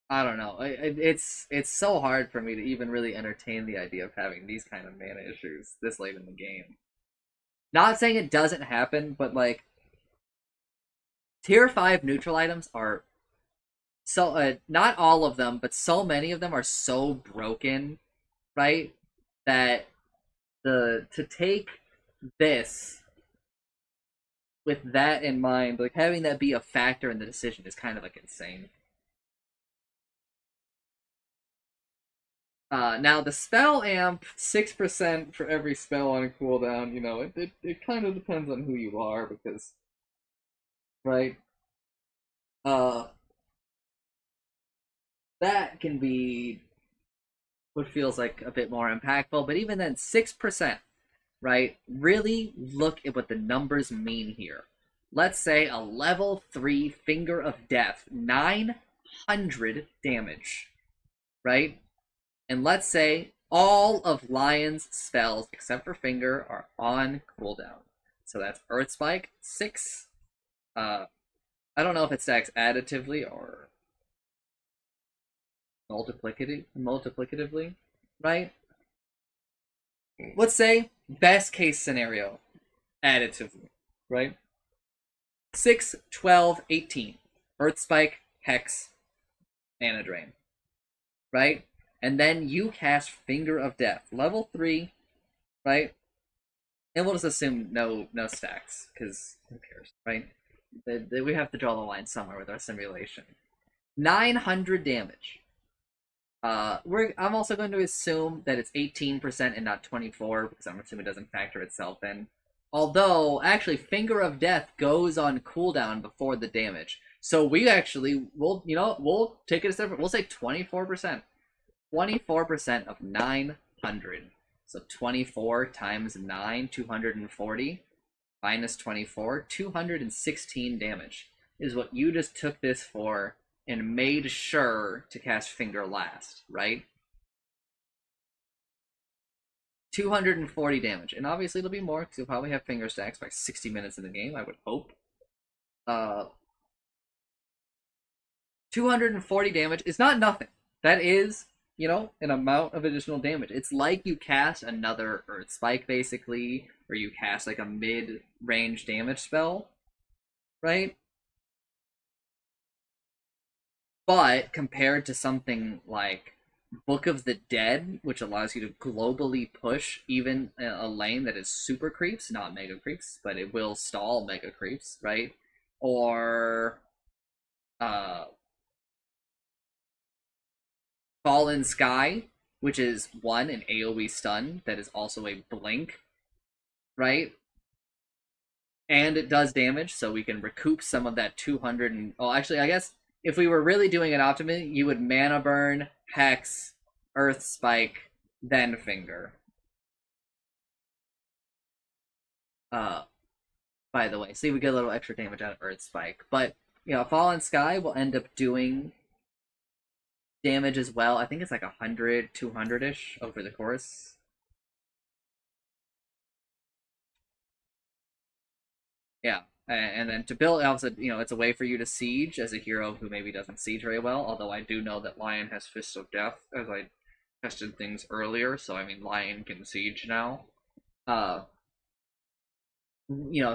I don't know. It's so hard for me to even really entertain the idea of having these kind of mana issues this late in the game. Not saying it doesn't happen, but like tier 5 neutral items are so not all of them, but so many of them are so broken, right? That to take this with that in mind, like having that be a factor in the decision is kind of like insane. Now the spell amp, 6% for every spell on cooldown, it kind of depends on who you are, because, right, uh, that can be what feels like a bit more impactful, but even then, 6%, right, really look at what the numbers mean here. Let's say a level 3 Finger of Death, 900 damage, right? And let's say all of Lion's spells, except for Finger, are on cooldown. So that's Earth Spike, 6. I don't know if it stacks additively or multiplicatively, right? Let's say, best case scenario, additively, right? 6, 12, 18. Earth Spike, Hex, Mana Drain, right? And then you cast Finger of Death, level 3, right? And we'll just assume no stacks, because who cares, right? We have to draw the line somewhere with our simulation. 900 damage. I'm also going to assume that it's 18% and not 24, because I'm assuming it doesn't factor itself in. Although, actually, Finger of Death goes on cooldown before the damage. So we actually, we'll take it a step, we'll say 24%. 24% of 900. So 24 times 9, 240, minus 24, 216 damage is what you just took this for and made sure to cast Finger last, right? 240 damage. And obviously it'll be more, because you'll probably have Finger stacks by 60 minutes in the game, I would hope. 240 damage is not nothing. That is, an amount of additional damage. It's like you cast another Earth Spike, basically, or you cast like a mid-range damage spell, right? But compared to something like Book of the Dead, which allows you to globally push even a lane that is super creeps, not mega creeps, but it will stall mega creeps, right? Or Fallen Sky, which is one, an AoE stun that is also a blink, right? And it does damage, so we can recoup some of that 200 and... Oh, actually, I guess if we were really doing an optimum, you would Mana Burn, Hex, Earth Spike, then Finger. By the way, see, we get a little extra damage out of Earth Spike. But, Fallen Sky will end up doing damage as well. I think it's like 100, 200-ish over the course. Yeah, and then to build, also, it's a way for you to siege as a hero who maybe doesn't siege very well, although I do know that Lion has Fist of Death, as I tested things earlier, so I mean, Lion can siege now.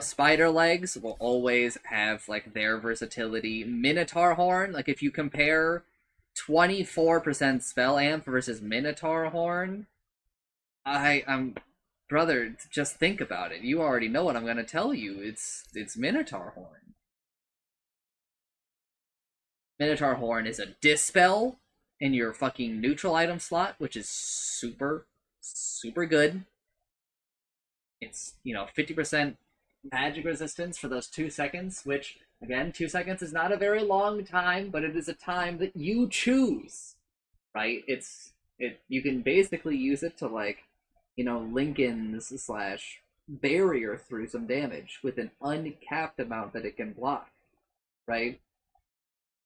Spider Legs will always have, like, their versatility. Minotaur Horn, like, if you compare 24% Spell Amp versus Minotaur Horn, I'm... Brother, just think about it. You already know what I'm gonna tell you. It's Minotaur Horn. Minotaur Horn is a Dispel in your fucking neutral item slot, which is super, super good. It's, 50% magic resistance for those 2 seconds, which, again, 2 seconds is not a very long time, but it is a time that you choose, right? You can basically use it to, like, Lincoln's / barrier through some damage with an uncapped amount that it can block, right?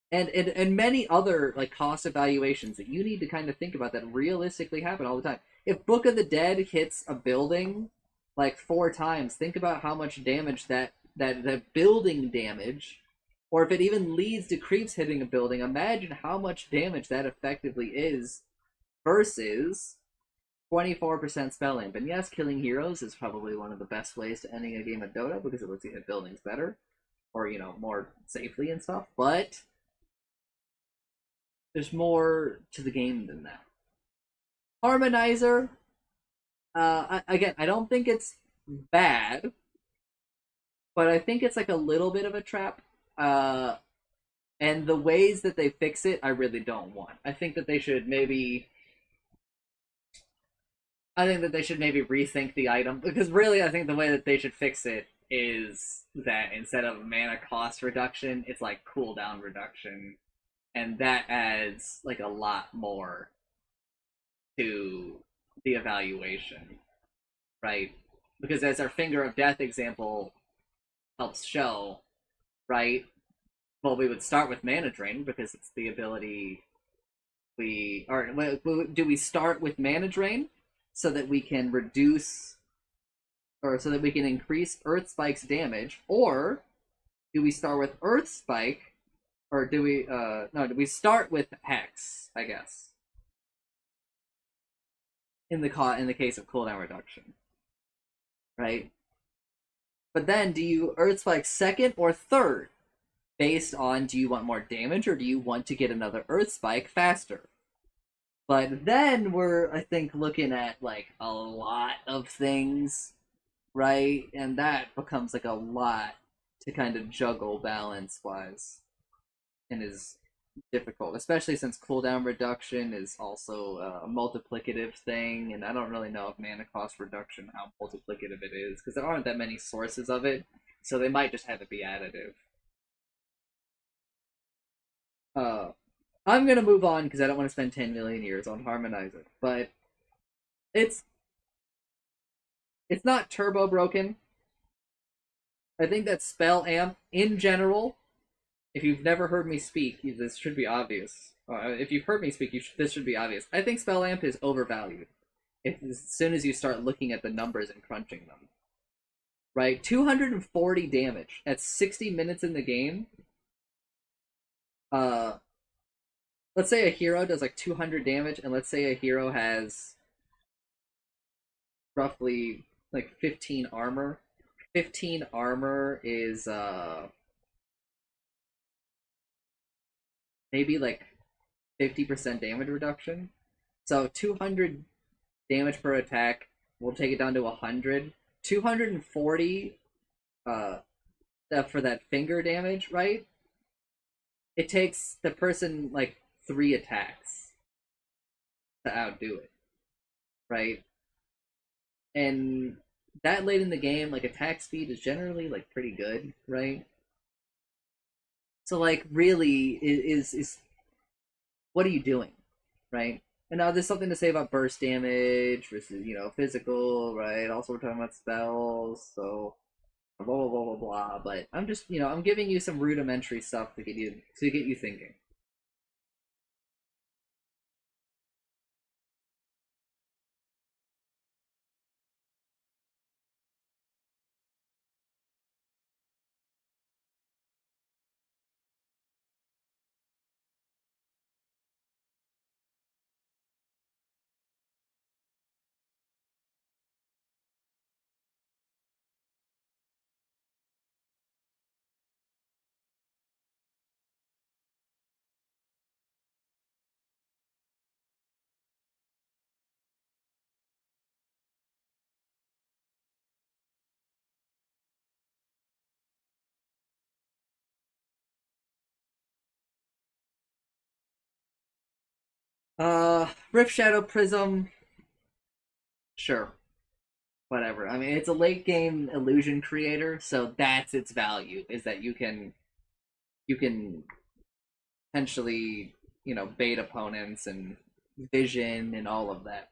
And many other, like, cost evaluations that you need to kind of think about that realistically happen all the time. If Book of the Dead hits a building like 4 times, think about how much damage that building damage, or if it even leads to creeps hitting a building, imagine how much damage that effectively is versus 24% spell amp. And yes, killing heroes is probably one of the best ways to ending a game of Dota because it lets you hit buildings better, or, more safely and stuff, but there's more to the game than that. Harmonizer, again, I don't think it's bad, but I think it's like a little bit of a trap, and the ways that they fix it, I really don't want. I think that they should maybe rethink the item, because really I think the way that they should fix it is that instead of mana cost reduction, it's like cooldown reduction, and that adds like a lot more to the evaluation, right? Because as our Finger of Death example helps show, right? Well, we would start with Mana Drain because it's the ability do we start with Mana Drain so that we can reduce, or so that we can increase Earth Spike's damage, or do we start with Earth Spike, or do we start with Hex, I guess, in the case of cooldown reduction, right? But then, do you Earth Spike second or third, based on, do you want more damage, or do you want to get another Earth Spike faster? But then we're, I think, looking at, like, a lot of things, right? And that becomes, like, a lot to kind of juggle balance-wise. And is difficult, especially since cooldown reduction is also a multiplicative thing, and I don't really know if mana cost reduction, how multiplicative it is, because there aren't that many sources of it, so they might just have it be additive. I'm gonna move on because I don't want to spend 10 million years on Harmonize It, but it's not turbo broken. I think that spell amp in general, if you've never heard me speak, this should be obvious. If you've heard me speak, this should be obvious. I think spell amp is overvalued. As soon as you start looking at the numbers and crunching them, right? 240 damage at 60 minutes in the game. Let's say a hero does like 200 damage, and let's say a hero has roughly like 15 armor. 15 armor is maybe like 50% damage reduction. So 200 damage per attack, we'll take it down to 100. 240 for that finger damage, right? It takes the person like 3 attacks to outdo it, right? And that late in the game, like attack speed is generally like pretty good, right? So like really is what are you doing, right? And now there's something to say about burst damage versus physical, right? Also we're talking about spells, so blah blah blah blah blah. But I'm just I'm giving you some rudimentary stuff to get you thinking. Rift Shadow Prism, sure, whatever. I mean, it's a late game illusion creator, so that's its value, is that you can potentially bait opponents and vision and all of that.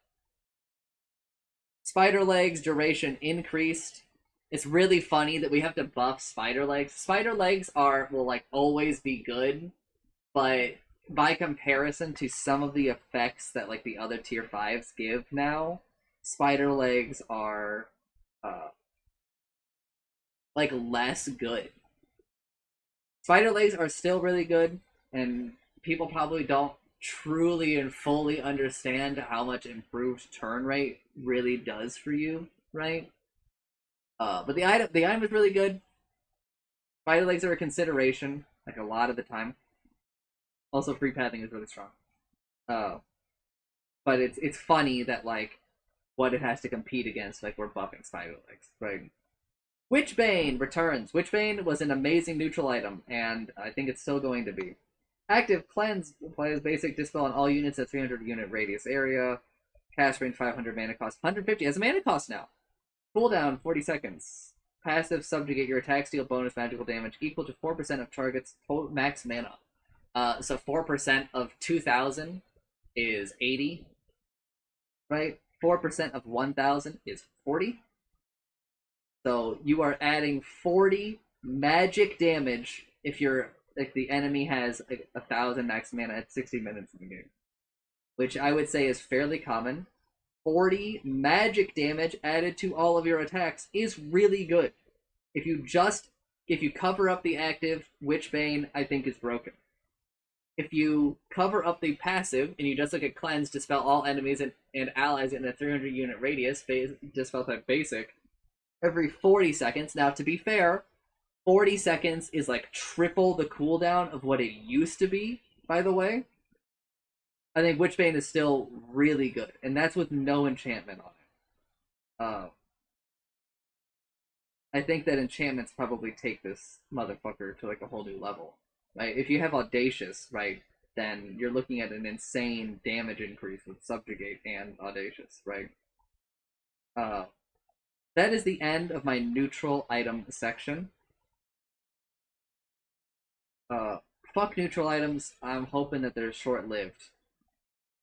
Spider legs duration increased. It's really funny that we have to buff spider legs. Spider legs will like always be good, but by comparison to some of the effects that like the other tier 5s give now, spider legs are like less good. Spider legs are still really good, and people probably don't truly and fully understand how much improved turn rate really does for you, right? But the item is really good. Spider legs are a consideration, like a lot of the time. Also, free pathing is really strong. But it's funny that like what it has to compete against, like we're buffing spider legs, right? Witchbane returns. Witchbane was an amazing neutral item, and I think it's still going to be. Active Cleanse plays basic dispel on all units at 300 unit radius area. Cast range 500, mana cost 150. Has a mana cost now. Cooldown 40 seconds. Passive subjugate your attack steal bonus magical damage equal to 4% of target's total max mana. So 4% of 2,000 is 80, right? 4% of 1,000 is 40. So you are adding 40 magic damage if the enemy has 1,000 max mana at 60 minutes in the game, which I would say is fairly common. 40 magic damage added to all of your attacks is really good. If you cover up the active, Witchbane I think is broken. If you cover up the passive and you just look at Cleanse, dispel all enemies and allies in a 300 unit radius, dispel type basic, every 40 seconds. Now, to be fair, 40 seconds is like triple the cooldown of what it used to be, by the way. I think Witchbane is still really good, and that's with no enchantment on it. I think that enchantments probably take this motherfucker to like a whole new level. Right? If you have Audacious, right, then you're looking at an insane damage increase with Subjugate and Audacious, right? That is the end of my neutral item section. Fuck neutral items. I'm hoping that they're short-lived.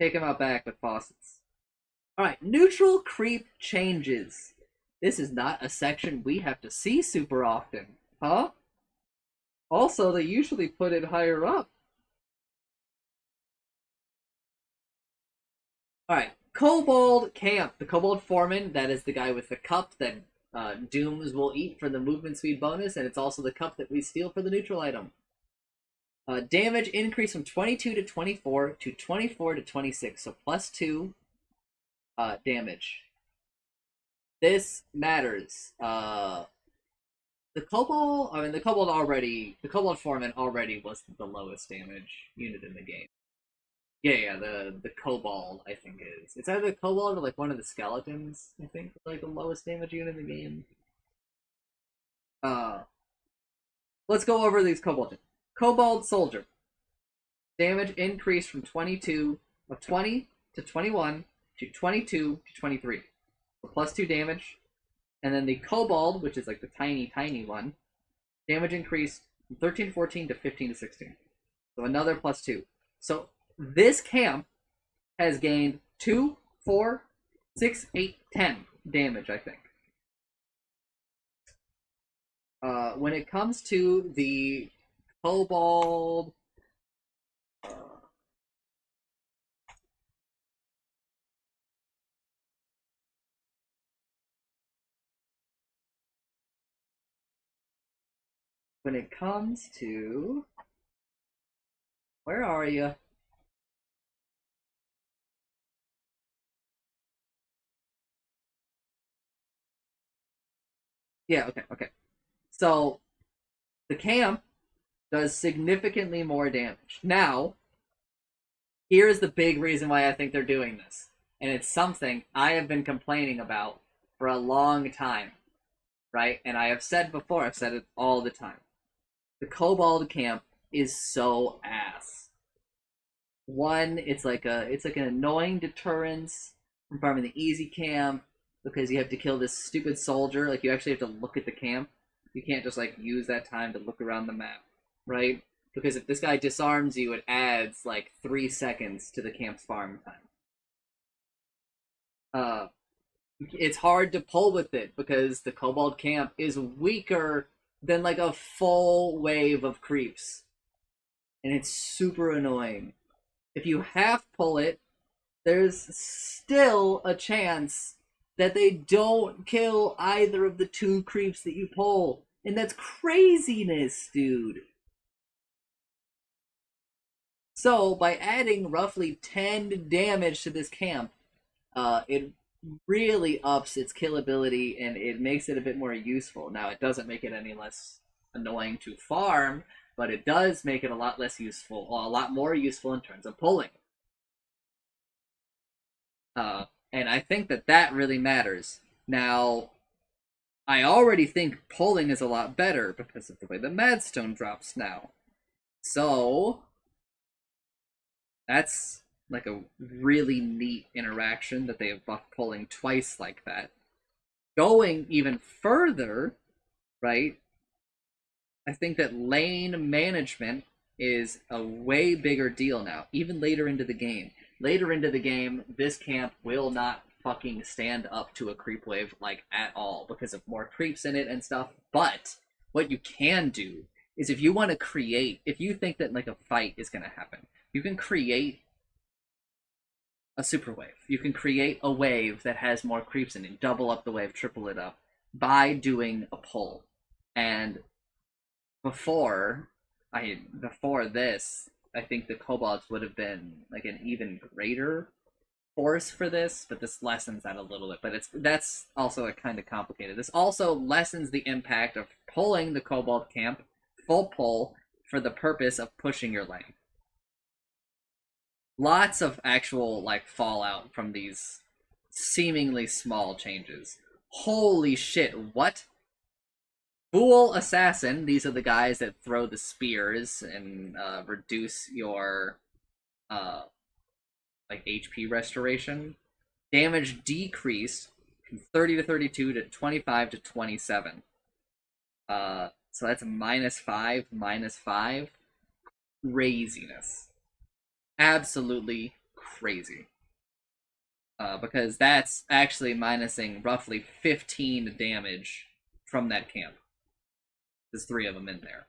Take them out back with faucets. Alright, neutral creep changes. This is not a section we have to see super often. Huh? Also, they usually put it higher up. Alright, Kobold Camp. The Kobold Foreman, that is the guy with the cup that Dooms will eat for the movement speed bonus, and it's also the cup that we steal for the neutral item. Damage increase from 22 to 24 to 24 to 26, so plus 2 damage. This matters. The Kobold Foreman already was the lowest damage unit in the game. Yeah, the Kobold, I think is. It's either the Kobold or like one of the Skeletons, I think, like the lowest damage unit in the game. Let's go over these Kobold. Kobold Soldier. Damage increased from 20 to 21 to 22 to 23. So plus 2 damage. And then the Kobold, which is like the tiny one, damage increased from 13 to 14 to 15 to 16. So another plus 2. So this camp has gained 2, 4, 6, 8, 10 damage, I think. When it comes to the Kobold... when it comes to... Where are you? Yeah, okay. So, the camp does significantly more damage. Now, here's the big reason why I think they're doing this. And it's something I have been complaining about for a long time. Right? And I have said before, I've said it all the time. The Kobold camp is so ass. One, it's like an annoying deterrence from farming the easy camp because you have to kill this stupid soldier. Like, you actually have to look at the camp. You can't just like use that time to look around the map, right? Because if this guy disarms you, it adds like 3 seconds to the camp's farm time. It's hard to pull with it because the Kobold camp is weaker than like a full wave of creeps. And it's super annoying. If you half pull it, there's still a chance that they don't kill either of the 2 creeps that you pull. And that's craziness, dude. So, by adding roughly 10 damage to this camp, it really ups its killability and it makes it a bit more useful. Now, it doesn't make it any less annoying to farm, but it does make it a lot less useful, a lot more useful in terms of pulling. And I think that really matters. Now, I already think pulling is a lot better because of the way the Madstone drops now. So, that's like a really neat interaction that they have buffed pulling twice like that. Going even further, right, I think that lane management is a way bigger deal now, even later into the game. Later into the game, this camp will not fucking stand up to a creep wave, like, at all, because of more creeps in it and stuff. But what you can do is if you want to create, if you think that, like, a fight is going to happen, you can create a super wave. You can create a wave that has more creeps in it, double up the wave, triple it up, by doing a pull. And before this, I think the Kobolds would have been like an even greater force for this, but this lessens that a little bit. But that's also a kind of complicated. This also lessens the impact of pulling the Kobold camp full pull for the purpose of pushing your lane. Lots of actual like fallout from these seemingly small changes. Holy shit, what? Fool Assassin, these are the guys that throw the spears and reduce your like HP restoration. Damage decreased from 30 to 32 to 25 to 27. So that's a -5, -5. Craziness. Absolutely crazy. Because that's actually minusing roughly 15 damage from that camp. There's 3 of them in there.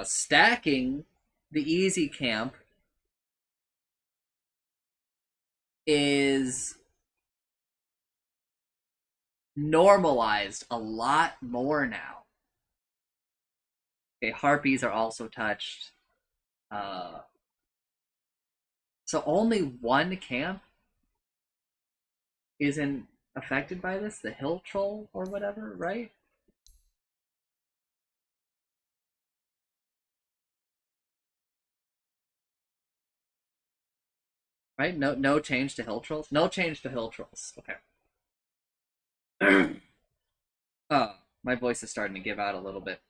Stacking the easy camp is normalized a lot more now. Okay, harpies are also touched. So only one camp isn't affected by this, the hill troll or whatever, right? Right? No change to hill trolls? No change to hill trolls. Okay. Oh, my voice is starting to give out a little bit.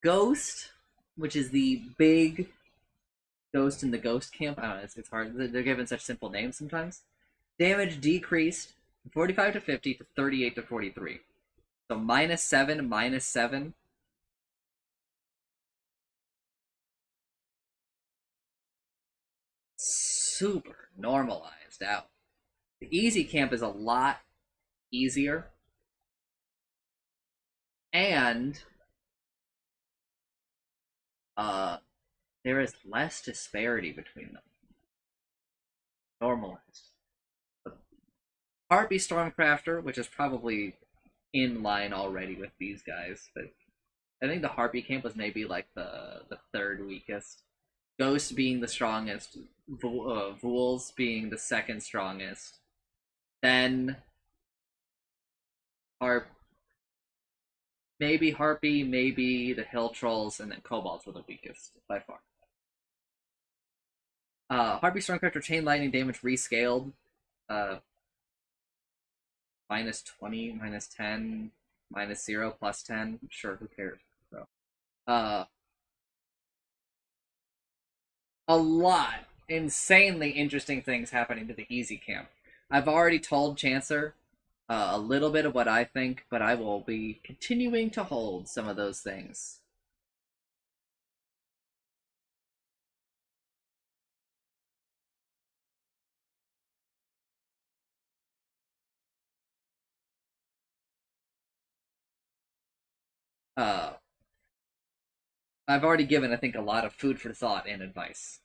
Ghost, which is the big ghost in the ghost camp. I don't know, it's hard. They're given such simple names sometimes. Damage decreased from 45 to 50 to 38 to 43. So -7, -7. Super normalized out. The easy camp is a lot easier. And there is less disparity between them. Normalized. Harpy Stormcrafter, which is probably in line already with these guys, but I think the Harpy camp was maybe like the 3rd weakest. Ghost being the strongest, Vools being the 2nd strongest. Then maybe Harpy, maybe the Hill Trolls, and then Kobolds were the weakest by far. Harpy Stormcrafter Chain Lightning damage rescaled. -20, -10, -0, +10. Sure, who cares? So, a lot insanely interesting things happening to the easy camp. I've already told Chancer a little bit of what I think, but I will be continuing to hold some of those things. I've already given, I think, a lot of food for thought and advice.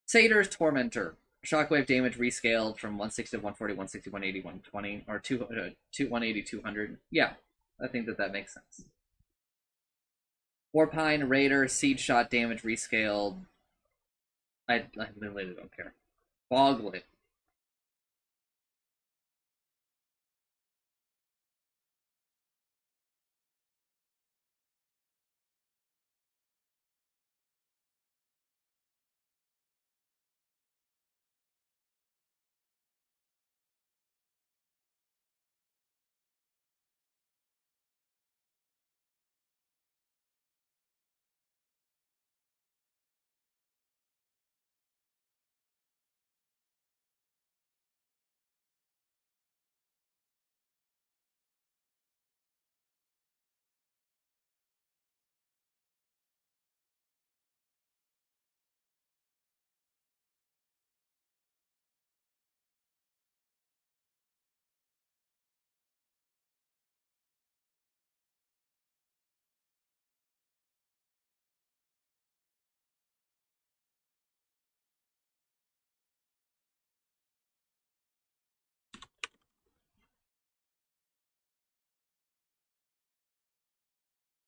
Satyr's Tormentor. Shockwave damage rescaled from 160 to 140, 160, 180, 120, or 180, 200. Yeah, I think that makes sense. Warpine Raider Siege Shot damage rescaled. I literally don't care. Boglet.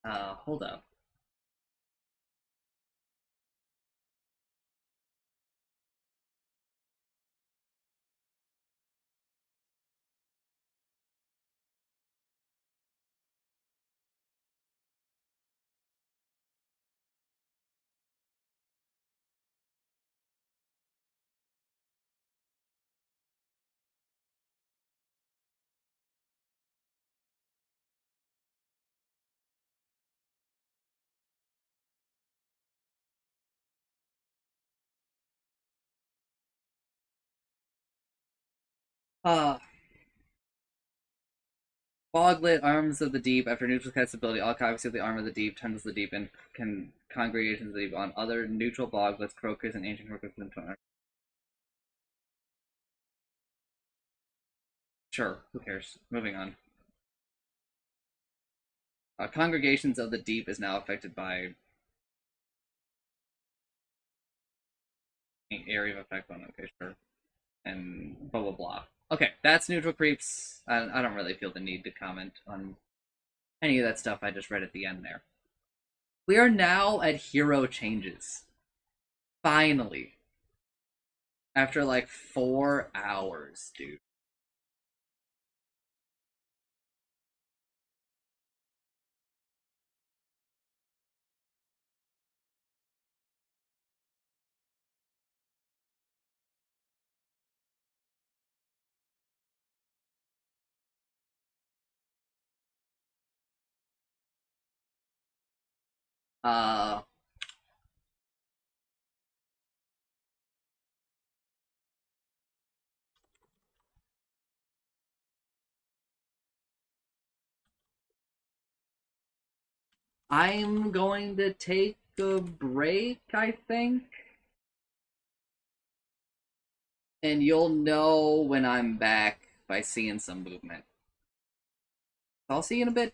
Hold up. Uh, Boglet, Arms of the Deep. After neutral cast ability, all copies of the Arm of the Deep, Tendrils of the Deep, and Congregations of the Deep on other neutral Boglets, Croakers, and Ancient Croakers. Sure, who cares? Moving on. Congregations of the Deep is now affected by area of effect on. Okay, sure. And blah blah blah. Okay, that's neutral creeps. I don't really feel the need to comment on any of that stuff I just read at the end there. We are now at hero changes. Finally. After like 4 hours, dude. Uh, I'm going to take a break, I think. And you'll know when I'm back by seeing some movement. I'll see you in a bit.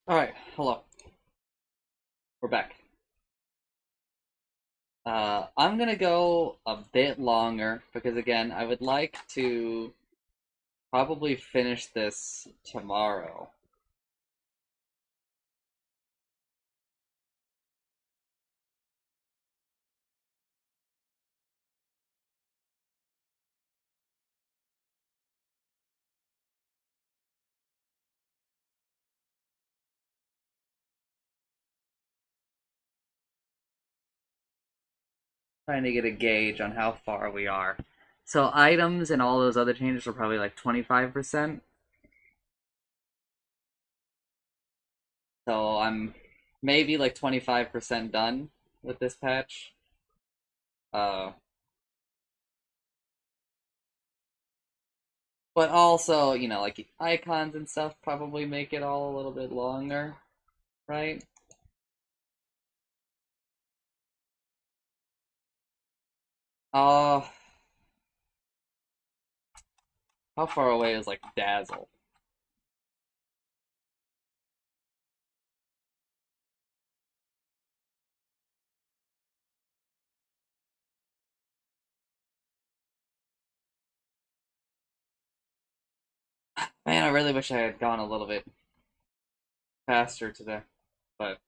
Alright, hello. We're back. I'm gonna go a bit longer because, again, I would like to probably finish this tomorrow. Trying to get a gauge on how far we are. So items and all those other changes are probably like 25%. So I'm maybe like 25% done with this patch. But also, like icons and stuff probably make it all a little bit longer, right? Uh, how far away is like Dazzle? Man, I really wish I had gone a little bit faster today, but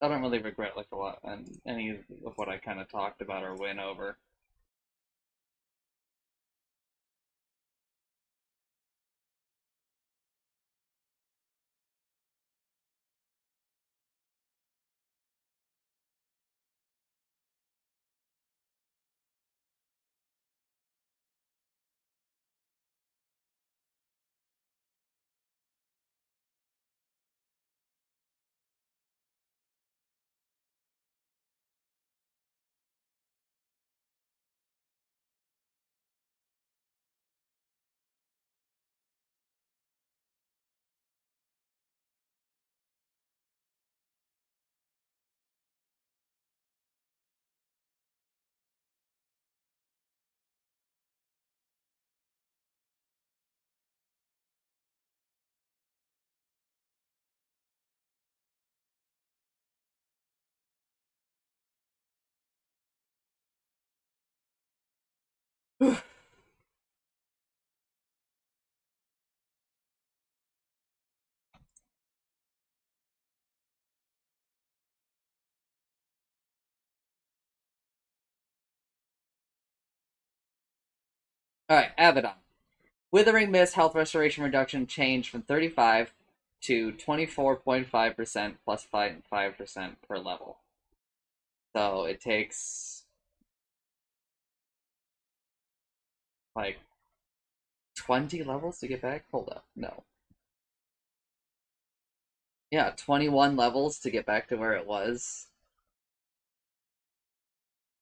I don't really regret like a lot and any of what I kind of talked about or went over. Alright, Abaddon. Withering Mist health restoration reduction changed from 35 to 24.5% plus 5% per level. So it takes like 20 levels to get back? Hold up, no. Yeah, 21 levels to get back to where it was.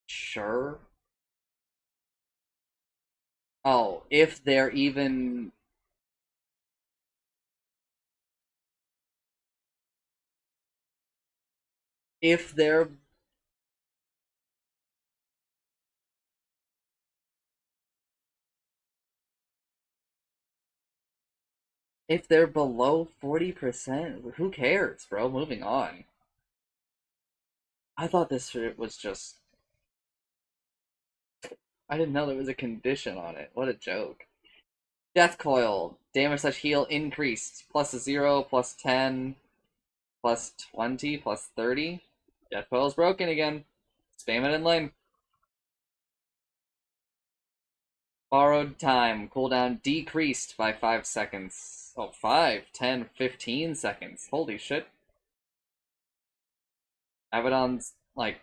Sure. Oh, if they're even... If they're... If they're below 40%, who cares, bro? Moving on. I thought this shit was just... I didn't know there was a condition on it. What a joke. Death Coil. Damage slash heal increased. Plus 0, plus 10, plus 20, plus 30. Death Coil's broken again. Spam it in lane. Borrowed time. Cooldown decreased by 5 seconds. Oh, 5, 10, 15 seconds. Holy shit. Abaddon's, like,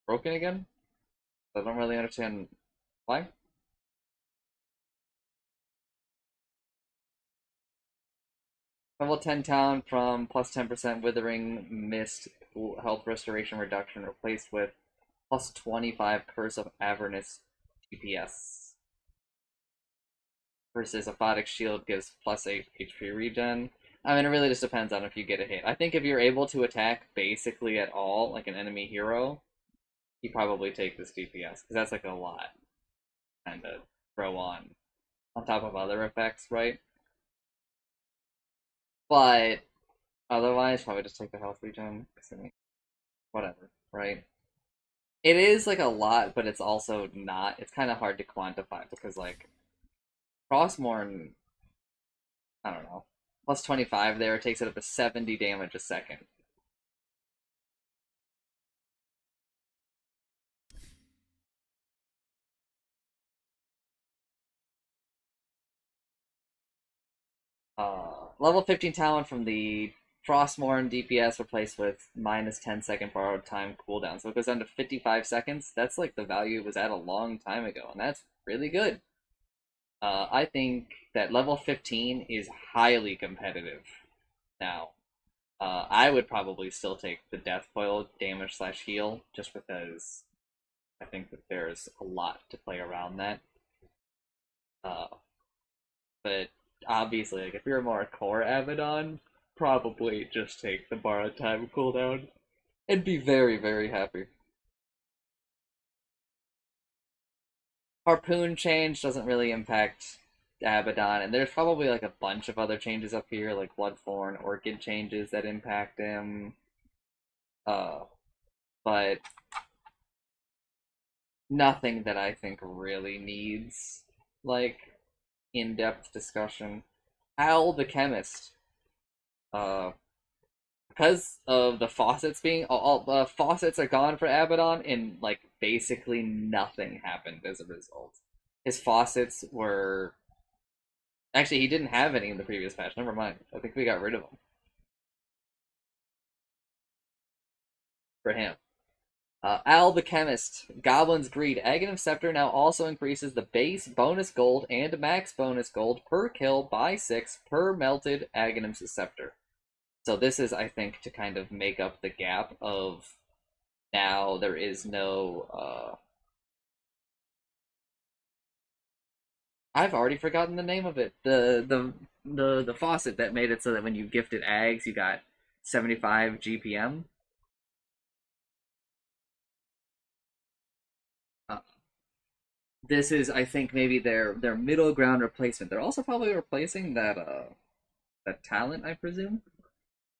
broken again? I don't really understand why. Level 10 town from plus 10% Withering Mist health restoration reduction replaced with plus 25 Curse of Avernus DPS. Versus Aphotic Shield gives plus 8 HP regen. I mean, it really just depends on if you get a hit. I think if you're able to attack basically at all, like an enemy hero, you probably take this DPS, because that's like a lot kind of throw on top of other effects, right? But Otherwise, probably just take the health regen. 'Cause, I mean, whatever, right? It is like a lot, but it's also not. It's kind of hard to quantify because like Frostmourne, I don't know, plus 25 there takes it up to 70 damage a second. Level 15 talent from the Frostmourne DPS replaced with minus 10-second borrowed time cooldown. So it goes down to 55 seconds. That's like the value it was at a long time ago, and that's really good. I think that level 15 is highly competitive now. I would probably still take the Death Coil damage slash heal just because I think that there's a lot to play around that. Uh, but obviously, like if you're a more core Abaddon, probably just take the borrowed time cooldown and be very, very happy. Harpoon change doesn't really impact Abaddon, and there's probably like a bunch of other changes up here, like Bloodthorn, Orchid changes that impact him. But nothing that I think really needs like in-depth discussion. Al the Chemist. Uh, because of the faucets being all the faucets are gone for Abaddon, and like basically nothing happened as a result. His faucets were actually he didn't have any in the previous patch. Never mind. I think we got rid of them for him. Al the Chemist, Goblin's Greed. Aghanim Scepter now also increases the base bonus gold and max bonus gold per kill by 6 per melted Aghanim's Scepter. So this is, I think, to kind of make up the gap of now there is no, I've already forgotten the name of it. The faucet that made it so that when you gifted Ags, you got 75 GPM. This is, I think, maybe their middle ground replacement. They're also probably replacing that talent, I presume.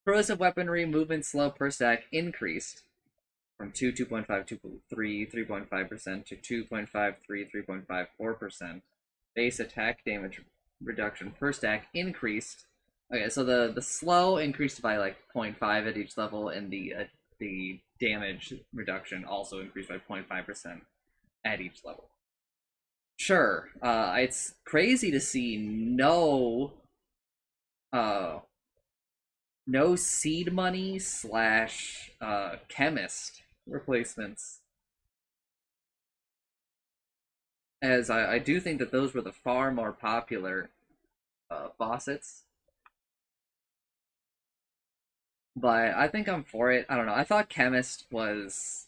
Corrosive weaponry movement slow per stack increased from 2.5 to 3.5% to 2.53 3.54%. Base attack damage reduction per stack increased. Okay, so the slow increased by like 0.5 at each level, and the damage reduction also increased by 0.5% at each level. Sure, it's crazy to see no seed money slash chemist replacements, as I do think that those were the far more popular faucets. But I think I'm for it. I don't know. I thought chemist was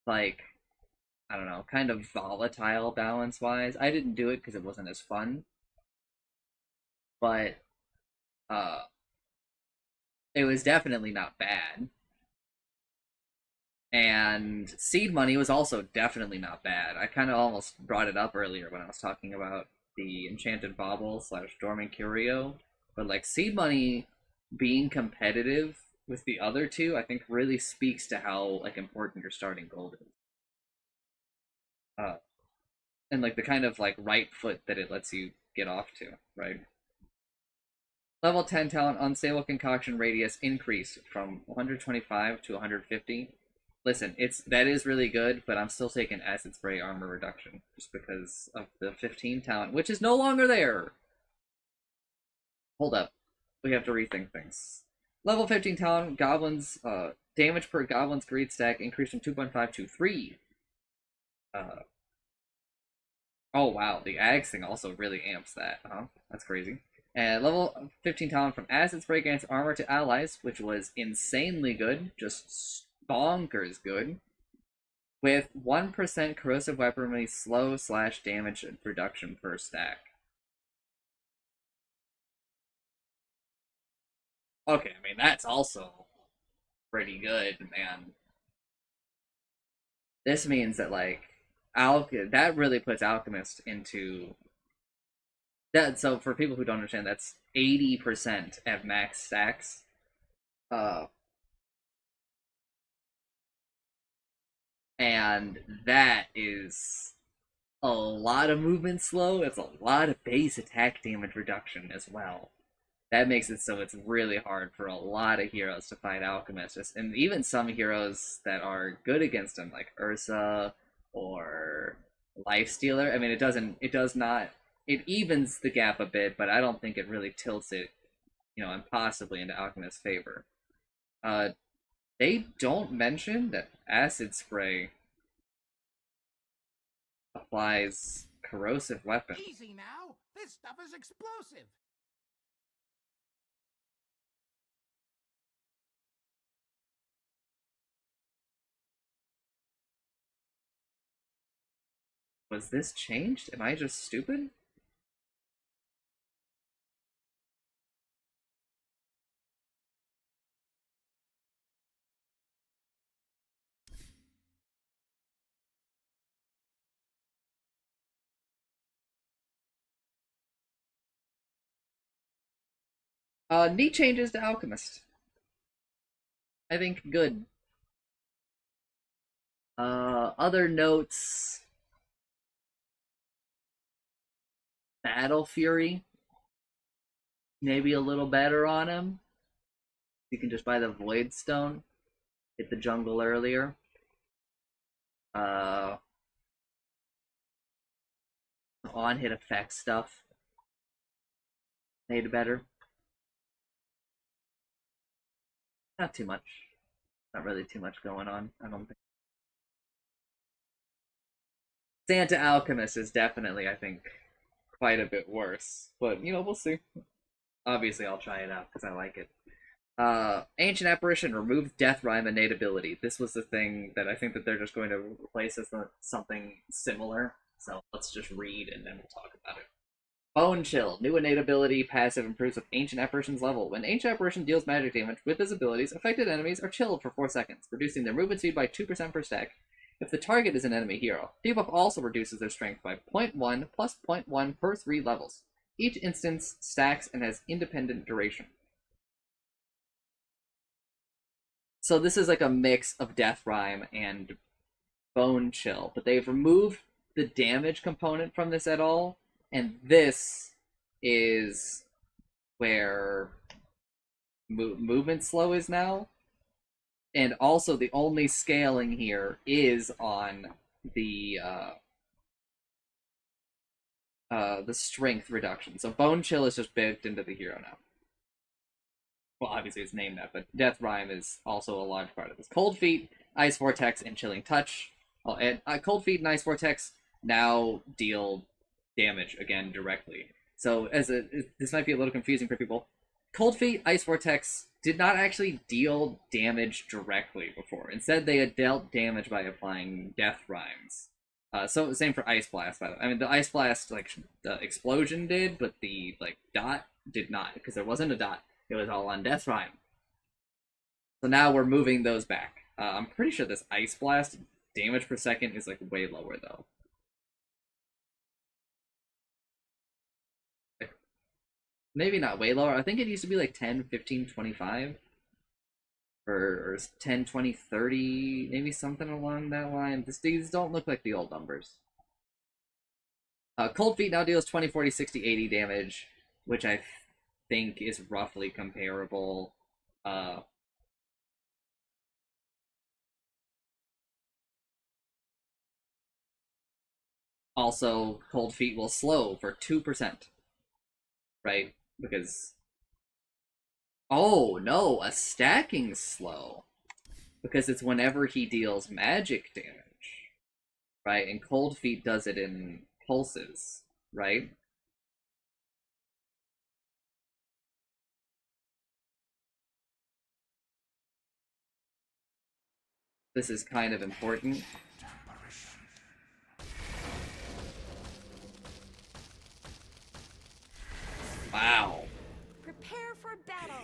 like, I don't know, kind of volatile balance wise. I didn't do it because it wasn't as fun, but uh, it was definitely not bad. And seed money was also definitely not bad. I kind of almost brought it up earlier when I was talking about the enchanted bauble slash dormant curio, but like seed money being competitive with the other two, I think really speaks to how like important your starting gold is. Uh, and like the kind of like right foot that it lets you get off to, right? Level 10 talent unstable concoction radius increased from 125 to 150. Listen, that is really good, but I'm still taking acid spray armor reduction just because of the 15 talent, which is no longer there. Hold up, we have to rethink things. Level 15 talent goblins damage per goblin's greed stack increased from 2.5 to 3. Oh wow, the Ags thing also really amps that, huh? That's crazy. And level 15 talent from acid spray grants armor to allies, which was insanely good, just bonkers good, with 1% corrosive weaponry slow slash damage reduction per stack. Okay, I mean, that's also pretty good, man. This means that, like, that really puts Alchemist into So for people who don't understand, that's 80% at max stacks. And that is a lot of movement slow. It's a lot of base attack damage reduction as well. That makes it so it's really hard for a lot of heroes to fight Alchemists, and even some heroes that are good against them, like Ursa or Lifestealer. I mean, it does not, it evens the gap a bit, but I don't think it really tilts it, impossibly into Alchemist's favor. They don't mention that Acid Spray applies corrosive weapon. Easy now. This stuff is explosive. Was this changed? Am I just stupid? Neat changes to Alchemist. I think good. Other notes. Battle Fury. Maybe a little better on him. You can just buy the Void Stone. Hit the jungle earlier. On-hit effect stuff. Made better. Not too much. Not really too much going on, I don't think. Santa Alchemist is definitely, I think, quite a bit worse. But, we'll see. Obviously, I'll try it out because I like it. Ancient Apparition removed Death Rhyme innate ability. This was the thing that I think that they're just going to replace as something similar. So let's just read and then we'll talk about it. Bone Chill. New innate ability. Passive improves with Ancient Apparition's level. When Ancient Apparition deals magic damage with his abilities, affected enemies are chilled for 4 seconds, reducing their movement speed by 2% per stack. If the target is an enemy hero, debuff also reduces their strength by 0.1 plus 0.1 per 3 levels. Each instance stacks and has independent duration. So this is like a mix of Death Rhyme and Bone Chill, but they've removed the damage component from this at all, and this is where movement slow is now. And also the only scaling here is on the strength reduction. So Bone Chill is just baked into the hero now. Well, obviously it's named that, but Death Rhyme is also a large part of this. Cold Feet, Ice Vortex, and Chilling Touch. Oh, and Cold Feet and Ice Vortex now deal damage again directly. So this might be a little confusing for people. Cold Feet, Ice Vortex did not actually deal damage directly before. Instead, they had dealt damage by applying Death Rhymes. So same for Ice Blast, by the way. I mean, the Ice Blast, the explosion did, but the, dot did not, because there wasn't a dot. It was all on Death Rhyme. So now we're moving those back. I'm pretty sure this Ice Blast damage per second is, way lower, though. Maybe not way lower. I think it used to be 10, 15, 25. Or 10, 20, 30. Maybe something along that line. These don't look like the old numbers. Cold Feet now deals 20, 40, 60, 80 damage, which I think is roughly comparable. Also, Cold Feet will slow for 2%. Right? Because... Oh, no, a stacking slow. Because it's whenever he deals magic damage. Right? And Cold Feet does it in pulses. Right? This is kind of important. Wow. Prepare for battle.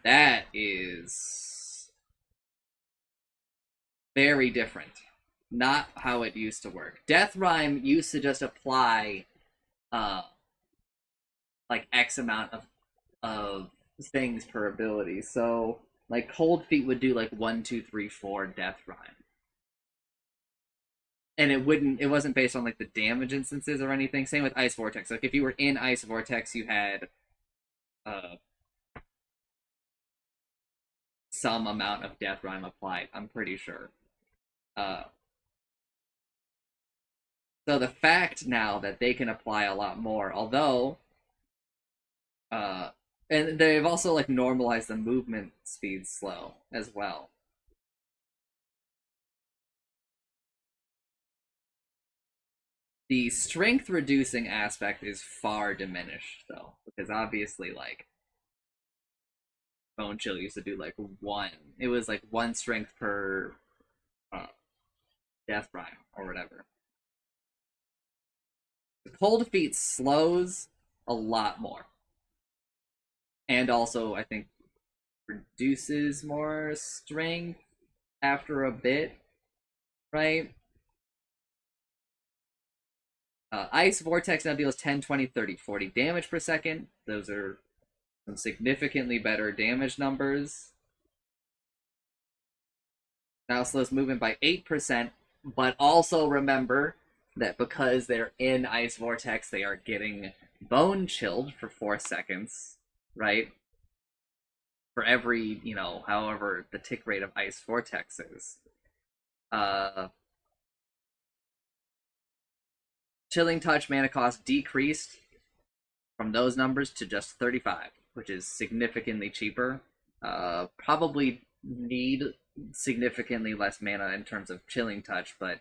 That is very different. Not how it used to work. Death Rhyme used to just apply like X amount of things per ability. So like Cold Feet would do like 1, 2, 3, 4 Death Rhyme. And it wasn't based on like the damage instances or anything. Same with Ice Vortex. Like if you were in Ice Vortex, you had some amount of Death Rhyme applied, I'm pretty sure. So the fact now that they can apply a lot more, although and they've also like normalized the movement speed slow as well. The strength reducing aspect is far diminished though, because obviously like Bone Chill used to do like 1. It was like 1 strength per Death Rhyme or whatever. The Cold Feet slows a lot more. And also, I think, reduces more strength after a bit, right? Ice Vortex now deals 10, 20, 30, 40 damage per second. Those are some significantly better damage numbers. Now slows movement by 8%, but also remember that because they're in Ice Vortex, they are getting Bone Chilled for 4 seconds, right? For every, however the tick rate of Ice Vortex is. Chilling Touch mana cost decreased from those numbers to just 35, which is significantly cheaper. Probably need significantly less mana in terms of Chilling Touch, but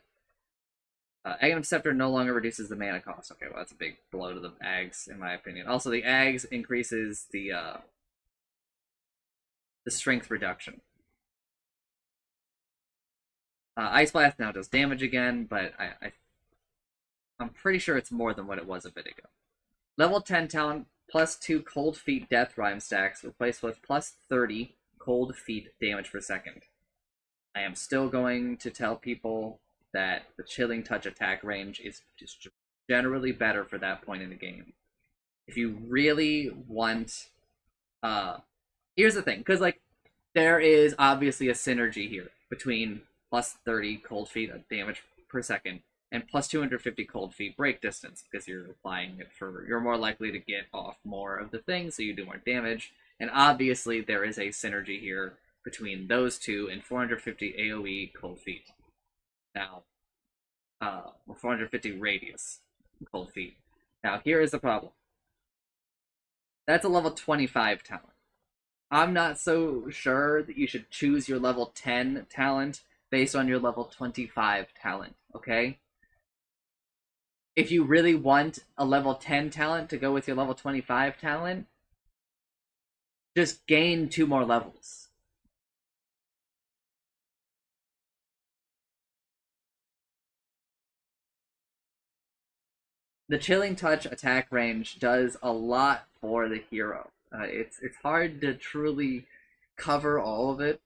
Aghanim Scepter no longer reduces the mana cost. Okay, well, that's a big blow to the Ags, in my opinion. Also, the Ags increases the strength reduction. Ice Blast now does damage again, but I'm pretty sure it's more than what it was a bit ago. Level 10 talent plus 2 Cold Feet Death Rhyme stacks replaced with plus 30 Cold Feet damage per second. I am still going to tell people that the Chilling Touch attack range is just generally better for that point in the game. If you really want... here's the thing, because like there is obviously a synergy here between plus 30 Cold Feet damage per second and plus 250 Cold Feet break distance, because you're applying it you're more likely to get off more of the thing, so you do more damage. And obviously there is a synergy here between those two and 450 AoE Cold Feet. Now, 450 radius Cold Feet. Now, here is the problem. That's a level 25 talent. I'm not so sure that you should choose your level 10 talent based on your level 25 talent, okay? If you really want a level 10 talent to go with your level 25 talent, just gain 2 more levels. The Chilling Touch attack range does a lot for the hero. It's hard to truly cover all of it,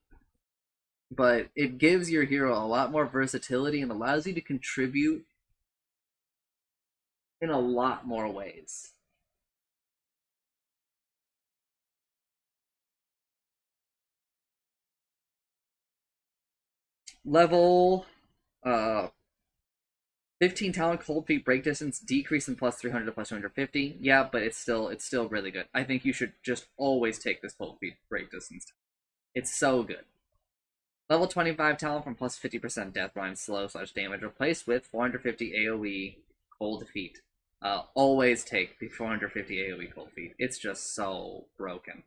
but it gives your hero a lot more versatility and allows you to contribute in a lot more ways. Level 15 talent Cold Feet break distance decrease in plus 300 to plus 250. Yeah, but it's still really good. I think you should just always take this Cold Feet break distance. It's so good. Level 25 talent from plus 50% death rhyme slow / damage replaced with 450 AoE Cold Feet. Always take the 450 AoE Cold Feet. It's just so broken.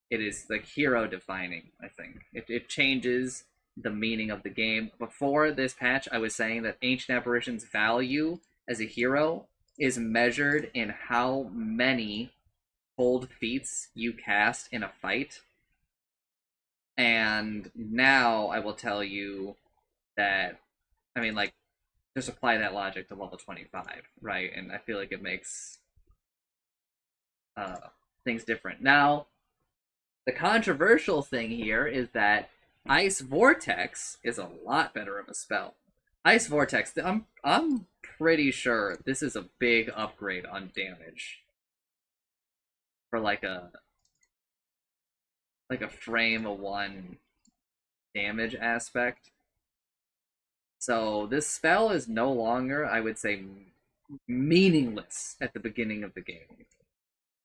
It is like hero defining, I think. It changes the meaning of the game. Before this patch, I was saying that Ancient Apparition's value as a hero is measured in how many Cold Feats you cast in a fight. And now I will tell you that, I mean, like, just apply that logic to level 25, right? And I feel like it makes things different. Now, the controversial thing here is that Ice Vortex is a lot better of a spell. Ice Vortex, I'm pretty sure this is a big upgrade on damage. for like a frame of one damage aspect. So this spell is no longer, I would say, meaningless at the beginning of the game,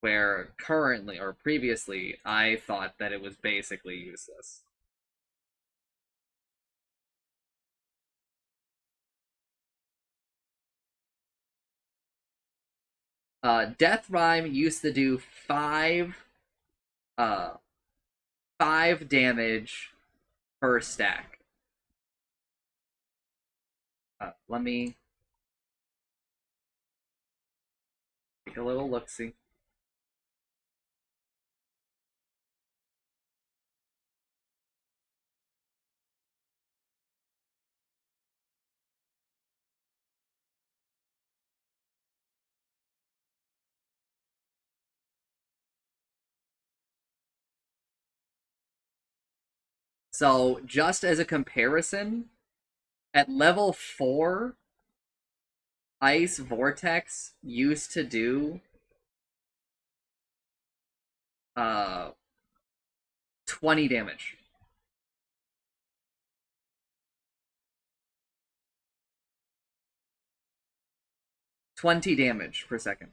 where currently or previously I thought that it was basically useless. Death Rhyme used to do uh, 5 damage per stack. Let me take a little look-see. So, just as a comparison, at level 4, Ice Vortex used to do 20 damage. $20 damage per second.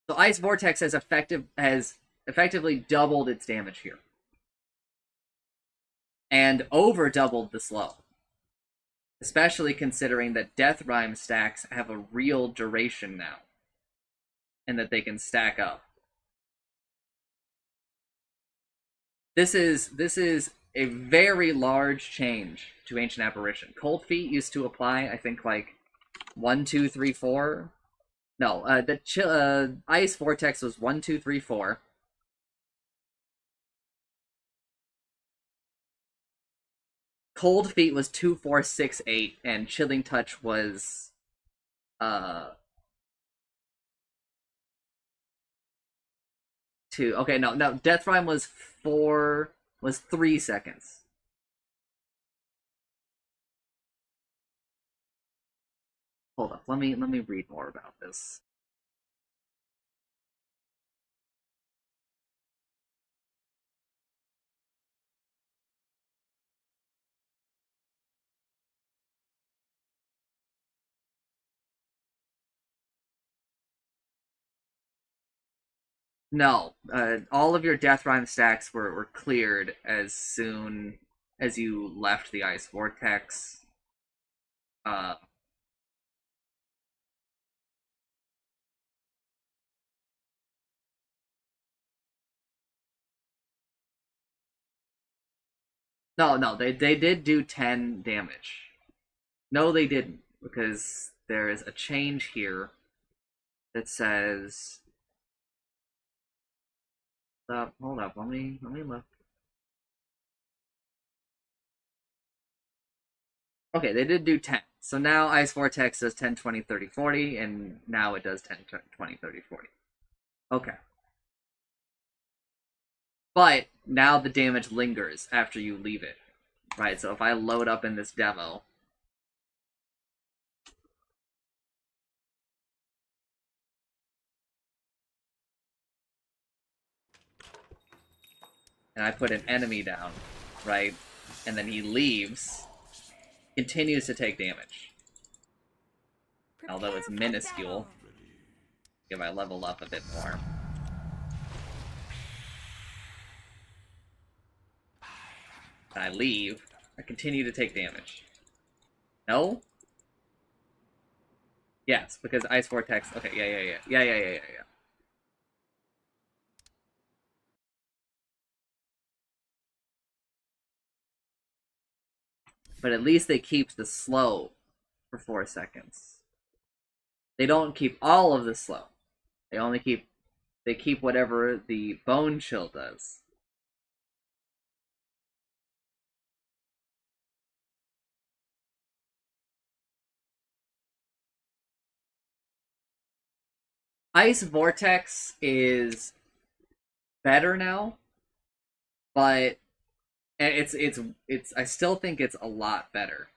So Ice Vortex has effectively doubled its damage here. And over doubled the slow. Especially considering that Death Rhyme stacks have a real duration now. And that they can stack up. This is a very large change to Ancient Apparition. Cold Feet used to apply, I think, like 1, 2, 3, 4. No, the Ice Vortex was 1, 2, 3, 4. Cold Feet was 2, 4, 6, 8, and Chilling Touch was 2. Okay, no, Death Rhyme was 3 seconds. Hold up, let me read more about this. No, all of your Death Rhyme stacks were cleared as soon as you left the Ice Vortex. No, they did do 10 damage. No, they didn't, because there is a change here that says. Hold up, let me look. Okay, they did do 10. So now Ice Vortex does 10, 20, 30, 40, and now it does 10, 20, 30, 40. Okay. But now the damage lingers after you leave it. Right, so if I load up in this demo, and I put an enemy down, right, and then he leaves, continues to take damage. Although it's minuscule, if I level up a bit more. And I leave, I continue to take damage. No? Yes, because Ice Vortex. Okay, yeah. But at least they keep the slow for 4 seconds. They don't keep all of the slow. They keep whatever the Bone Chill does. Ice Vortex is better now, but And it's I still think it's a lot better.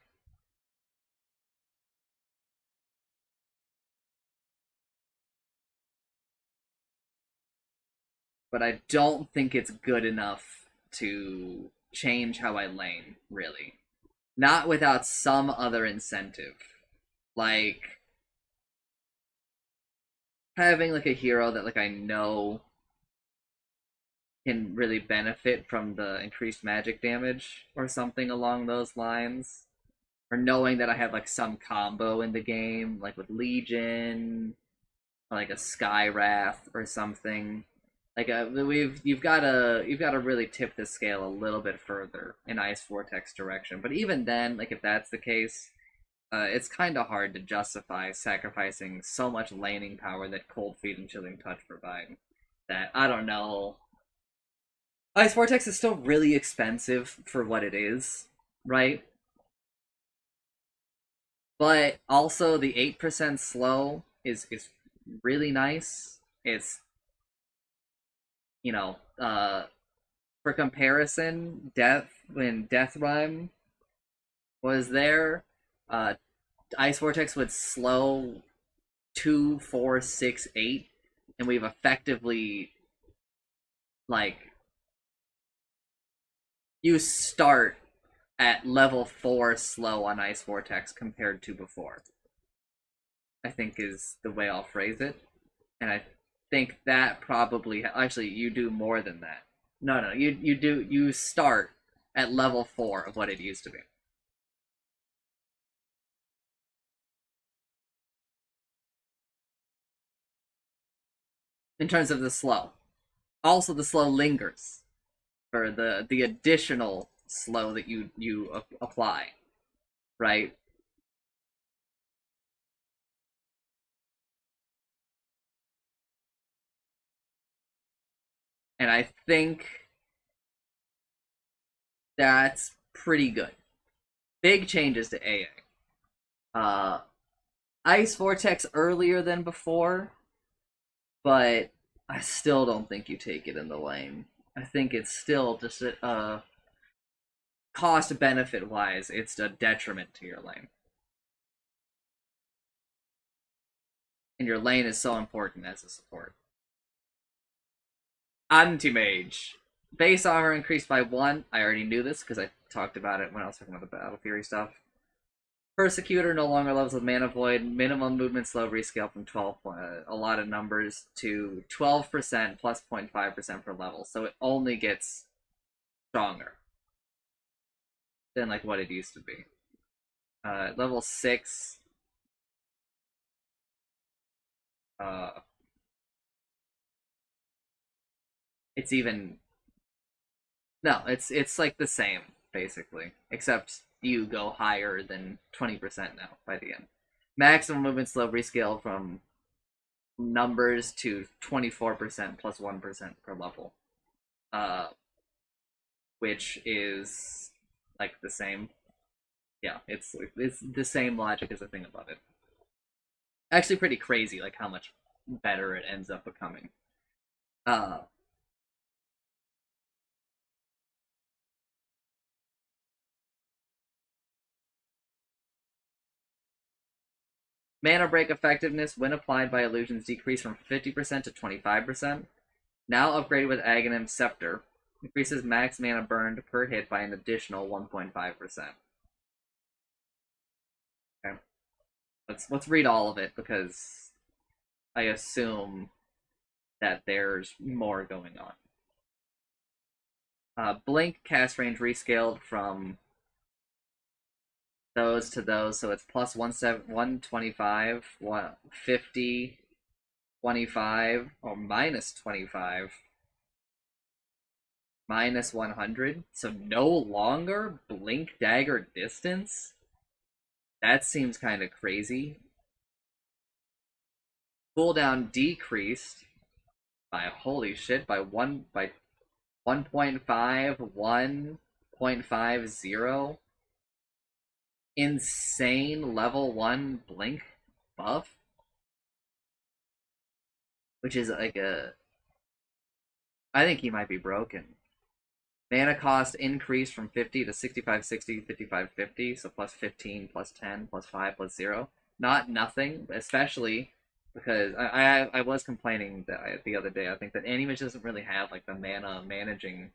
But I don't think it's good enough to change how I lane, really. Not without some other incentive. Like having like a hero that like I know can really benefit from the increased magic damage or something along those lines. Or knowing that I have like some combo in the game, like with Legion, or like a Sky Wrath or something. Like you've got to really tip the scale a little bit further in Ice Vortex direction. But even then, like if that's the case, it's kind of hard to justify sacrificing so much laning power that Cold Feet and Chilling Touch provide. That I don't know. Ice Vortex is still really expensive for what it is, right? But also the 8% slow is really nice. It's you know, for comparison, when Death Rhyme was there, uh Ice Vortex would slow 2, 4, 6, 8, and we've effectively like you start at level 4 slow on Ice Vortex compared to before. I think is the way I'll phrase it. And I think that probably actually you do more than that. No, you start at level 4 of what it used to be. In terms of the slow. Also the slow lingers for the additional slow that you apply, right? And I think that's pretty good. Big changes to AA. Ice Vortex earlier than before, but I still don't think you take it in the lane. I think it's still just cost benefit wise, it's a detriment to your lane. And your lane is so important as a support. Anti-Mage. Base armor increased by 1. I already knew this because I talked about it when I was talking about the Battle Fury stuff. Persecutor no longer levels with Mana Void. Minimum movement slow rescale from 12, a lot of numbers, to 12% plus 0.5% per level. So it only gets stronger than like what it used to be. Level 6. It's even no, it's like the same basically, except you go higher than 20% now by the end. Maximum movement slow rescale from numbers to 24% plus 1% per level, uh, which is like the same. Yeah, it's the same logic as the thing above it. Actually, pretty crazy, like how much better it ends up becoming. Uh, Mana Break effectiveness when applied by illusions decreased from 50% to 25%. Now upgraded with Aghanim Scepter. Increases max mana burned per hit by an additional 1.5%. Okay. Let's read all of it because I assume that there's more going on. Blink cast range rescaled from those to those, so it's plus 125, 150, 25, or minus 25, minus 100. So no longer blink dagger distance? That seems kind of crazy. Cooldown decreased by holy shit by 1.5, 1.50. Insane level 1 blink buff, which is like a I think he might be broken. Mana cost increased from 50 to 65, 60, 55, 50, so plus 15, plus 10, plus 5, plus 0. Not nothing, especially because I was complaining that the other day. I think that Animage doesn't really have like the mana managing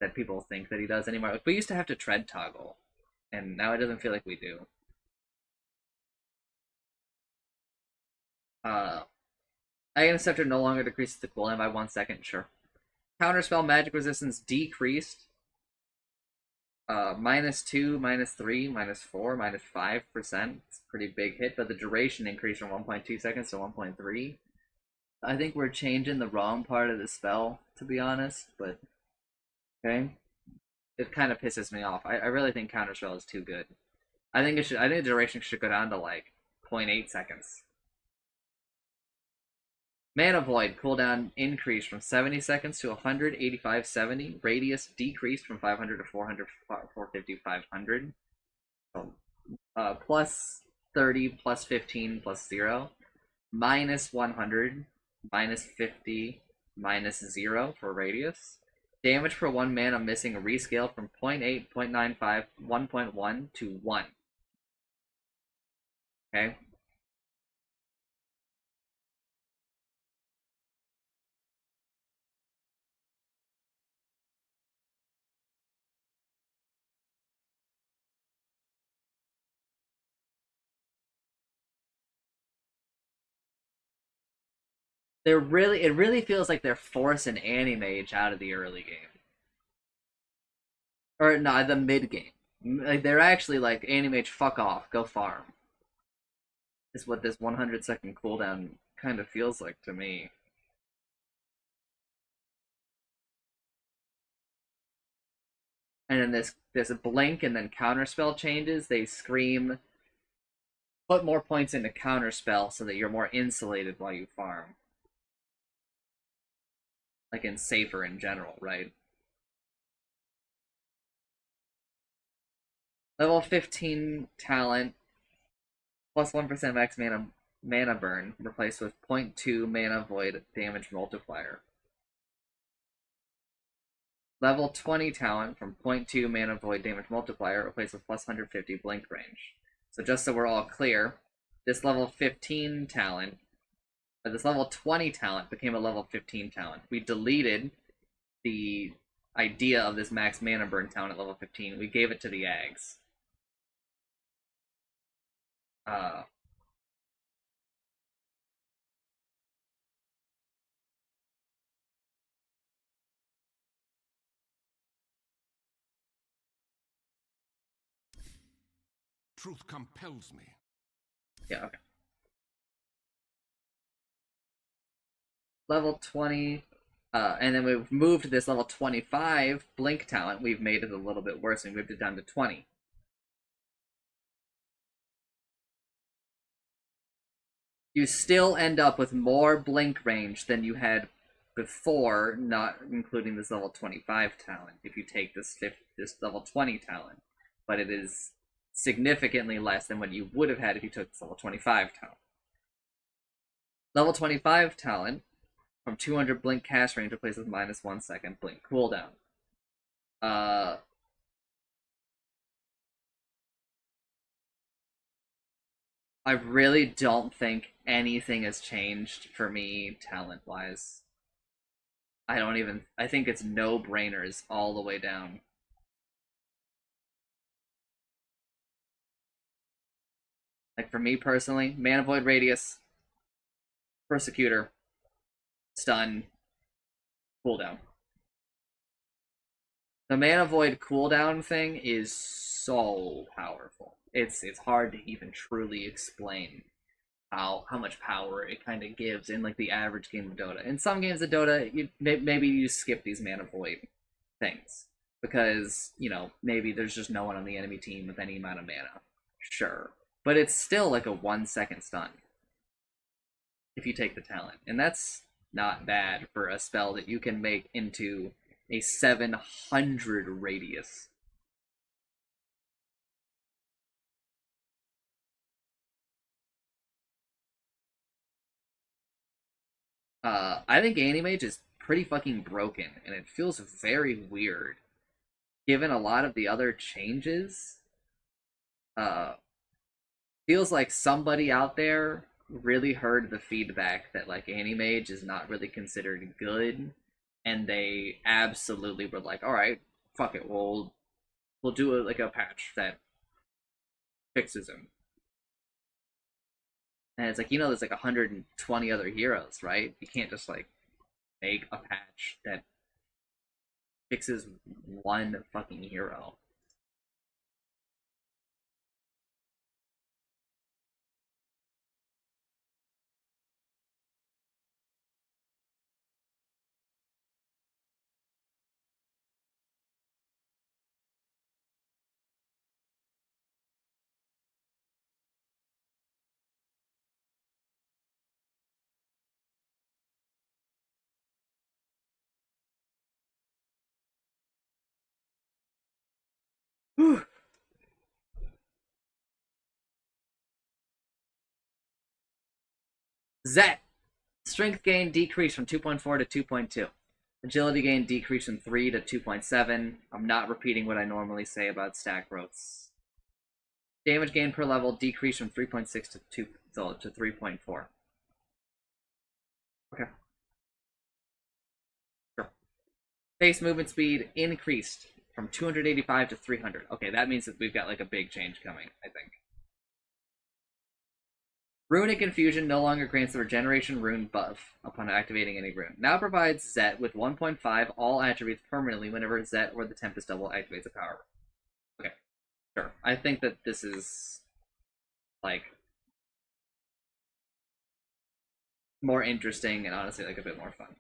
that people think that he does anymore. Like, we used to have to tread toggle, and now it doesn't feel like we do. Item Scepter no longer decreases the cooldown by 1 second, sure. Counterspell magic resistance decreased. -2, -3, -4, -5%. It's a pretty big hit, but the duration increased from 1.2 seconds to 1.3. I think we're changing the wrong part of the spell, to be honest, but okay. It kind of pisses me off. I really think Counterspell is too good. I think the duration should go down to like 0.8 seconds. Mana Void cooldown increased from 70 seconds to 185, 70. Radius decreased from 500 to 400, 450, 500. So, plus 30, plus 15, plus 0. Minus 100, minus 50, minus 0 for radius. Damage per 1 mana missing rescaled from 0.8, 0.95, 1.1 to 1. Okay? It really feels like they're forcing Animage out of the early game. Or no, the mid game. Like, they're actually like, Animage, fuck off, go farm. Is what this 100-second cooldown kind of feels like to me. And then there's a blink and then counterspell changes. They scream, put more points into counterspell so that you're more insulated while you farm. Like, in safer in general, right? Level 15 talent, plus 1% max mana burn, replaced with 0.2 mana void damage multiplier. Level 20 talent from 0.2 mana void damage multiplier, replaced with plus 150 blink range. So just so we're all clear, this level 15 talent, this level 20 talent became a level 15 talent. We deleted the idea of this max mana burn talent at level 15. We gave it to the Ags. Truth compels me. Yeah, okay. Level 20, and then we've moved this level 25 blink talent. We've made it a little bit worse. We moved it down to 20. You still end up with more blink range than you had before, not including this level 25 talent, if you take this level 20 talent. But it is significantly less than what you would have had if you took this level 25 talent. Level 25 talent, from 200 blink cast range, replaced with minus 1 second blink cooldown. I really don't think anything has changed for me talent-wise. I think it's no-brainers all the way down. Like, for me personally, Mana Void Radius, Persecutor, Stun, cooldown. The Mana Void cooldown thing is so powerful. It's hard to even truly explain how much power it kind of gives in like the average game of Dota. In some games of Dota, maybe you skip these Mana Void things because, you know, maybe there's just no one on the enemy team with any amount of mana. Sure. But it's still like a 1 second stun if you take the talent. And that's not bad for a spell that you can make into a 700 radius. I think Animage is pretty fucking broken, and it feels very weird given a lot of the other changes, uh, feels like somebody out there really heard the feedback that like Animage is not really considered good, and they absolutely were like, all right, fuck it, we'll do like a patch that fixes him. And it's like, there's like 120 other heroes, right? You can't just like make a patch that fixes one fucking hero. Zet. Strength gain decreased from 2.4 to 2.2. Agility gain decreased from 3 to 2.7. I'm not repeating what I normally say about stat growths. Damage gain per level decreased from 3.6 to 3.4. Okay. Sure. Base movement speed increased from 285 to 300. Okay, that means that we've got like a big change coming, I think. Runic Infusion no longer grants the regeneration rune buff upon activating any rune. Now provides Zet with 1.5 all attributes permanently whenever Zet or the Tempest Double activates a power. Okay, sure. I think that this is like more interesting and honestly like a bit more fun.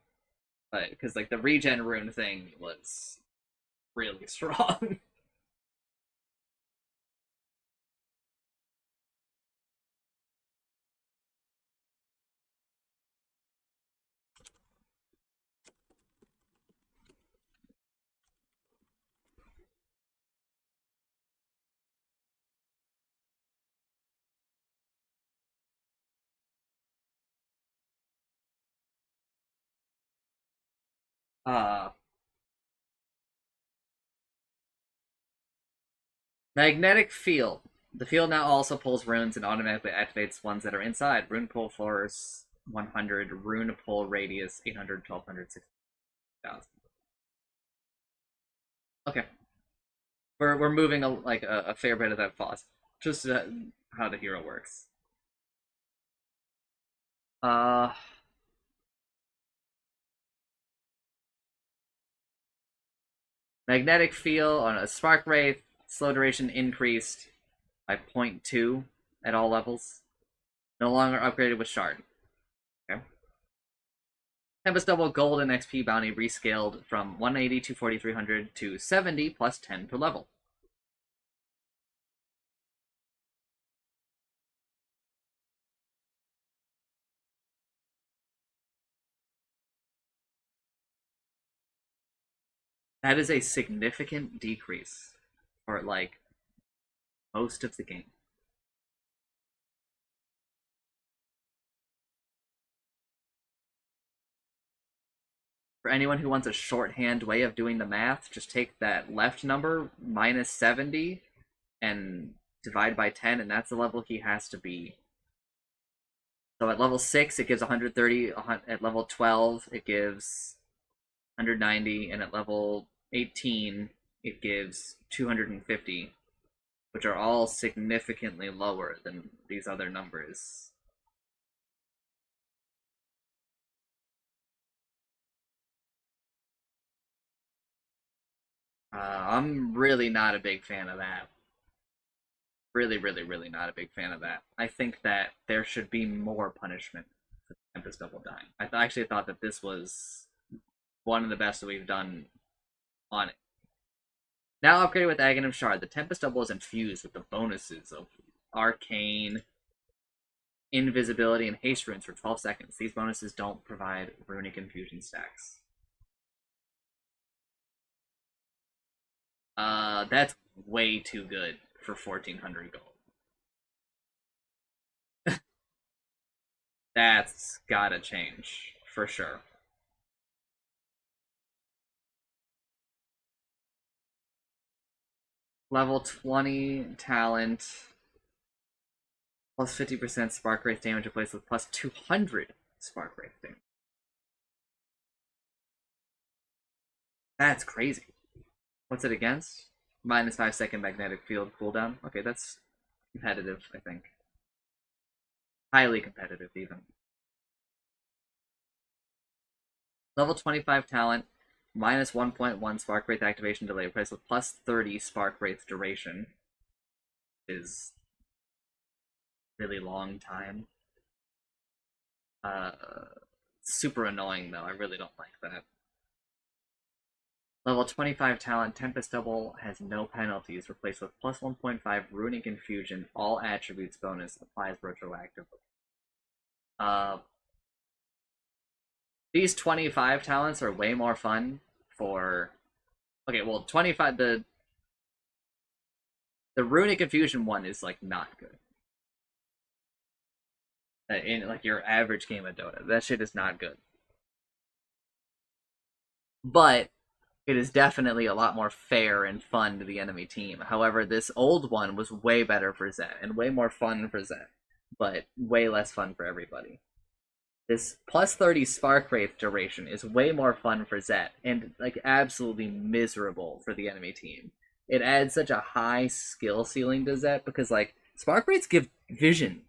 But because like the regen rune thing was really strong. uh Magnetic Field. The field now also pulls runes and automatically activates ones that are inside. Rune pull force 100, rune pull radius 800, 1200, 6000. Okay, we're moving a fair bit of that fast. Just how the hero works. Uh, Magnetic Field on a Spark Wraith. Slow duration increased by 0.2 at all levels. No longer upgraded with Shard. Okay. Tempest Double Gold and XP bounty rescaled from 180 to 4300 to 70 plus 10 per level. That is a significant decrease for like most of the game. For anyone who wants a shorthand way of doing the math, just take that left number minus 70 and divide by 10, and that's the level he has to be. So at level 6, it gives 130. At level 12, it gives 190. And at level 18, it gives 250, which are all significantly lower than these other numbers. I'm really not a big fan of that. Really, really, really not a big fan of that. I think that there should be more punishment for Tempest Double dying. I actually thought that this was one of the best that we've done on it. Now upgraded with Aghanim Shard, the Tempest Double is infused with the bonuses of Arcane, Invisibility, and Haste runes for 12 seconds. These bonuses don't provide Runic Infusion stacks. That's way too good for 1400 gold. That's gotta change, for sure. Level 20 talent. Plus 50% spark wraith damage replaced with plus 200 spark wraith damage. That's crazy. What's it against? Minus 5-second magnetic field cooldown. Okay, that's competitive, I think. Highly competitive, even. Level 25 talent, minus 1.1 Spark Wraith activation delay, replaced with plus 30 Spark Wraith duration. Is really long time. Super annoying, though. I really don't like that. Level 25 talent, Tempest Double has no penalties, replaced with plus 1.5 Runic Infusion, all attributes bonus, applies retroactively. These 25 talents are way more fun for... Okay, well, 25, the Runic Infusion one is, like, not good. In, like, your average game of Dota. That shit is not good. But it is definitely a lot more fair and fun to the enemy team. However, this old one was way better for Zet, and way more fun for Zet, but way less fun for everybody. This plus 30 Spark Wraith duration is way more fun for Zet, and like absolutely miserable for the enemy team. It adds such a high skill ceiling to Zet, because like Spark Wraiths give vision,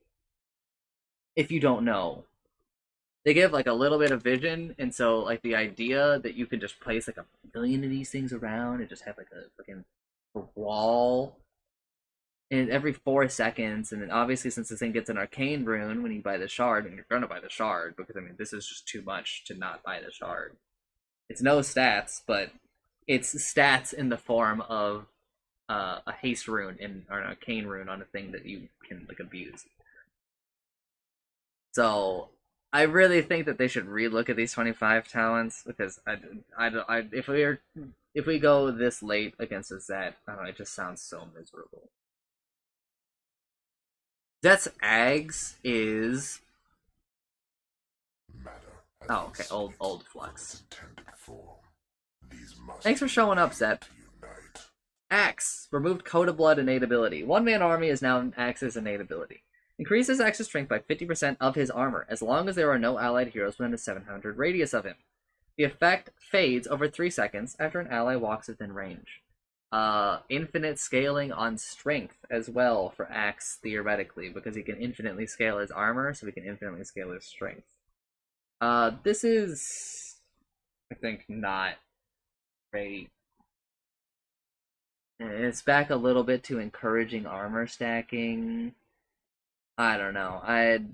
if you don't know. They give like a little bit of vision, and so like the idea that you can just place like a million of these things around and just have like a fucking wall and every 4 seconds, and then obviously since this thing gets an arcane rune when you buy the shard, and you're gonna buy the shard, because I mean this is just too much to not buy the shard. It's no stats, but it's stats in the form of a haste rune or an arcane rune on a thing that you can like abuse. So I really think that they should relook at these 25 talents, because if we go this late against a Zet, I don't know, it just sounds so miserable. Zet's Ags is oh okay, old flux. Thanks for showing up, Zet. Axe removed Code of Blood innate ability. One-man army is now Axe's innate ability. Increases Axe's strength by 50% of his armor, as long as there are no allied heroes within a 700 radius of him. The effect fades over 3 seconds after an ally walks within range. Infinite scaling on strength as well for Axe, theoretically, because he can infinitely scale his armor, so he can infinitely scale his strength. This is, I think, not great. It's back a little bit to encouraging armor stacking. I don't know. I'd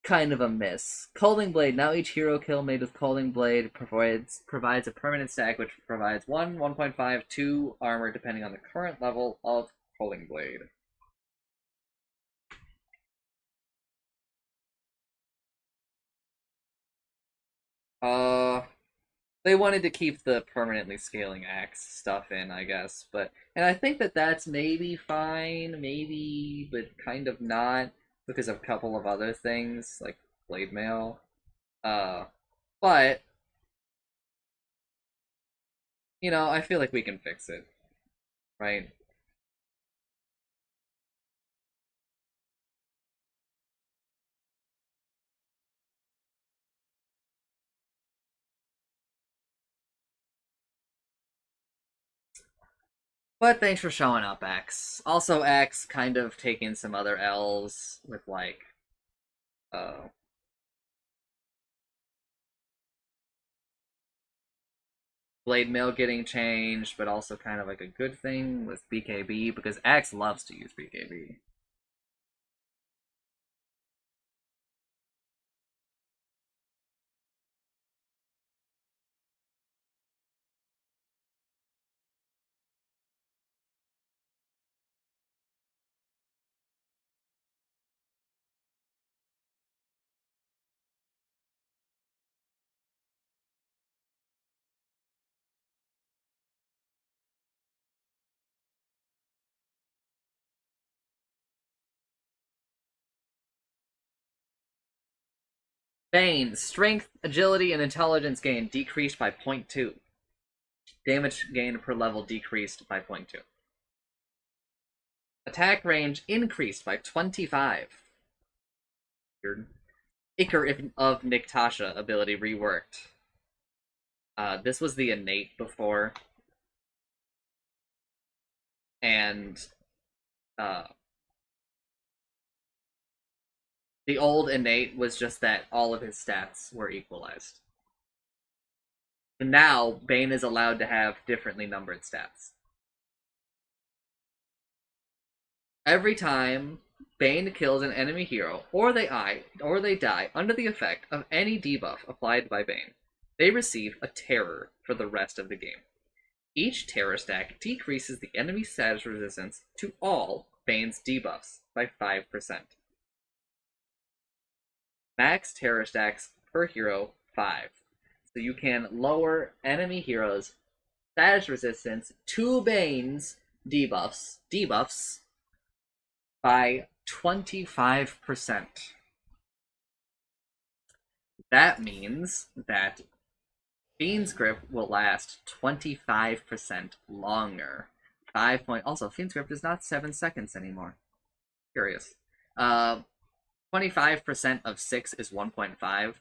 kind of a miss. Colding Blade. Now each hero kill made with Colding Blade provides a permanent stack which provides 1.5, 2 armor depending on the current level of Colding Blade. They wanted to keep the permanently scaling axe stuff in, I guess, and I think that that's maybe fine, maybe, but kind of not, because of a couple of other things, like Blade Mail. But, you know, I feel like we can fix it, right? But thanks for showing up, X. Also, X kind of taking some other L's with, like, Blade Mail getting changed, but also kind of like a good thing with BKB, because X loves to use BKB. Bane, strength, agility, and intelligence gain decreased by 0.2. Damage gain per level decreased by 0.2. Attack range increased by 25. Weird. Iker of Niktasha ability reworked. This was the innate before. And the old innate was just that all of his stats were equalized. And now, Bane is allowed to have differently numbered stats. Every time Bane kills an enemy hero, or they die under the effect of any debuff applied by Bane, they receive a terror for the rest of the game. Each terror stack decreases the enemy's status resistance to all Bane's debuffs by 5%. Max terror stacks per hero, 5. So you can lower enemy heroes' status resistance to Bane's debuffs by 25%. That means that Fiend's Grip will last 25% longer. Also, Fiend's Grip is not 7 seconds anymore. Curious. 25% of 6 is 1.5,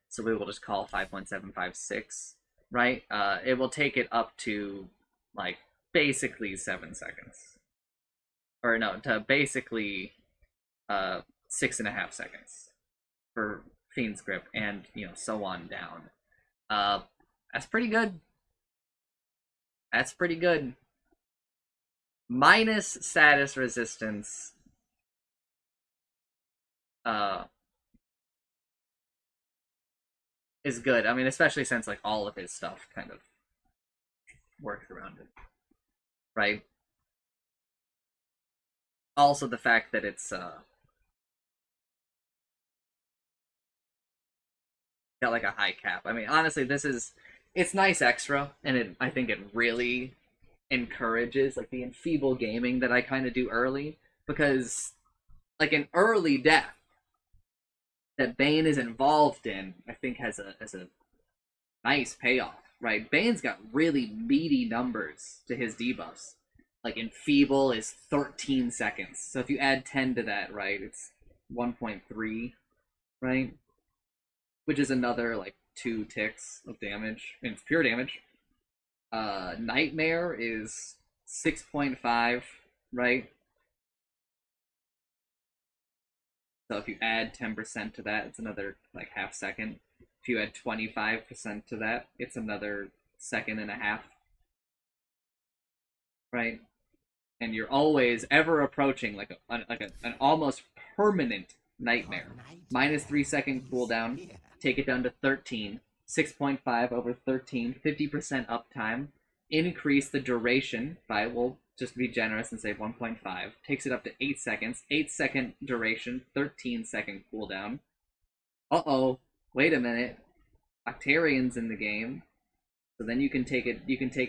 so we will just call 5.756, right? It will take it up to, like, basically 7 seconds. Or no, to basically 6.5 seconds for Fiend's Grip, and, you know, so on down. That's pretty good. That's pretty good. Minus status resistance. Is good. I mean, especially since, like, all of his stuff kind of works around it. Right? Also the fact that it's, got, like, a high cap. I mean, honestly, it's nice extra, and I think it really encourages, like, the enfeeble gaming that I kind of do early, because, like, an early death that Bane is involved in, I think has a nice payoff, right? Bane's got really meaty numbers to his debuffs. Like, enfeeble is 13 seconds, so if you add 10 to that, right, it's 1.3, right? Which is another, like, 2 ticks of damage. And it's pure damage. Nightmare is 6.5, right? So if you add 10% to that, it's another, like, half second. If you add 25% to that, it's another second and a half. Right? And you're always ever approaching, like, an almost permanent nightmare. Minus 3-second cooldown. Take it down to 13. 6.5 over 13. 50% uptime. Increase the duration by, we'll just be generous and say 1.5. Takes it up to 8 seconds. 8-second duration. 13-second cooldown. Uh-oh. Wait a minute. Octarian's in the game. So then you can take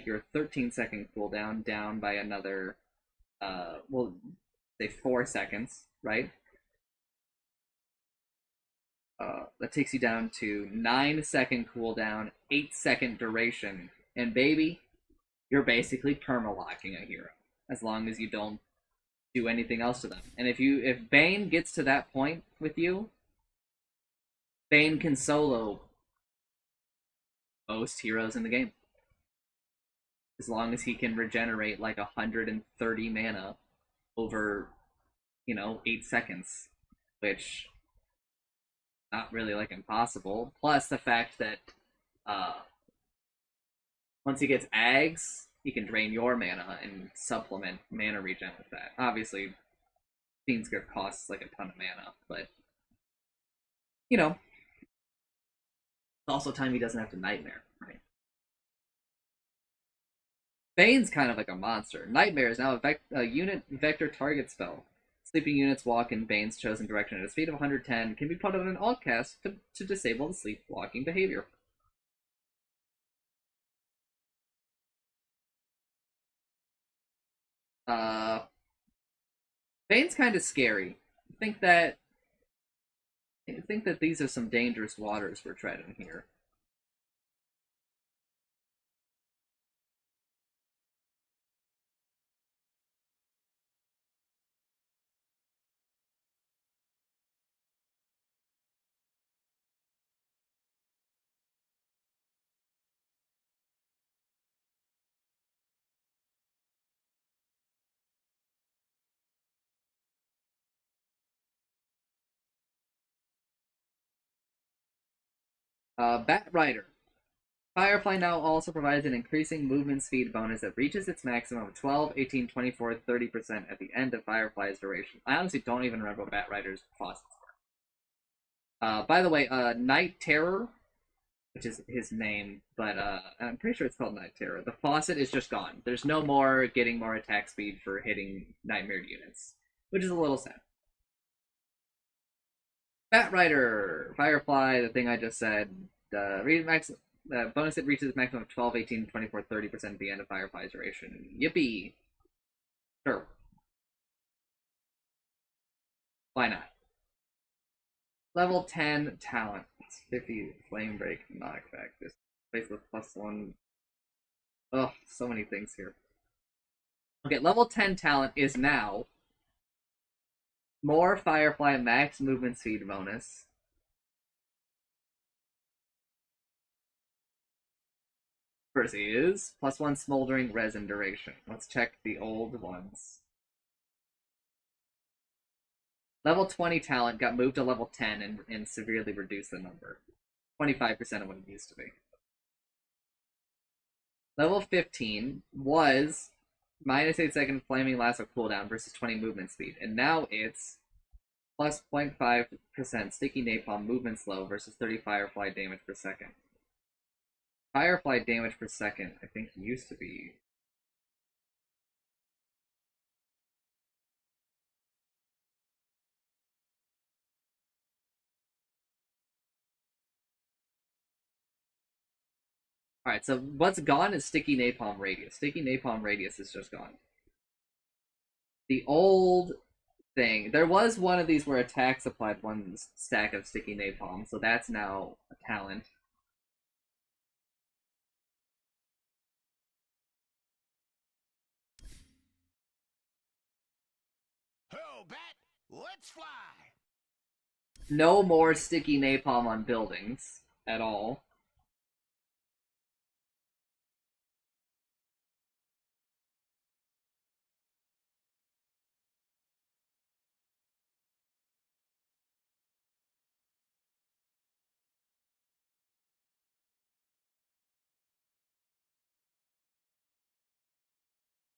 your 13-second cooldown down by another, we'll say 4 seconds, right? That takes you down to 9-second cooldown, 8-second duration, and baby, you're basically permalocking a hero as long as you don't do anything else to them. And if Bane gets to that point with you, Bane can solo most heroes in the game, as long as he can regenerate like 130 mana over, 8 seconds, which not really, like, impossible. Plus the fact that once he gets Ags, he can drain your mana and supplement mana regen with that. Obviously, Fiend's Grip costs, like, a ton of mana, but, it's also time he doesn't have to Nightmare, right? Bane's kind of like a monster. Nightmare is now a unit vector target spell. Sleeping units walk in Bane's chosen direction at a speed of 110, can be put on an alt cast to disable the sleepwalking behavior. Bane's kind of scary. I think that these are some dangerous waters we're treading here. Bat Rider. Firefly now also provides an increasing movement speed bonus that reaches its maximum of 12, 18, 24, 30% at the end of Firefly's duration. I honestly don't even remember what Bat Rider's faucets were. By the way, Night Terror, which is his name, but I'm pretty sure it's called Night Terror. The faucet is just gone. There's no more getting more attack speed for hitting Nightmare units, which is a little sad. Bat Rider, Firefly, the thing I just said, bonus that reaches a maximum of 12, 18, 24, 30% at the end of Firefly's duration. Yippee! Sure. Why not? Level 10 talent. 50 flame break knockback. This place with +1. Ugh, so many things here. Okay, level 10 talent is now more Firefly max movement speed bonus. First is +1 smoldering resin duration. Let's check the old ones. Level 20 talent got moved to level 10 and severely reduced the number. 25% of what it used to be. Level 15 was -8-second flaming lasso cooldown versus 20 movement speed, and now it's plus 0.5% sticky napalm movement slow versus 30 firefly damage per second. Firefly damage per second, I think, used to be. Alright, so what's gone is sticky napalm radius. Sticky napalm radius is just gone. The old thing, there was one of these where attacks applied one stack of sticky napalm, so that's now a talent. Ho, Bat, let's fly! No more sticky napalm on buildings at all.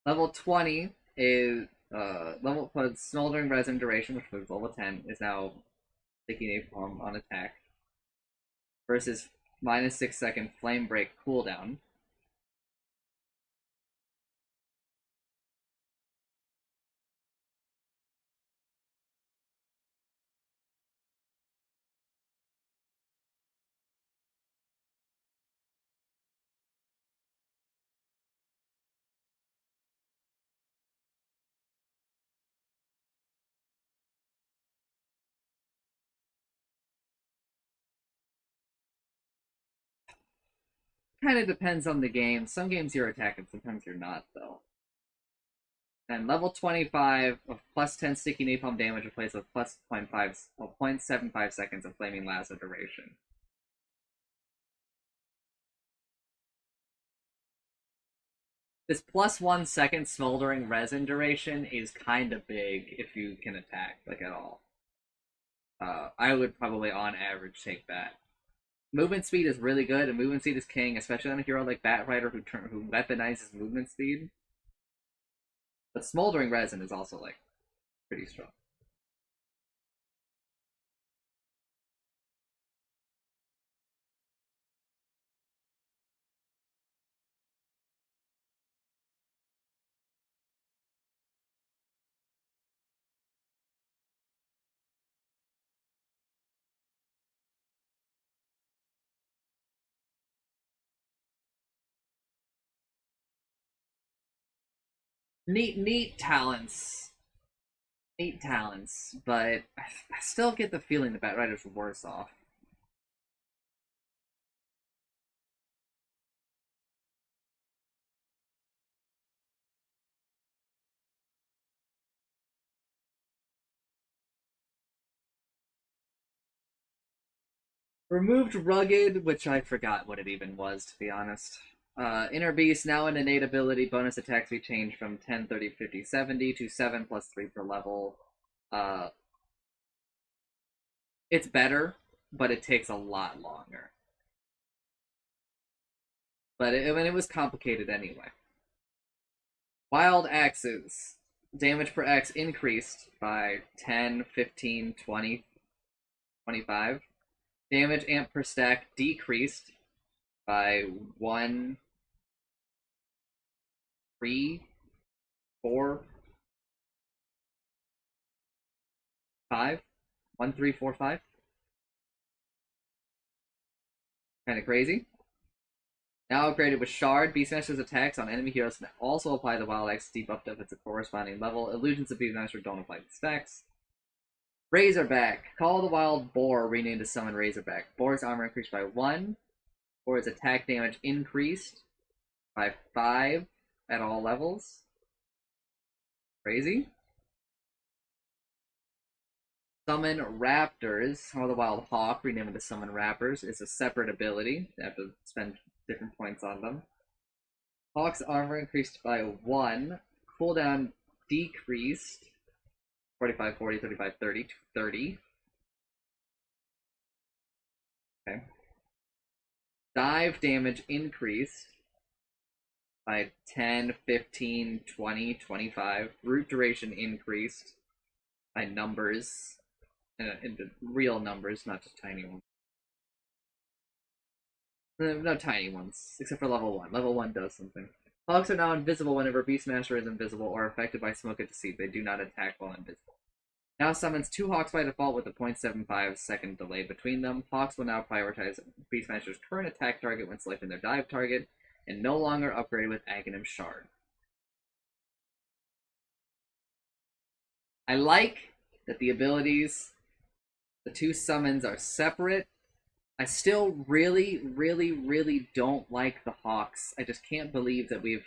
Level 20 is level smoldering resin duration, which was level 10, is now sticky napalm on attack. Versus -6-second flame break cooldown. Kind of depends on the game. Some games you're attacking, sometimes you're not, though. And level 25 of +10 sticky napalm damage replaced with plus 0.75 seconds of flaming lasso duration. This +1 second smoldering resin duration is kind of big if you can attack, like, at all. I would probably, on average, take that. Movement speed is really good, and movement speed is king, especially on a hero like Bat Rider who weaponizes movement speed. But smoldering resin is also, like, pretty strong. Neat talents. Neat talents, but I still get the feeling the Bat Rider's worse off. Removed Rugged, which I forgot what it even was, to be honest. Inner Beast, now an innate ability. Bonus attack speed change from 10, 30, 50, 70 to 7 plus 3 per level. It's better, but it takes a lot longer. But it was complicated anyway. Wild axes. Damage per X increased by 10, 15, 20, 25. Damage amp per stack decreased by 1, 3, 4, 5. 1, 3, 4, 5. Kind of crazy. Now upgraded with Shard, Beastmaster's attacks on enemy heroes can also apply the Wild Axe debuff if it's a corresponding level. Illusions of Beastmaster don't apply to stacks. Razorback. Call the Wild Boar, renamed to summon Razorback. Boar's armor increased by 1. Boar's attack damage increased by 5 at all levels. Crazy. Summon Raptors. Call the Wild Hawk, renamed to summon Rappers, is a separate ability. You have to spend different points on them. Hawk's armor increased by 1. Cooldown decreased 45, 40, 35, 30 to 30. Okay. Dive damage increased by 10, 15, 20, 25. Root duration increased by numbers, into real numbers, not just tiny ones. No tiny ones, except for level 1. Level 1 does something. Hawks are now invisible whenever Beastmaster is invisible or affected by smoke at deceit. They do not attack while invisible. Now summons 2 Hawks by default with a 0.75 second delay between them. Hawks will now prioritize Beastmaster's current attack target when selecting their dive target, and no longer upgraded with Aghanim Shard. I like that the abilities, the 2 summons are separate. I still really, really, really don't like the Hawks. I just can't believe that we've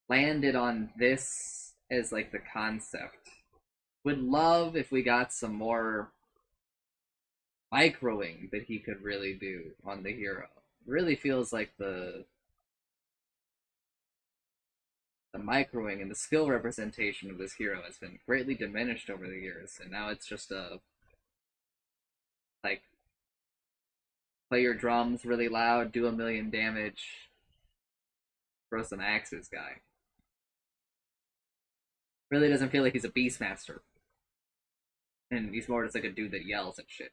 landed on this as, like, the concept. Would love if we got some more microing that he could really do on the hero. Really feels like the microing and the skill representation of this hero has been greatly diminished over the years, and now it's just a, like, play your drums really loud, do 1,000,000 damage, throw some axes guy. Really doesn't feel like he's a Beastmaster. And he's more just like a dude that yells at shit.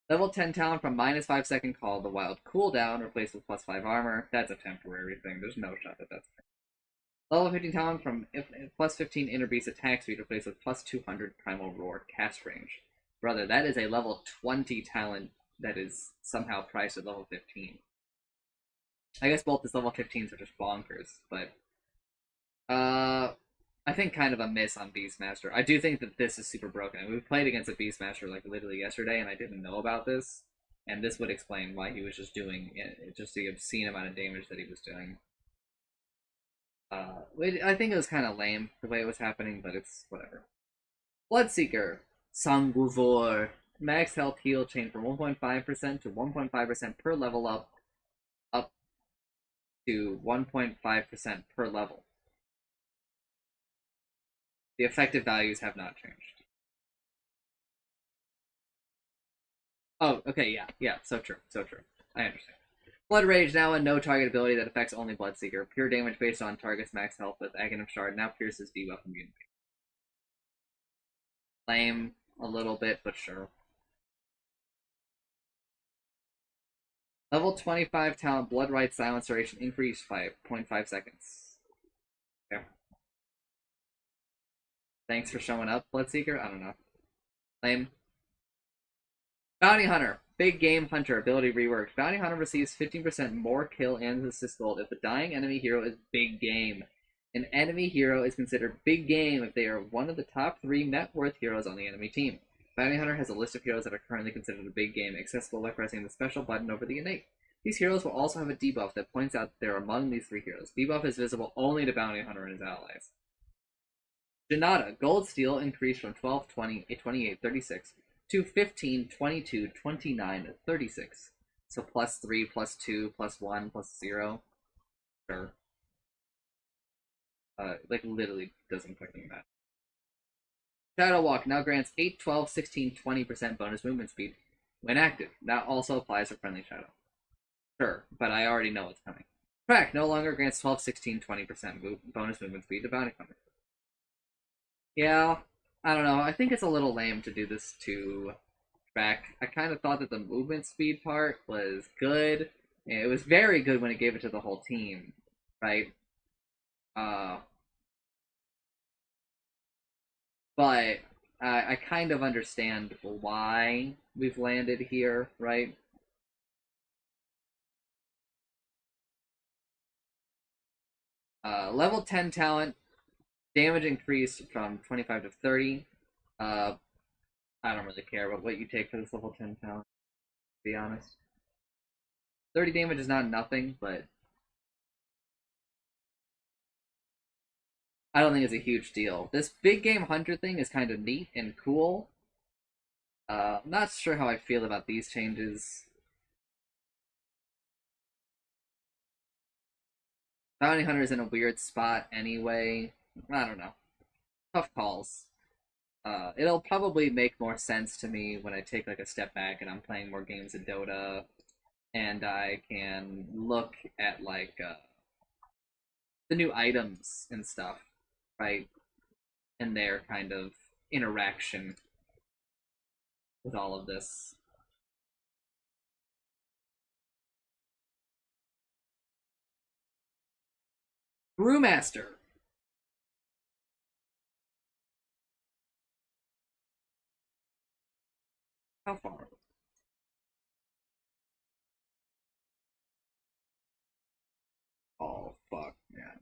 Level 10 talent from -5 second call the Wild cooldown, replaced with +5 armor. That's a temporary thing. There's no shot that that's. Level 15 talent from +15 inner beast attack speed, replaced with +200 primal roar cast range. Brother, that is a level 20 talent that is somehow priced at level 15. I guess both his level 15s are just bonkers, but I think kind of a miss on Beastmaster. I do think that this is super broken. We played against a Beastmaster like literally yesterday, and I didn't know about this, and this would explain why he was just doing just the obscene amount of damage that he was doing. I think it was kind of lame the way it was happening, but it's whatever. Bloodseeker, Sanguvor, max health heal chain from 1.5% to 1.5% per level up to 1.5% per level. The effective values have not changed. Oh, okay, yeah, so true. I understand. Blood Rage, now a no target ability that affects only Bloodseeker. Pure damage based on target's max health with Aghanim Shard, now pierces debuff immunity. Lame, a little bit, but sure. Level 25 talent, Blood Rite silence duration increased by 0.5 seconds. Okay. Thanks for showing up, Bloodseeker. I don't know. Lame. Bounty Hunter. Big Game Hunter. Ability reworked. Bounty Hunter receives 15% more kill and assist gold if the dying enemy hero is big game. An enemy hero is considered big game if they are one of the top 3 net worth heroes on the enemy team. Bounty Hunter has a list of heroes that are currently considered a big game, accessible by pressing the special button over the innate. These heroes will also have a debuff that points out that they are among these 3 heroes. Debuff is visible only to Bounty Hunter and his allies. Janata. Gold Steel increased from 12, 20, 28, 36 to 15, 22, 29, 36. So +3, +2, +1, +0. Sure. Like, literally doesn't fucking matter. Shadow Walk now grants 8, 12, 16, 20% bonus movement speed when active. That also applies to friendly Shadow. Sure, but I already know what's coming. Track no longer grants 12, 16, 20% bonus movement speed to bounty hunters. Yeah, I don't know. I think it's a little lame to do this to track. I kind of thought that the movement speed part was good. It was very good when it gave it to the whole team, right? But I kind of understand why we've landed here, right? Level 10 talent, damage increased from 25 to 30. I don't really care about what you take for this level 10 talent, to be honest. 30 damage is not nothing, but I don't think it's a huge deal. This big game hunter thing is kind of neat and cool. I'm not sure how I feel about these changes. Bounty Hunter's in a weird spot anyway. I don't know. Tough calls. It'll probably make more sense to me when I take like a step back and I'm playing more games of Dota, and I can look at like the new items and stuff, right? And their kind of interaction with all of this. Brewmaster. How far? Oh, fuck, man.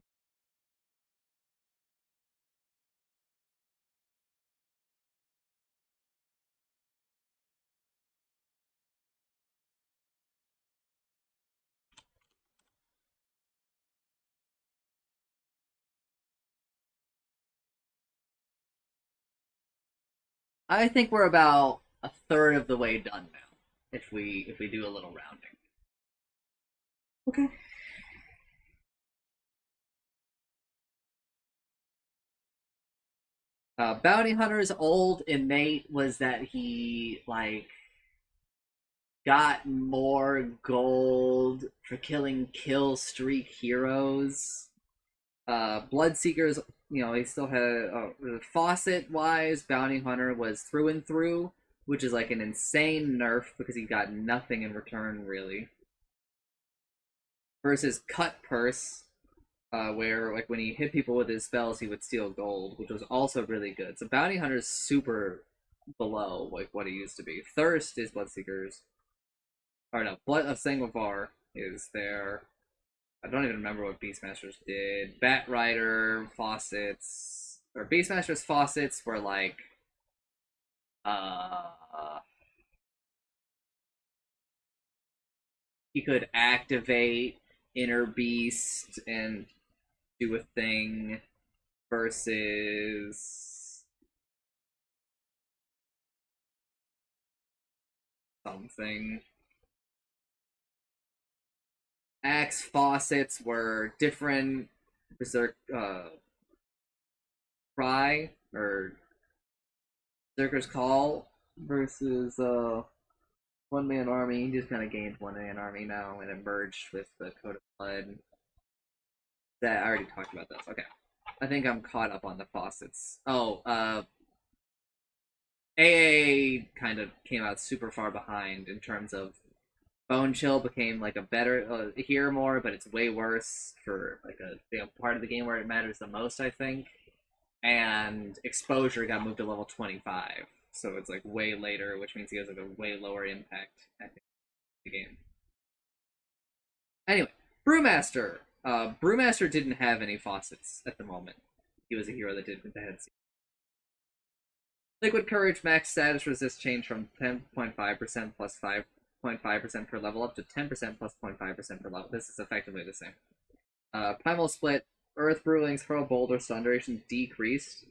I think we're about a third of the way done now, if we do a little rounding. Okay. Bounty Hunter's old innate was that he like got more gold for killing kill streak heroes. Bloodseekers, he still had faucet wise. Bounty Hunter was through and through, which is like an insane nerf because he got nothing in return really. Versus Cut Purse, where like when he hit people with his spells, he would steal gold, which was also really good. So Bounty Hunter's super below like what he used to be. Thirst is Bloodseekers. Or no, Blood of Sanguivar is there. I don't even remember what Beastmasters did. Bat Rider, Faucets, or Beastmasters Faucets were like, he could activate Inner Beast and do a thing versus something. Axe Faucets were different. Berserk Cry or Berserker's Call versus One Man Army. He just kind of gained One Man Army now, and it merged with the Code of Blood. That I already talked about this. Okay, I think I'm caught up on the faucets. Oh, AA kind of came out super far behind in terms of Bone Chill became like a better here more, but it's way worse for like a part of the game where it matters the most, I think. And Exposure got moved to level 25, so it's like way later, which means he has like a way lower impact at the game. Anyway, Brewmaster. Brewmaster didn't have any faucets at the moment. He was a hero that did the head. Liquid Courage max status resist change from 10.5% plus 5.5% per level up to 10% plus 0.5% per level. This is effectively the same. Primal Split, Earth Brewling's Hurl Boulder stun duration decreased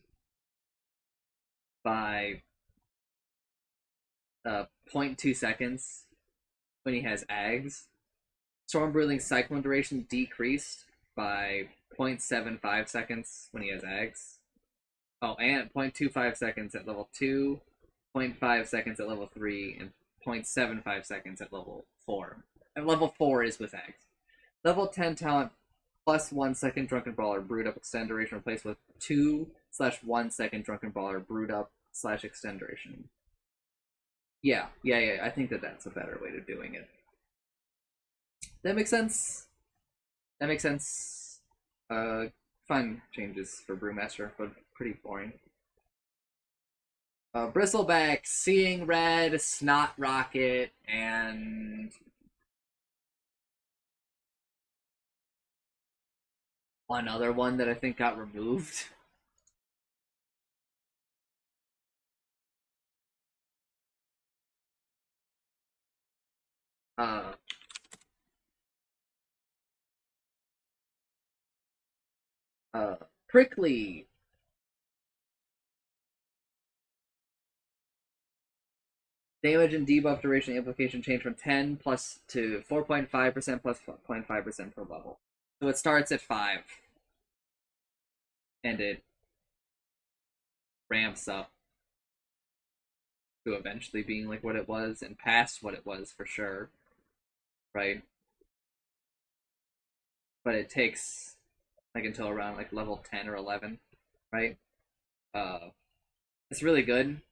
by 0.2 seconds when he has Ags. Storm Brewling's Cyclone duration decreased by 0.75 seconds when he has Ags. Oh, and 0.25 seconds at level 2, 0.5 seconds at level 3, and 0.75 seconds at level 4. level 4 is with Axe. Level 10 talent plus 1 second Drunken Brawler brewed up extend duration replaced with 2/1 second Drunken Brawler brewed up / extend duration. Yeah. I think that's a better way of doing it. That makes sense. Fun changes for Brewmaster, but pretty boring. Bristleback, Seeing Red, Snot Rocket, and another one that I think got removed. Prickly. Damage and debuff duration amplification change from 10 plus to 4.5% plus 0.5% per level. So it starts at 5. And it ramps up to eventually being like what it was and past what it was for sure. Right? But it takes like until around like level 10 or 11, right? It's really good.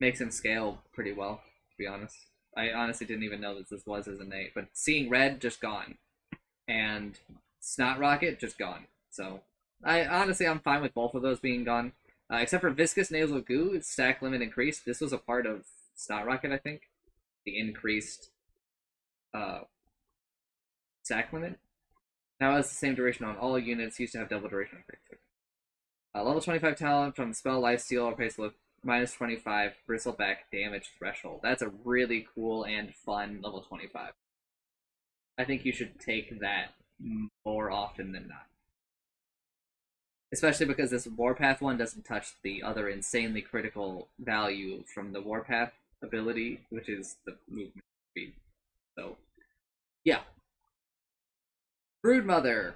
Makes him scale pretty well, to be honest. I honestly didn't even know that this was as innate, but Seeing Red just gone, and Snot Rocket just gone. So I'm fine with both of those being gone, except for Viscous Nasal Goo. Stack limit increased. This was a part of Snot Rocket, I think. The increased stack limit. Now it has the same duration on all units. Used to have double duration. Level 25 talent from Spell Lifesteal replaced with minus 25 Bristleback damage threshold. That's a really cool and fun level 25. I think you should take that more often than not. Especially because this Warpath one doesn't touch the other insanely critical value from the Warpath ability, which is the movement speed. So, yeah. Broodmother.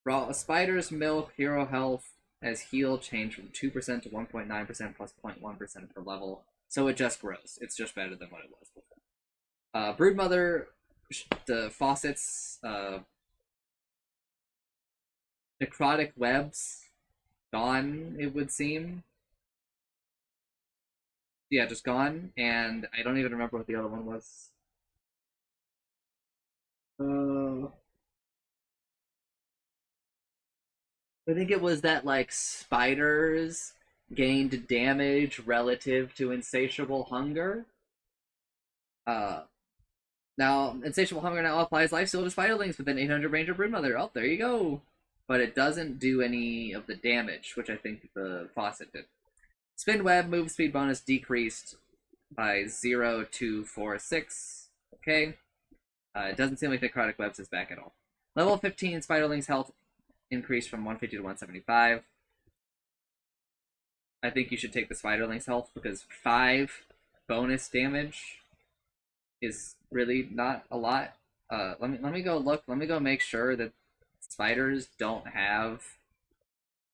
Raw Spider's Milk, Hero Health, as heal changed from 2% to 1.9% plus 0.1% per level. So it just grows. It's just better than what it was before. Broodmother, the faucets, necrotic webs, gone, it would seem. Yeah, just gone, and I don't even remember what the other one was. I think it was that, like, spiders gained damage relative to insatiable hunger. Now, insatiable hunger now applies lifesteal to spiderlings within 800 range of Broodmother. Oh, there you go. But it doesn't do any of the damage, which I think the faucet did. Spin web, move speed bonus decreased by 0 to 4/6. Okay. It doesn't seem like necrotic webs is back at all. Level 15 spiderlings health increased from 150 to 175. I think you should take the spiderlings health because 5 bonus damage is really not a lot. Let me go look. Let me go make sure that spiders don't have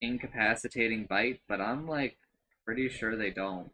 incapacitating bite, but I'm like pretty sure they don't.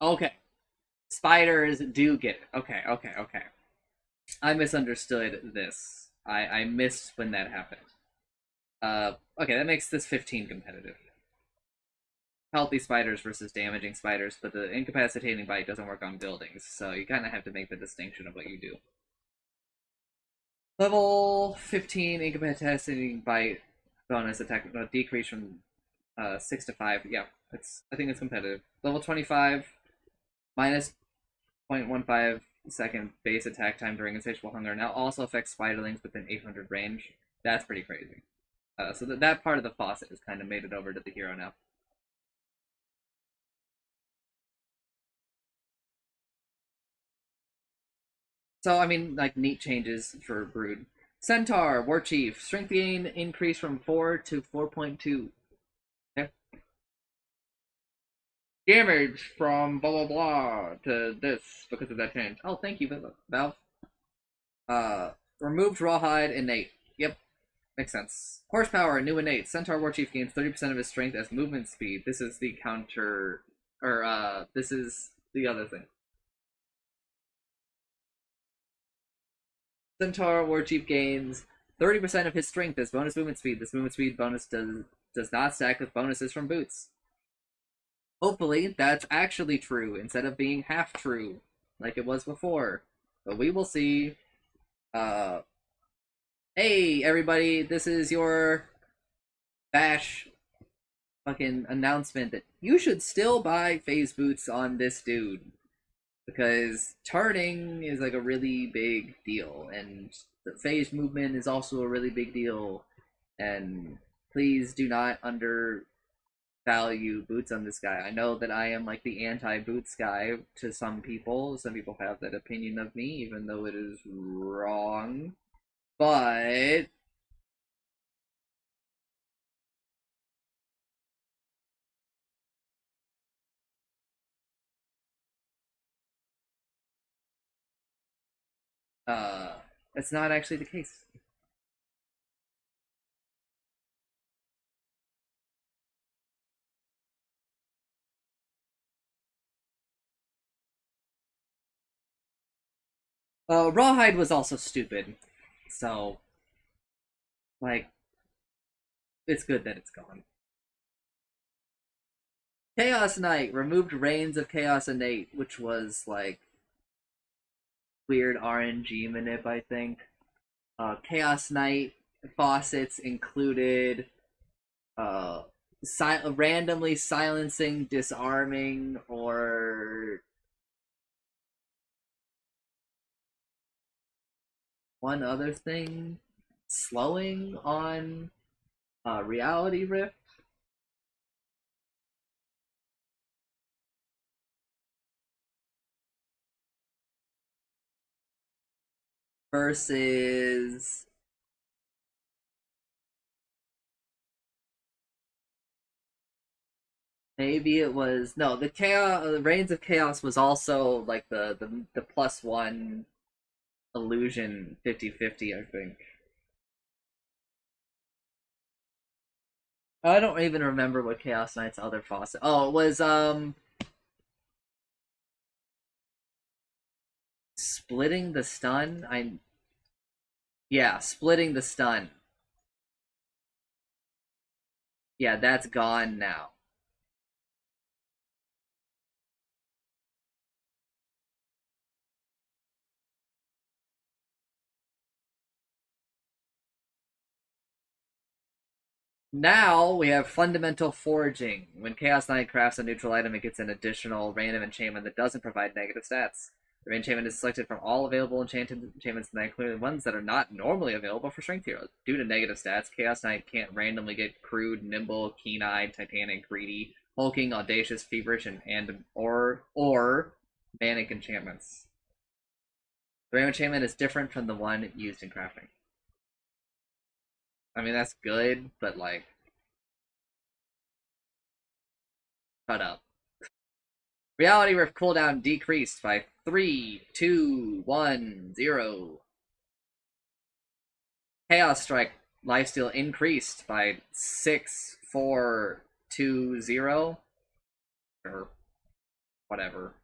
Okay. Spiders do get it. Okay, okay, okay. I misunderstood this. I missed when that happened. Okay, that makes this 15 competitive. Healthy spiders versus damaging spiders, but the incapacitating bite doesn't work on buildings, so you kind of have to make the distinction of what you do. Level 15 incapacitating bite bonus attack decrease from 6 to 5. Yeah, I think it's competitive. Level 25 minus 0.15 second base attack time during insatiable hunger now also affects spiderlings within 800 range. That's pretty crazy. So that part of the faucet has kind of made it over to the hero now. So, I mean, like, neat changes for Brood. Centaur, War Chief, strength gain increase from 4 to 4.2. Okay. Damage from blah blah blah to this because of that change. Oh, thank you, Valve. Removed Rawhide innate. Yep, makes sense. Horsepower, new innate. Centaur War Chief gains 30% of his strength as movement speed. This is the counter, or this is the other thing. Centaur War Chief gains 30% of his strength as bonus movement speed. This movement speed bonus does not stack with bonuses from boots. Hopefully, that's actually true instead of being half true, like it was before. But we will see. Hey, everybody, this is your Vash fucking announcement that you should still buy phase boots on this dude. Because turning is like a really big deal, and the phase movement is also a really big deal. And please do not undervalue boots on this guy. I know that I am like the anti-boots guy to some people. Some people have that opinion of me, even though it is wrong. But it's not actually the case. Rawhide was also stupid, so like it's good that it's gone. Chaos Knight removed Reigns of Chaos Innate, which was like weird RNG manip, I think. Chaos Knight faucets included randomly silencing, disarming, or one other thing, slowing on Reality Rift. Versus maybe it was no, the chaos, Reigns of Chaos was also like the +1 illusion 50/50, I think. I don't even remember what Chaos Knight's other faucet. Oh, it was splitting the stun. Yeah, splitting the stun. Yeah, that's gone now. Now we have fundamental foraging. When Chaos Knight crafts a neutral item, it gets an additional random enchantment that doesn't provide negative stats. The enchantment is selected from all available enchantments, and including ones that are not normally available for strength heroes. Due to negative stats, Chaos Knight can't randomly get crude, nimble, keen-eyed, titanic, greedy, hulking, audacious, feverish, or manic enchantments. The random enchantment is different from the one used in crafting. I mean, that's good, but like, shut up. Reality Rift cooldown decreased by 3, 2, 1, 0. Chaos Strike lifesteal increased by 6, 4, 2, 0. Sure. whatever.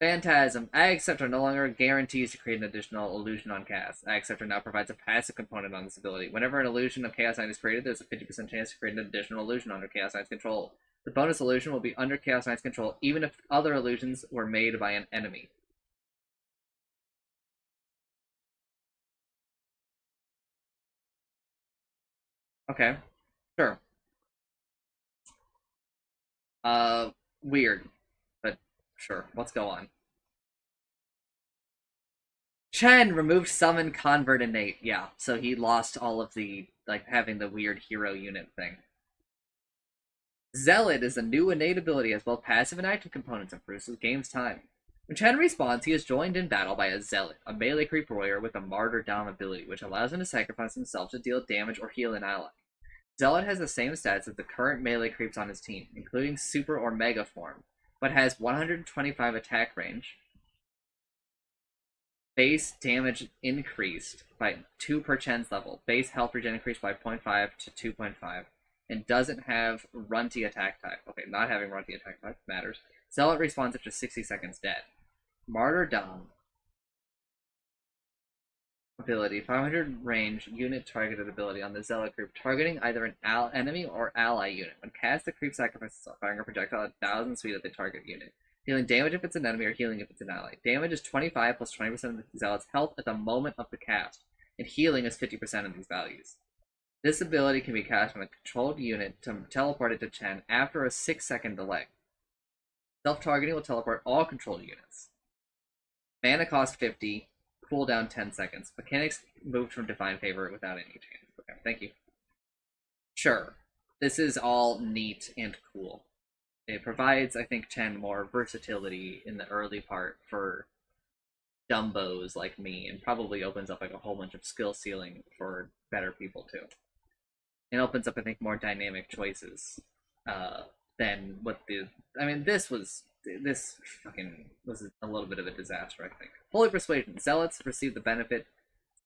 Phantasm. Ag Acceptor no longer guarantees to create an additional illusion on cast. Ag Acceptor now provides a passive component on this ability. Whenever an illusion of Chaos Knight is created, there's a 50% chance to create an additional illusion under Chaos Knight's control. The bonus illusion will be under Chaos Knight's control, even if other illusions were made by an enemy. Okay. Sure. Weird. But sure, let's go on. Chen removed Summon, Convert, Innate. Yeah, so he lost all of the, like, having the weird hero unit thing. Zealot is a new innate ability as well passive and active components improves with game's time. When Chen respawns, he is joined in battle by a Zealot, a melee creep warrior with a Martyrdom ability, which allows him to sacrifice himself to deal damage or heal an ally. Zealot has the same stats as the current melee creeps on his team, including Super or Mega form, but has 125 attack range, base damage increased by 2 per Chen's level, base health regen increased by 0.5 to 2.5, and doesn't have Runty attack type. Okay, not having Runty attack type matters. Zealot respawns after 60 seconds dead. Martyrdom ability, 500 range, unit targeted ability on the Zealot group, targeting either an enemy or ally unit. When cast, the creep sacrifices itself, firing a projectile at 1,000 speed at the target unit. Healing damage if it's an enemy or healing if it's an ally. Damage is 25 plus 20% of the Zealot's health at the moment of the cast, and healing is 50% of these values. This ability can be cast on a controlled unit to teleport it to Chen after a 6-second delay. Self-targeting will teleport all controlled units. Mana cost 50, cooldown 10 seconds. Mechanics moved from Divine Favor without any change. Okay, thank you. Sure, this is all neat and cool. It provides, I think, Chen more versatility in the early part for dumbos like me, and probably opens up like a whole bunch of skill ceiling for better people too. It opens up, I think, more dynamic choices than what the. I mean, this fucking was a little bit of a disaster, I think. Holy Persuasion. Zealots receive the benefit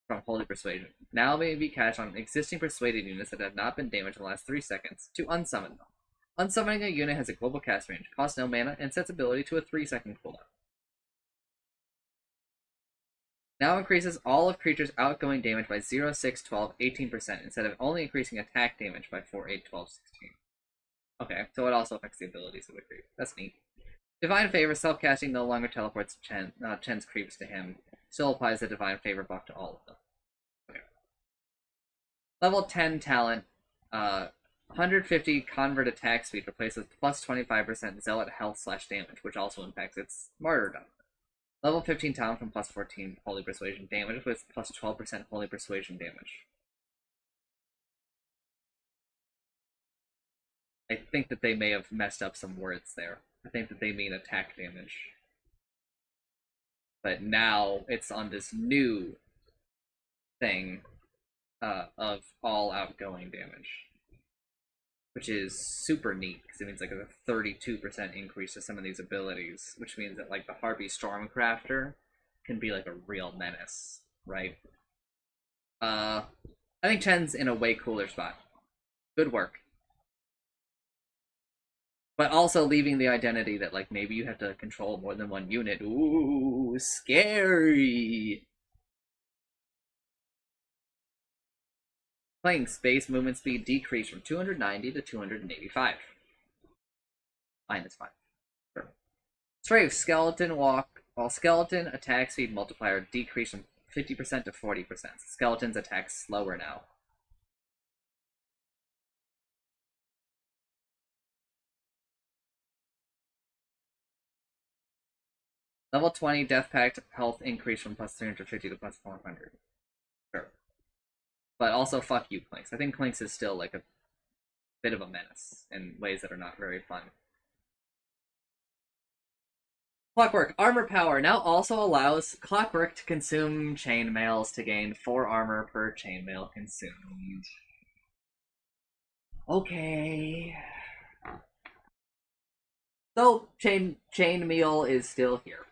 from Holy Persuasion. Now may be cast on existing persuaded units that have not been damaged in the last 3 seconds to unsummon them. Unsummoning a unit has a global cast range, costs no mana, and sets ability to a 3-second cooldown. Now increases all of creatures' outgoing damage by 0, 6, 12, 18%, instead of only increasing attack damage by 4, 8, 12, 16. Okay, so it also affects the abilities of the creep. That's neat. Divine Favor, self-casting no longer teleports Chen's creeps to him. Still applies the Divine Favor buff to all of them. Okay. Level 10 talent, 150 convert attack speed replaces plus 25% Zealot health / damage, which also impacts its Martyrdom. Level 15 talent from plus 14 Holy Persuasion damage with plus 12% Holy Persuasion damage. I think that they may have messed up some words there. I think that they mean attack damage. But now it's on this new thing of all outgoing damage, which is super neat because it means like a 32% increase to some of these abilities, which means that like the Harpy Stormcrafter can be like a real menace, right? I think Chen's in a way cooler spot. Good work. But also leaving the identity that like maybe you have to control more than one unit. Ooh, scary. Playing space movement speed decreased from 290 to 285. -5. Sure. Strafe, skeleton walk, while skeleton attack speed multiplier decreased from 50% to 40%. Skeletons attack slower now. Level 20 Death Pact health increase from plus 350 to plus 400. Sure. But also, fuck you, Clinks. I think Clinks is still like a bit of a menace in ways that are not very fun. Clockwork. Armor power now also allows Clockwork to consume chainmails to gain 4 armor per chainmail consumed. Okay. So, chainmail is still here.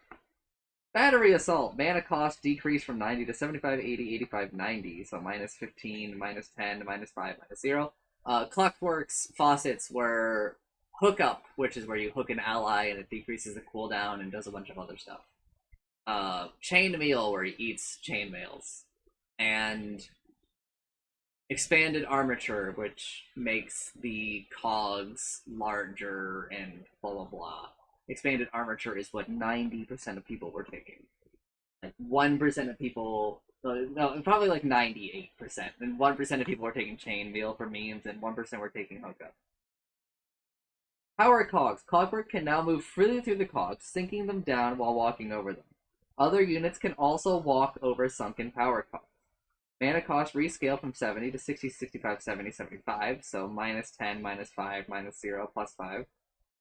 Battery Assault. Mana cost decreased from 90 to 75, 80, 85, 90. So -15, -10, -5, -0. Clockwork's faucets were Hookup, which is where you hook an ally and it decreases the cooldown and does a bunch of other stuff. Chained Meal, where he eats chainmails. And Expanded Armature, which makes the cogs larger and blah blah blah. Expanded Armature is what 90% of people were taking. Like 1% of people, no, probably like 98%. And 1% of people were taking Chain Meal for memes, and 1% were taking Hookup. Power Cogs. Clockwork can now move freely through the cogs, sinking them down while walking over them. Other units can also walk over sunken power cogs. Mana cost rescale from 70 to 60, 65, 70, 75, so minus 10, minus 5, minus 0, plus 5.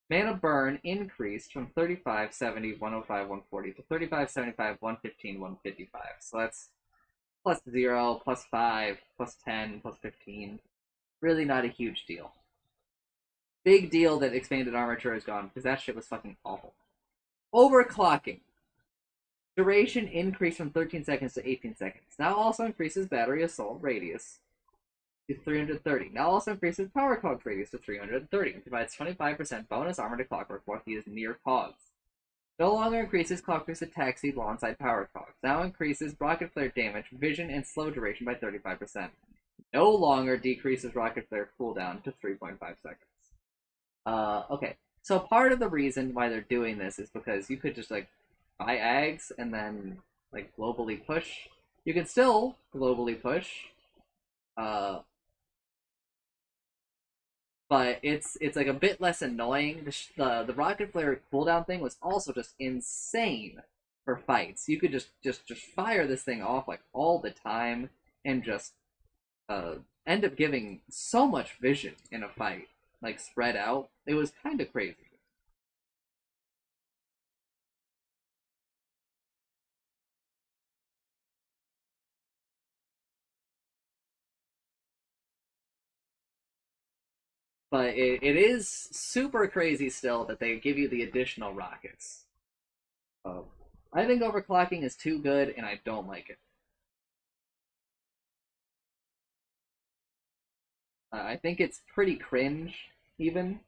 Mana burn increased from 35, 70, 105, 140 to 35, 75, 115, 155. So that's plus 0, plus 5, plus 10, plus 15. Really not a huge deal. Big deal that Expanded Armature is gone, because that shit was fucking awful. Overclocking. Duration increased from 13 seconds to 18 seconds. Now also increases battery assault radius to 330. Now also increases power cogs radius to 330 and provides 25% bonus armor to Clockwork while he is near cogs. No longer increases Clockwork's attack speed alongside power cogs. Now increases rocket flare damage, vision, and slow duration by 35%. No longer decreases rocket flare cooldown to 3.5 seconds. Okay. So part of the reason why they're doing this is because you could just like buy ags and then like globally push. You can still globally push, but it's like a bit less annoying. The rocket flare cooldown thing was also just insane for fights. You could just fire this thing off like all the time and just end up giving so much vision in a fight, like spread out. It was kind of crazy. But it is super crazy still that they give you the additional rockets. I think overclocking is too good, and I don't like it. I think it's pretty cringe, even.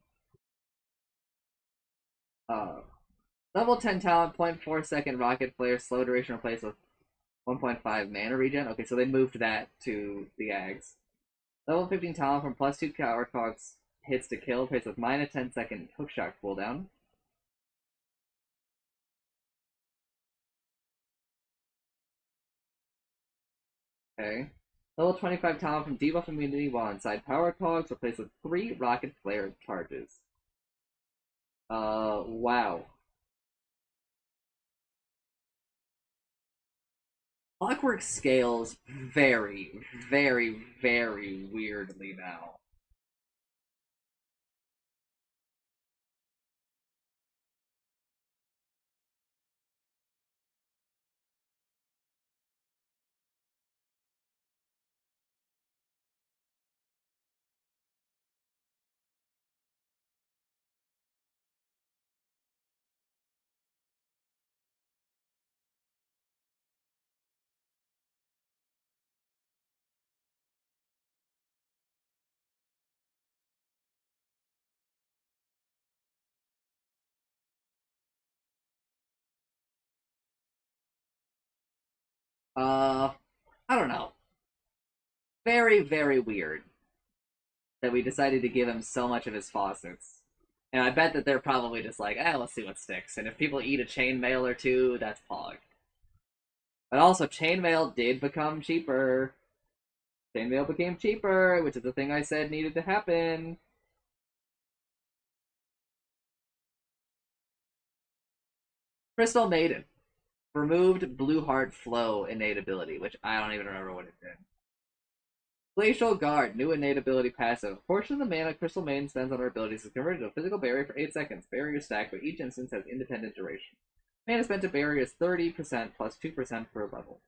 Level 10 talent, 0.4 second rocket flare, slow duration replaced with 1.5 mana regen. Okay, so they moved that to the Ags. Level 15 talent from plus 2 power cogs hits to kill, replaced with minus 10 second hookshot cooldown. Okay. Level 25 talent from debuff immunity while inside power cogs, replaced with 3 rocket flare charges. Wow. Clockwork scales very, very, very weirdly now. Uh, I don't know. Very, very weird that we decided to give him so much of his faucets. And I bet that they're probably just like, let's see what sticks. And if people eat a chainmail or two, that's pog. But also, chainmail did become cheaper. Chainmail became cheaper, which is the thing I said needed to happen. Crystal Maiden. Removed Blue Heart Flow innate ability, which I don't even remember what it did. Glacial Guard, new innate ability passive. A portion of the mana Crystal Maiden spends on her abilities is converted to a physical barrier for 8 seconds. Barrier stack, but each instance has independent duration. Mana spent to barrier is 30% plus 2% per level.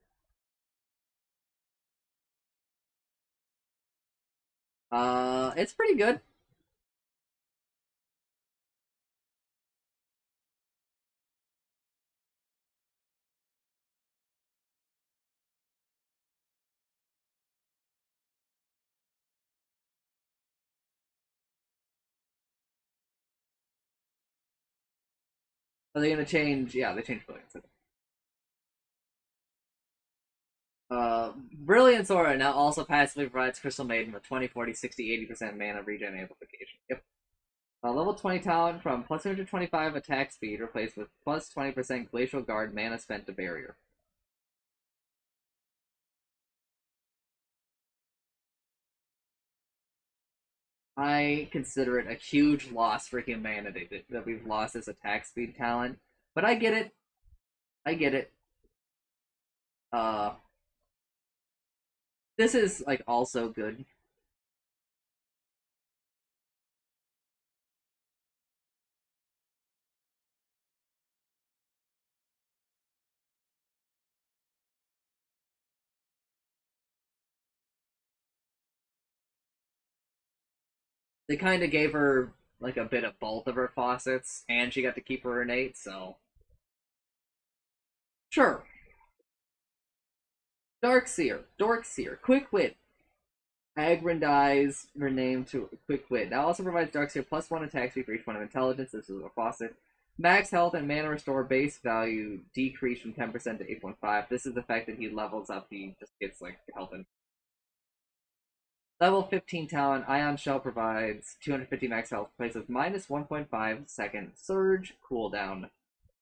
It's pretty good. Are they gonna change? Yeah, they changed Brilliance. Brilliance Aura now also passively provides Crystal Maiden with 20, 40, 60, 80% mana regen amplification. Yep. Level 20 talent from plus 225 attack speed replaced with plus 20% Glacial Guard mana spent to barrier. I consider it a huge loss for humanity that we've lost this attack speed talent, but I get it. I get it. Uh, this is like also good. They kind of gave her like a bit of both of her faucets, and she got to keep her innate, so sure. Dorkseer, Quick Wit. Aggrandize renamed to Quick Wit. Now also provides Darkseer plus 1 attack speed for each point of intelligence. This is a faucet. Max health and mana restore base value decrease from 10% to 8.5. This is the fact that he levels up, he just gets like health and level 15 talent. Ion Shell provides 250 max health, places minus 1.5 second surge cooldown.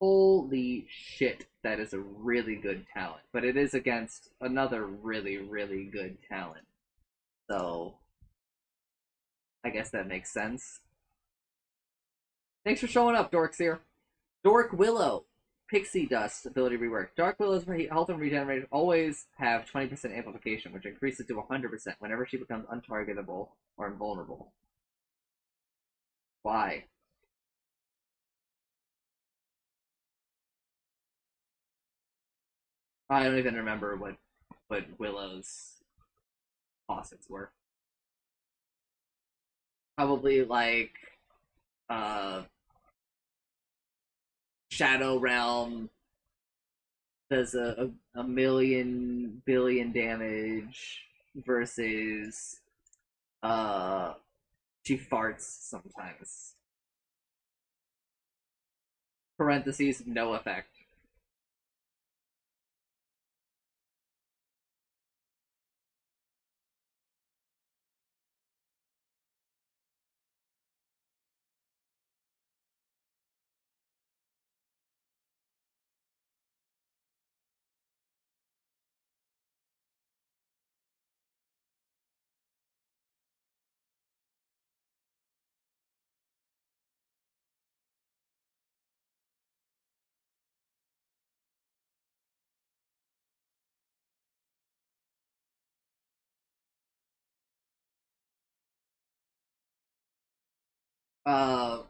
Holy shit, that is a really good talent. But it is against another really, really good talent. So, I guess that makes sense. Thanks for showing up, Dorkseer. Dork Willow. Pixie Dust ability rework. Dark Willow's health and regeneration always have 20% amplification, which increases to 100% whenever she becomes untargetable or invulnerable. Why? I don't even remember what Willow's faucets were. Probably like Shadow Realm does a million billion damage versus she farts sometimes. Parentheses, no effect.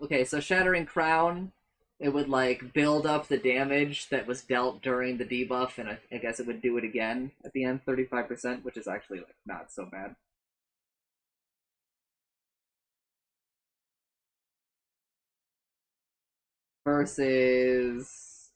Okay, so Shattering Crown, it would like build up the damage that was dealt during the debuff, and I guess it would do it again at the end, 35%, which is actually like not so bad. Versus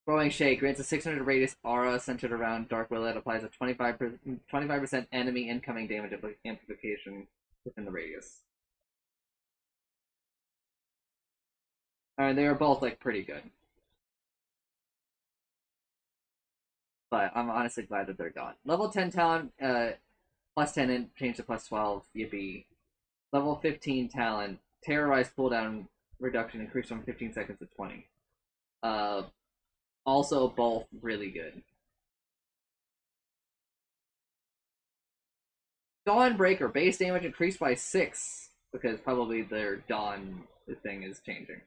Growing Shake grants a 600 radius aura centered around Dark Willow that applies a 25% enemy incoming damage amplification within the radius. They are both like pretty good, but I'm honestly glad that they're gone. Level 10 talent, plus 10 and change to plus 12. Yippee. Level 15 talent, terrorize cooldown reduction increased from 15 seconds to 20. Also both really good. Dawnbreaker, base damage increased by 6, because probably their Dawn thing is changing.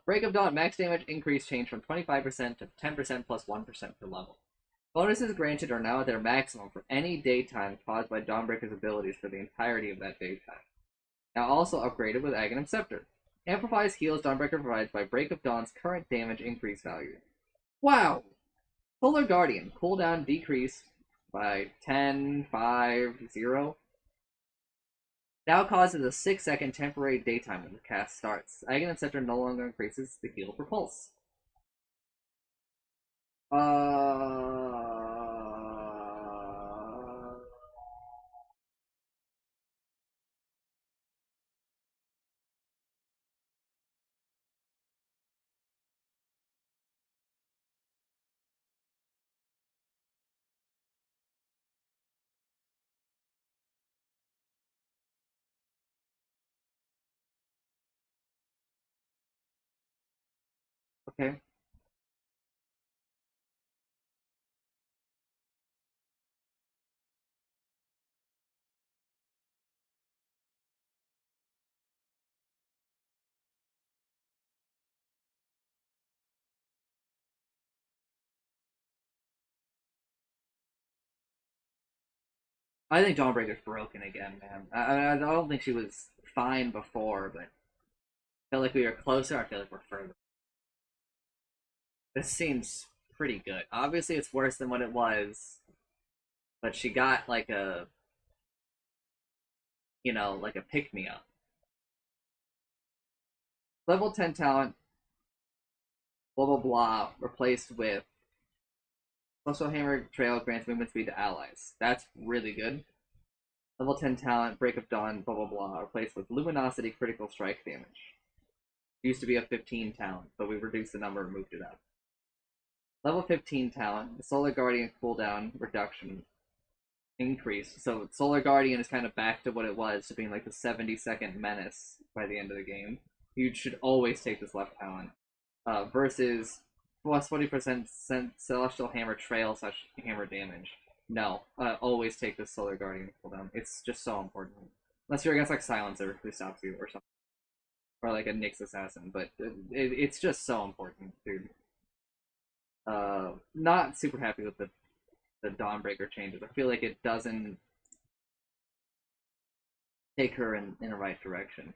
Break of Dawn, max damage increase change from 25% to 10% plus 1% per level. Bonuses granted are now at their maximum for any daytime caused by Dawnbreaker's abilities for the entirety of that daytime. Now also upgraded with Aghanim Scepter. Amplifies heals Dawnbreaker provides by Break of Dawn's current damage increase value. Wow! Solar Guardian, cooldown decreased by 10, 5, 0. Now causes a 6-second temporary daytime when the cast starts. Aghanim Scepter no longer increases the heal per pulse. Okay. I think Dawnbreaker's broken again, man. I don't think she was fine before, but I feel like we were closer. I feel like we're further. This seems pretty good. Obviously, it's worse than what it was, but she got like a, like a pick me up. Level 10 talent, blah blah blah, replaced with Special Hammer Trail grants movement speed to allies. That's really good. Level 10 talent, Break of Dawn, blah blah blah, replaced with Luminosity critical strike damage. It used to be a 15 talent, but we reduced the number and moved it up. Level 15 talent, the Solar Guardian cooldown reduction increase. So Solar Guardian is kind of back to what it was, to being like the 70-second menace by the end of the game. You should always take this left talent. Versus plus 20% Celestial Hammer Trail / Hammer damage. No, always take this Solar Guardian cooldown. It's just so important. Unless you're against like Silencer, who stops you or something. Or like a Nyx Assassin, but it's just so important, dude. Not super happy with the Dawnbreaker changes. I feel like it doesn't take her in the right direction.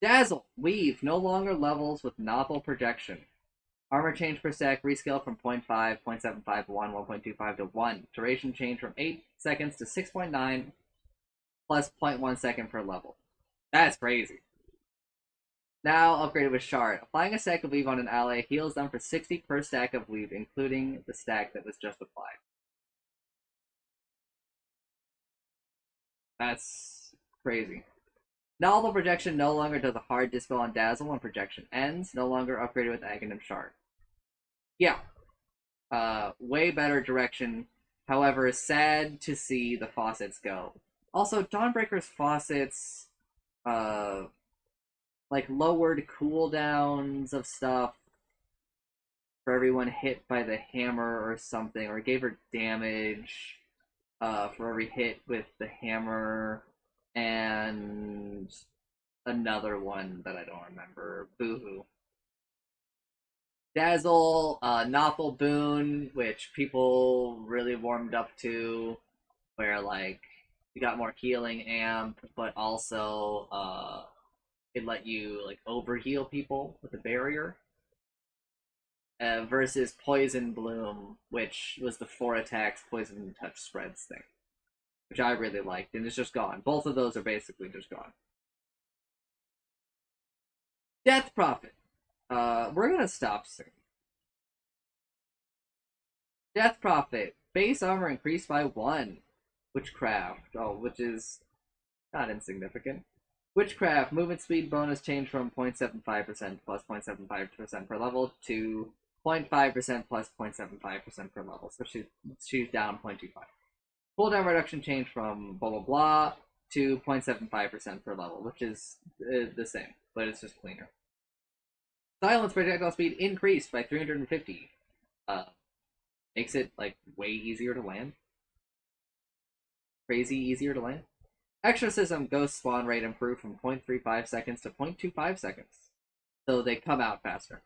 Dazzle! Weave no longer levels with novel projection. Armor change per sec, rescale from 0.5, 0.75 to 1, 1.25 to 1. Duration change from 8 seconds to 6.9, plus 0.1 second per level. That's crazy. Now upgraded with Shard. Applying a stack of Weave on an ally heals them for 60 per stack of Weave, including the stack that was just applied. That's crazy. Novel Projection no longer does a hard dispel on Dazzle when projection ends, no longer upgraded with Aghanim Shard. Yeah. Way better direction. However, sad to see the faucets go. Also, Dawnbreaker's faucets, like lowered cooldowns of stuff for everyone hit by the hammer or something, or gave her damage for every hit with the hammer, and another one that I don't remember. Boohoo. Dazzle, Nothel Boon, which people really warmed up to, where like you got more healing amp, but also it let you like overheal people with a barrier. Versus Poison Bloom, which was the 4 attacks Poison Touch spreads thing, which I really liked, and it's just gone. Both of those are basically just gone. Death Prophet. We're gonna stop soon. Death Prophet. Base armor increased by 1. Witchcraft. Oh, which is not insignificant. Witchcraft. Movement speed bonus change from 0.75% plus 0.75% per level to 0.5% plus 0.75% per level. So she's down 0.25. Cooldown reduction change from blah blah blah to 0.75% per level, which is the same, but it's just cleaner. Silence projectile speed increased by 350. Makes it like way easier to land. Crazy easier to land. Exorcism ghost spawn rate improved from 0.35 seconds to 0.25 seconds. So they come out faster,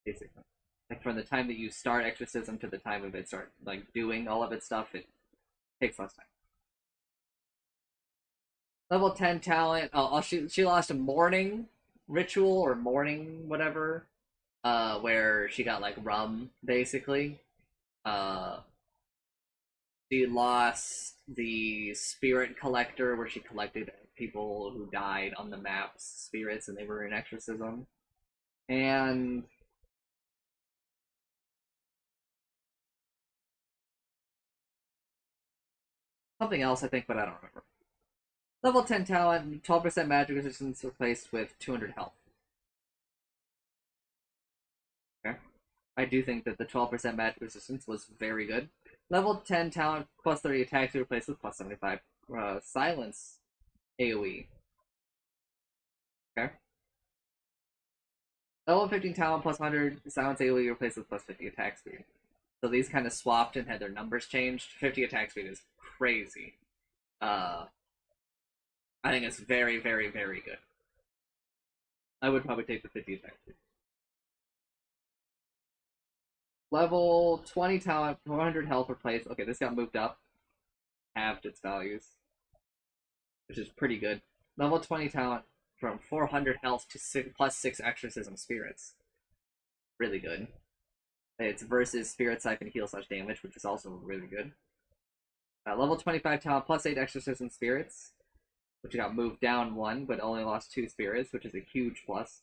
basically. Like from the time that you start Exorcism to the time of it start like doing all of its stuff, it takes less time. Level 10 talent. Oh, she lost a morning ritual or morning whatever, where she got like rum basically. Uh, she lost the spirit collector where she collected people who died on the map's spirits and they were in exorcism. And something else I think, but I don't remember. Level 10 talent, 12% magic resistance replaced with 200 health. Okay. I do think that the 12% magic resistance was very good. Level 10 talent, plus 30 attack to replace with plus 75 silence AoE. Okay. Level 15 talent, plus 100 silence AoE replaced with plus 50 attack speed. So these kind of swapped and had their numbers changed. 50 attack speed is crazy. I think it's very, very, very good. I would probably take the 50 attack speed. Level 20 talent, 400 health replaced. Okay, this got moved up. Halved its values, which is pretty good. Level 20 talent from 400 health to plus 6 exorcism spirits. Really good. It's versus spirit siphon heal / damage, which is also really good. Level 25 talent plus 8 exorcism spirits, which got moved down 1, but only lost 2 spirits, which is a huge plus.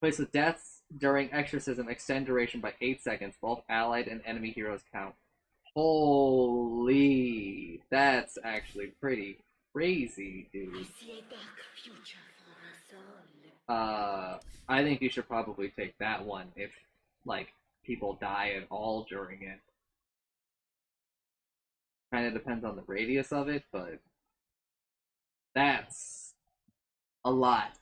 Placed with deaths during exorcism, extend duration by 8 seconds. Both allied and enemy heroes count. Holy, that's actually pretty crazy, dude. I think you should probably take that one if, like, people die at all during it. Kind of depends on the radius of it, but that's a lot.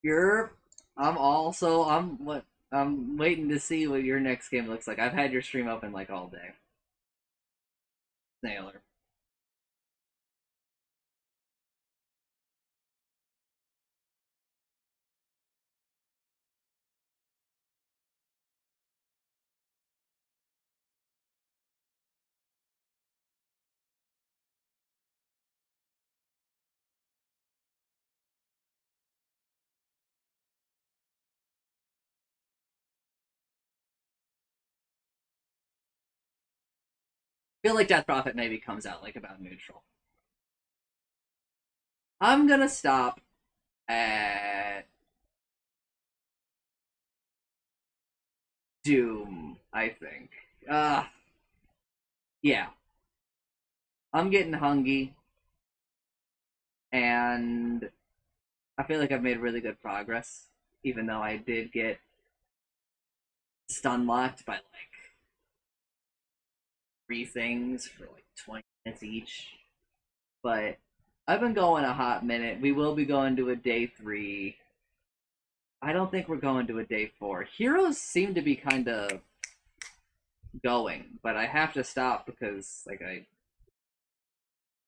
You're. I'm waiting to see what your next game looks like. I've had your stream open like all day. Naylor. I feel like Death Prophet maybe comes out like about neutral. I'm gonna stop at Doom, I think. Yeah. I'm getting hungry, and I feel like I've made really good progress, even though I did get stun locked by like 3 things for like 20 minutes each. But I've been going a hot minute. We will be going to a day 3. I don't think we're going to a day 4. Heroes seem to be kind of going, but I have to stop because like I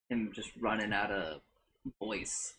am just running out of voice.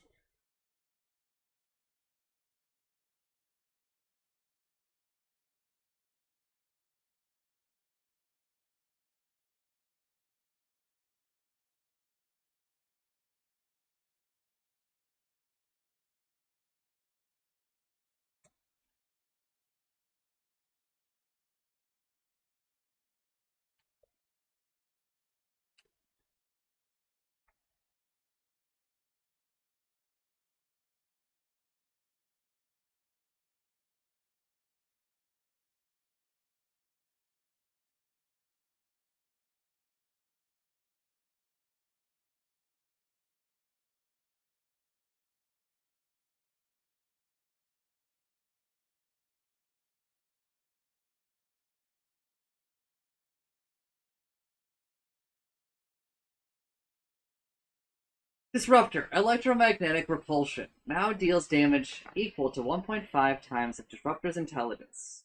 Disruptor, electromagnetic repulsion, now deals damage equal to 1.5 times the disruptor's intelligence.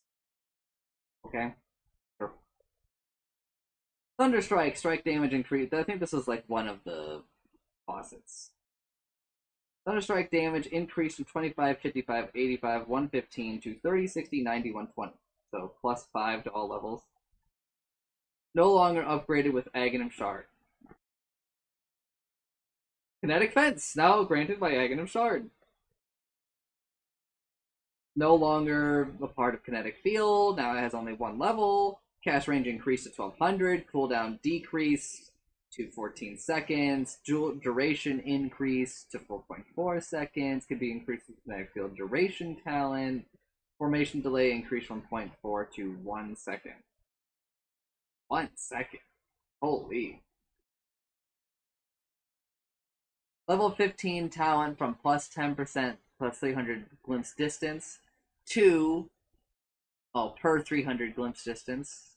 Okay. Sure. Thunderstrike, strike damage increase. I think this is like one of the faucets. Thunderstrike damage increased from 25, 55, 85, 115 to 30, 60, 90, 120. So plus 5 to all levels. No longer upgraded with Aghanim Shard. Kinetic Fence, now granted by Aghanim Shard. No longer a part of Kinetic Field, now it has only one level. Cast range increased to 1200, cooldown decreased to 14 seconds, duration increased to 4.4 seconds, could be increased with Kinetic Field duration talent. Formation delay increased from 0.4 to 1 second. 1 second. Holy. Level 15 talent from plus 10% plus 300 glimpse distance to, per 300 glimpse distance,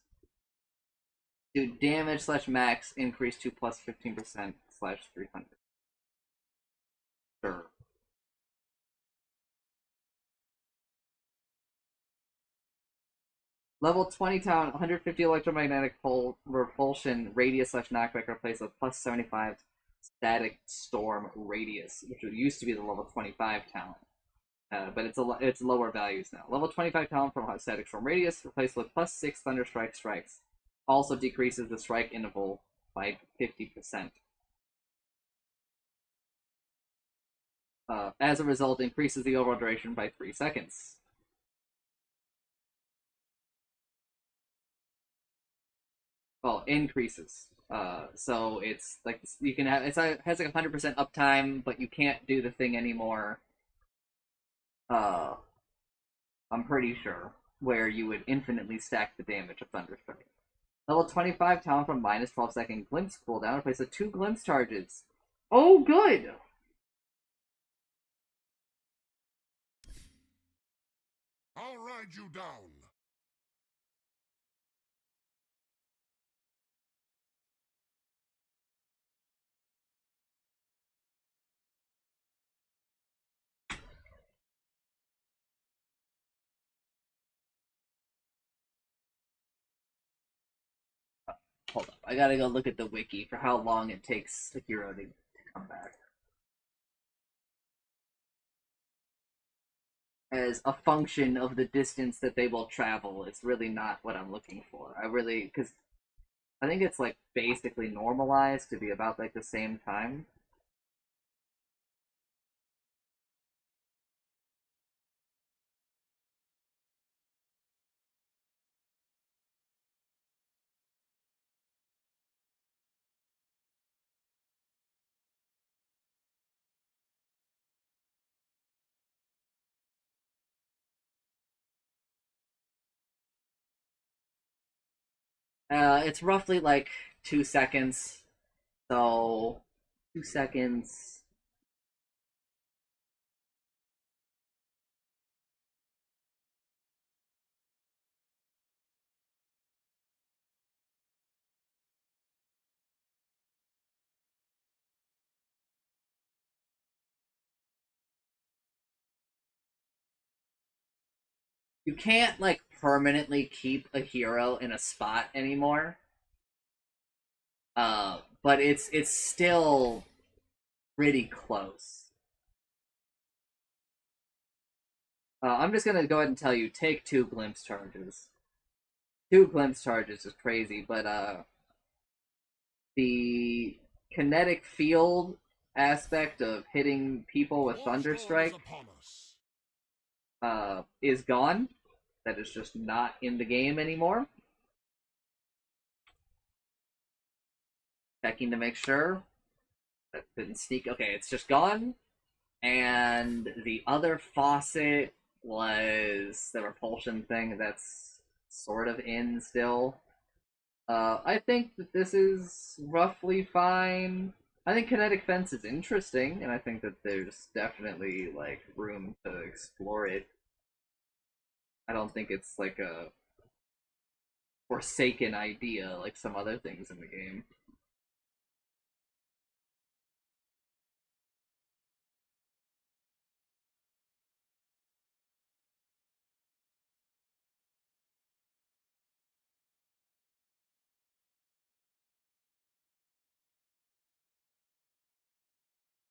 to damage slash max increase to plus 15% slash 300. Sure. Level 20 talent, 150 electromagnetic repulsion radius slash knockback replaced with plus 75 static storm radius, which used to be the level 25 talent. But it's lower values now. Level 25 talent from static storm radius replaced with plus 6 thunderstrike strikes. Also decreases the strike interval by 50%. As a result, increases the overall duration by 3 seconds. Well, increases. So it's like you can have it has like 100% uptime, but you can't do the thing anymore. I'm pretty sure where you would infinitely stack the damage of Thunderstrike. Level 25 talent from minus 12-second glimpse cooldown replaced with 2 glimpse charges. Oh, good. I'll ride you down. Hold up, I gotta go look at the wiki for how long it takes a hero to come back. As a function of the distance that they will travel, it's really not what I'm looking for. Because I think it's like basically normalized to be about like the same time. It's roughly like 2 seconds. So 2 seconds. You can't like permanently keep a hero in a spot anymore. But it's still pretty close. I'm just gonna go ahead and tell you, take 2 glimpse charges. 2 glimpse charges is crazy, but the kinetic field aspect of hitting people with Thunderstrike is gone. That is just not in the game anymore. Checking to make sure. That didn't sneak. Okay, it's just gone. And the other faucet was the repulsion thing that's sort of in still. I think that this is roughly fine. I think Kinetic Fence is interesting, and I think that there's definitely like room to explore it. I don't think it's like a forsaken idea like some other things in the game.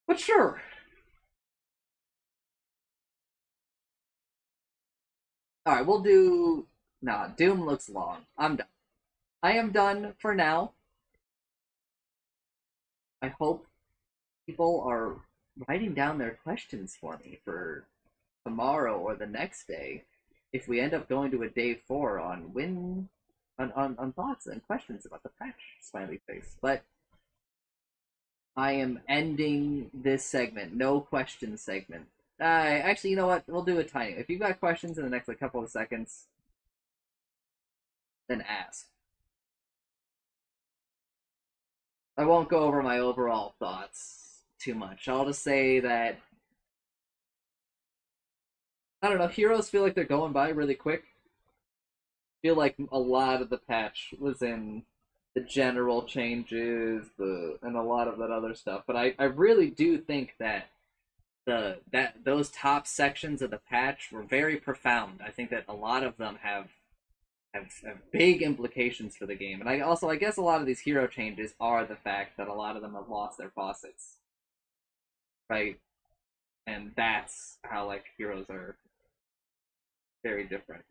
But sure. Alright, we'll do... Nah, Doom looks long. I'm done. I am done for now. I hope people are writing down their questions for me for tomorrow or the next day if we end up going to a day 4 on on thoughts and questions about the patch, smiley face. But I am ending this segment. No question segment. Actually, you know what? We'll do a tiny. If you've got questions in the next couple of seconds, then ask. I won't go over my overall thoughts too much. I'll just say that I don't know. Heroes feel like they're going by really quick. Feel like a lot of the patch was in the general changes, and a lot of that other stuff. But I really do think that those top sections of the patch were very profound. I think that a lot of them have big implications for the game. And I guess a lot of these hero changes are the fact that a lot of them have lost their faucets. Right? And that's how like heroes are very different.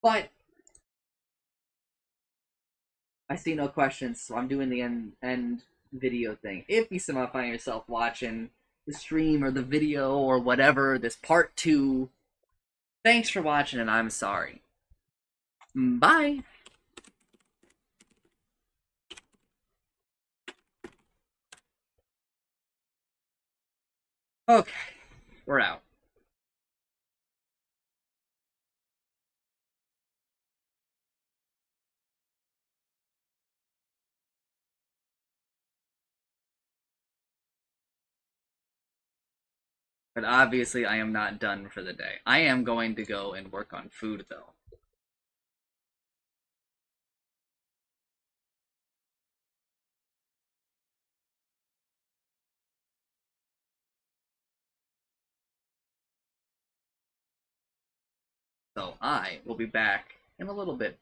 But I see no questions, so I'm doing the end video thing. If you somehow find yourself watching the stream or the video or whatever, this part 2, thanks for watching and I'm sorry. Bye! Okay, we're out. But obviously I am not done for the day. I am going to go and work on food though. So I will be back in a little bit.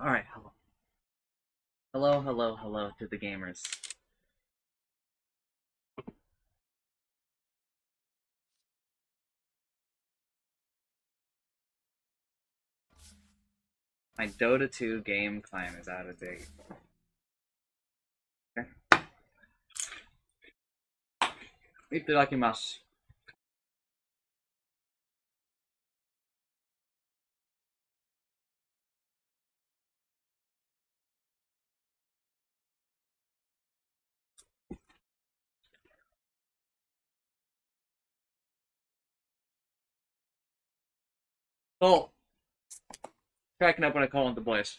Alright, hello. Hello, hello, hello to the gamers. My Dota 2 game client is out of date. Okay. Itadakimasu. Oh! Cracking up when I call on the boys.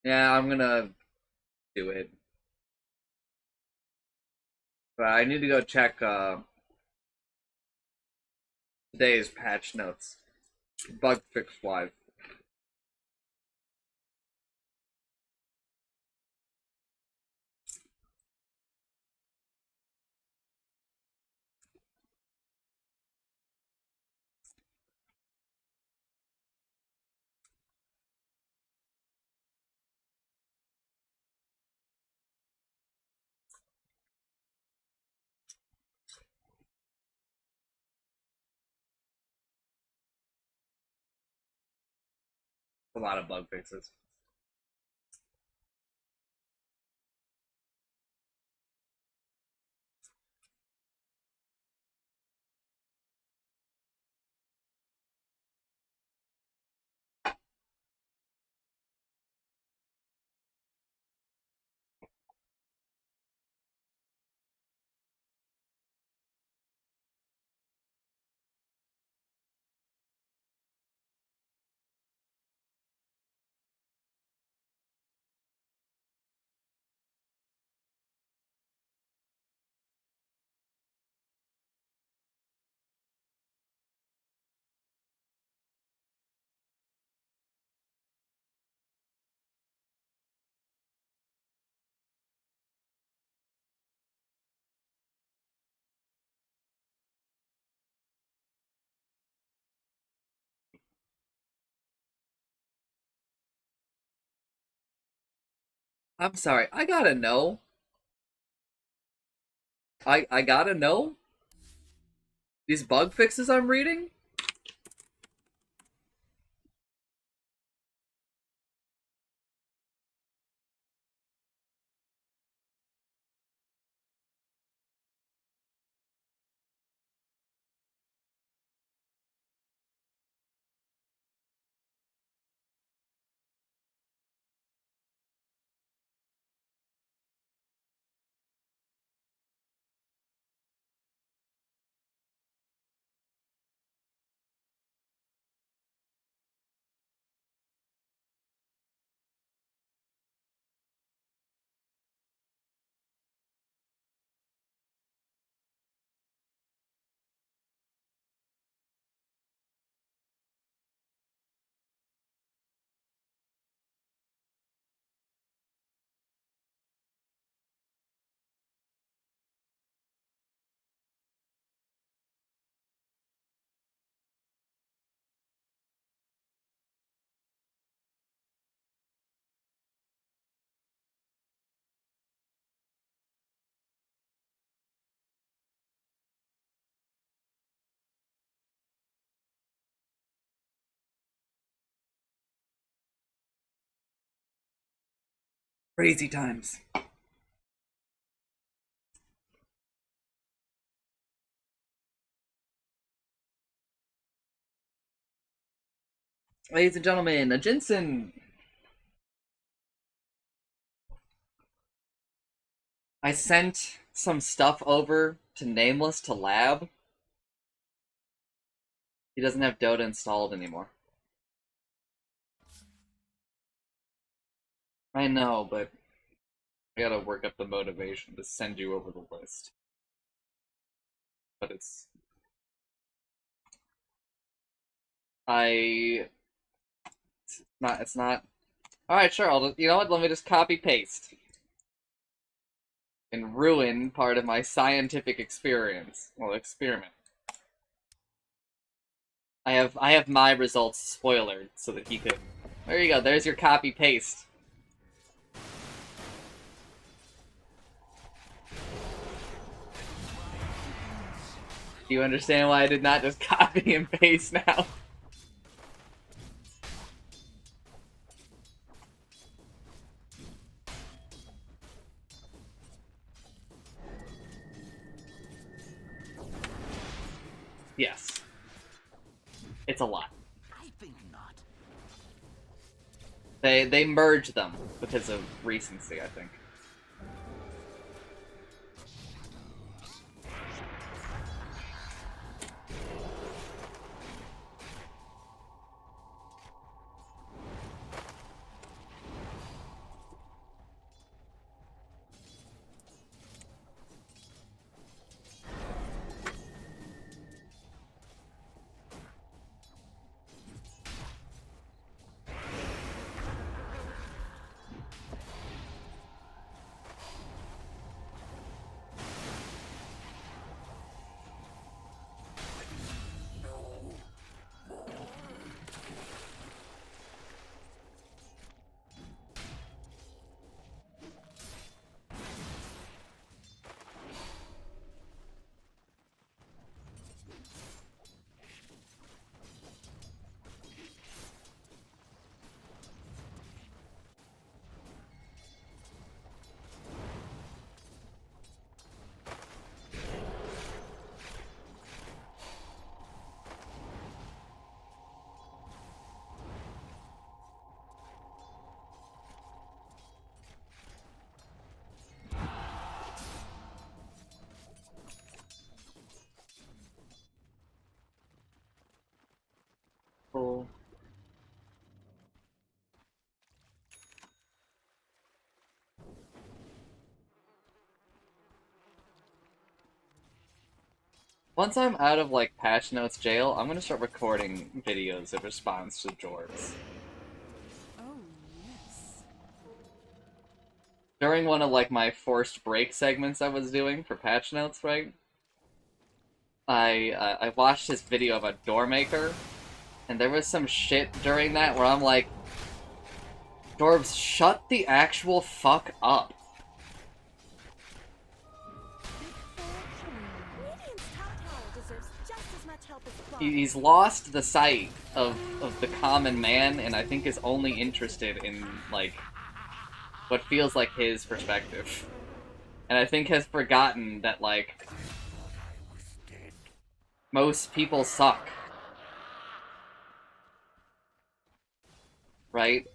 Yeah, I'm gonna do it. But I need to go check today's patch notes. Bug fix wise. A lot of bug fixes. I'm sorry, I gotta know. I gotta know? These bug fixes I'm reading? Crazy times. Ladies and gentlemen, a Jensen. I sent some stuff over to Nameless to lab. He doesn't have Dota installed anymore. I know, but I gotta work up the motivation to send you over the list. But it's not. Alright, sure, you know what, let me just copy paste. And ruin part of my scientific experience. Well, experiment. I have my results spoilered so that he could. There you go, there's your copy paste. Do you understand why I did not just copy and paste now? Yes. It's a lot. I think not. They merged them because of recency, I think. people. Once I'm out of, like, Patch Notes jail, I'm gonna start recording videos of response to Jorbs. Oh, yes. During one of, like, my forced break segments I was doing for Patch Notes, right? I watched his video of a door maker, and there was some shit during that where I'm like, Jorbs, shut the actual fuck up. Radiant's top tower deserves just as much help as Claw. He's lost the sight of the common man, and I think is only interested in, like, what feels like his perspective. And I think has forgotten that, like, most people suck. Right?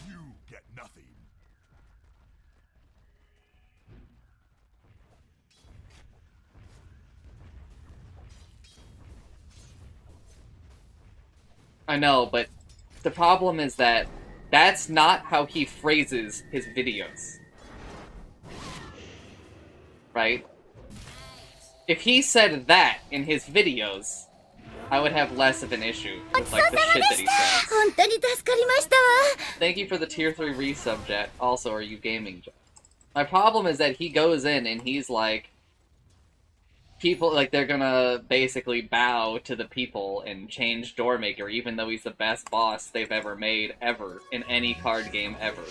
You get nothing. I know, but the problem is that that's not how he phrases his videos. Right? If he said that in his videos, I would have less of an issue with, like, the shit that he says. 本当に助かりましたわ。 Thank you for the tier 3 resub, Jet. Also, are you gaming, Jet? My problem is that he goes in and he's like, people, like, they're gonna basically bow to the people and change Doormaker, even though he's the best boss they've ever made, ever, in any card game ever.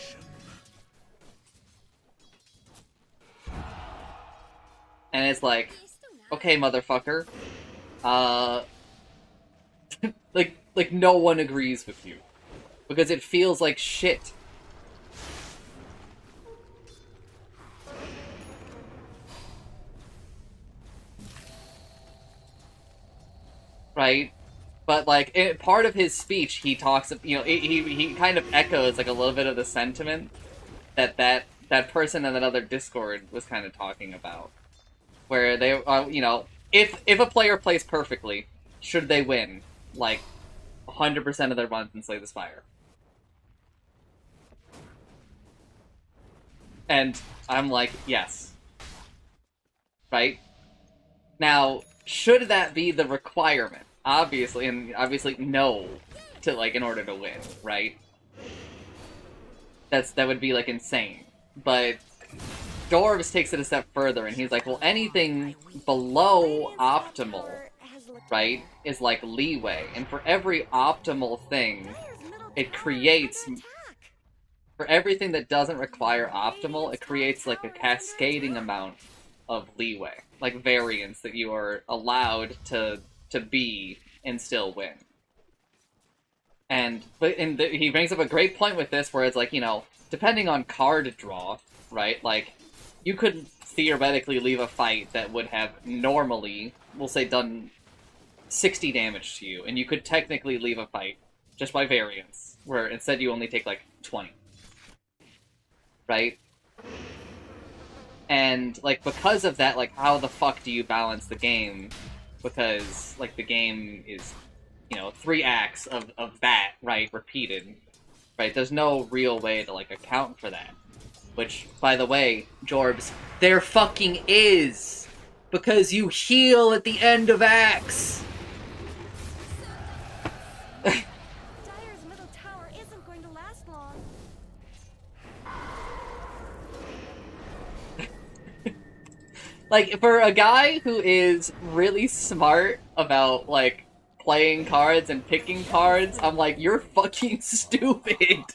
And it's like, okay, motherfucker, like no one agrees with you. Because it feels like shit. Right? But, like, part of his speech, he talks, you know, he kind of echoes, like, a little bit of the sentiment that person in that other Discord was kind of talking about. Where they, you know, if a player plays perfectly, should they win, like, 100% of their runs in Slay the Spire? And I'm like, yes. Right? Now, should that be the requirement? Obviously, and obviously no, to, like, in order to win, right? That would be, like, insane. But Dorbs takes it a step further, and he's like, well, anything below optimal, right, is like leeway. And for every optimal thing, it creates... For everything that doesn't require optimal, it creates, like, a cascading amount of leeway. Like, variance that you are allowed to be and still win. And he brings up a great point with this, where it's like, you know, depending on card draw, right, like, you could theoretically leave a fight that would have normally, we'll say, done 60 damage to you, and you could technically leave a fight just by variance, where instead you only take, like, 20. Right? And, like, because of that, like, how the fuck do you balance the game? Because, like, the game is, you know, 3 acts of that, right, repeated. Right? There's no real way to, like, account for that. Which, by the way, Jorbs, there fucking is! Because you heal at the end of acts! Dyer's middle tower isn't going to last long. Like, for a guy who is really smart about, like, playing cards and picking cards, I'm like, you're fucking stupid!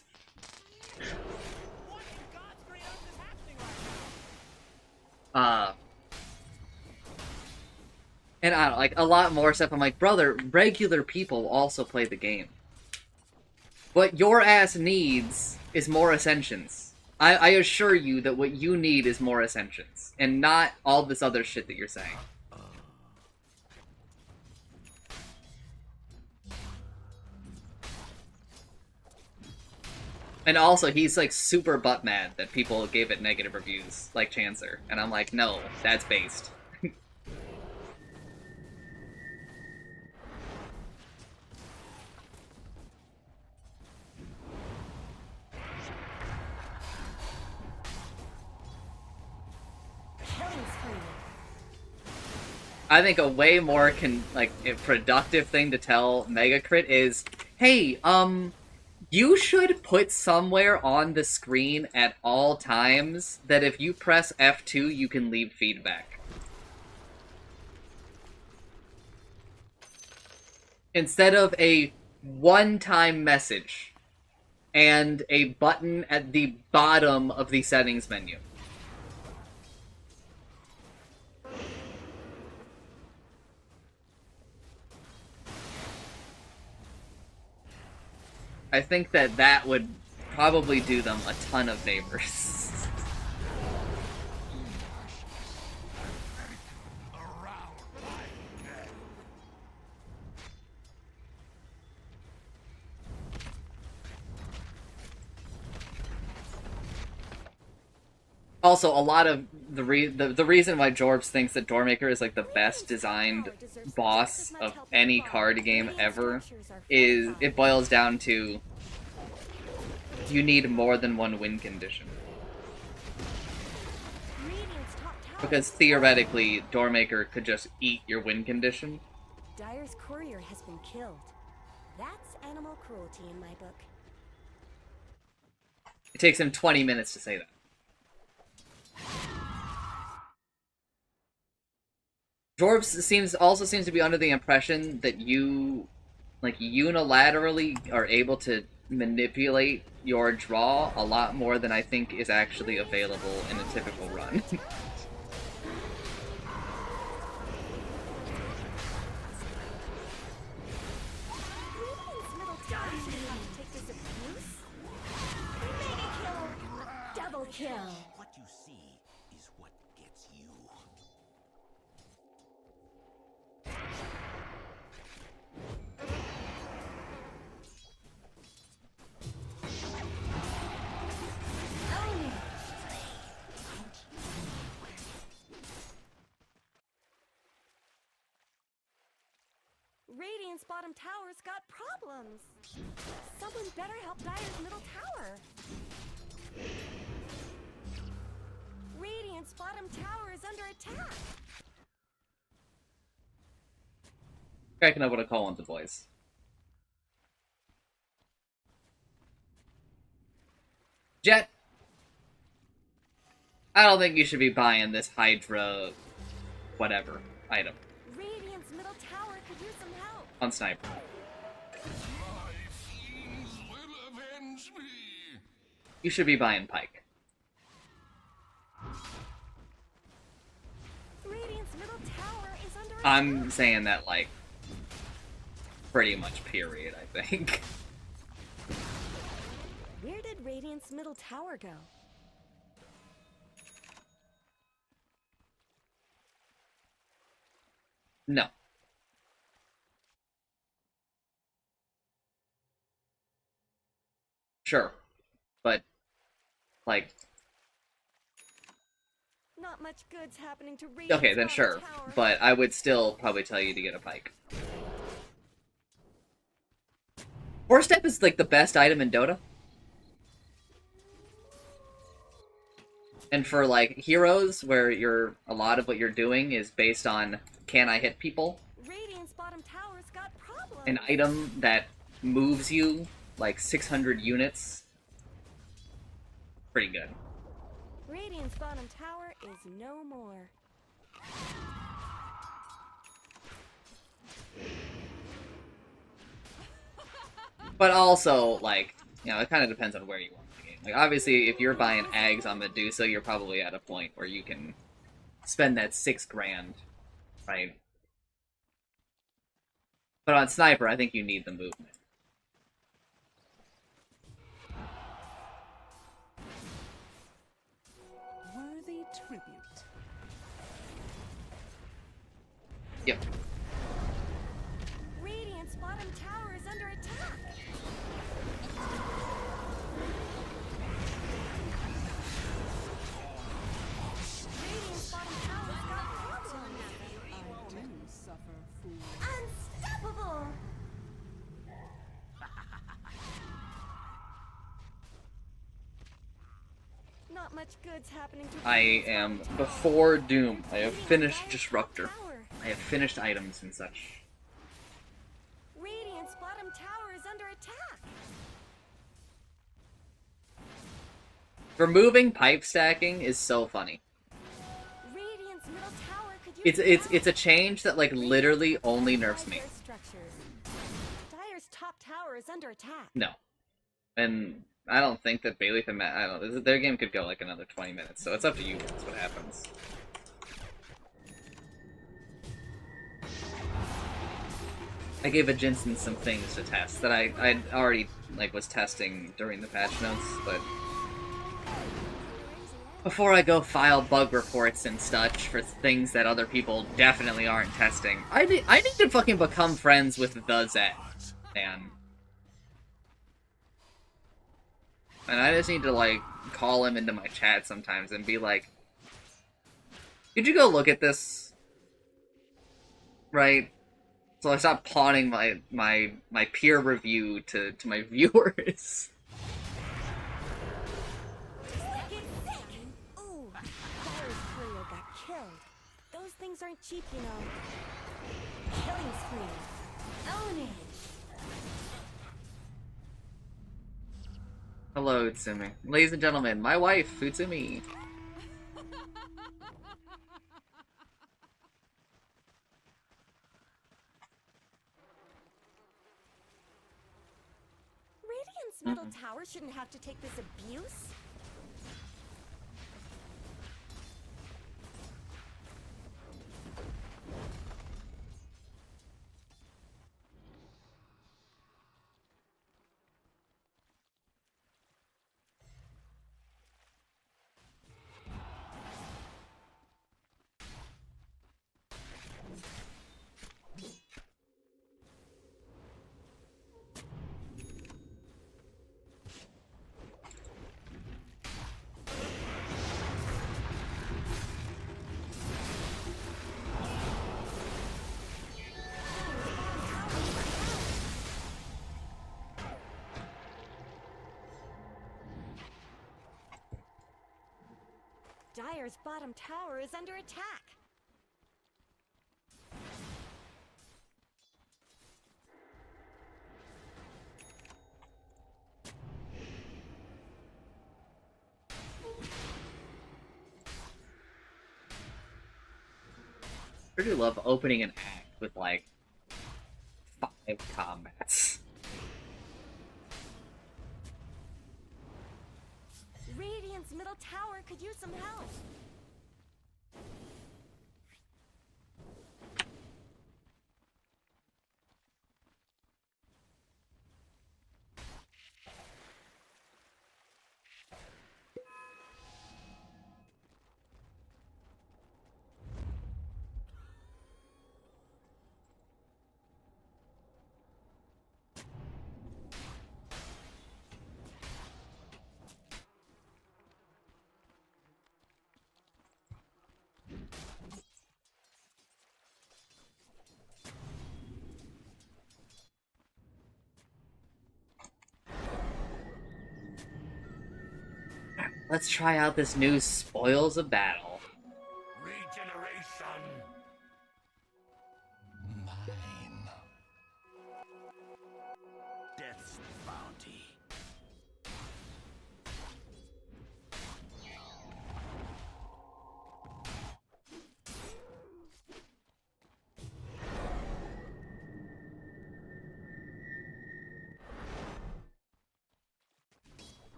And I don't know, like, a lot more stuff, I'm like, brother, regular people also play the game. What your ass needs is more Ascensions. I assure you that what you need is more Ascensions, and not all this other shit that you're saying. And also, he's like super butt mad that people gave it negative reviews, like Chancer. And I'm like, no, that's based. I think a way more productive thing to tell Mega Crit is, hey, you should put somewhere on the screen at all times that if you press F2, you can leave feedback. Instead of a one-time message and a button at the bottom of the settings menu. I think that would probably do them a ton of favors. Also, a lot of the reason why Jorbs thinks that Doormaker is like the best designed boss of any card game ever is it boils down to you need more than one win condition. Because theoretically, Doormaker could just eat your win condition. Dyer's courier has been killed. That's animal cruelty in my book. It takes him 20 minutes to say that. Jorbs also seems to be under the impression that you, like, unilaterally are able to manipulate your draw a lot more than I think is actually available in a typical run. Double kill. What you see is what gets you. Radiant's bottom tower's got problems. Someone better help Dyer's middle tower. Radiant's bottom tower is under attack. Cracking up with a call on the boys. Jet, I don't think you should be buying this Hydra whatever item Radiant's middle tower could use some help. on Sniper. My fiends will avenge me. You should be buying Pike. Radiant's middle tower is under attack. I'm saying that, like, pretty much period, I think. Where did Radiant's middle tower go? No. Sure. But, like... Not much good's happening to Radiant's Okay, then bottom sure. tower. But I would still probably tell you to get a Pike. Four Step is, like, the best item in Dota. And for, like, heroes, where a lot of what you're doing is based on, can I hit people? Radiant's bottom tower's got problems. An item that moves you, like, 600 units. Pretty good. Radiant's bottom tower is no more. But also, like, you know, it kind of depends on where you are in the game. Like, obviously, if you're buying Ags on Medusa, you're probably at a point where you can spend that $6 grand, right? But on Sniper, I think you need the movement. Worthy tribute. Yep. Radiant's bottom tower is under attack. Not much good's happening to I Radiant's am bottom before Doom. I have tower. finished Radiant's Disruptor. top tower. I have finished items and such. Radiant's bottom tower is under attack. Removing pipe stacking is so funny. Radiant's middle tower could use It's a change that like literally only nerfs me. Dire's top tower is under attack. No, and I don't think that Bailey and Matt. I don't know. Their game could go like another 20 minutes, so it's up to you. That's what happens. I gave a Jensen some things to test that I already like was testing during the patch notes, but before I go file bug reports and such for things that other people definitely aren't testing, I need to fucking become friends with the Zet, man. And I just need to like call him into my chat sometimes and be like, "Could you go look at this?" Right? So I stop pawning my peer review to my viewers. Ooh, Dire's courier got killed. Those things aren't cheap, you know. Killing spree. Ownage. Hello, Utsumi. Ladies and gentlemen, my wife, Utsumi. Radiant's middle tower shouldn't have to take this abuse. Dire's bottom tower is under attack. I really love opening an act with like 5 combats. Radiant's middle tower could use some help. Let's try out this new Spoils of Battle. Regeneration. Mine. Death's bounty.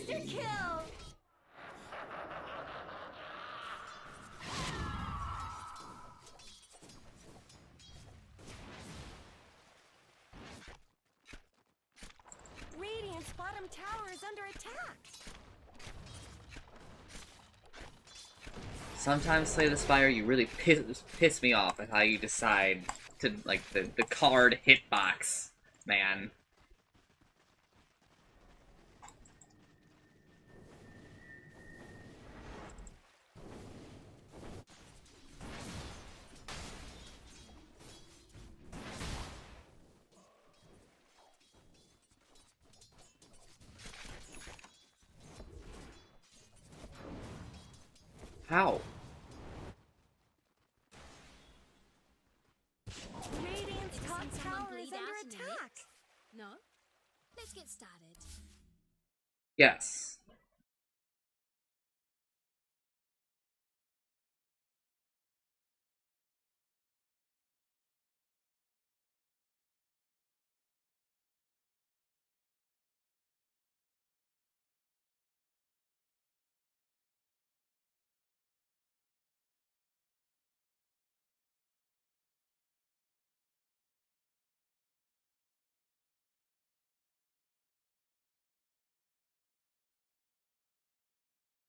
Monster kill! Radiant's bottom tower is under attack. Sometimes, Slay the Spire, you really piss me off at how you decide to, like, the card hitbox, man. How? Radiant's top Seen someone tower is bleed under out in the attack. mix? No? Let's get started. Yes.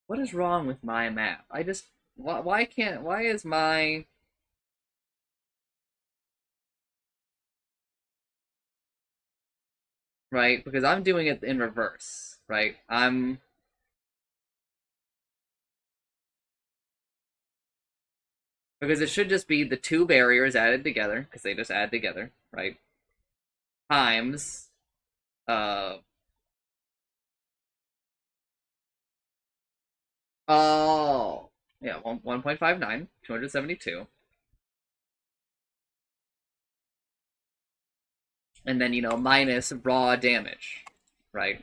What is wrong with my map? I just why can't why is my right? Because I'm doing it in reverse, right? Because it should just be the two barriers added together, because they just add together, right? Times uh oh yeah, 1.59, 272. And then minus raw damage, right?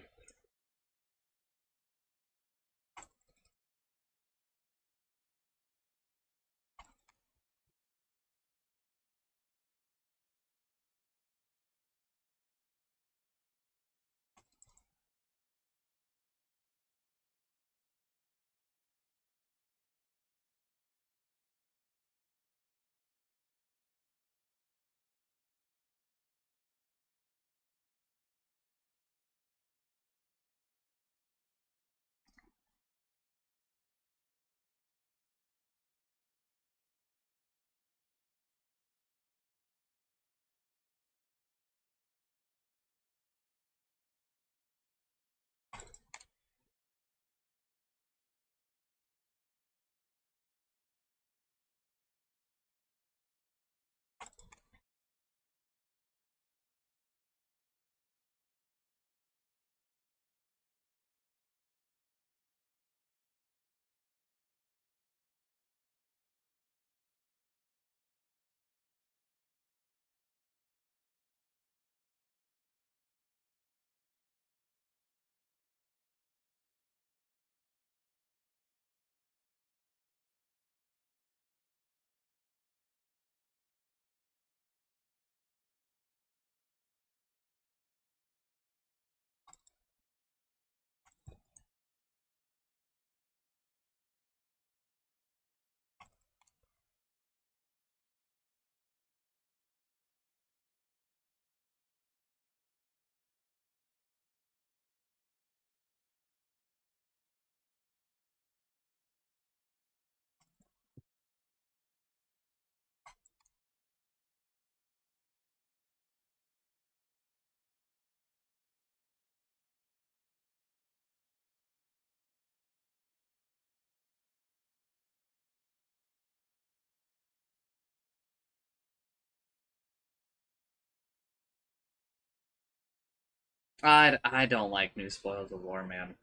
I don't like new spoils of war, man.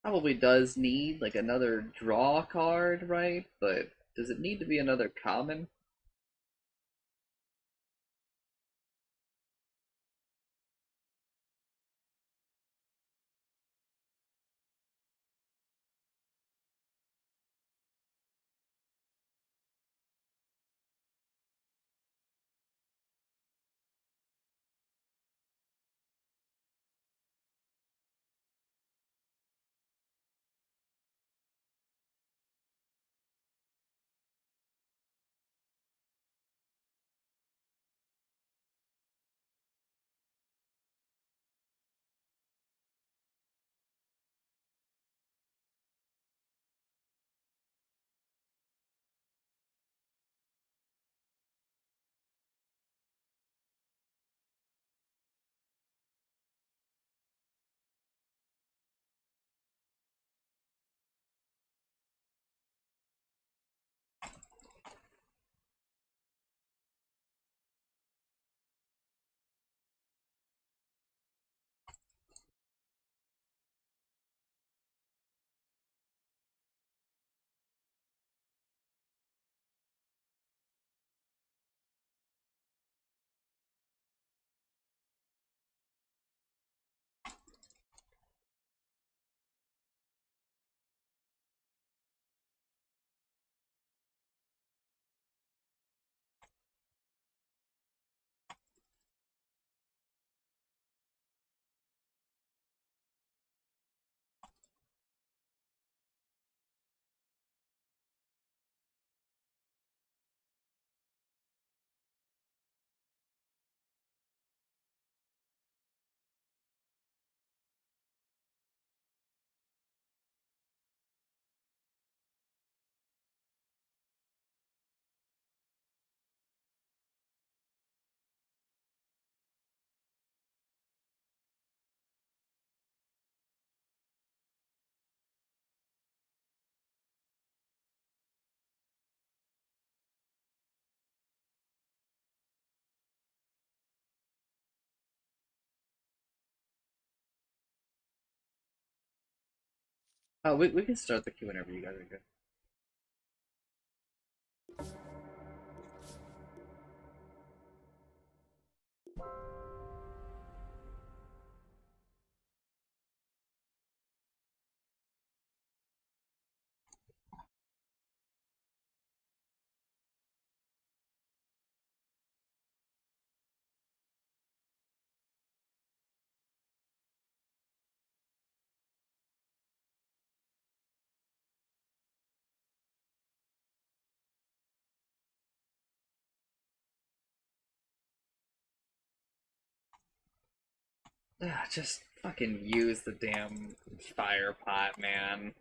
Probably does need like another draw card, right? But does it need to be another common? We can start the queue whenever you guys are good. Just fucking use the damn fire pot, man.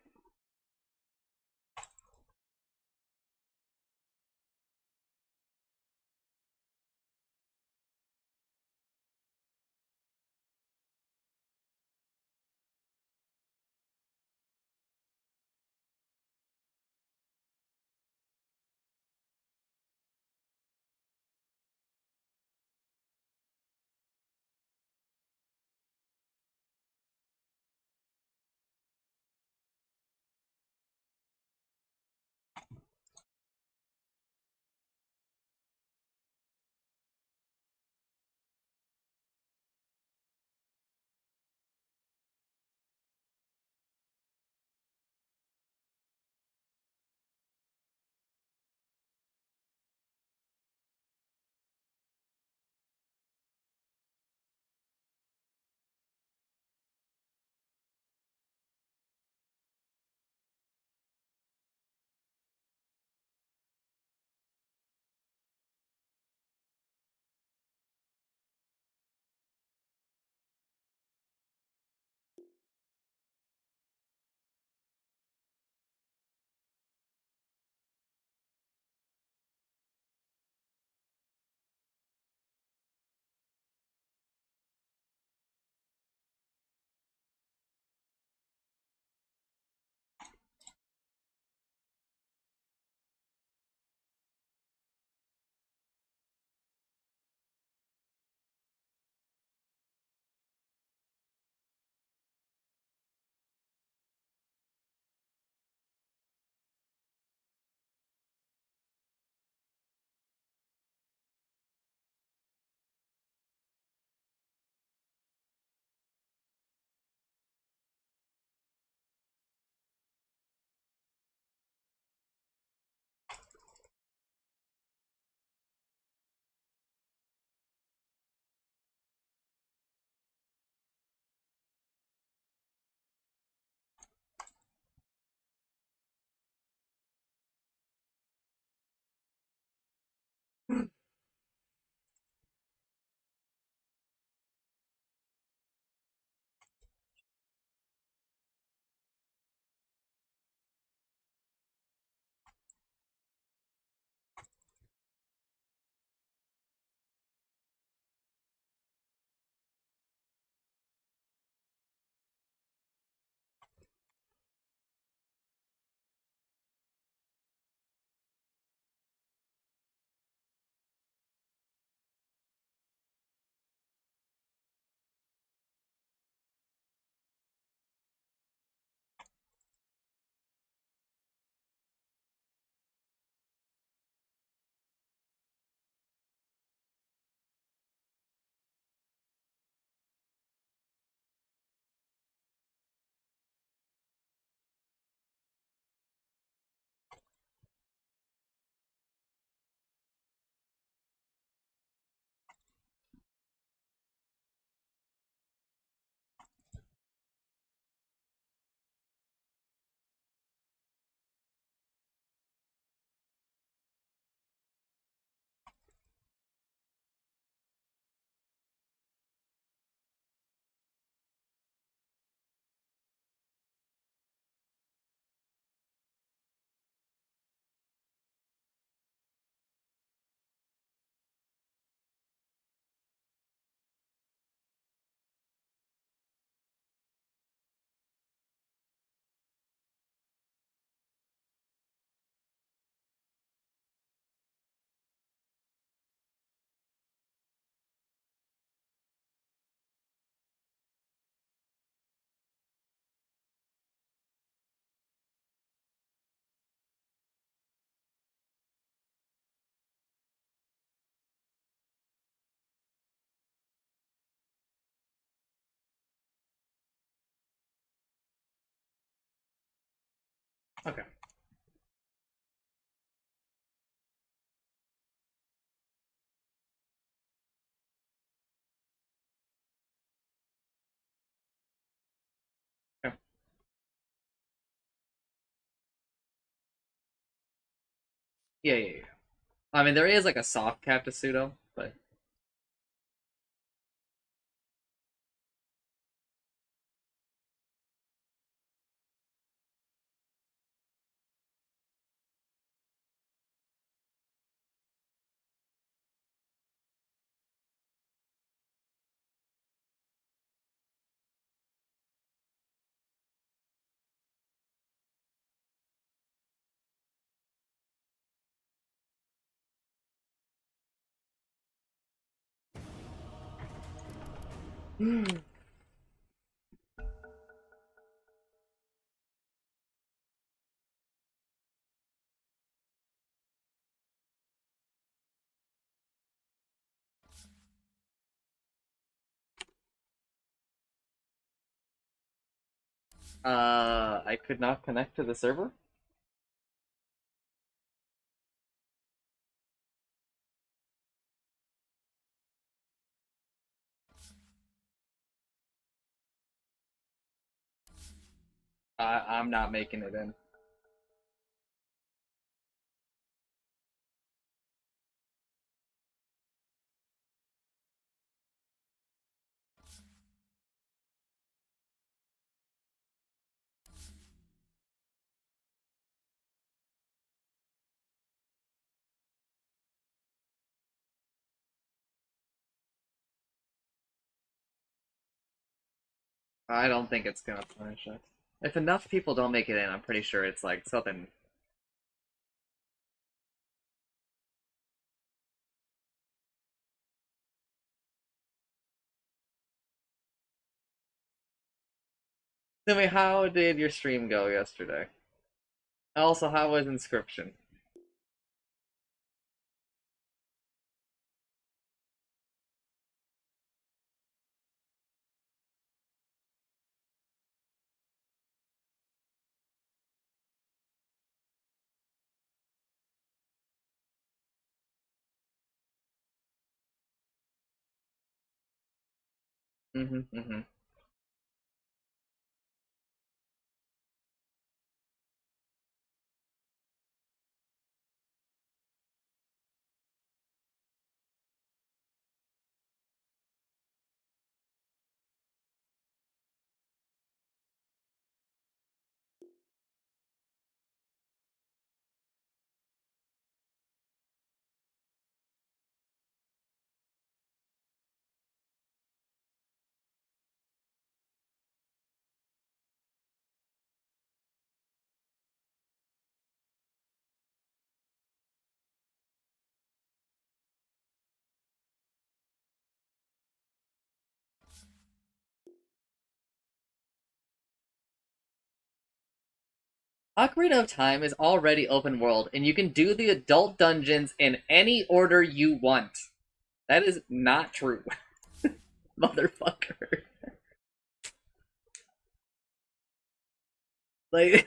Okay. Okay. Yeah, yeah, yeah. I mean, there is like a soft cap to pseudo, but I could not connect to the server. I'm not making it in. I don't think it's gonna punish us. If enough people don't make it in, I'm pretty sure it's like something. Simi, how did your stream go yesterday? Also, how was Inscription? Mm-hmm. Ocarina of Time is already open world, and you can do the adult dungeons in any order you want. That is not true, motherfucker. Like,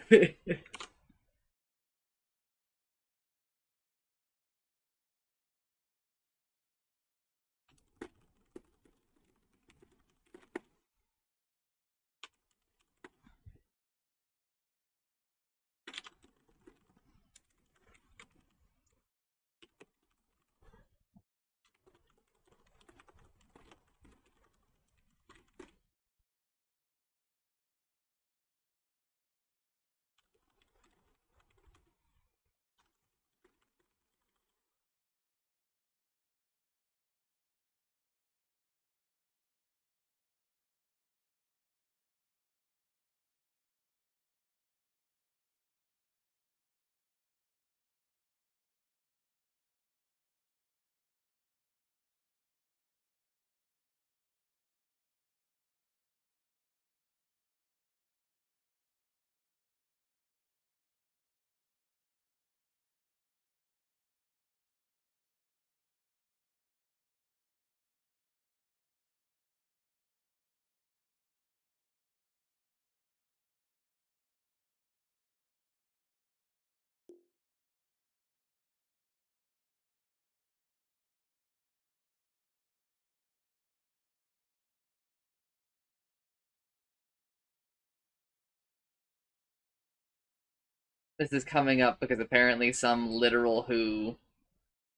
This is coming up because apparently some literal who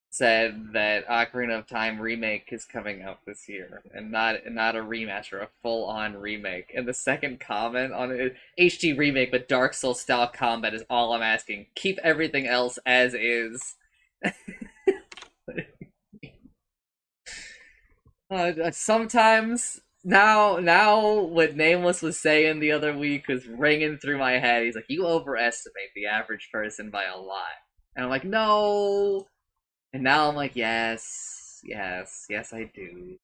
said that Ocarina of Time remake is coming out this year, and not a remaster, a full-on remake. And the second comment on it, HD remake with Dark Souls style combat is all I'm asking. Keep everything else as is. Sometimes now what Nameless was saying the other week was ringing through my head. He's like, you overestimate the average person by a lot. And I'm like, no. And now I'm like, yes, I do.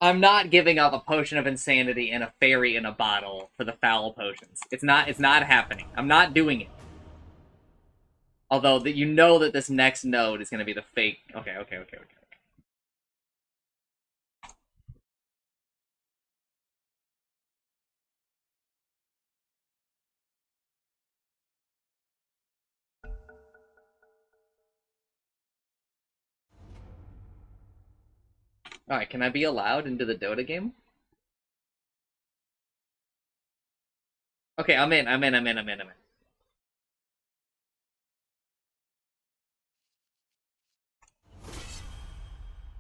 I'm not giving up a potion of insanity and a fairy in a bottle for the foul potions. It's not happening. I'm not doing it. Although that you know that this next node is going to be the fake. Okay, okay, okay, okay. Alright, can I be allowed into the Dota game? Okay, I'm in.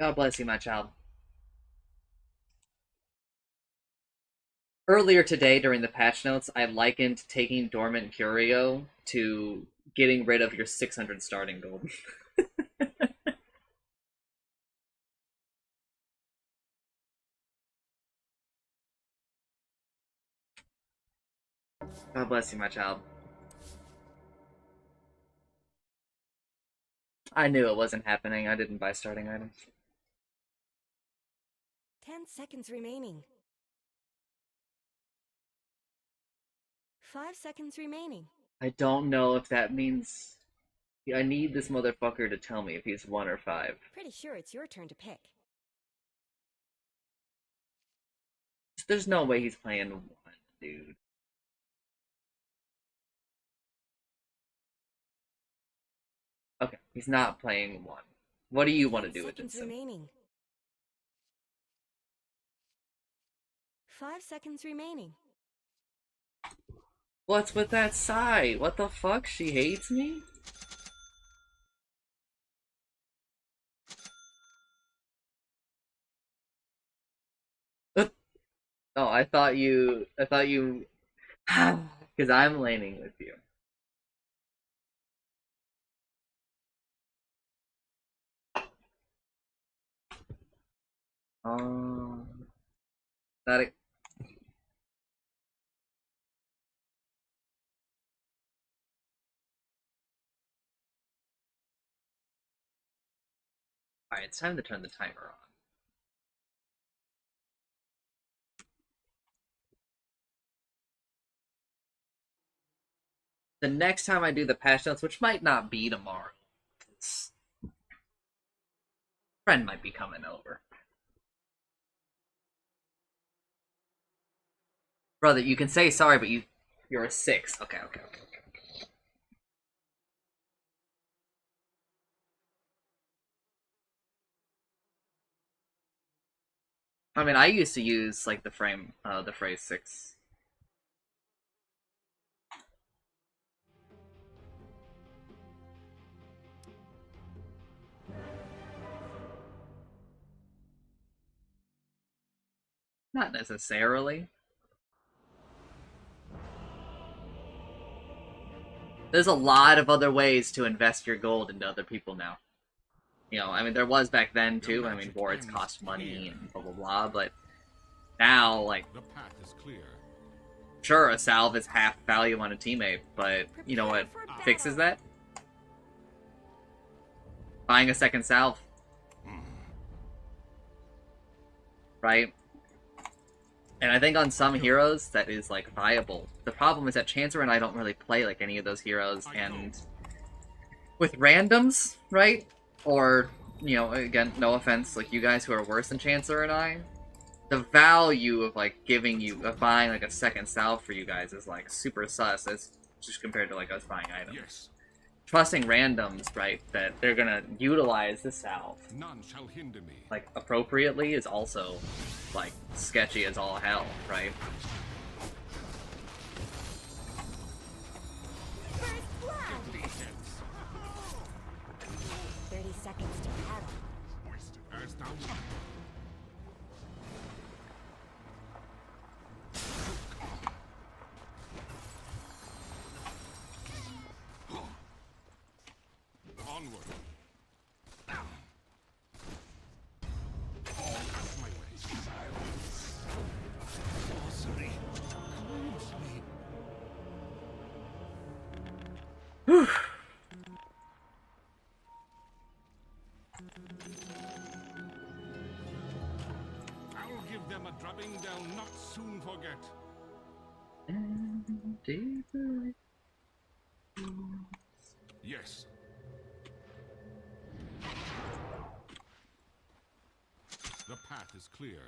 God bless you, my child. Earlier today, during the patch notes, I likened taking Dormant Curio to getting rid of your 600 starting gold. God bless you, my child. I knew it wasn't happening. I didn't buy starting items. 10 seconds remaining. 5 seconds remaining. I don't know if that means... I need this motherfucker to tell me if he's 1 or 5. Pretty sure it's your turn to pick. There's no way he's playing 1, dude. Okay, he's not playing 1. What do you want to do with this? Remaining. 5 seconds remaining. What's with that sigh? What the fuck? She hates me? Oh, I thought you, because I'm laning with you. That it. Alright, it's time to turn the timer on. The next time I do the patch notes, which might not be tomorrow, friend might be coming over. Brother, you can say sorry, but you're a 6. Okay. I mean, I used to use like the phrase 6. Not necessarily. There's a lot of other ways to invest your gold into other people now. You know, I mean, there was back then too. I mean, wards cost money and blah blah blah, but now, like, The path is clear. sure, a salve is half value on a teammate, but you know what fixes that? Buying a second salve. Right? And I think on some heroes that is like viable. The problem is that Chancer and I don't really play like any of those heroes, and with randoms, right? Or, you know, again, no offense, like you guys who are worse than Chancer and I, the value of like of buying like a second salve for you guys is like super sus as just compared to like us buying items. Yes. Trusting randoms, right, that they're gonna utilize the salve None shall hinder me. like appropriately is also like sketchy as all hell, right? First blood! 30 seconds to paddle. As thou wilt. Onward. All pass my way. Sorcery cleaves me. I'll give them a drubbing they'll not soon forget. Yes. The path is clear.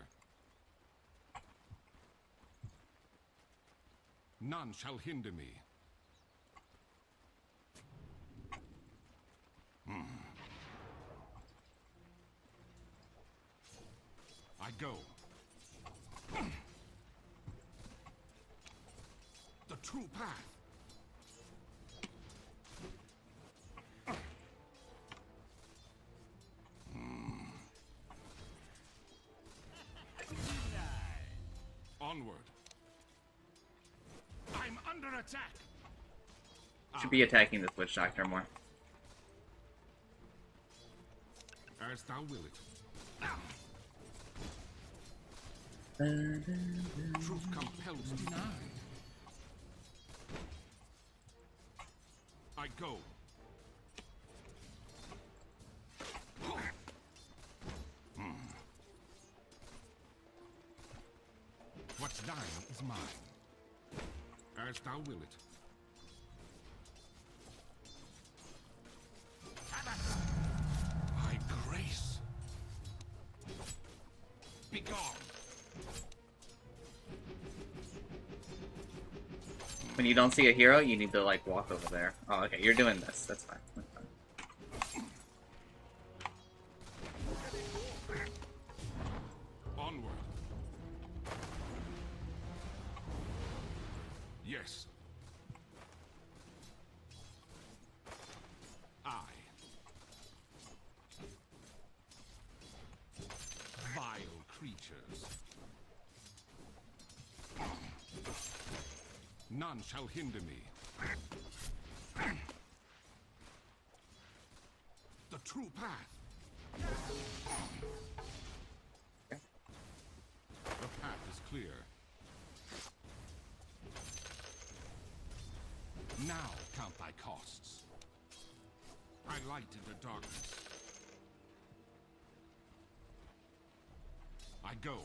None shall hinder me. I go. The true path. Onward. I'm under attack. Should be attacking this witch doctor more. As thou will it. Truth compels denied. I go. What's thine is mine. As thou will it. My grace. Begone. When you don't see a hero, you need to like walk over there. Oh, okay, you're doing this. That's fine. That's fine. Onward. Yes. I. Vile creatures. None shall hinder me. The true path. The path is clear. Now count thy costs. I light in the darkness. I go.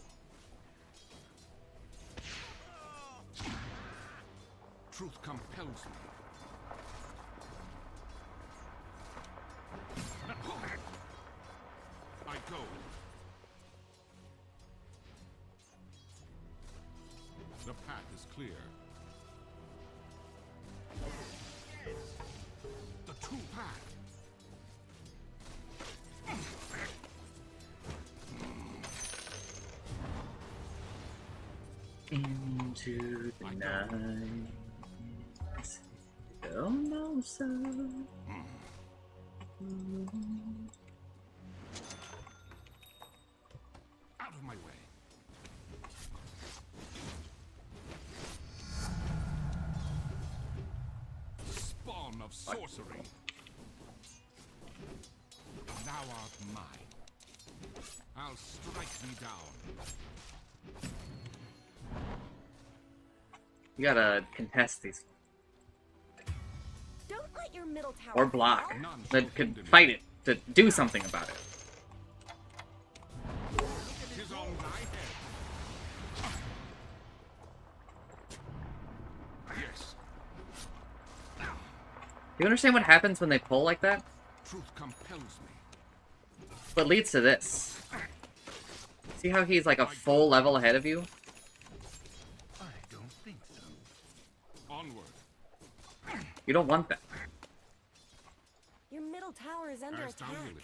Truth compels me. I go. The path is clear. The true path. Into the night. Oh no, sir. Out of my way. Spawn of sorcery. Thou art mine. I'll strike thee down. You gotta contest these. Don't let your middle tower Or block. fall. None shall That could hinder me. fight it. To do something about it. Tis on thy head. Yes. You understand what happens when they pull like that? Truth compels me. What leads to this? See how he's like a full level ahead of you? I don't think so. Onward. You don't want that. Your middle tower is under As thou attack. will it.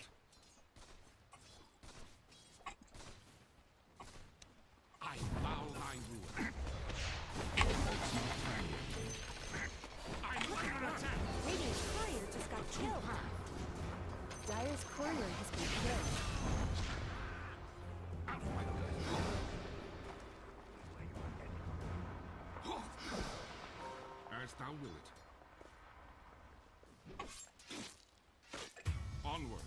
I vow thy ruin. I'm under attack. Radiant's courier just got killed. Dire's courier has been killed. Out of my way. As thou will it. Onward.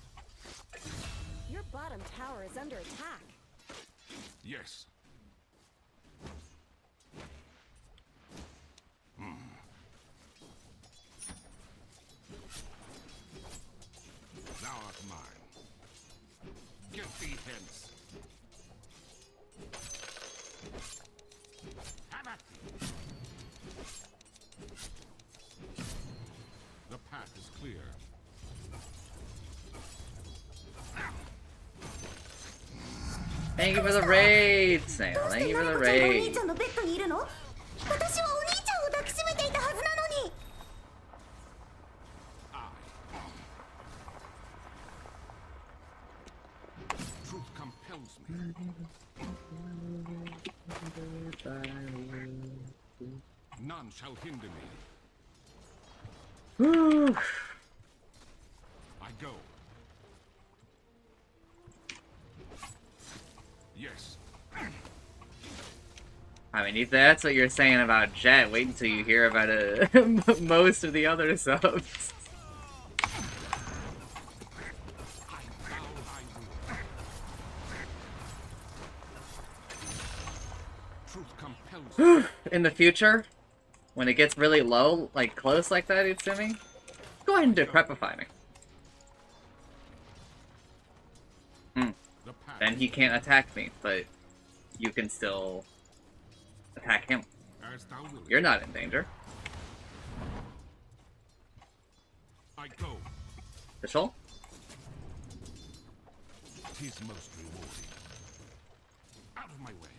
Your bottom tower is under attack. Yes. Thou art mine. Get thee hence. Have at thee. The path path is clear. Thank you for the raid, Snail. Thank you for the お兄 raid. ちゃんのベッドにいるの？私はお兄ちゃんを抱きしめていたはずなのに。 Truth compels me. None shall hinder me. I go. Yes. I mean, if that's what you're saying about Jet, wait until you hear about most of the other subs. I vow I will. Truth compels me. In the future, when it gets really low, like close like that, Utsumi, go ahead and decrepify me. The path. Then he can't attack me, but you can still attack him. As thou wilt. You're not in danger. I go. Official? Tis most rewarding. Out of my way.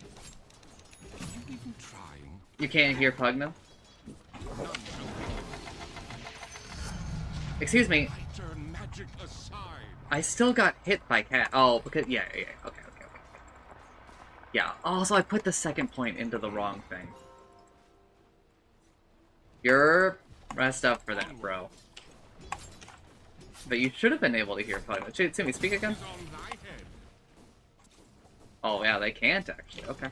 Are you even trying? You can't hear Pugna? None shall hinder. Excuse me, I turn magic aside. I still got hit by Cat. Oh, because, yeah, okay. Yeah, also I put the second point into the wrong thing. You're messed up for that, bro. But you should have been able to hear Pugna. Timmy, speak again? Is on thy head. Oh, yeah, they can't, actually. Okay.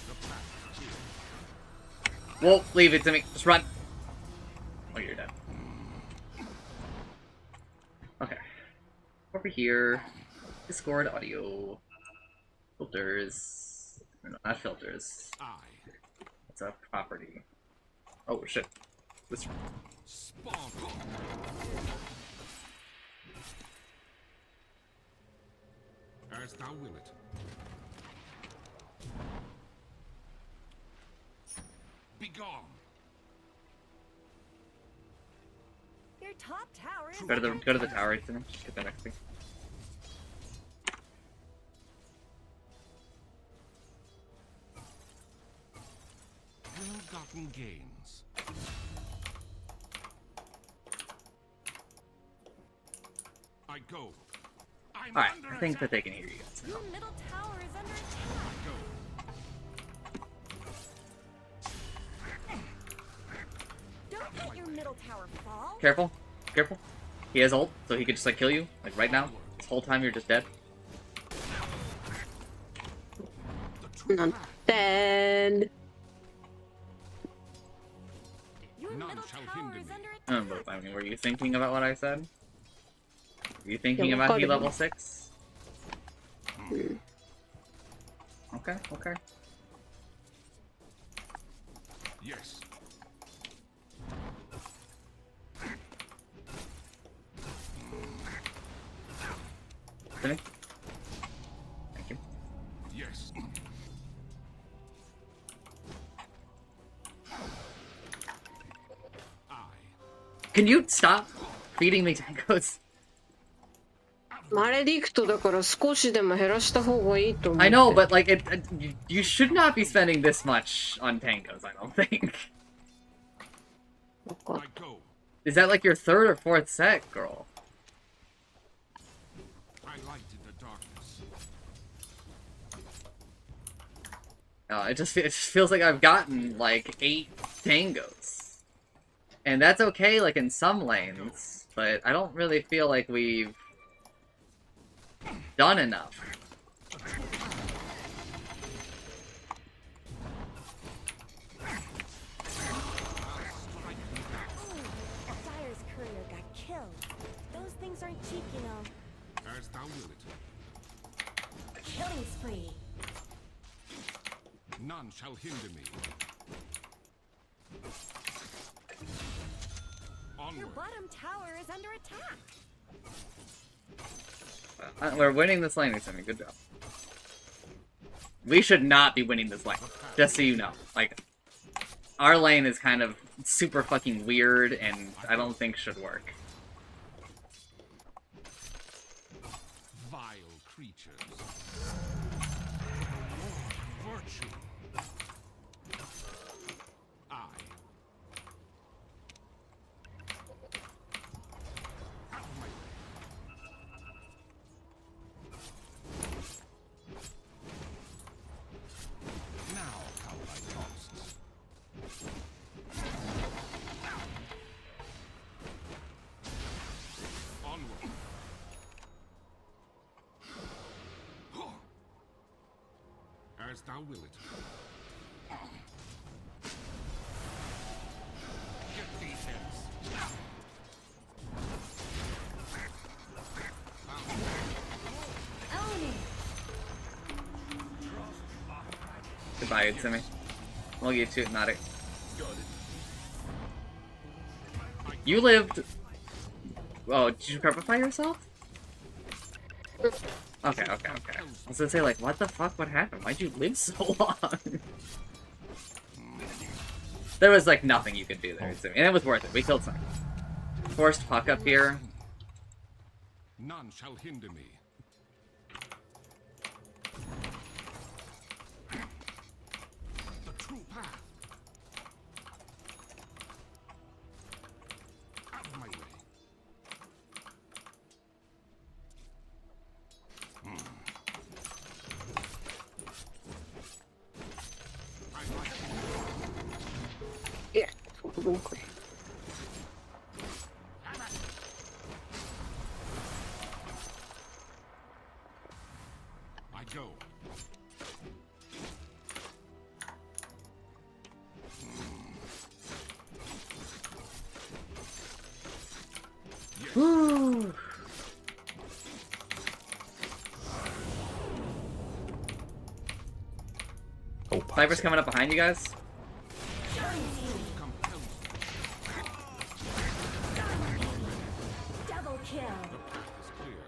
The path is clear. Well, leave it to me. Just run. Oh, you're dead. Okay. Over here. Discord audio. Filters. No, not filters. I It's a property. Oh, shit. This. sparkle. As thou wilt. Begone. Your top tower is Go to the tower, Timmy. Just get the next thing. Ill-gotten gains. I go. I'm Alright, under I think that attack. they can hear you. Your middle tower is under attack. Go. Don't let your middle tower fall. Careful. He has ult, so he could just like kill you, like right now. This whole time you're just dead. Not dead. Your None middle shall tower hinder is me. under attack. But I mean, were you thinking about what I said? Were you thinking Yeah, about he what level 6? Okay. Yes. Timmy? Thank you. Yes. I. Can you stop feeding me tangos? マレディクトだから少しでも減らした方がいいと思って。 I know, but like, you should not be spending this much on tangos, I don't think. わかっ I go. Is that like your 3rd or 4th set, girl? I light in the darkness. It just feels like I've gotten like 8 tangos. And that's okay, like in some lanes, but I don't really feel like we've done enough. Dire's courier got killed. Those things aren't cheap, you know. As thou wilt. Killing spree. None shall hinder me. Your Onward. bottom tower is under attack. We're winning this lane, Sammy. Good job. We should not be winning this lane. Just so you know. Like, our lane is kind of super fucking weird, and I don't think should work. Vile creatures. Virtue. I. Out of my way. Now count my costs. Onward. As thou wilt. Get these heads. Own it. Goodbye, Utsumi. We'll get to it, not it. You lived... Oh, did you crepify yourself? Okay. I was gonna say, like, what the fuck? What happened? Why'd you live so long? There was, like, nothing you could do there, Utsumi. And it was worth it. We killed something. Forced Puck up here. None shall hinder me. The true path. Out of my way. I like it. Yeah. ごめんこれ。 I go. Woo! Oh, Sniper's coming up behind you guys. Compels Double kill. the path is clear.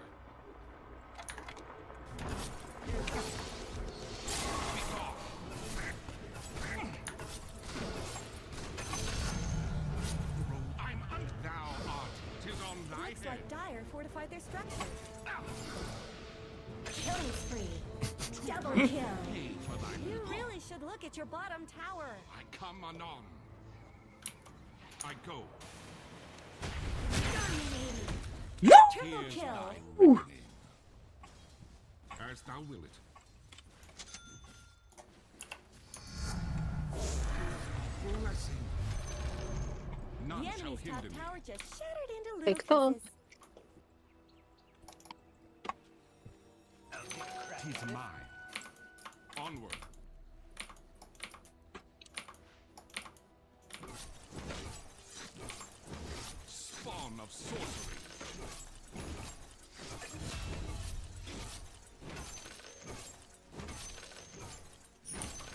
I'm un- Thou art. 'Tis on thy Looks head. like Dire fortified their structures. Killing spree. Double kill. Pay for thy You wrong. really should look at your bottom tower. I come anon. I go. Dominating. Triple Here's kill. thy reckoning. As thou wilt. Blessing. None The shall enemy's top hinder me. tower just shattered into little Take them. pieces. Tis mine. Onward. Spawn of sorcery.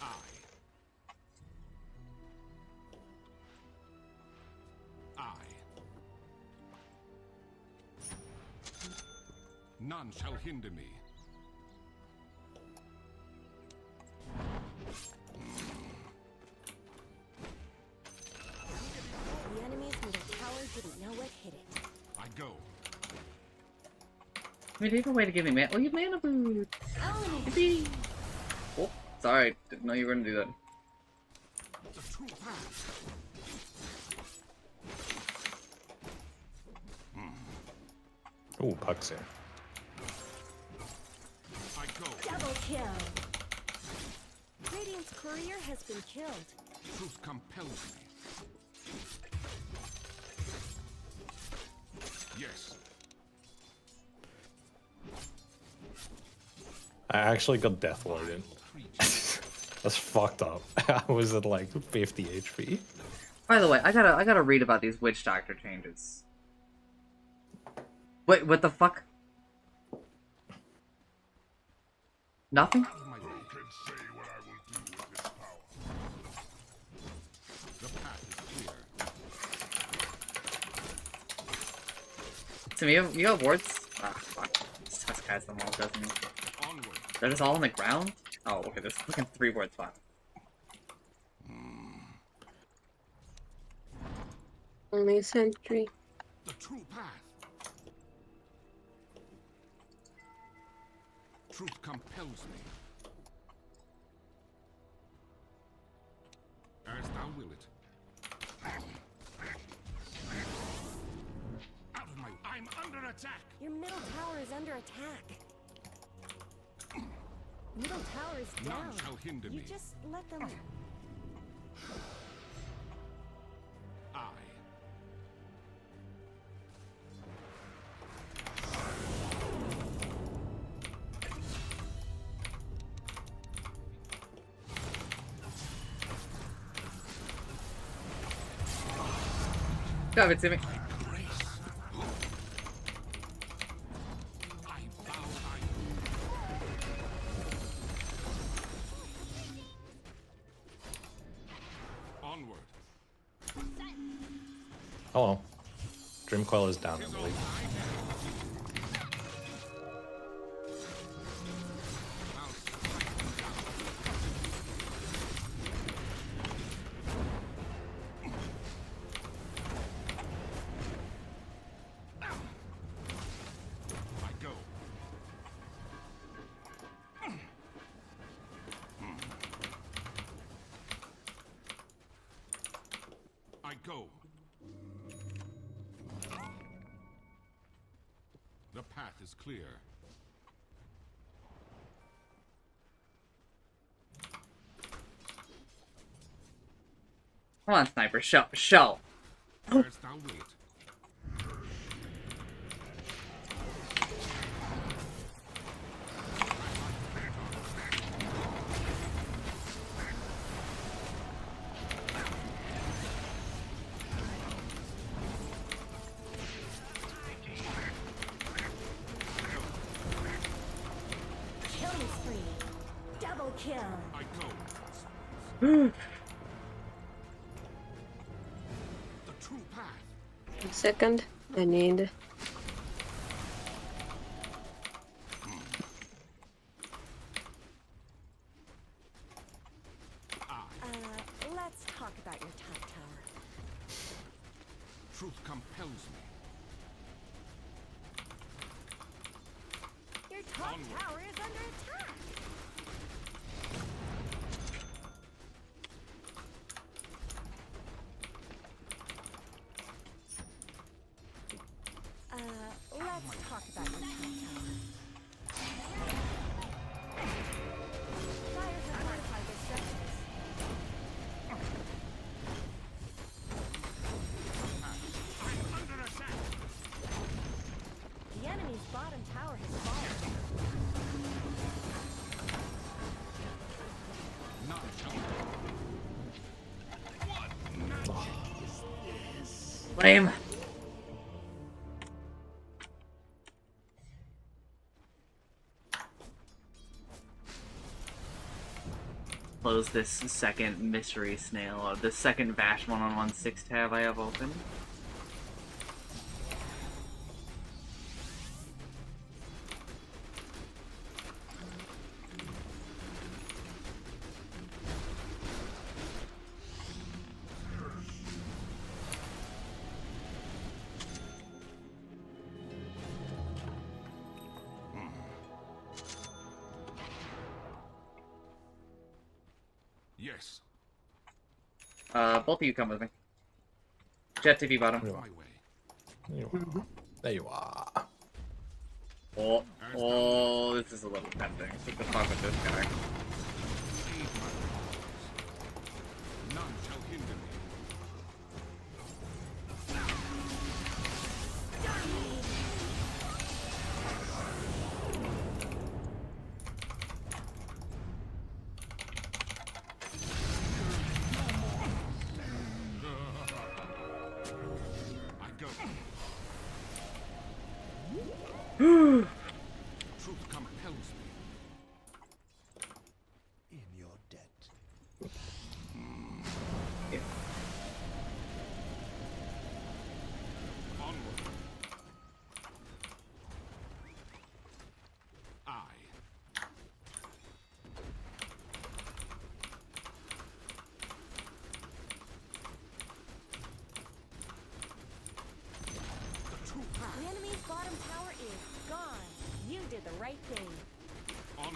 I. None shall hinder me. The enemy's middle tower didn't know what hit it. I go. Medieval way to give me mana. Oh, you mana boots. Own it. Yippee. Oh, sorry. Didn't know you were gonna do that. The true path. Oh, Puck's here. I go. Double kill. Radiant's courier has been killed. Truth compels me. Yes. I actually got Death Warden. That's fucked up. I was at like 50 HP. By the way, I gotta read about these witch doctor changes. Wait, what the fuck? Nothing? Out of my way. Can say what I will do with this power. The path is clear. So you have wards? Ah, fuck. This Tusk has them all, doesn't he? Onward. They're just all on the ground? Oh, okay, this fucking 3-word spot. Only sentry. The true path. Truth compels me. As thou will it. Out of my... I'm under attack! Your middle tower is under attack. Middle tower is down. None shall hinder You me. just let them. I. God, it's me. Grace. I vow I... Onward. Hello. Dream Coil is down, I Tis all believe. I have. I'll strike them down. I go. I go. The path is clear. Come on, sniper, show, show. As thou wilt. Killing spree. Double kill. I go. The true path. A second. I need. Let's talk about your top tower. Truth compels me. Your top Onward. tower is under attack. Let's talk about your top tower. Fires have fortified their structures. I'm under attack. The enemy's bottom tower has fallen. None shall... Lame. Close this second mystery snail, or the second Vash 1-on-1 6 tab I have open. Yes. Both of you come with me. Jet TV bottom. My way. There you are. Oh, oh, this is a little tempting. What the fuck with this guy? Aid my cause. None shall hinder me. I go. Truth compels me. In your debt. Onward. I. bottom tower is gone. You did the right thing. Onward.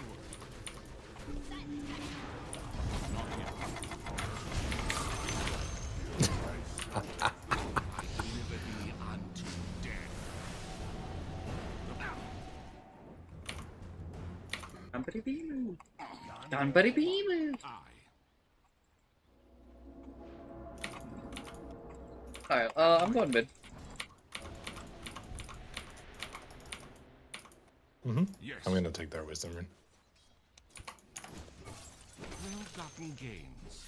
Liberty unto death. Somebody be moved. Somebody be moved. I. Alright, I'm going mid. Yes. I'm gonna take their wisdom rune. Well-gotten gains.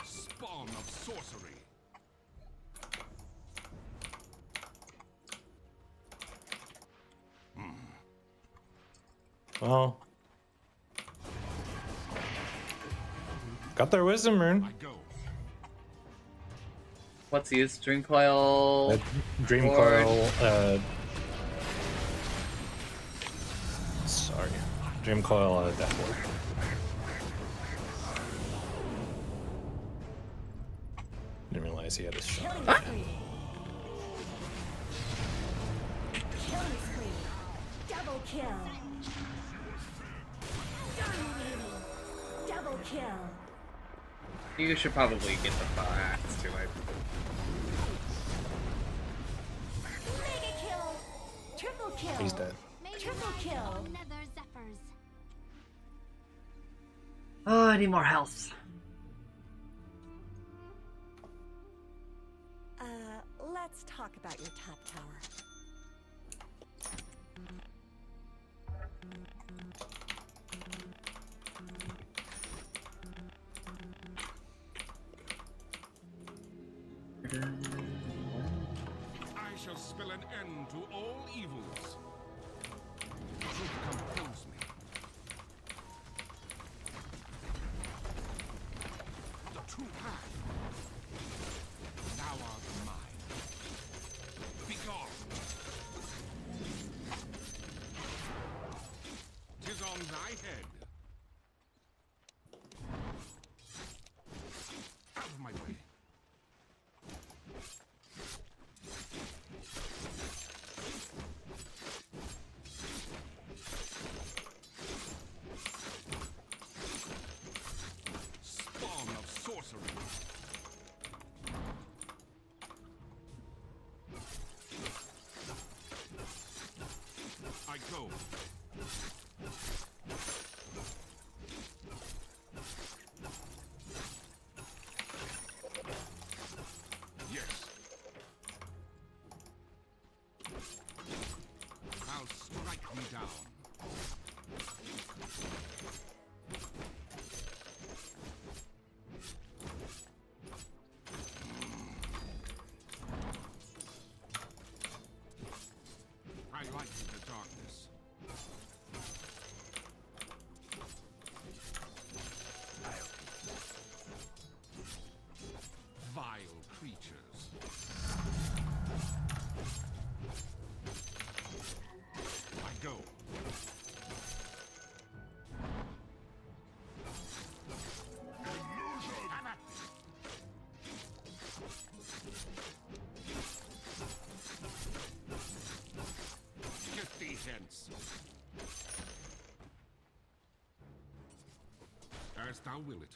Spawn of sorcery. Well, got their wisdom rune. I go. What's his Dream Coil? Dream Lord. coil. Sorry, Dream coil. Death Ward. Didn't realize he had his shot. Killing spree. Killing spree. Double kill. Dominating. Double kill. You should probably get the axe to it. Mega kill. Triple kill. He's dead. Triple kill. Nether Zephyrs. Oh, I need more health. Let's talk about your top tower. I shall spell an end to all evils. Truth compels me. The true path. Thou art mine. Begone. 'Tis on thy head. Out of my way. Spawn of sorcery. I go. Yes. Now strike me down. I like the darkness. Vile creatures. I go. Have at me. Get thee hence. As thou will it.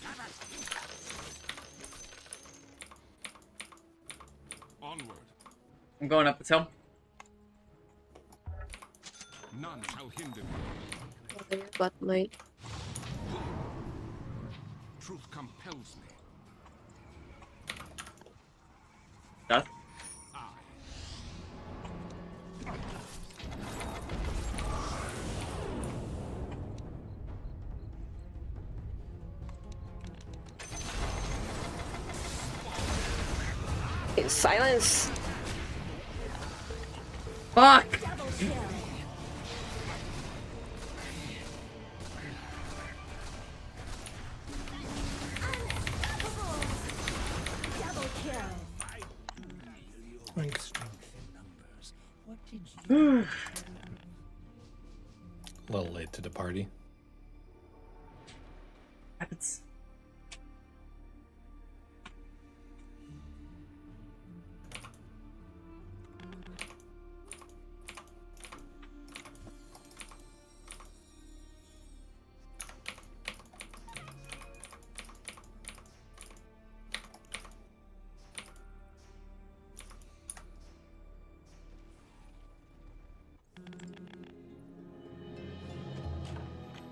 Have at me. Onward. I'm going up this hill. None shall hinder me. But my Truth compels me. Death. I. silence. Fuck! Double kill. Wink. Strength in numbers. What did you A little late to the party. Happens.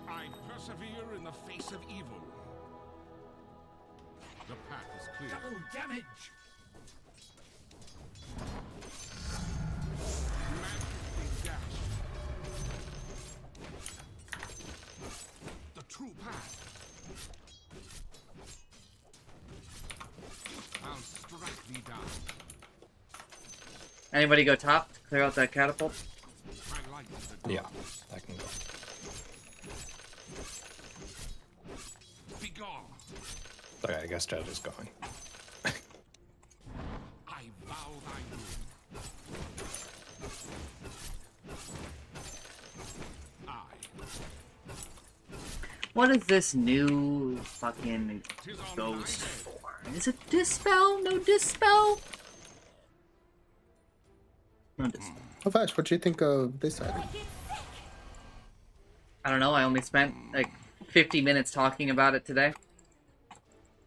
I persevere in the face of evil. The path is clear. Double damage! Magically dashed. The true path. I'll strike thee down. Anybody go top to clear out that catapult? I light the Yeah, darkness. I can go. Begone! Okay, I guess Judge is going. I vow thy doom. I, What is this new fucking tis on ghost thy head. for? Is it dispel? No dispel? No dispel. Oh, Vash, what do you think of this item? I don't know, I only spent like 50 minutes talking about it today.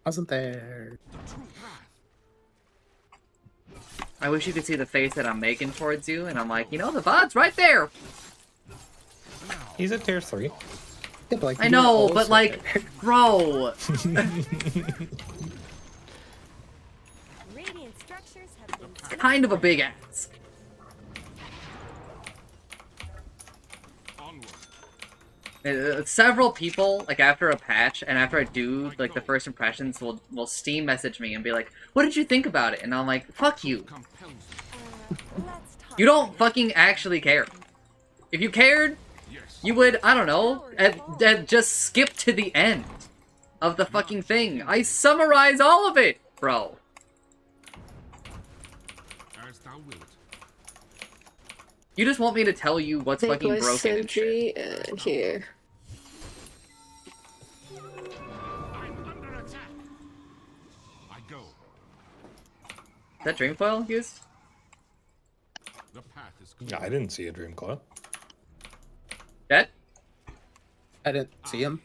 Wasn't there? The true path. I wish you could see the face that I'm making towards you, and I'm like, you know, the VOD's right there! He's at tier 3. Yeah, but like, I you know, also but like, there. bro! Radiant structures have been Kind of a big ass. Onward. Several people, like after a patch, and after I do like the first impressions, will Steam message me and be like, what did you think about it? And I'm like, fuck you. Compels me. let's talk. You don't fucking actually care. If you cared, Yes. you would, I don't know, just skip to the end of the fucking thing. I summarize all of it, bro. As thou wilt. You just want me to tell you what's fucking Nicholas broken and shit. Sentry here. I'm under attack. I go. Is that Dreamfoil used? The path is clear. Yeah, I didn't see a dream coil. Dead? I didn't see him.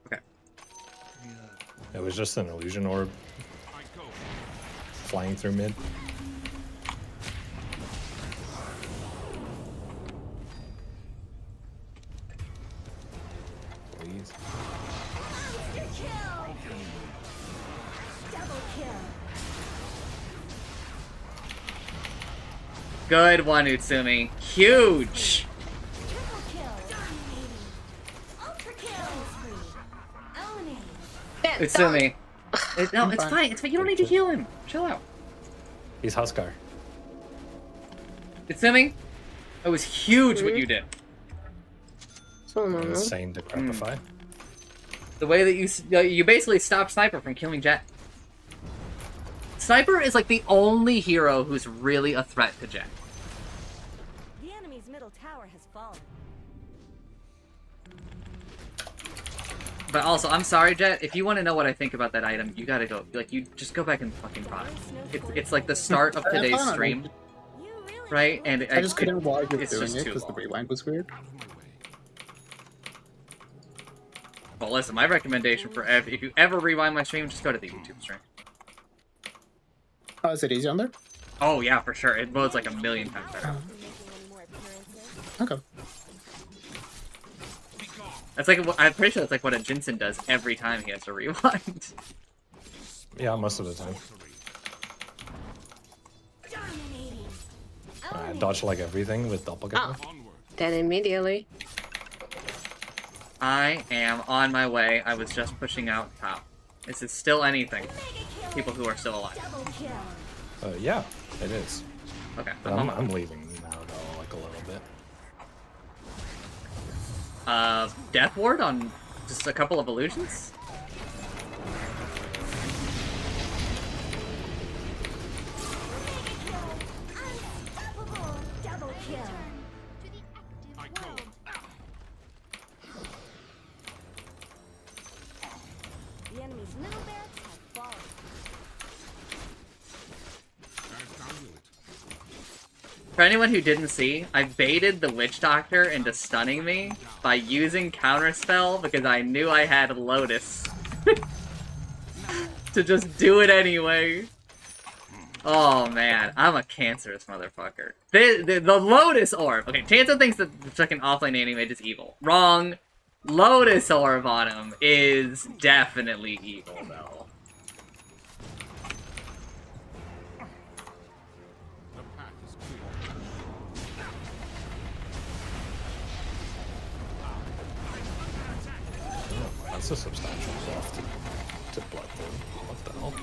Okay. It was just an illusion orb I go. flying through mid. Please. Monster kill! Double kill! Good one, Utsumi. Huge! Triple kill! Dominating! Ultra kill! Owning! Utsumi. No, it's fine. fine. It's fine. You don't need to heal him. Chill out. He's Huskar. Utsumi, it was huge what you did. So no, no. Insane decrepify. The way that you basically stopped Sniper from killing Jet. Sniper is like the only hero who's really a threat to Jet. The enemy's middle tower has fallen. But also, I'm sorry, Jet. If you want to know what I think about that item, you gotta go. Like, you just go back and fucking buy it. It's like the start of today's stream, You really right? And I just couldn't while you were it's doing just it too because the long. rewind was weird. Out of my way. But listen, my recommendation for if you ever rewind my stream, just go to the YouTube stream. Oh, is it easy on there? Oh yeah, for sure. It loads like a million times better. making any more appearances. Okay. Begone. That's like I'm pretty sure that's like what a Jinsen does every time he has to rewind. Yeah, most of the time. Dominating! I Owning! dodge like everything with doppelganger. Onward. Then immediately. I am on my way. I was just pushing out top. This is still anything. Mega kill! People who are still alive. Double kill! Yeah, it is. Okay. But I'm leaving now, though, like a little bit. Death Ward on just a couple of illusions? The enemy's middle barracks have fallen. As thou wilt. For anyone who didn't see, I baited the Witch Doctor into stunning me by using Counterspell because I knew I had Lotus. To just do it anyway. Oh man, I'm a cancerous motherfucker. The Lotus Orb. Okay, Chanso thinks that the fucking offlane anime is evil. Wrong. Lotus Orb on him is definitely evil, though. The path is clear. That's a substantial buff to Bloodborne. What the hell?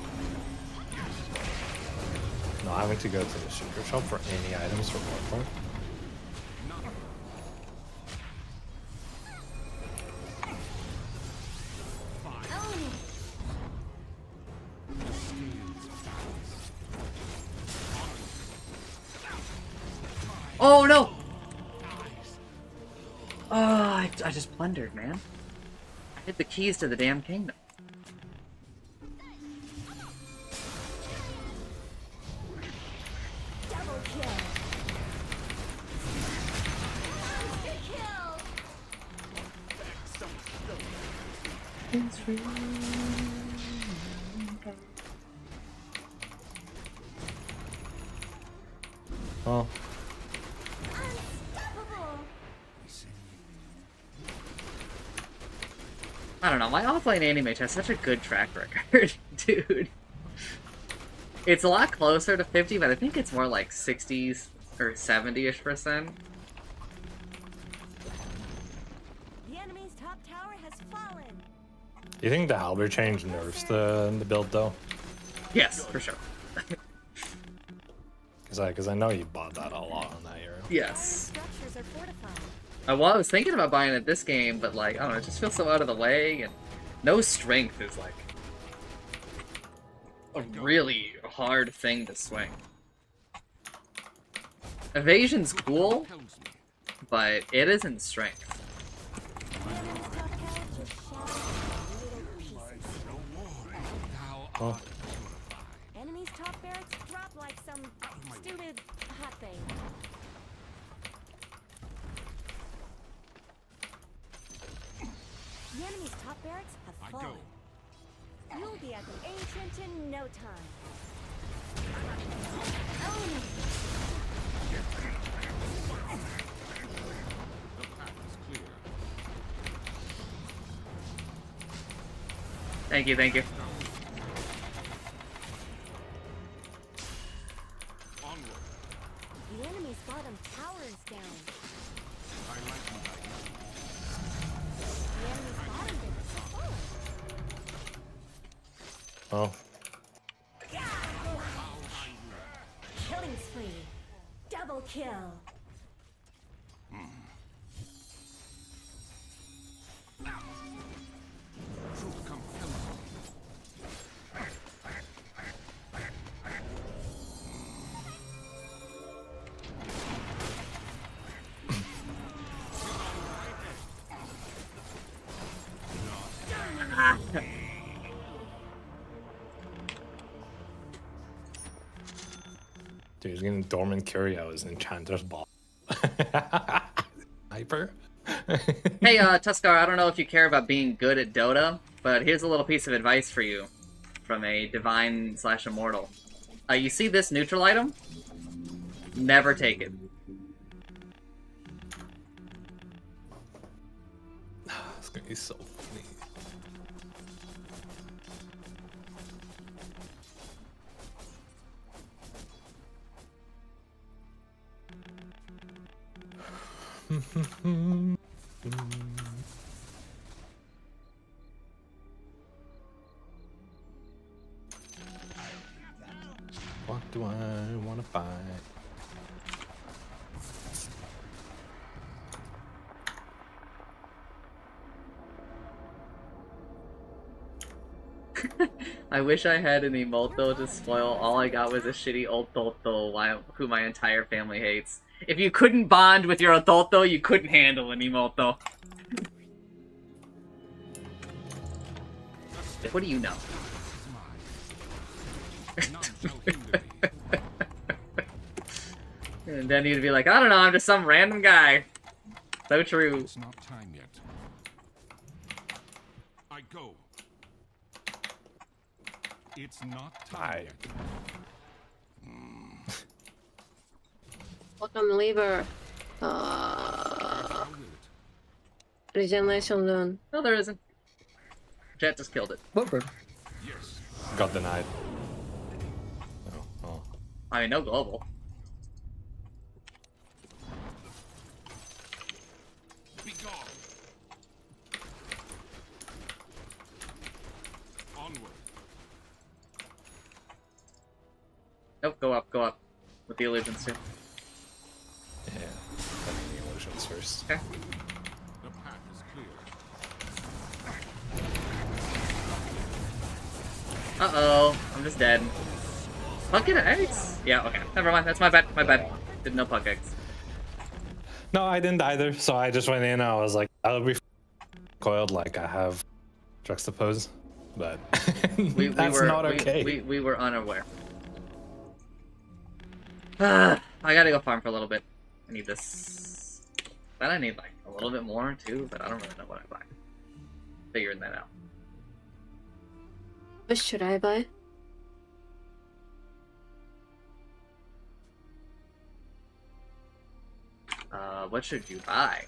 No, having to go to the super shop for any items for Bloodborne. Oh no! Oh, I just blundered, man. I hit the keys to the damn kingdom. Double kill. Oh. I don't know, my offline anime has such a good track record, dude. It's a lot closer to 50, but I think it's more like 60s or 70-ish%. The enemy's top tower has fallen. Do you think the halberd change nerfs the build though? Yes, for sure. Because I know you bought that a lot on that hero. Yes. Structures are fortified. Well, I was thinking about buying it this game, but like, I don't know, it just feels so out of the way, and no strength is like a really hard thing to swing. Evasion's cool, Tells me. but it isn't strength. The enemy's top tower just shattered into little pieces. Thou Oh. art purified. Enemy's top barracks drop like some stupid hot thing. The enemy's top barracks have I go. fallen. You'll be at the ancient in no time. The path is clear. Thank you, thank you. Onward. The enemy's bottom tower is down. I like you right now. The enemy's bottom barracks have fallen. Oh. Killing spree. Double kill. Truth compels me. Dude, he's getting Dormant Curio as Enchanter's ball. Hyper? Hey, Tuskar, I don't know if you care about being good at Dota, but here's a little piece of advice for you from a divine/immortal. You see this neutral item? Never take it. It's gonna be so funny. What do I want to buy? I wish I had an emoto to spoil. All I got was a shitty ototo who my entire family hates. If you couldn't bond with your ototo, you couldn't handle an emoto. The What do you know? None shall hinder me. And then you'd be like, I don't know, I'm just some random guy. So true. It's not time yet. I go. It's not time yet. Bottom lever. Thou wilt. Regeneration zone. No, there isn't. Jet just killed it. Whoever. Yes. Got denied. Oh. I mean, no global. Be gone. Onward. Nope, go up. With the illusions too. Yeah. I mean the illusions first. Okay. The path is clear. Uh-oh, I'm just dead. Pumpkin eggs? Yeah, okay. Never mind, that's my bad. Didn't know puck eggs. No, I didn't either. So I just went in. I was like, I'll be coiled like I have juxtapose, but that's not okay. We were unaware. I gotta go farm for a little bit. I need this. Then I need like a little bit more too, but I don't really know what I buy. Figuring that out. What should I buy? What should you buy?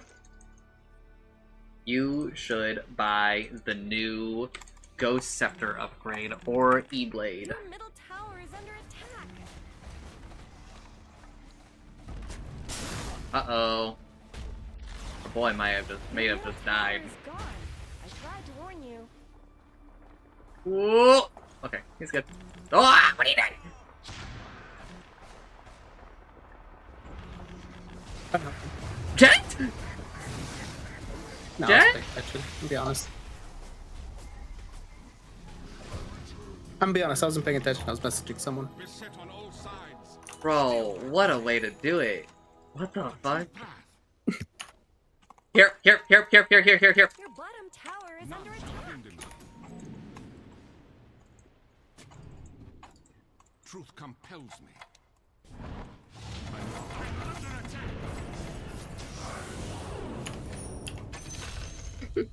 You should buy the new Ghost Scepter upgrade or E-Blade. Your middle tower is under attack. Uh-oh. Our boy may have just died. Tower is gone. I tried to warn you. Whoa! Okay, he's good. Oh, what are you doing? Jet? No, I Jet? was paying attention, to be honest. I'm gonna be honest, I wasn't paying attention. I was messaging someone. Beset on all sides. Bro, what a way to do it. What the fuck? Path. Here. Your bottom tower is None under shall attack. hinder me. Truth compels me. The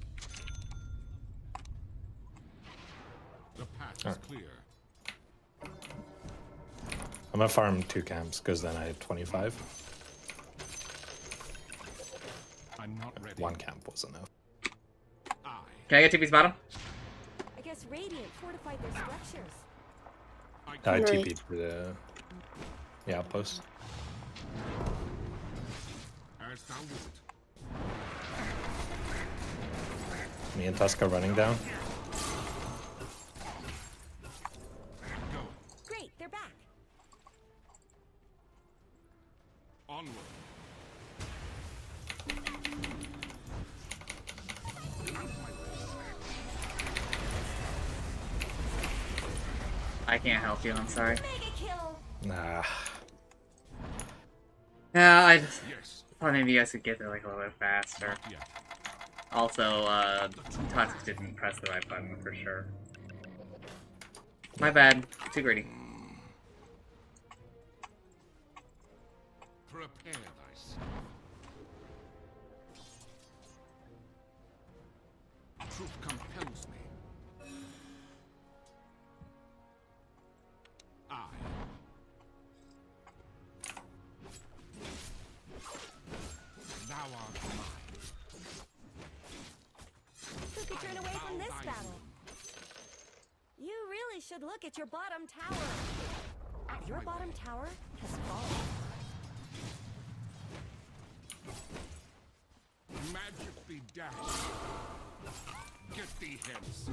path is clear. I'm gonna farm 2 camps because then I had 25. I'm not ready. 1 camp was enough. I Can I get TP's bottom? I guess Radiant fortified their structures. I Right. TP'd for the outpost. as thou wilt. Me and Tuska running down. Go. Great, they're back. Onward. I can't help you, I'm sorry. Mega kill. Nah. Yeah, I just Yes. thought maybe you guys could get there like a little bit faster. Not yet. Also, Tusk didn't press the right button for sure. My bad. Too greedy. Prepare thyself. Truth compels me. I. Thou art mine. Who could turn away from this battle? You really should look at your bottom tower. Your bottom tower has fallen. Magic be dashed. Get thee hence.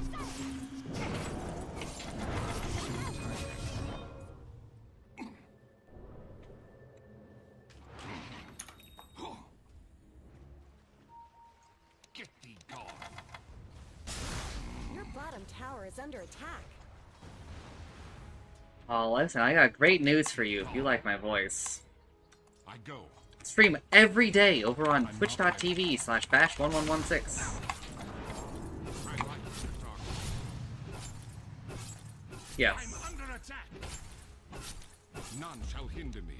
Get thee gone. Your bottom tower is under attack. Oh, listen, I got great news for you if you like my voice. I go. Stream every day over on twitch.tv/bash1116. I like the dark. Yes. I'm under attack. None shall hinder me.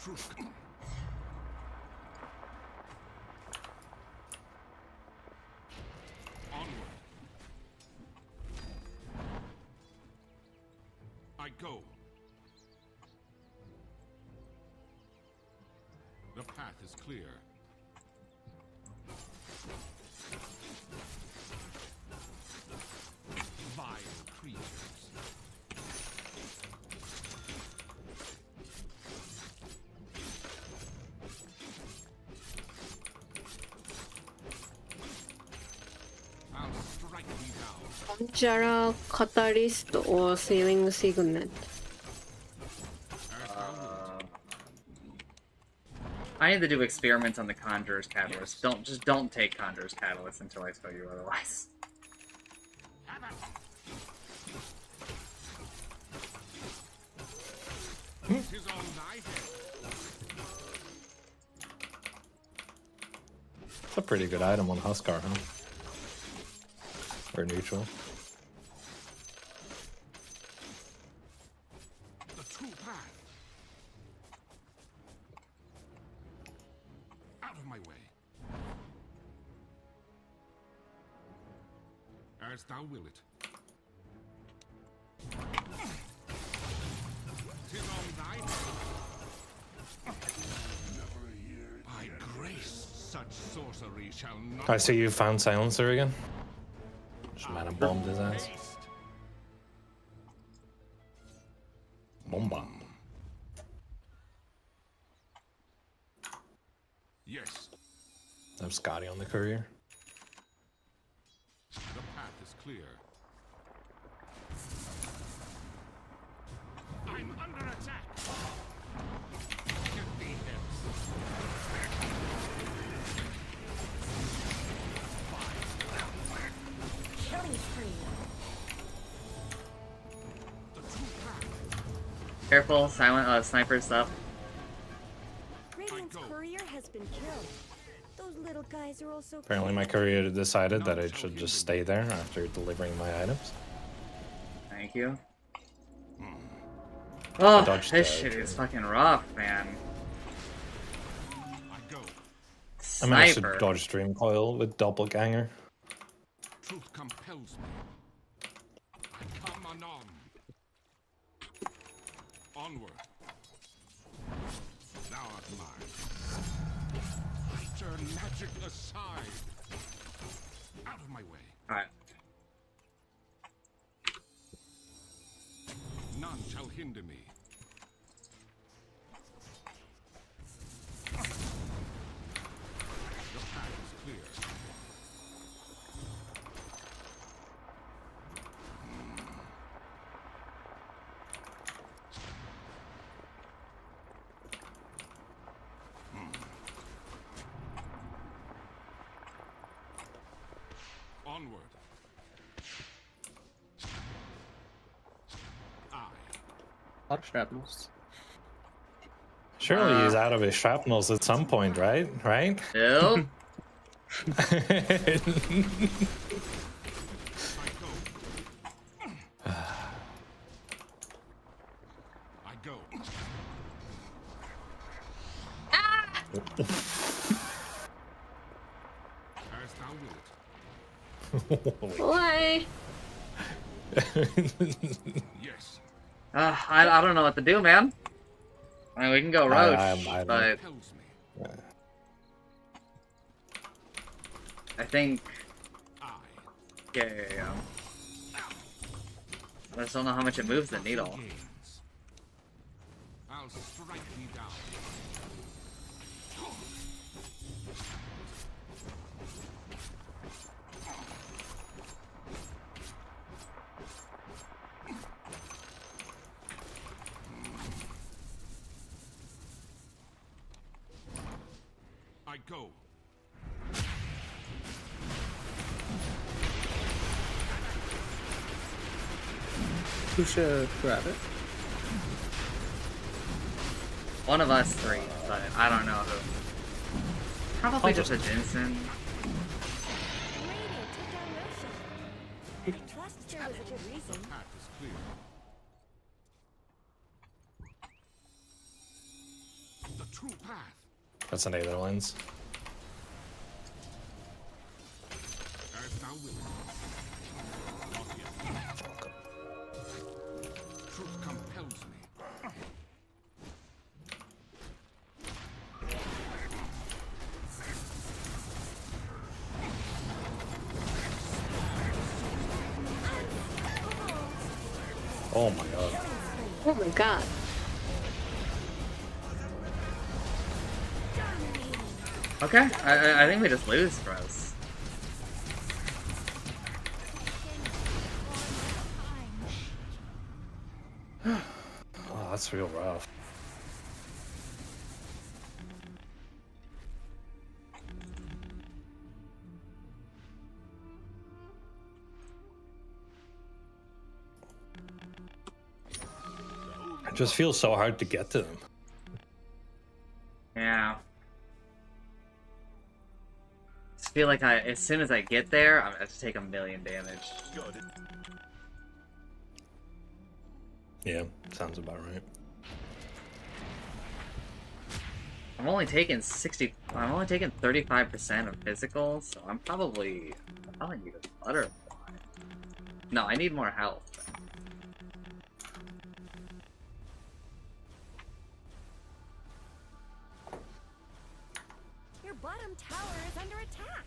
Truth. Onward. I go. The path is clear. Vile creatures. I'll strike thee down. コンチャラカタリスト or sealing signet. I need to do experiments on the Conjurer's Catalyst. Don't take Conjurer's Catalyst until I tell you otherwise. Tis on thy head. It's a pretty good item on Huskar, huh? Or neutral. The true path. Out of my way. As thou will it. Tis on thy head. By grace, such sorcery shall not. I see you found Silencer again. Just man and bombed his ass. Haste. Bomba. Yes, I have Scotty on the courier. the path is clear. I'm under attack. Get thee hence. Killing spree. The true path. Careful, silent sniper stuff. Radiant's go. courier has been killed. Those little guys are also. Apparently my courier decided that I should just stay there after delivering my items. Thank you. Oh, dodged this that. shit is fucking rough, man. I go. I mean, I should Sniper. dodge Stream Coil with Doppelganger. Truth compels me. I come anon. Onward. Thou art mine. I turn magic aside. Out of my way. Alright. None shall hinder me. The path is clear. Onward. I. A lot of shrapnels. Surely he's out of his shrapnels at some point, right? Right? Nope. I go. I go. As thou wilt. Why? Yes. I don't know what to do, man. I mean, we can go Roach, I but Compels me. I think... I. Yeah. I just don't know how much it moves the needle. Gains. I'll strike thee down. I go. Who should grab it? One of us three, but I don't know who. Probably just a Jensen. Radiant took down Trust there was a good reason. Path is clear. The true path. That's an Aether lens. As thou wilt. Not yet. Truth compels me. Oh my god. Oh my god. Okay, I think we just lose, bros. Oh, that's real rough. It just feels so hard to get to them. Yeah. Just feel like as soon as I get there, I'm gonna have to take 1,000,000 damage. Yeah, sounds about right. I'm only taking 35% of physical, so I probably need a butterfly. No, I need more health. Your bottom tower is under attack.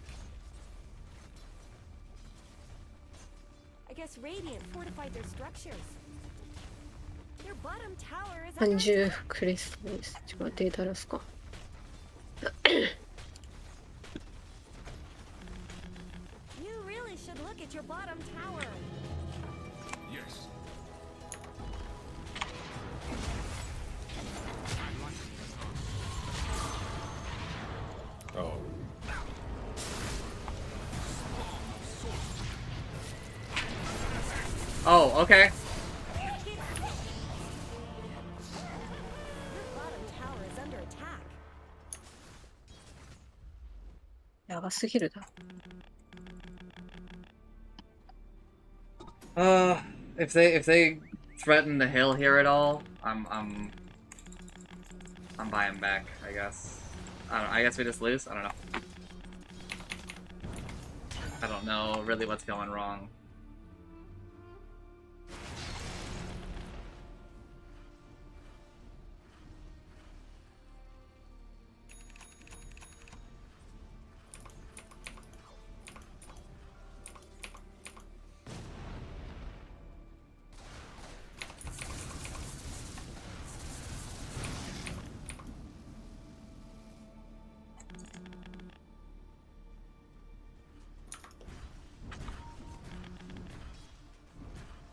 I guess Radiant fortified their structures. Your bottom tower is under 30クリスタルです。ちょっと待っていただすか。You really should look at your bottom tower. Yes. I like it. Oh. Oh, okay. Your bottom tower is under attack. やばすぎるな。If they threaten the hill here at all, I'm buying back, I guess. I guess we just lose? I don't know. I don't know really what's going wrong.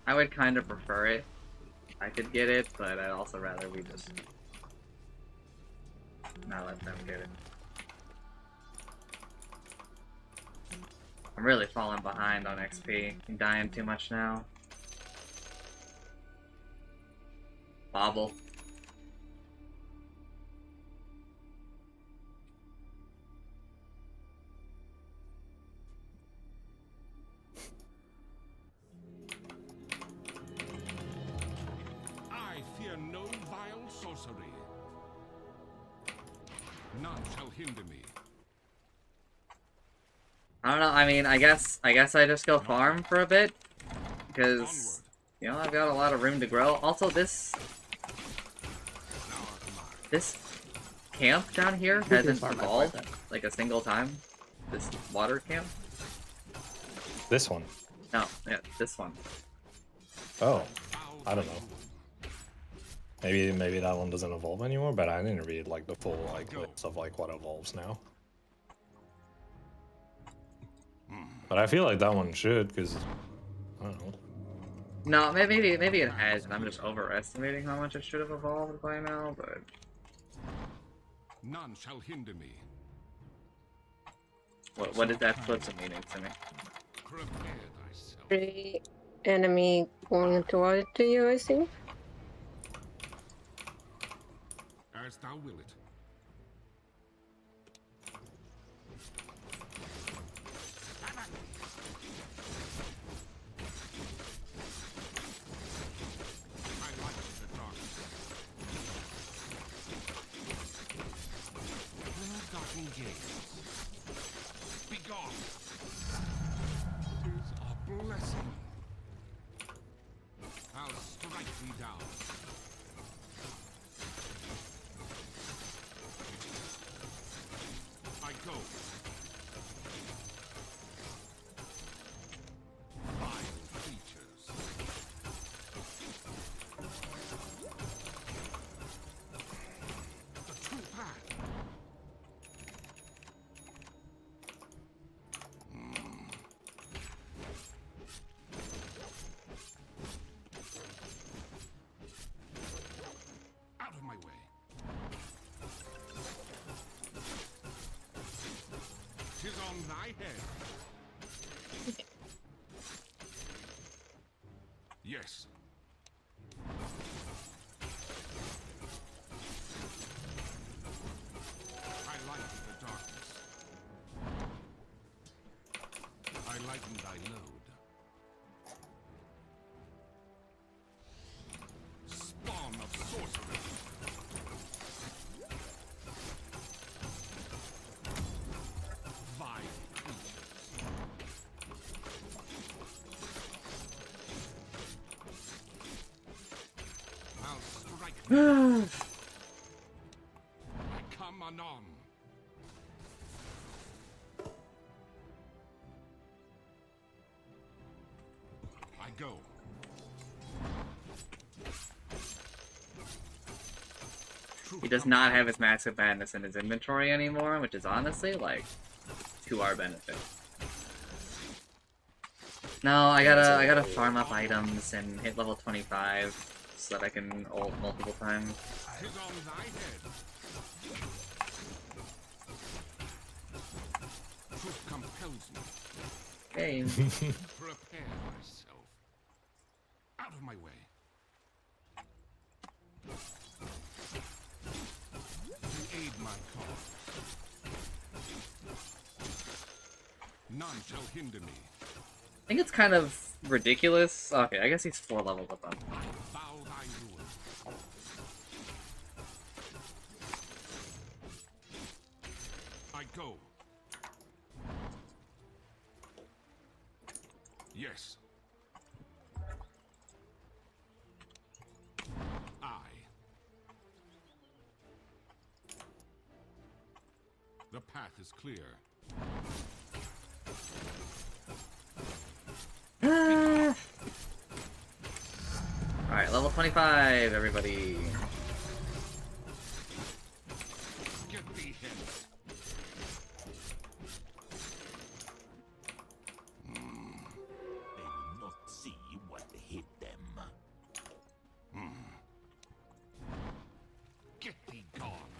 I would kind of prefer it. I could get it, but I'd also rather we just not let them get it. I'm really falling behind on XP. I'm dying too much now. Bobble. I fear no vile sorcery. None shall hinder me. I don't know, I mean, I guess I just go farm for a bit, because, you know, I've got a lot of room to grow. Also, this camp down here hasn't evolved, like, a single time. This water camp? This one. No, yeah, this one. Oh, I don't know. Maybe that one doesn't evolve anymore, but I didn't read like the full list of like what evolves now. But I feel like that one should, because I don't know. No, maybe it has, and I'm just overestimating how much it should have evolved by now, but... None shall hinder me. What did that flip some meaning to me? Prepare thyself. Every enemy going toward to you, I think. As thou wilt. on thy head. Yes. I light the darkness. I lighten thy load. Spawn of sorcery. Vile creatures. I'll strike thee. I come anon. I go. He does not have his Massive Madness in his inventory anymore, which is honestly, like, to our benefit. No, I gotta farm up items and hit level 25 so that I can ult multiple times. Tis on thy head. Truth compels me. Okay. Prepare myself. Out of my way. To aid my cause. None shall hinder me. I think it's kind of ridiculous. Okay, I guess he's 4 levels up on. Bow thy ruin. I go. Yes. I. The path is clear. Alright, level 25, everybody. Get thee hence. They will not see what hit them. Get thee gone.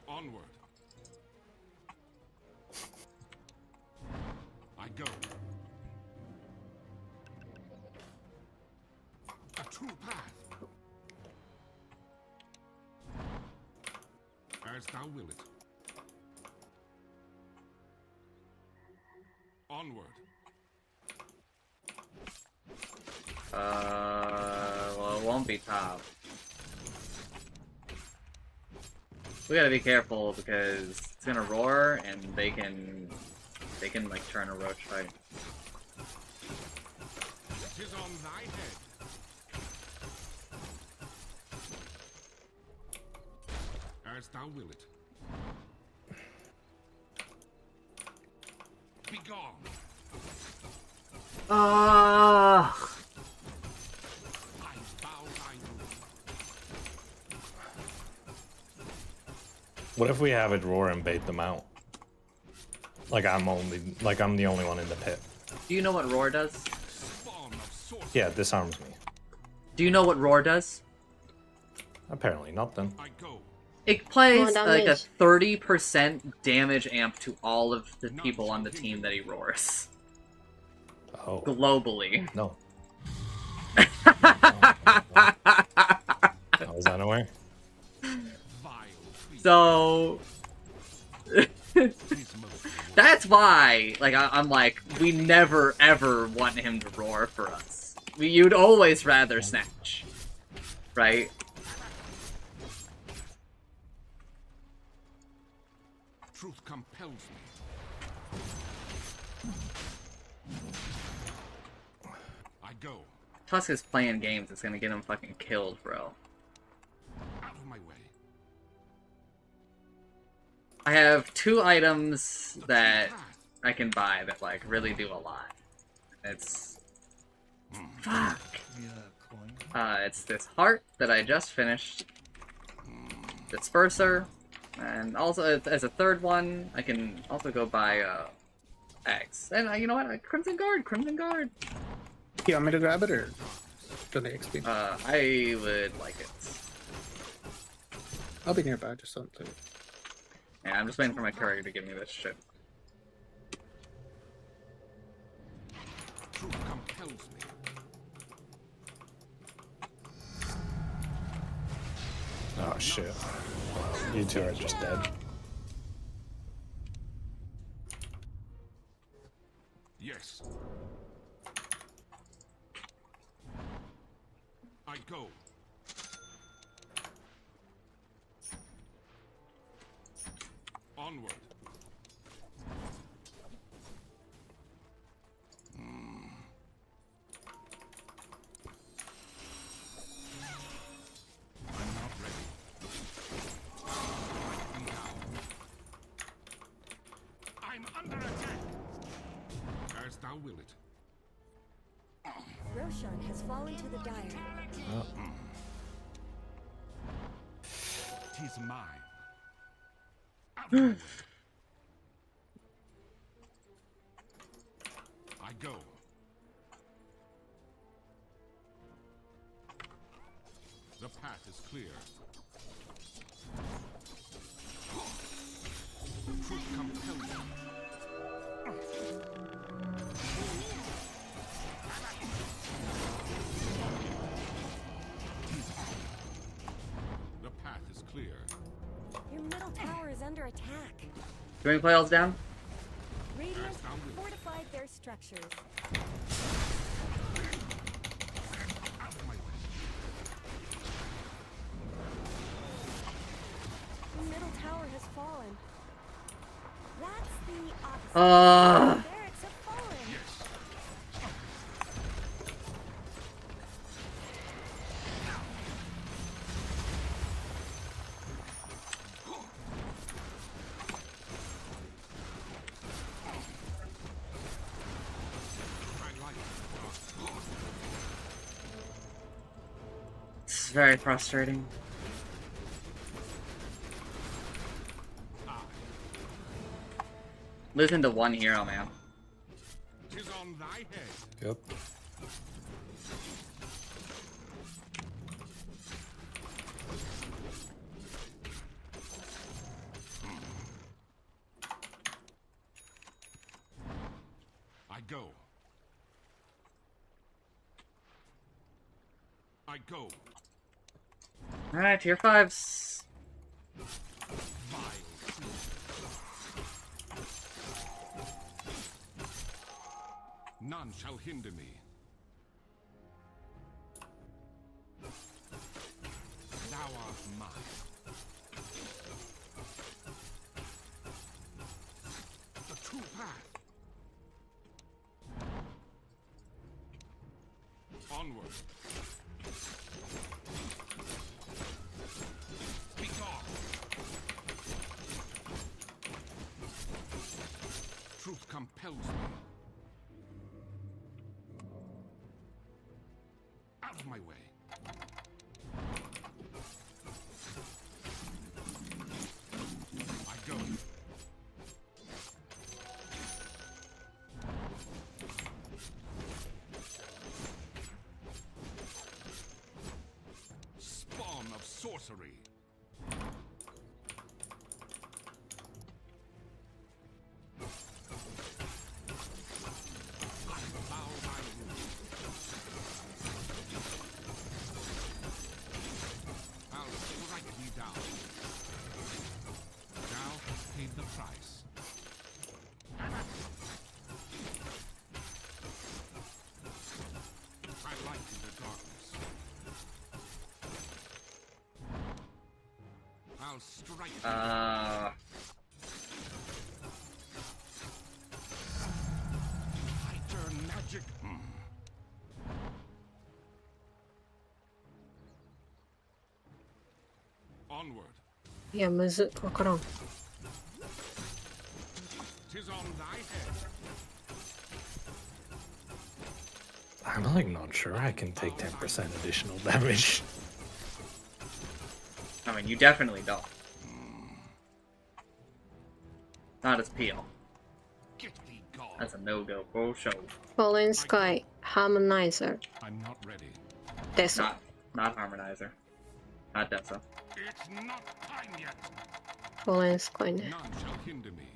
Onward. I go. A true path. As thou wilt. Onward. Well, it won't be top. We gotta be careful because it's gonna roar and they can like turn a roach fight. Tis on thy head. As thou wilt. Begone. I bow thy rule. What if we have it roar and bait them out? Like I'm the only one in the pit. Do you know what roar does? Spawn of sorcery. Yeah, it disarms me. Do you know what roar does? Apparently not then. I go. It plays More like a damage. 30% damage amp to all of the people on the team that he roars. Oh Globally. no. I was unaware. Vile creature. So Tis most that's why, like, I'm like, we never ever want him to roar for us. You'd always rather snatch, right? truth compels me. I go. Tusk is playing games. It's gonna get him fucking killed, bro. Out of my way. I have 2 items The true that path. I can buy that like really do a lot. It's fuck. It's this heart that I just finished. Disperser, and also as a third one, I can also go buy eggs. And you know what? Crimson Guard. You want me to grab it or for the XP? I would like it. I'll be nearby, just don't do it. Yeah, I'm just waiting for my courier to give me this shit. compels me. Oh shit. Well, you two are just dead. Yes. I go. Onward. I'm not ready. Now. I'm under attack. As thou wilt it. Roshan has fallen to the dire. Tis mine. Out of my way. I go. The path is clear. Truth compels me. The path is clear. Your middle tower is under attack. Do we play all down? Radiant fortified their structures. Out of my way. The middle tower has fallen. That's the opposite. Barracks have fallen. Yes. I like it. This is very frustrating. Listen to one hero, man. Tis on thy head. Yep. I go. I go. Alright, tier 5s. Vile truth. None shall hinder me. Thou art mine. The true path. Onward. Speak on. Truth compels me. Out of my way. I go. Spawn of sorcery. I bow thy rule. I'll strike thee down. Thou hast paid the price. I light in the darkness. I'll strike thee. Fighter magic. Onward. いや、むず。わからん。 'Tis on thy head. I'm like not sure I can take 10% additional damage. I mean, you definitely don't. Not as Peel. Get thee gone. That's a no-go for sure. Fallen Sky Harmonizer I'm not ready. です。 Not Harmonizer. Not Dessa. It's not time yet. Fallen Sky ね。 None shall hinder me.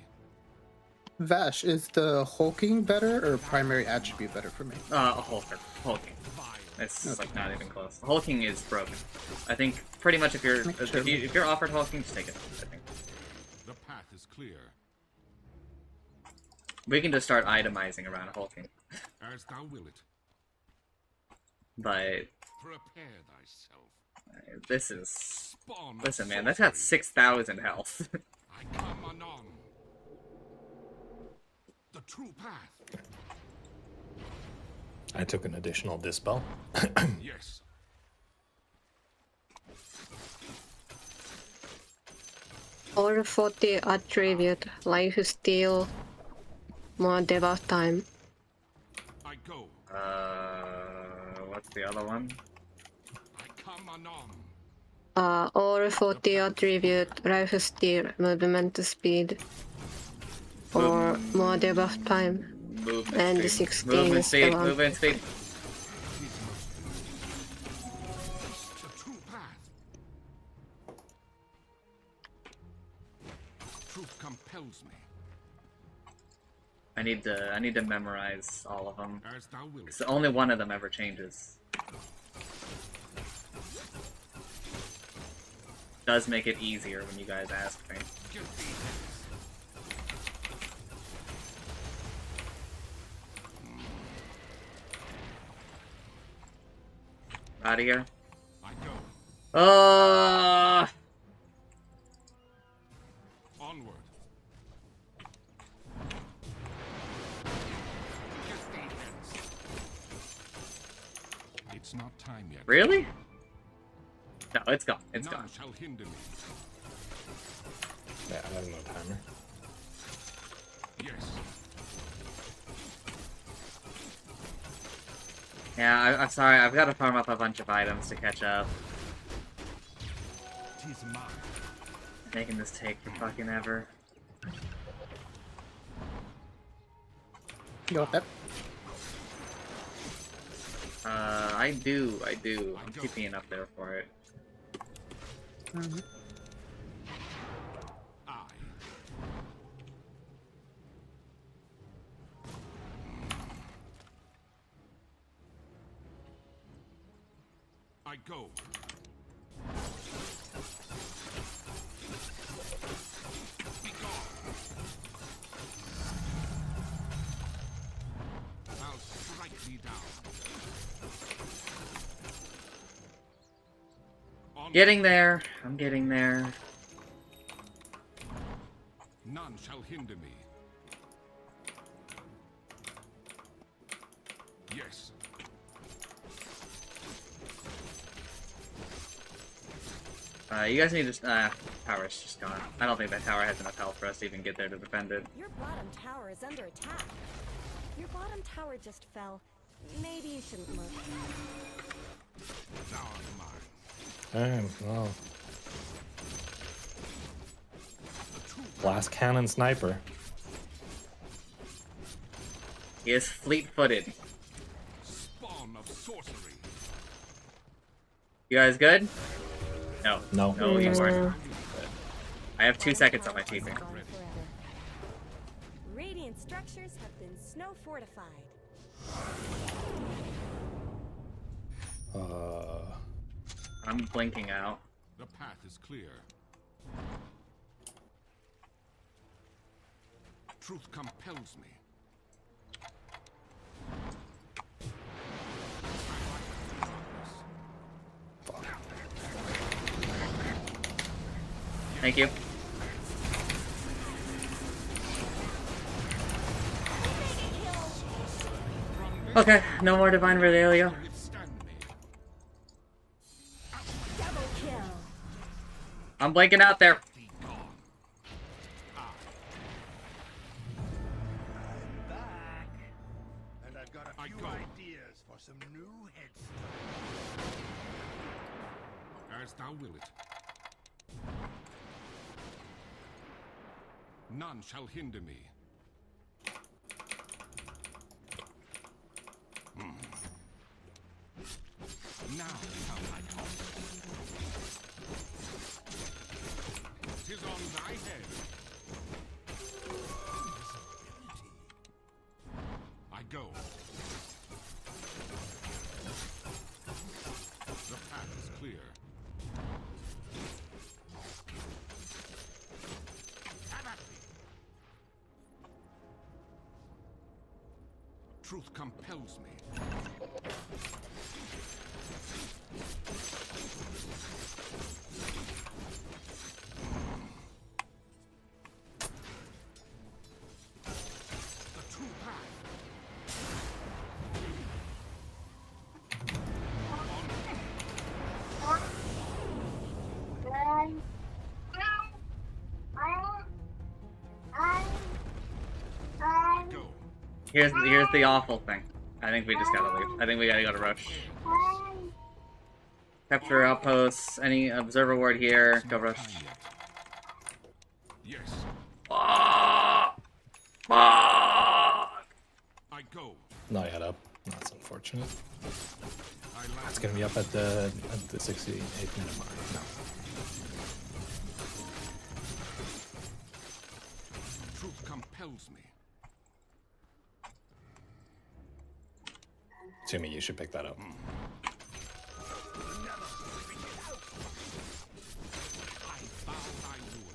Vash, is the hulking better or primary attribute better for me? Hulking. It's like not even close. Hulking is broken. I think pretty much if you're offered hulking, just take it. I think The path is clear. we can just start itemizing around hulking. As thou wilt. But Prepare thyself. this is Spawn of listen, man. That's got sorcery. 6,000 health. I come anon. The true path. I took an additional dispel. Yes. All 40 attribute, life steal, more debuff time. I go. What's the other one? I come anon. All 40 attribute, life steal, movement speed, or more debuff time. Movement And speed. 16 Movement is the speed. one. Movement speed. The true path. Truth compels me. I need to memorize all of them. As thou wilt. So only one of them ever changes. Does make it easier when you guys ask me. Get thee. Out of here. I go. Onward. Get thee hence. It's not time yet. Really? No, it's gone. It's None gone. shall hinder me. Yeah, I have no timer. Yes. Yeah, I'm sorry. I've got to farm up a bunch of items to catch up. 'Tis mine. Making this take for fucking ever. You want that? I do. I'm keeping up there for it. I go. Be gone. I'll strike thee down. Getting there. I'm getting there. None shall hinder me. Yes. You guys need to. Tower's just gone. I don't think that tower has enough health for us to even get there to defend it. Your bottom tower is under attack. Your bottom tower just fell. Maybe you shouldn't look. Thou art mine. Damn, well. Blast cannon sniper. He is fleet-footed. Spawn of sorcery. You guys good? No. No. No, you weren't. I have 2 seconds on my TP. Gone forever. Radiant structures have been snow fortified. I'm blinking out. The path is clear. Truth compels me. Thank you. Okay, no more Divine Regalia. Withstand me. Double kill. I'm blanking out there. Be gone. Back. And I've got a I few go. ideas for some new headstones. As thou wilt. None shall hinder me. Now shall I come. 'Tis on thy head. go. The path is clear. Come at me. Truth compels me. The true path. Go. Here's the awful thing. I think we just gotta leave. I think we gotta go to Rush. Capture outposts. Any observer ward here. Go Rush. Yes, Fuck! Fuck! I go. Not yet up. That's unfortunate. I It's land. gonna be up at the 68-minute mark. No. Truth compels me. Assuming you should pick that up. I bow thy rule.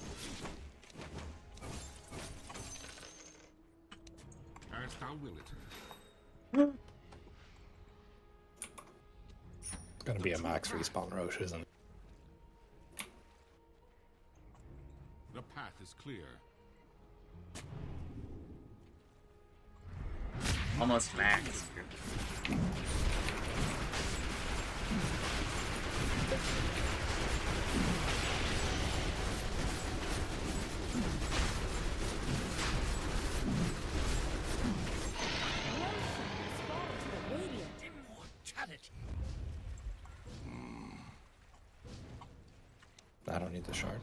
As thou wilt. It's gonna be a max respawn Roche, isn't it? The path is clear. Almost max. I don't need the shard.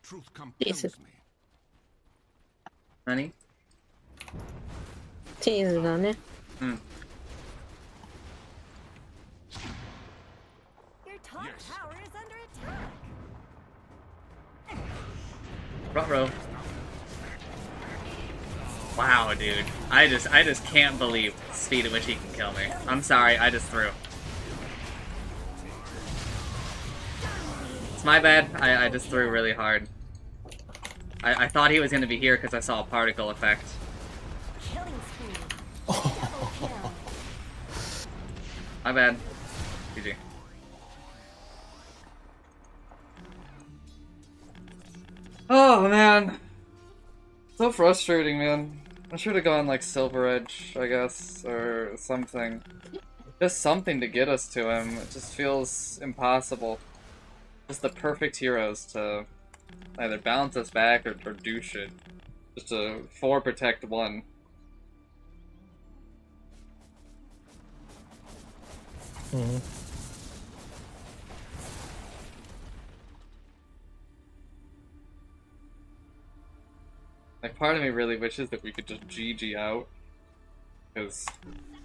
Truth compels Jesus. me. Honey? チーズだね。 Hmm. Your top Yes. tower is under attack. Ruh-roh. Wow, dude. I just can't believe the speed at which he can kill me. I'm sorry, I just threw. It's my bad. I just threw really hard. I thought he was gonna be here because I saw a particle effect. Killing spree. Double kill. My bad. GG. Oh man. So frustrating, man. I should have gone like Silver Edge, I guess, or something. Just something to get us to him. It just feels impossible. Just the perfect heroes to either bounce us back or do shit. Just a 4 protect 1. Mm-hmm. Like, part of me really wishes that we could just GG out. Because,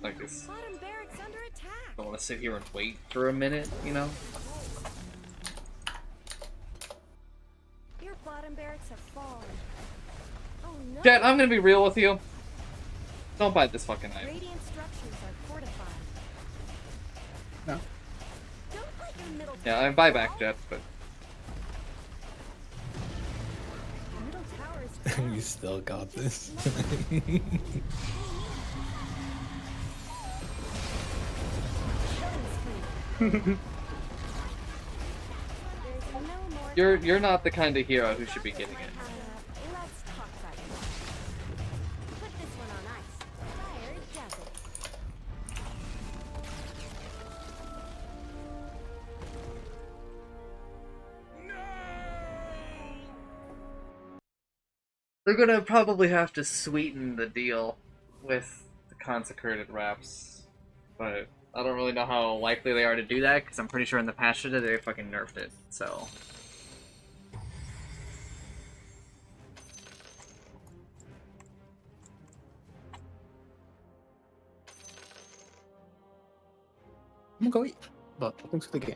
like, it's, Bottom barracks under I attack. don't want to sit here and wait for a minute, you know? Your bottom barracks have fallen. Oh no. Jet, I'm gonna be real with you. Don't buy this fucking item. Radiant structures are fortified. No. Don't let your middle Yeah, I tower buy back fall. Jet, but The middle tower is down. You still got this. Killing spree. There's no more you're not the kind of hero who should be getting it. let's talk about it. Put this one on ice. Fire does it. They're gonna probably have to sweeten the deal with the consecrated wraps, but I don't really know how likely they are to do that because I'm pretty sure in the patch today they fucking nerfed it. So I'm gonna go eat. But thanks for the game.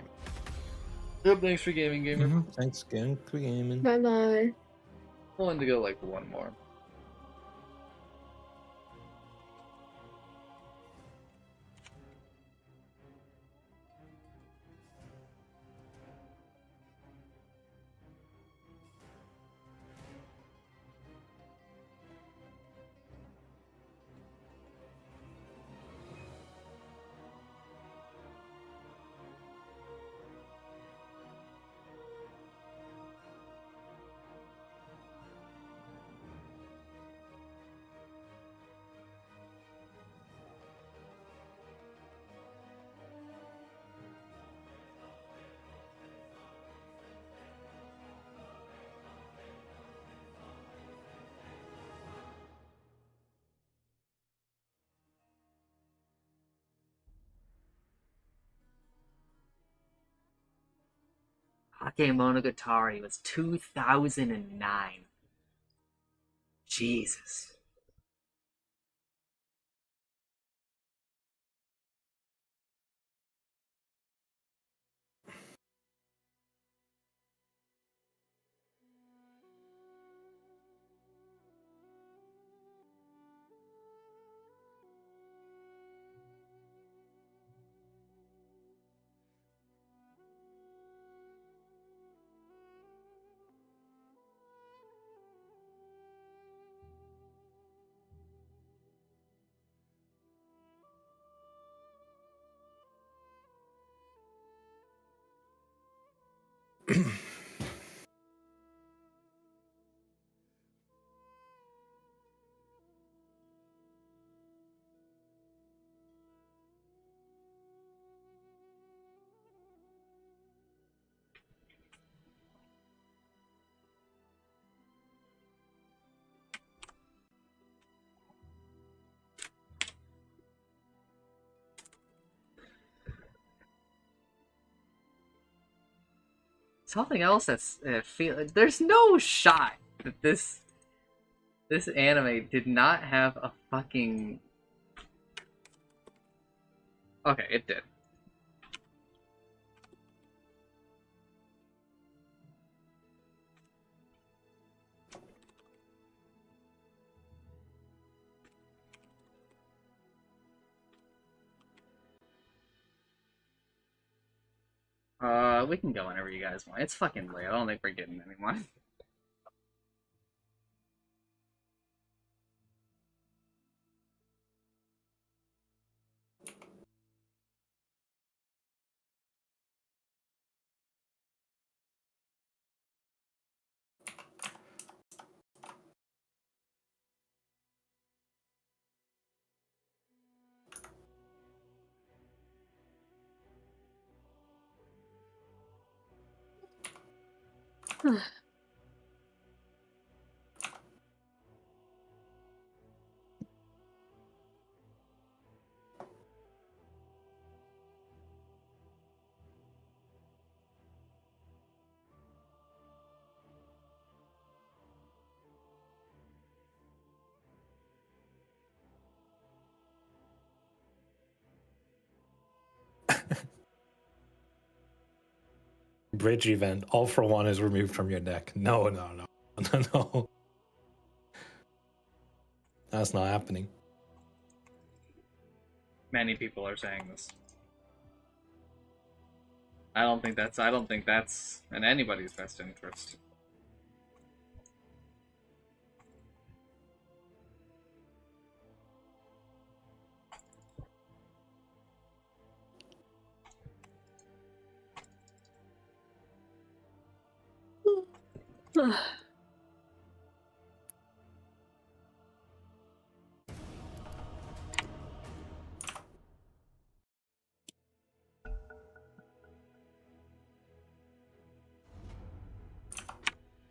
Yep, thanks for gaming, gamer. Thanks again for gaming. Bye bye. Willing to go like one more. Monogatari was 2009. Jesus. Something else that's there's no shot that this anime did not have a fucking. Okay, it did. We can go whenever you guys want. It's fucking late. I don't think we're getting anyone. Bridge event. All for one is removed from your deck. No. No. That's not happening. Many people are saying this. I don't think that's in anybody's best interest.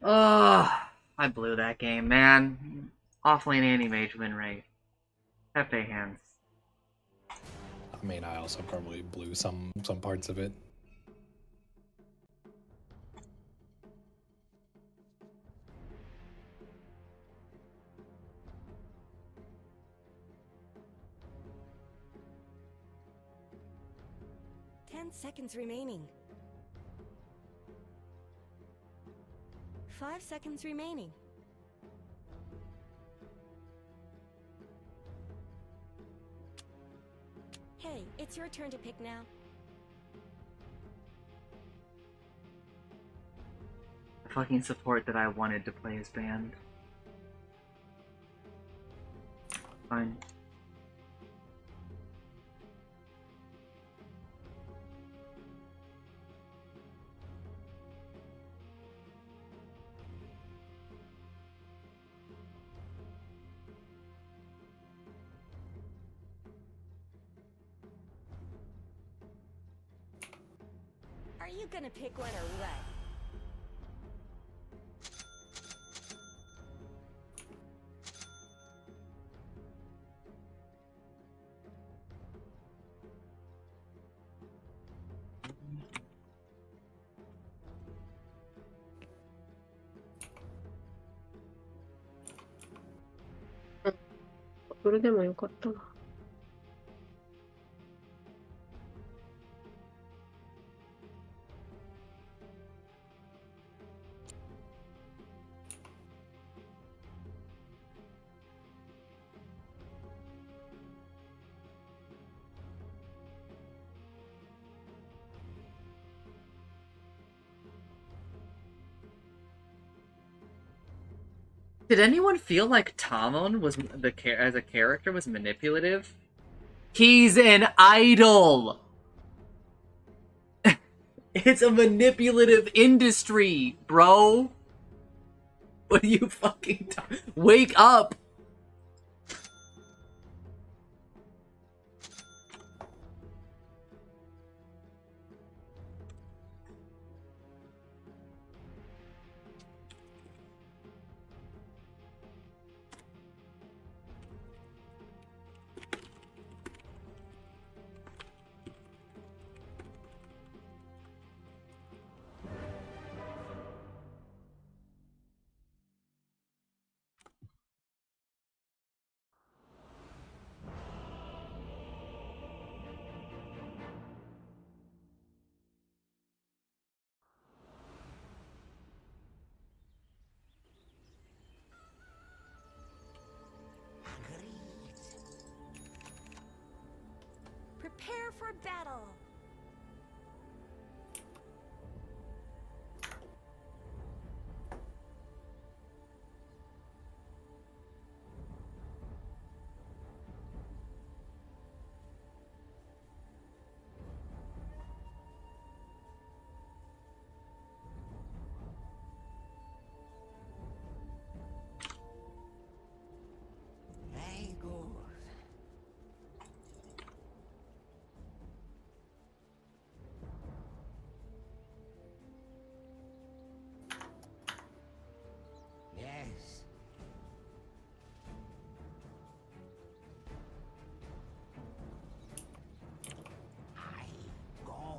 Ugh, I blew that game, man. Offlane anti-mage win rate. Pepe hands. I mean, I also probably blew some parts of it. Seconds remaining. 5 seconds remaining. Hey, it's your turn to pick now. The fucking support that I wanted to play as band. Fine. Are you gonna pick one or what? Mm. それでもよかったな。Did anyone feel like Tamon was as a character was manipulative? He's an idol. It's a manipulative industry, bro. What are you fucking wake up? Prepare for battle! Very good. Yes. I go.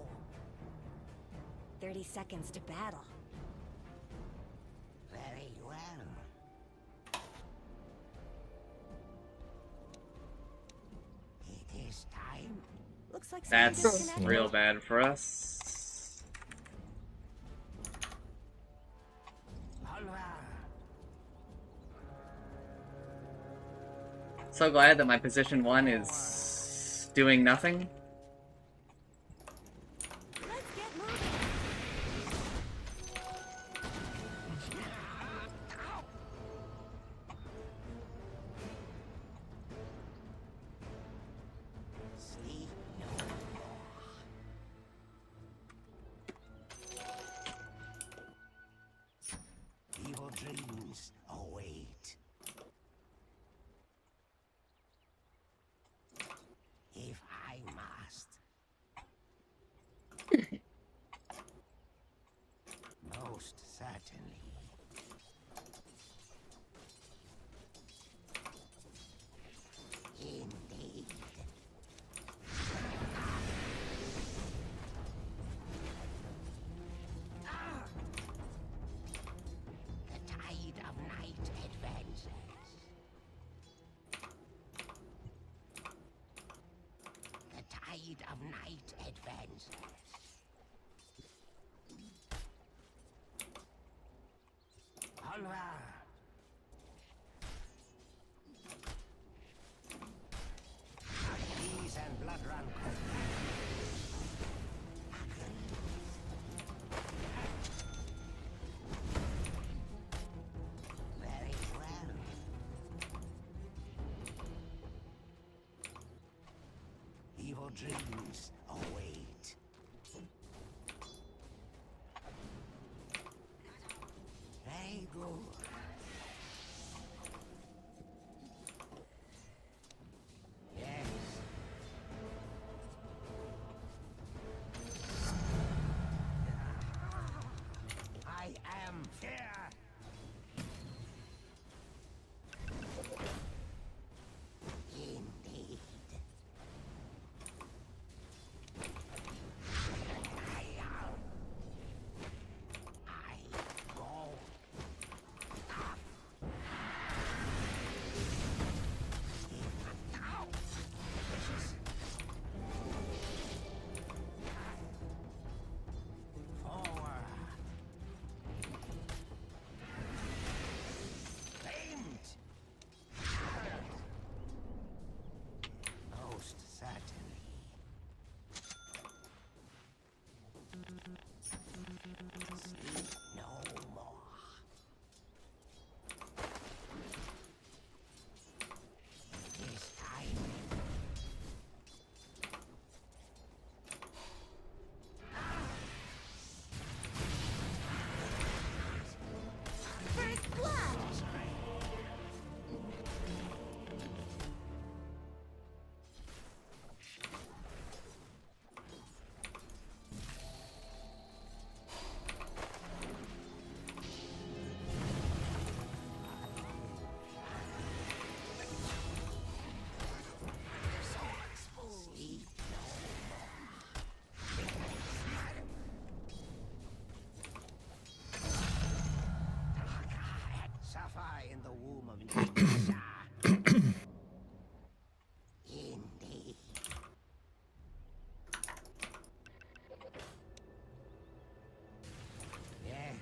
30 seconds to battle. Very well. It is time. Looks like something That's disconnected. real bad for us. Onward. So glad that my position 1 is doing nothing. Let's get moving. Sleep no more. Evil dreams await. If I must. Most certainly. Indeed. The tide of night advances. These and blood run cold. Very well. Evil dreams await. Very good. Yes. I am fear. Indeed. I go up. Now. Forward. Aimed. Most certainly. Sleep no more. This time. First blood! Sleep no more. Suffer in the womb of Nisa. Indeed. Yes.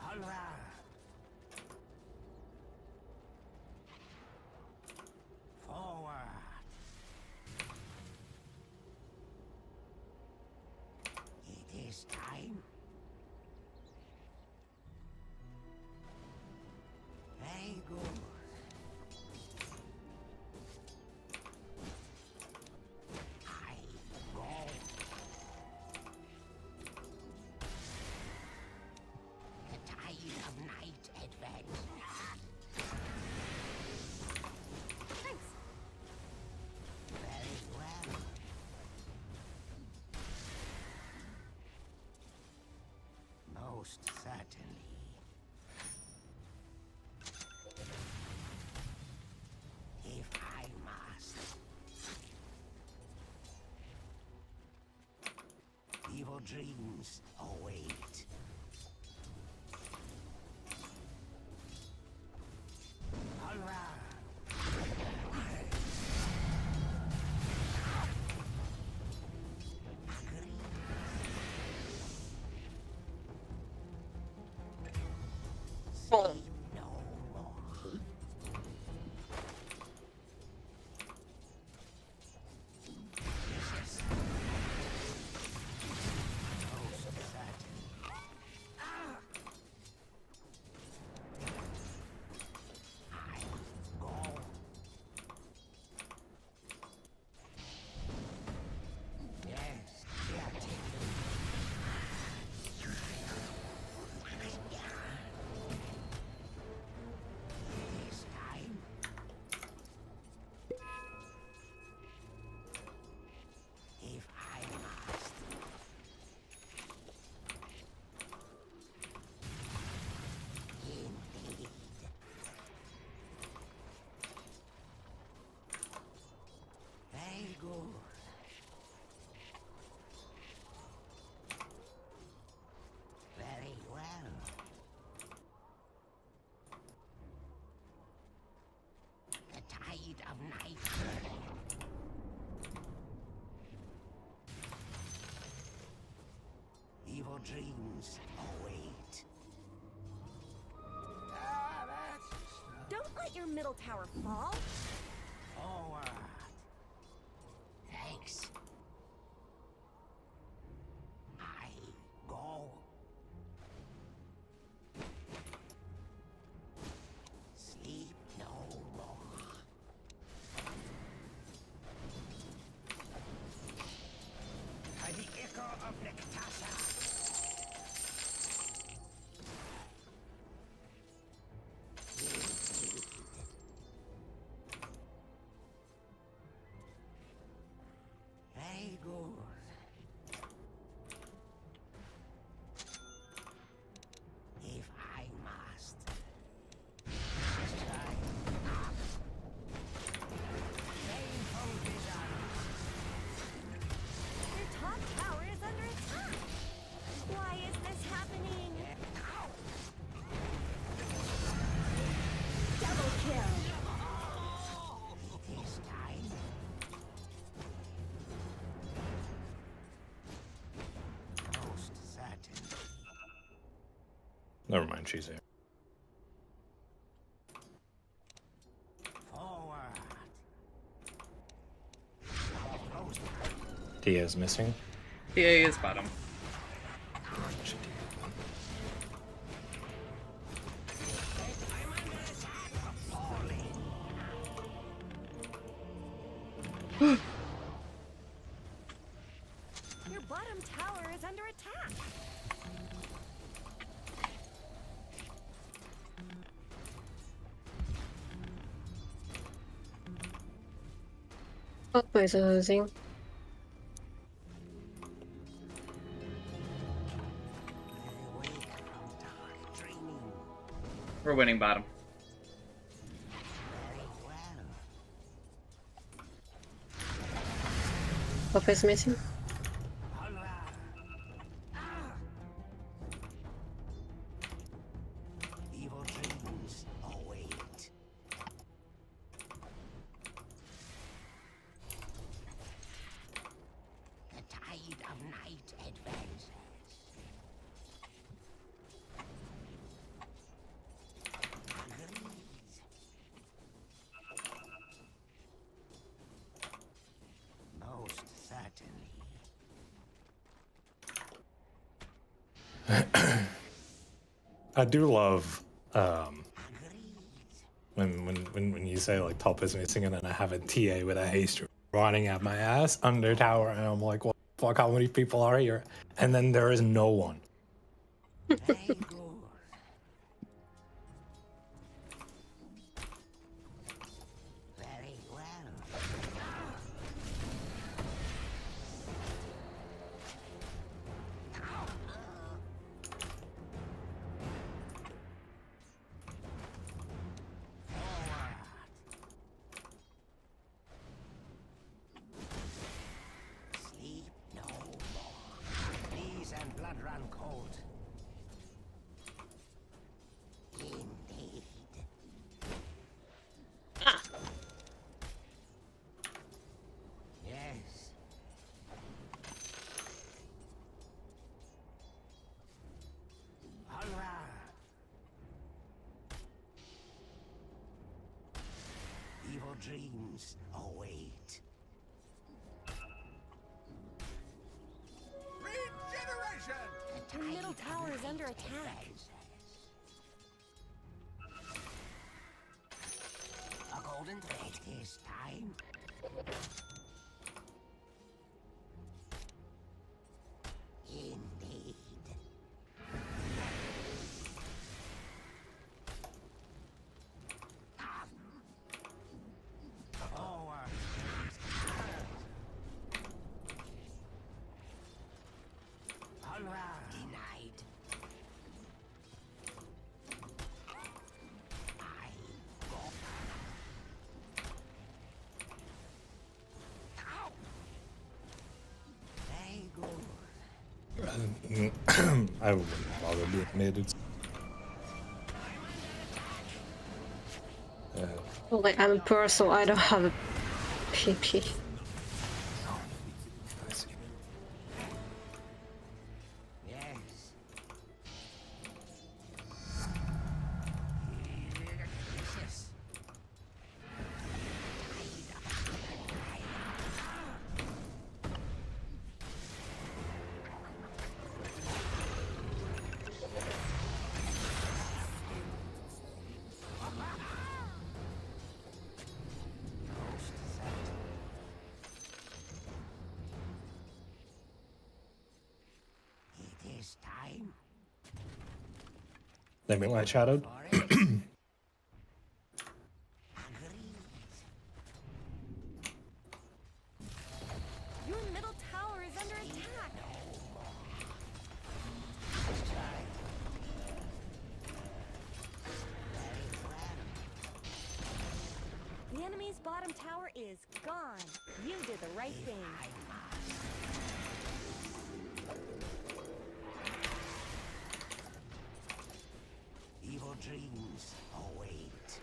All right. Forward. It is time. Very good. I go. The tide of night advances. Thanks. Very well. Most certainly. If I must. Evil dreams await. All right. Sleep no more. This is most certain. I go. Yes, we are taking. dreams await. Don't let your middle tower fall. Forward. Thanks. I go. Sleep no more. By the echo of Nectasa. Very good. If I must. Try. Painful vision. Your top tower is under attack. Why is this happening? Double kill. It is time. Most certain. Never mind, she's here. Forward. Tia is missing. TA is bottom. Your bottom tower is under attack. Top is losing. Very weak from dark dreaming. We're winning bottom. Very well. Top is missing. Onward. Evil dreams await. The tide of night advances. Agreed. Most certainly. I do love Agreed. when you say like top is missing and then I have a TA with a haste running at my ass under tower and I'm like, what the fuck, how many people are here? And then there is no one. Very good. Very well. Forward. Sleep no more. Knees and blood run cold. Indeed. Yes. Onward. Evil dreams await. Your middle tower is under attack. A golden thread this time. Indeed. Forward. Onward. Denied. I go. Ow. Very good. I wouldn't bother being mid. It's Oh, like, I'm poor, so I don't have a PP. Yes. is time They make light shadowed. for it. Agreed. Your middle tower is under attack. The enemy's bottom tower is gone. You did the right thing. Evil dreams await.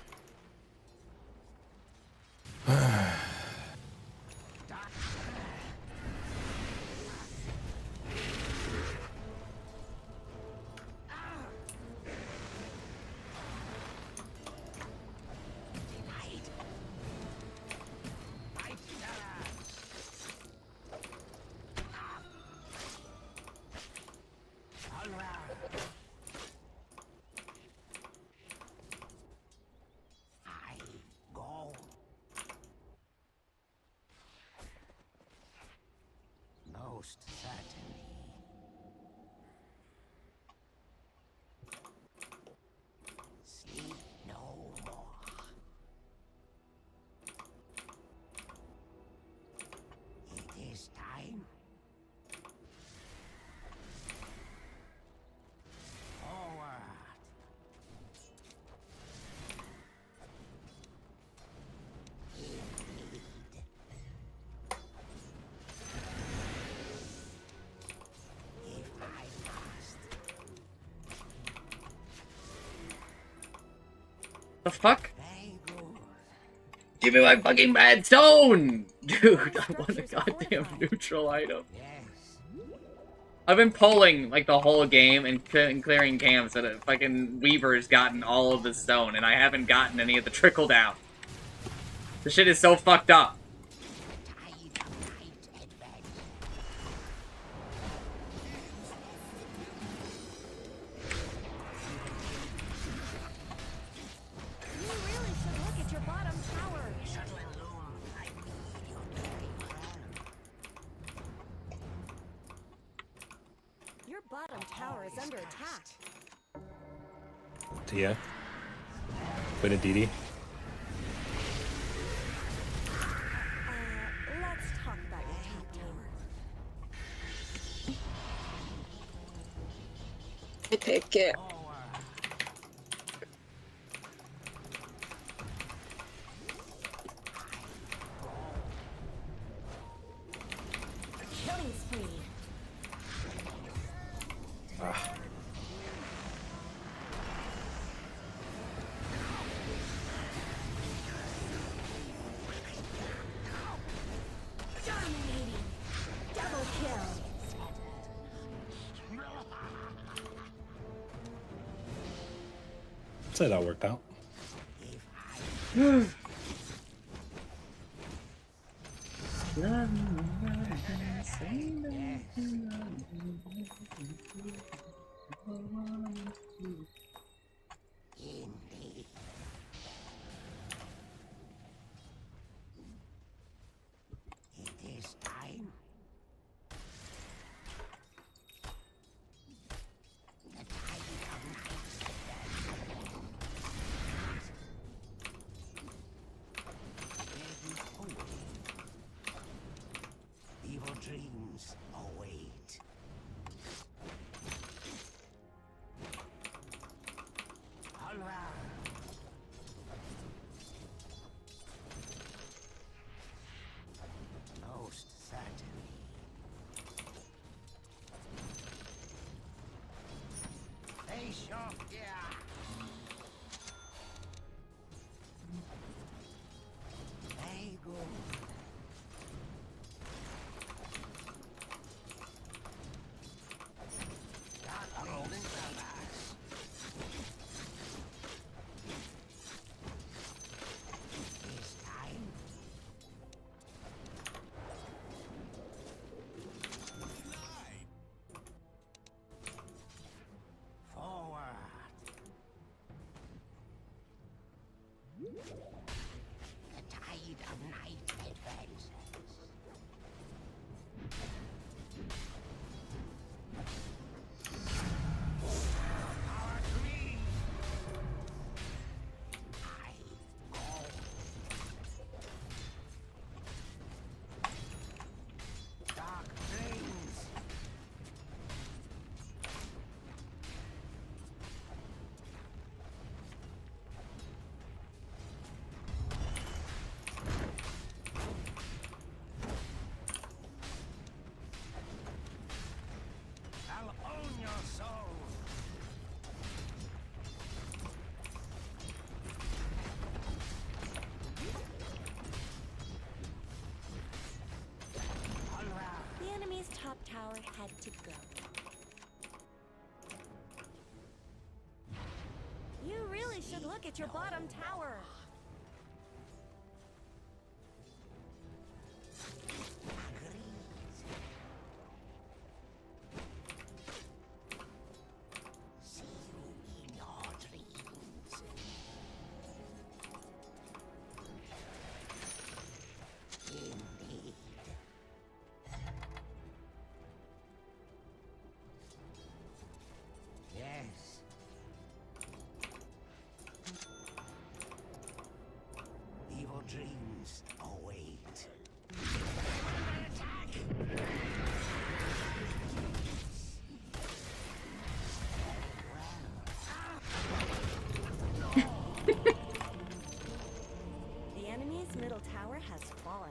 Denied. My stars. Onward. I go. Most certainly. Sleep no more. It is time. Forward. Indeed. If I must. The fuck? Very good. Give me my fucking bad stone! Dude, I want a goddamn neutral item. Yes. I've been polling, like, the whole game and clearing camps that a fucking Weaver's gotten all of the stone, and I haven't gotten any of the trickle down. The shit is so fucked up. Tide of night advance. You really should look at your bottom tower. Shuttle and loom. I need you very well. Your bottom tower is under attack. Tia. Wait a DD. Let's talk about your top tower. I take it. Killing spree. Dominating. Double kill. Say that worked out. Indeed. It is time. The tide of night evil dreams await. Onward. Most certainly. Face your fear. Very good. Dark golden colors. This time. Forward. should go. You really should look at your bottom tower. See you in your dreams. Indeed. Yes. Evil dreams await. Attack! The enemy's middle tower has fallen.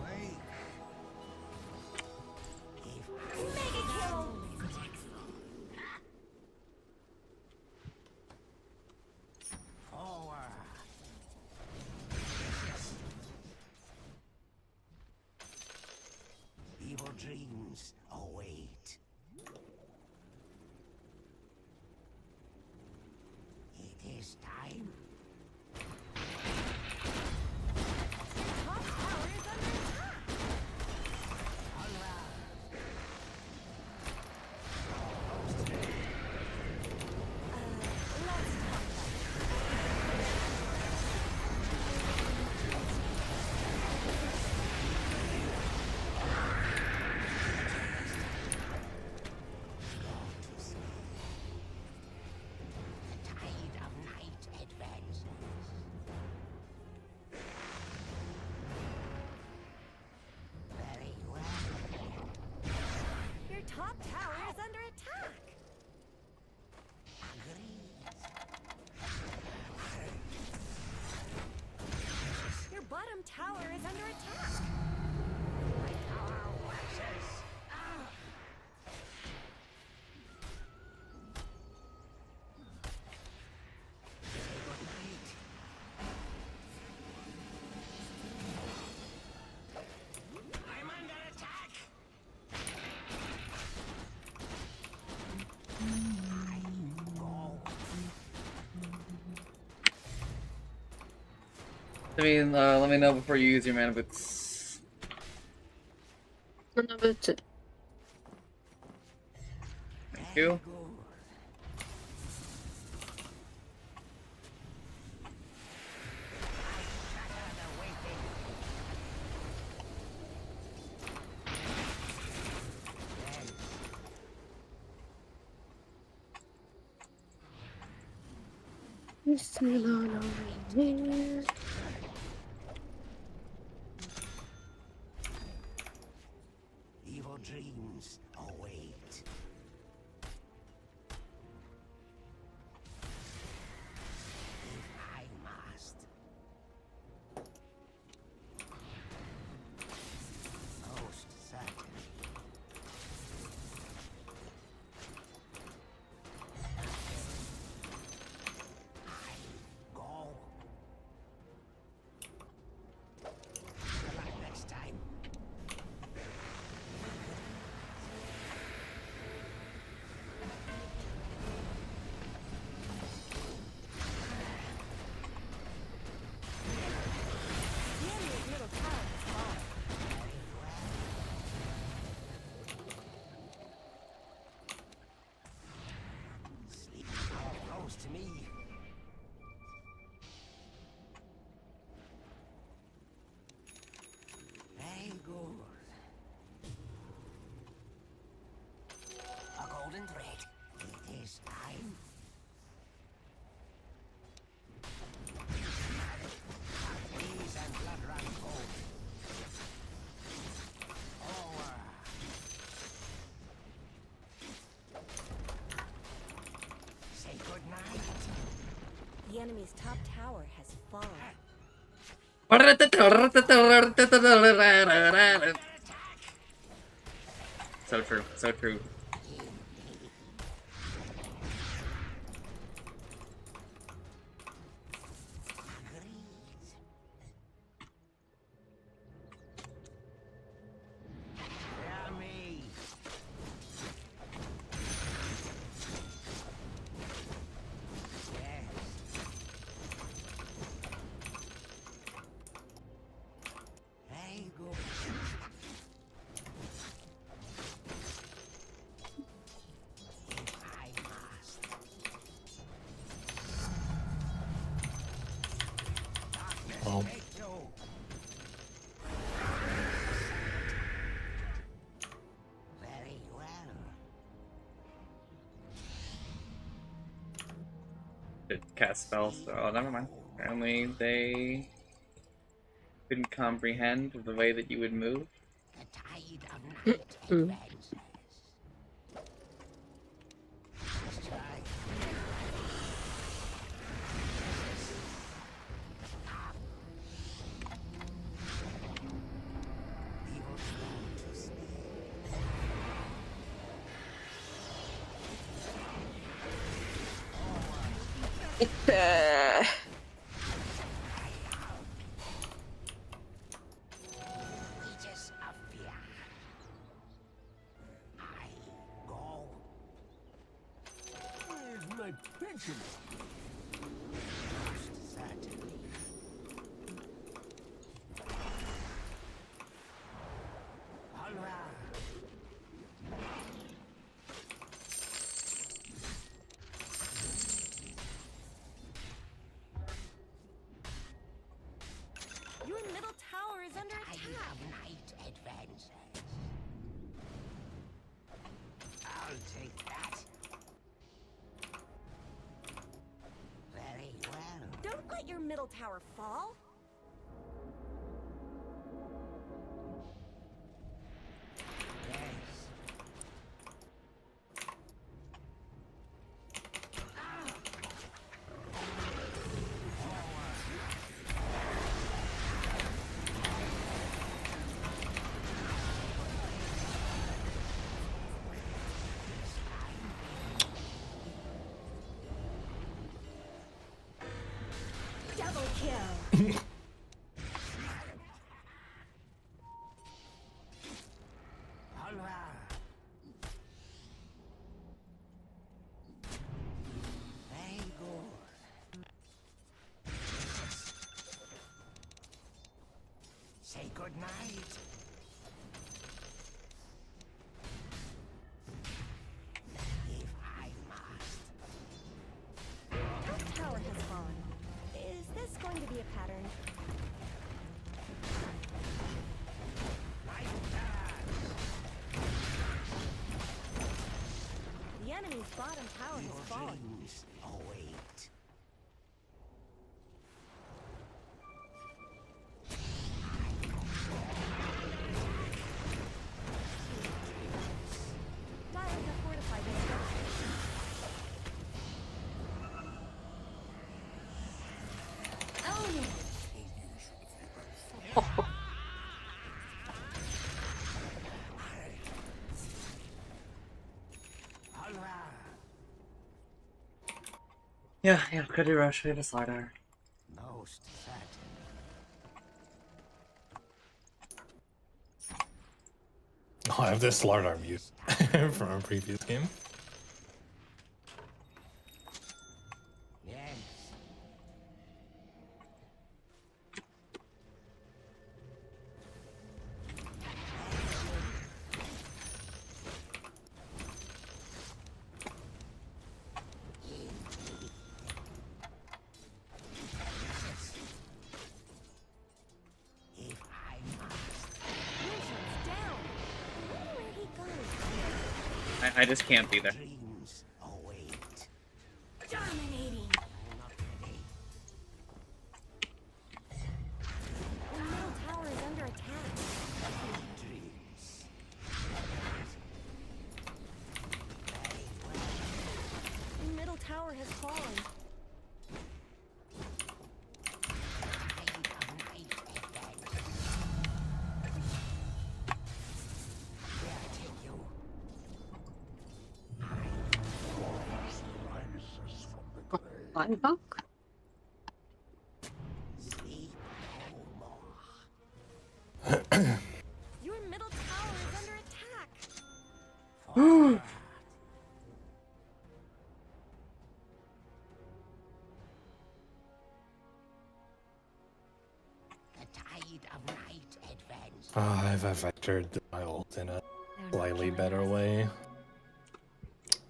Awake. Mega kill! Forward. Evil dreams await. It is time. Top tower is under attack! Let's talk about it. The tide of night advances. Very well. Your top tower is under attack! Your bottom tower is under attack! I'm under attack. I mean, let me know before you use your mana boots. このブーツ。 Thank you. Evil dreams await. If I must. Most certainly. I go. night. The enemy's top tower has fallen. So true, so true. Hear me. Yes. Hey, go. If I must. Darkness Oh. take you. Very well. Did cast spells, so oh, never mind. Apparently they couldn't comprehend the way that you would move. The tide of night advances. Let's try. We will try to stay. Aegis of fear. I go. Where's my pension? Most certainly. Onward. Your middle tower is under Tide attack. of night advances. I'll take that. Very well. Don't let your middle tower fall. Yes. Double kill. Onward. Very good. Say good night. If I must. Top tower has fallen. Is this going to be a pattern? My turn. The enemy's bottom tower Your has fallen. dreams await. Dire have fortified this structure. Own it. Onward. Yeah, could you rush me to Slardar? Most certain. Oh, I have this Slardar mute from a previous game. Yes. If I must. Lucian's down. I wonder where he goes. I just can't be there. Dreams await. Dominating. Not ready. The middle tower is under attack. Dreams. The middle tower has fallen. Buyback? Your middle tower is under attack. The tide of night advances. If I vectored my ult in a slightly better way,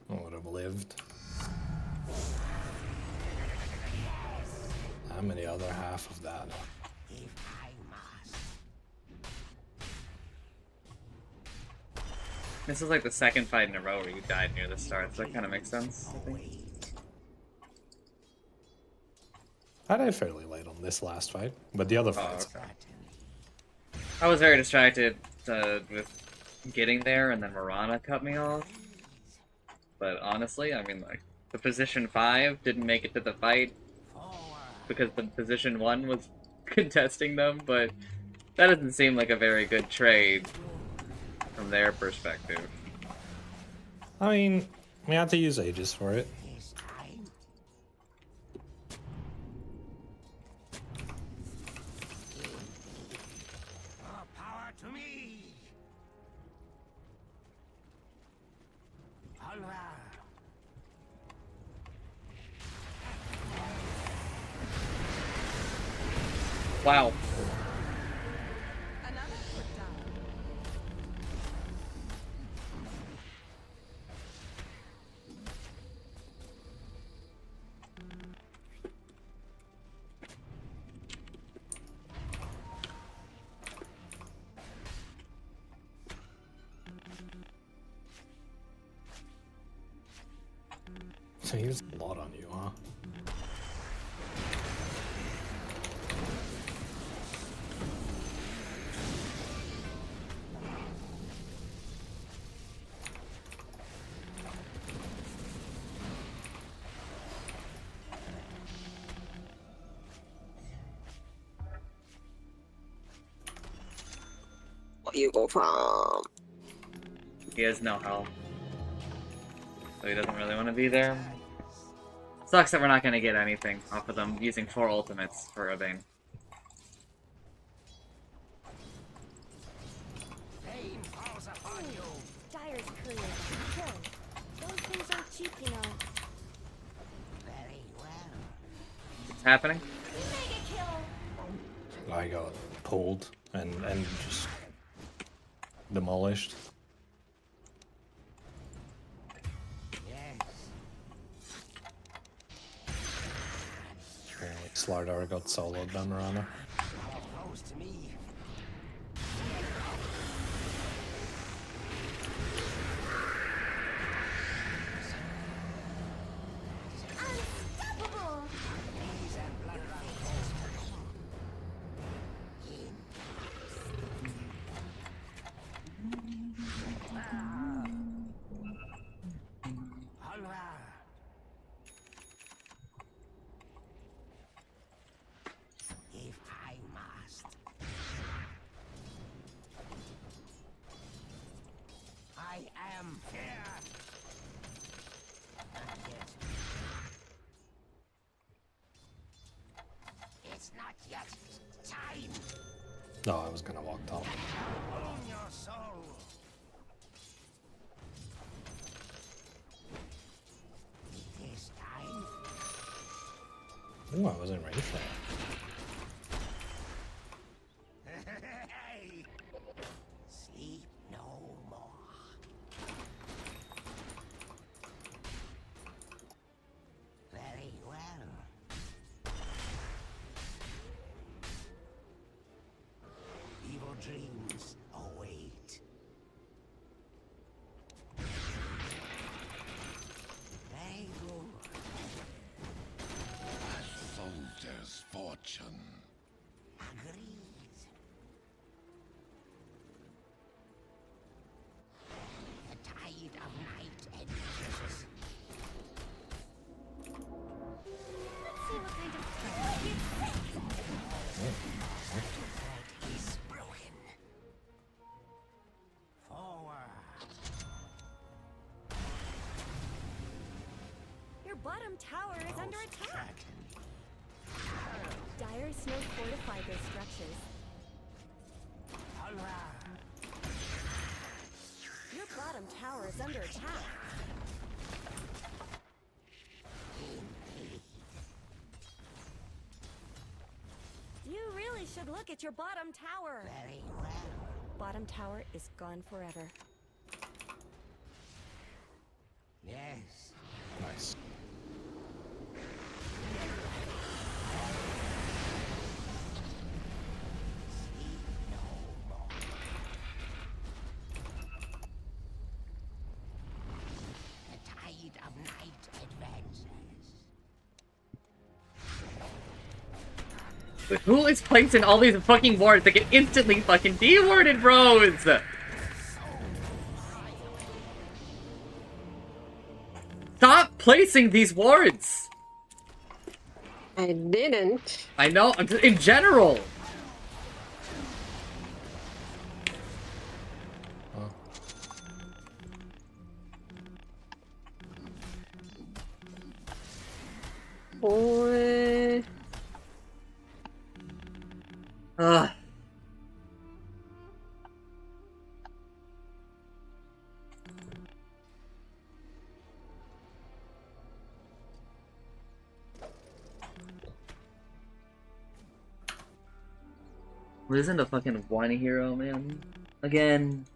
I would have lived. I'm in the other half of that. If I must. This is like the second fight in a row where you died near the start, so that kind of makes sense, I think. I died fairly late on this last fight, but the other fights. Okay. I was very distracted with getting there, and then Mirana cut me off. But honestly, I mean, like, the position 5 didn't make it to the fight because the position 1 was contesting them, but that doesn't seem like a very good trade from their perspective. I mean, we had to use Aegis for it. This time. More power to me. Onward. Wow. Another put down. So he used a lot on you, huh? You go farm. He has no health, so he doesn't really want to be there. Sucks that we're not going to get anything off of them using 4 ultimates for a Bane. Pain falls upon you. Dire's courier. Kill. Those things aren't cheap, you know. Very well. It's happening? Mega kill. I got pulled and just demolished. Yes. Slardar got soloed by Mirana. Close to me. Unstoppable. These and blood run Onward. If I must. I am here. Not yet. It's not yet time. No, I was gonna walk top. Own your soul. It is time. Ooh, I wasn't ready for that. Sleep no more. Very well. Evil dreams await. Very good. Soldier's fortune. Agreed. The tide of night advances. bottom tower is under attack. Dire Snow fortified their structures. Your bottom tower is under attack. You really should look at your bottom tower. Very well. Bottom tower is gone forever. Yes. Nice. The tide of night advances. But who is placing all these fucking wards that get instantly fucking de-warded, bros? Stop placing these wards! I didn't. I know, I'm just, in general. Boy. Ugh. Listen to fucking whiny hero, man. Again.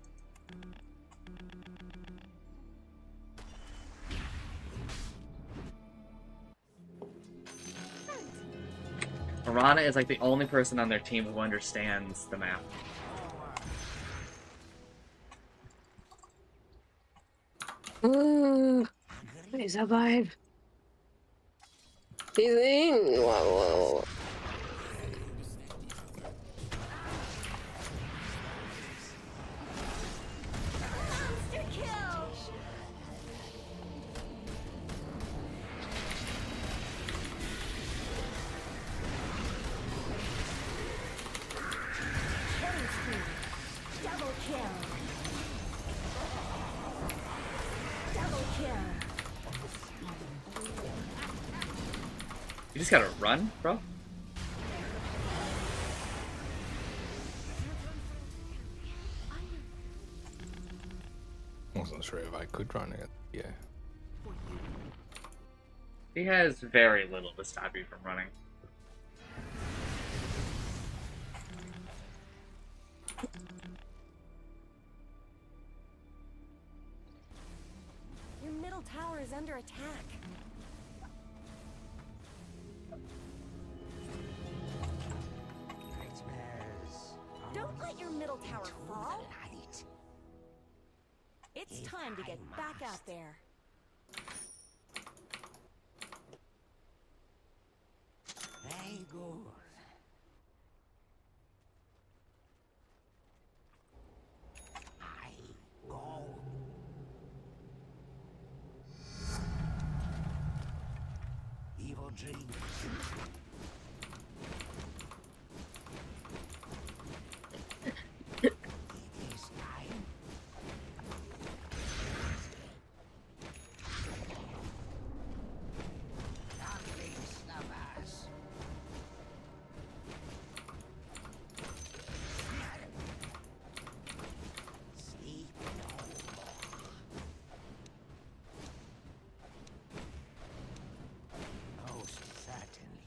Mirana is like the only person on their team who understands the map. I survive. He's in. Whoa. Monster kill! Killing spree. Double kill. Double kill. You just gotta run, bro. Wasn't sure if I could run it. Yeah. He has very little to stop you from running. Your middle tower is under attack. Nightmares. Don't let your middle tower Into fall. the night. It's time to get back out there. Very good. I go. Evil dreams. It is time. Darklings of us. Sleep no more. Most certainly.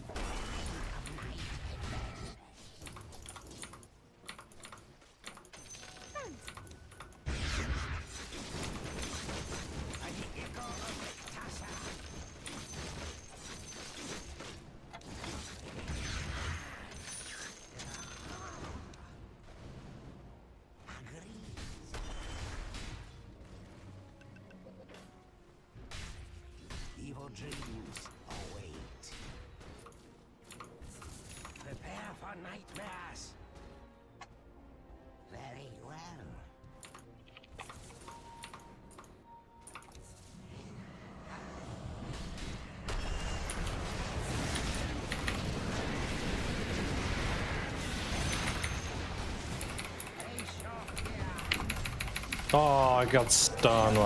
Of night advances. An echo of the Tassa. Agreed. Evil dreams await. Prepare for nightmares. Very well. Very short here. Oh, I got stunned.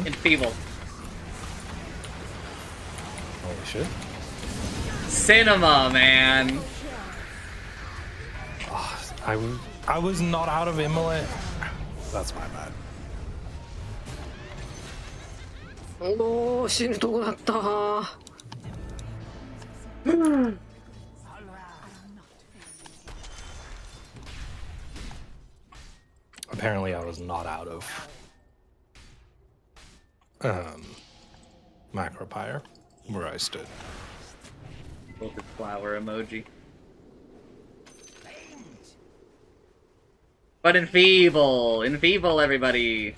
Enfeeble. Holy shit. Cinema, man. I was not out of immolate. That's my bad. おー、死ぬとこだった。 Apparently I was not out of Macropyre where I stood. Wilted flower emoji. But enfeeble! Enfeeble, everybody!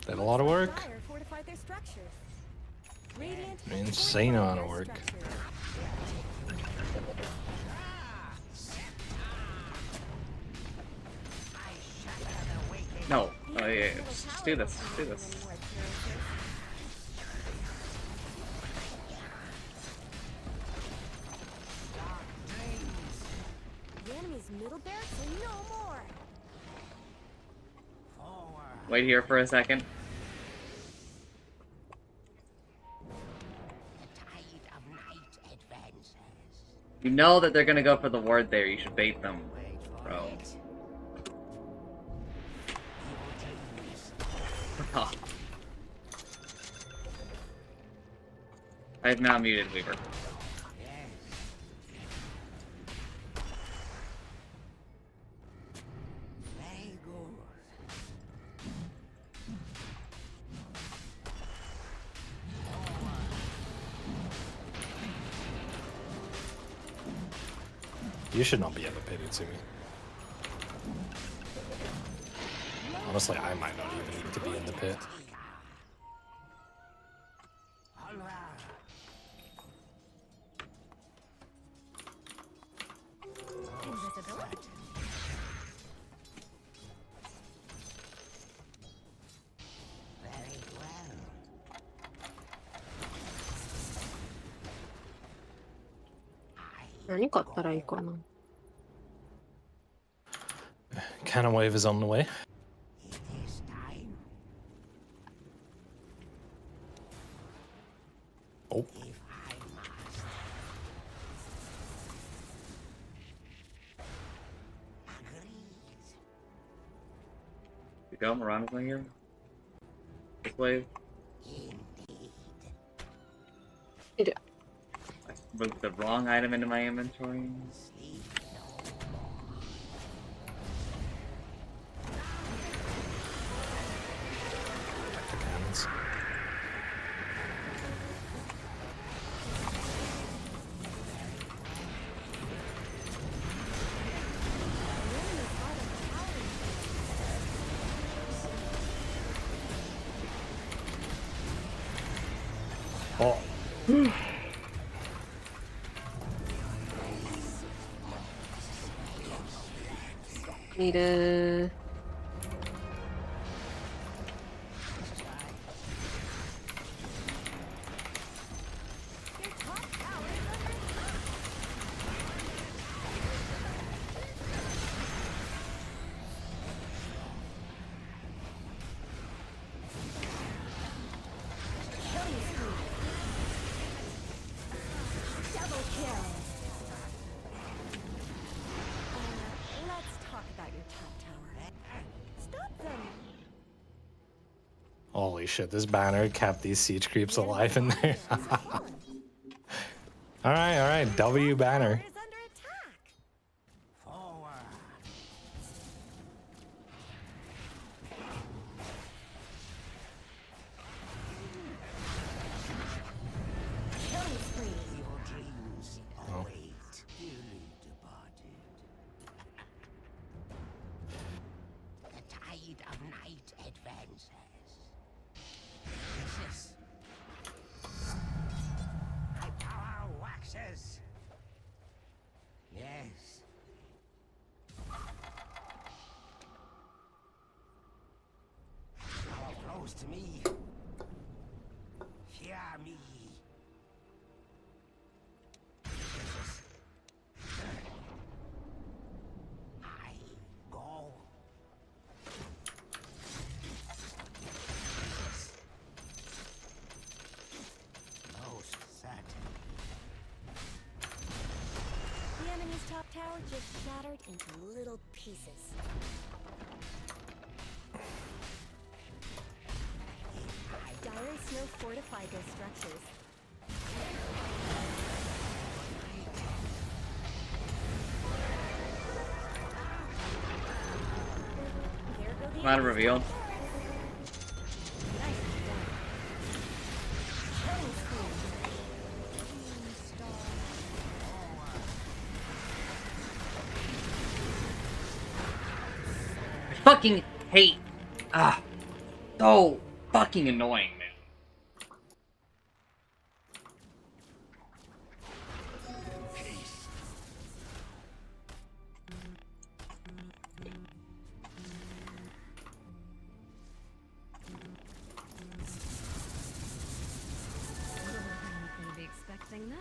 Did a lot of work. Fire fortified their structures. Radiant Insane amount of work. structures. No. Oh, yeah. Just do this. Do this. The enemy's middle barracks are no more. Wait here for a second. You know that they're gonna go for the ward there. You should bait them, bro. Oh. I've now muted Weaver. You should not be in the pit, Utsumi. Honestly, I might not even need to be in the pit. Invisibility.何買ったらいいかな。 Cannon wave is on the way. Oh. You go, Mirana's not here. This wave. いる。 I moved the wrong item into my inventory. The cannons. Oh. いる。 Double kill. Let's talk about your top tower. Stop them. Holy shit, this banner kept these siege creeps alive in there. Alright, W banner. Is under attack. Killing spree. Oh. The tide of night advances. My power waxes. Yes. Power flows to me. Fear me. I go just shattered into little pieces. Dire Snow fortified their structures. There go the Not a enemies. reveal. Nicely done. Killing spree. I fucking hate. Ah, so fucking annoying, man. You'll be expecting this.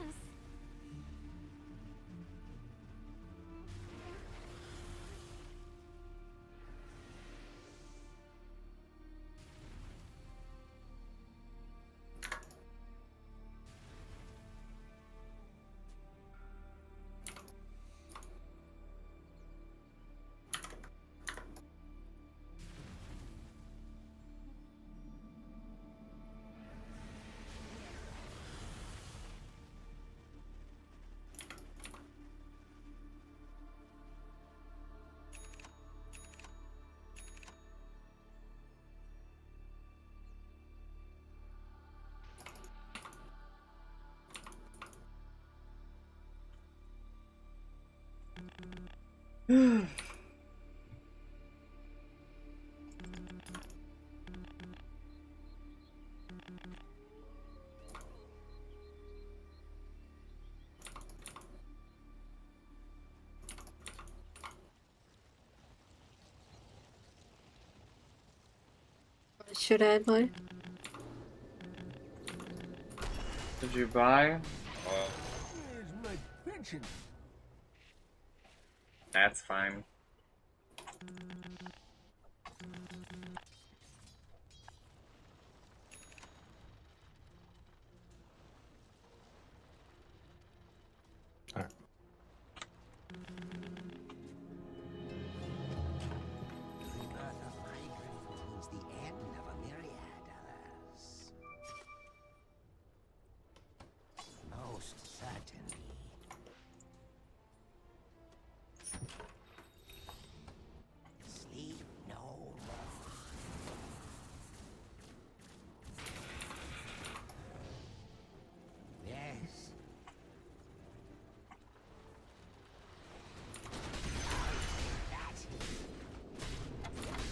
What should I buy? Did you buy? Where's my pension? That's fine. Alright. The rebirth of migrant foretells the end of a myriad others. Most certainly. Sleep no more. Yes. That.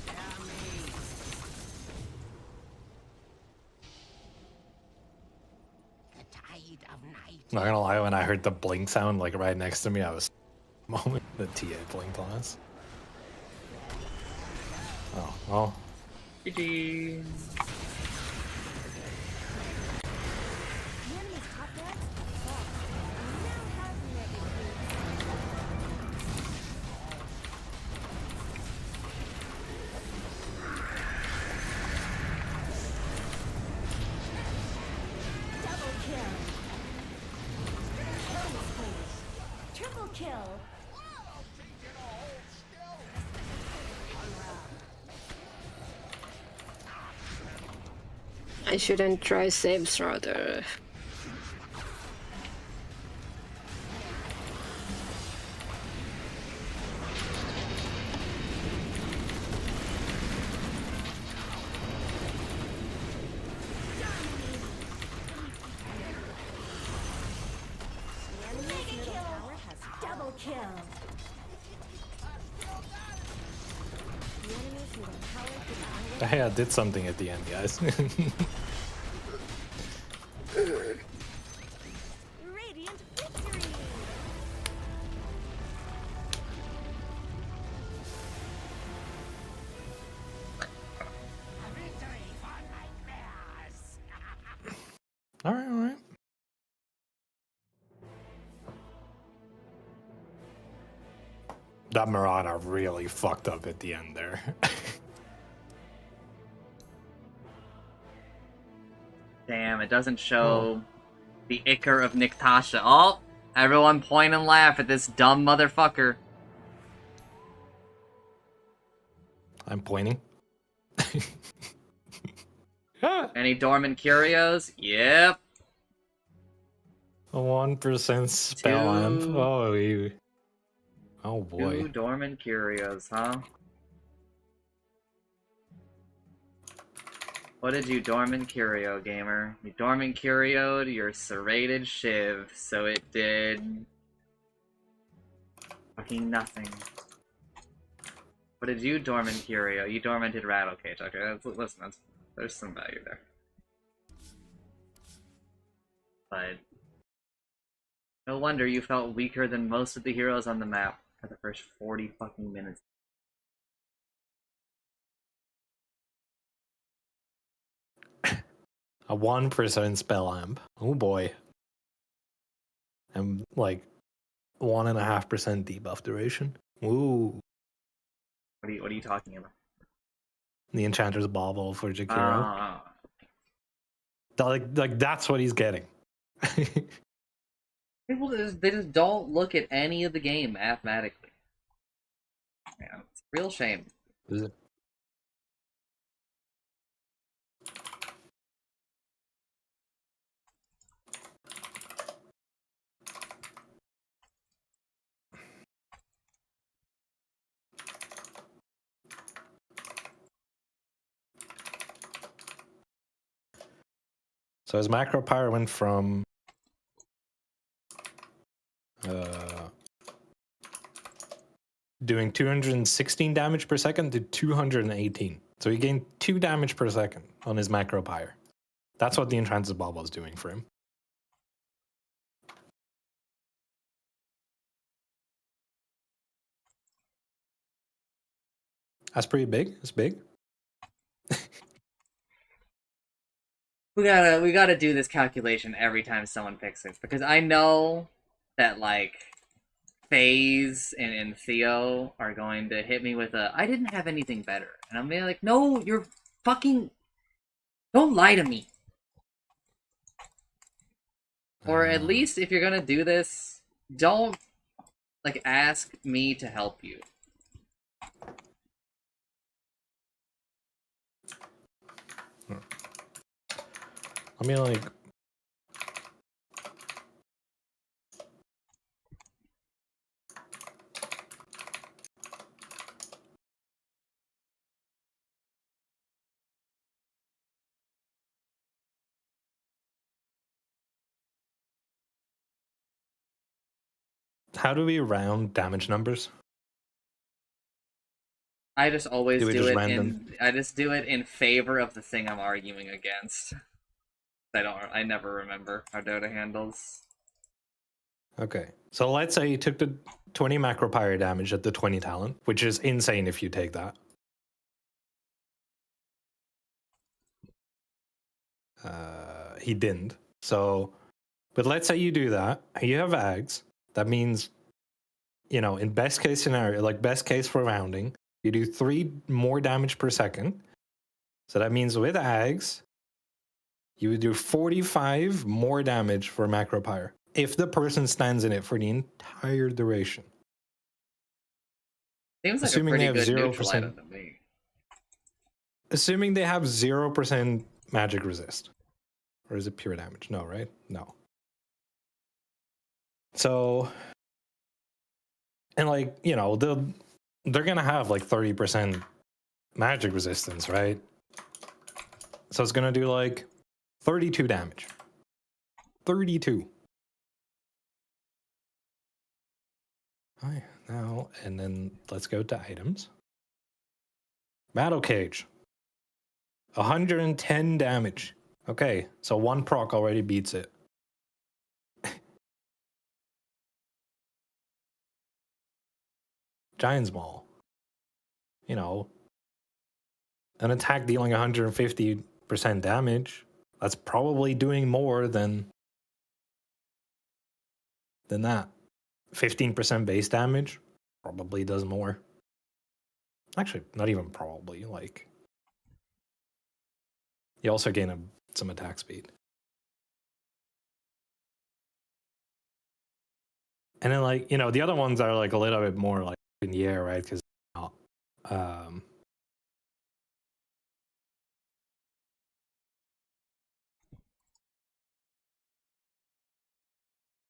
Tell me. The tide of night. Not gonna lie, when I heard the blink sound like right next to me, I was moment the TA blinked on us. Oh, well. GG. The enemy's top deck falls. You now have negative double kill. Killing spree. Triple kill. I shouldn't try saves rather. The enemy's middle tower has double kill. The enemy's middle tower did Hey, I did something at the end, guys. Radiant victory! A victory for nightmares. Alright, alright. That Marauder really fucked up at the end there. Damn, it doesn't show the Icar of Niktasha. Oh, everyone point and laugh at this dumb motherfucker. I'm pointing. Any dormant curios? Yep. 1% spell amp. Two. Oh, oh boy. 2 dormant curios, huh? What did you dormant curio, gamer? You dormant curioed your serrated shiv, so it did fucking nothing. What did you dormant curio? You dormanted rattle cage. Okay, listen, there's some value there. But no wonder you felt weaker than most of the heroes on the map for the first 40 fucking minutes. A 1% spell amp. Oh boy. And like 1.5% debuff duration. Ooh. What are you talking about? The Enchanter's Bauble for Jakiro. Like that's what he's getting. People they just don't look at any of the game mathematically. Yeah, it's a real shame. Is it? So his macro power went from doing 216 damage per second to 218. So he gained 2 damage per second on his macro power. That's what the Enchanter's Bauble was doing for him. That's pretty big. It's big. We gotta do this calculation every time someone picks it, because I know that like FaZe and Theo are going to hit me with a I didn't have anything better. And I'm gonna be like, no, you're fucking don't lie to me. Or at least if you're gonna do this, don't like ask me to help you. Let me like how do we round damage numbers? I just always Do we do just it random? I just do it in favor of the thing I'm arguing against. I never remember how Dota handles. Okay. So let's say you took the 20 macro pyre damage at the 20 talent, which is insane if you take that. He didn't. So, but let's say you do that. You have Ags. That means, you know, in best case scenario, like best case for rounding, you do 3 more damage per second. So that means with Ags, you would do 45 more damage for macro pyre if the person stands in it for the entire duration. Seems like Assuming a they pretty have good 0%. neutral item to me. Assuming they have 0% magic resist. Or is it pure damage? No, right? No. So, and like, you know, they're going to have like 30% magic resistance, right? So it's going to do like 32 damage. 32. All right, now, and then let's go to items. Battle Cage. 110 damage. Okay, so 1 proc already beats it. Giant's Maul. You know, an attack dealing 150% damage. That's probably doing more than that. 15% base damage probably does more. Actually, not even probably. Like, you also gain some attack speed. And then, like, you know, the other ones are like a little bit more like in the air, right? Because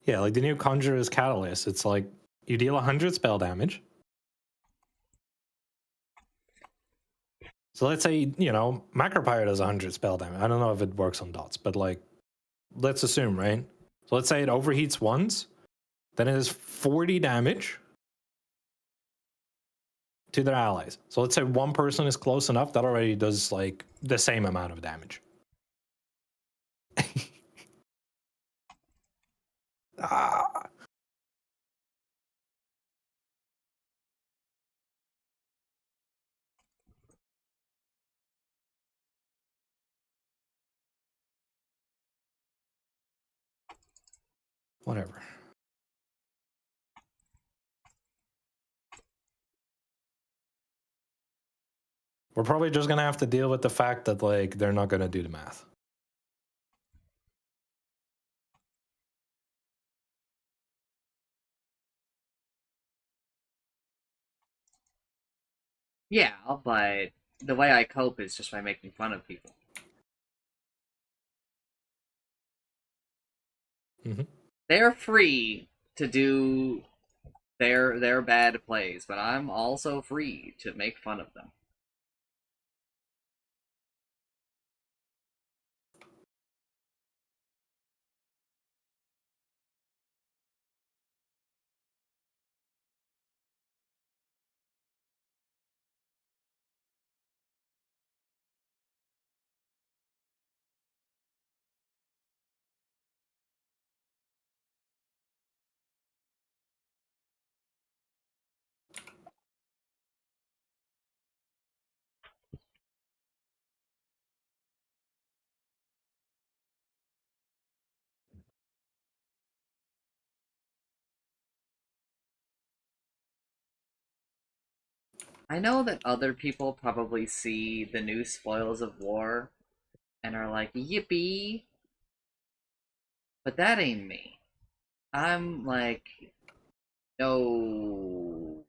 Yeah, like the new Conjurer's Catalyst. It's like you deal 100 spell damage. So let's say, you know, Macropyre does 100 spell damage. I don't know if it works on dots, but like, let's assume, right? So let's say it overheats once, then it is 40 damage to their allies. So let's say one person is close enough, that already does like the same amount of damage. Ah. Whatever. We're probably just gonna have to deal with the fact that like they're not gonna do the math. Yeah, but the way I cope is just by making fun of people. Mm-hmm. They're free to do their bad plays, but I'm also free to make fun of them. I know that other people probably see the new Spoils of War and are like, yippee! But that ain't me. I'm like, no.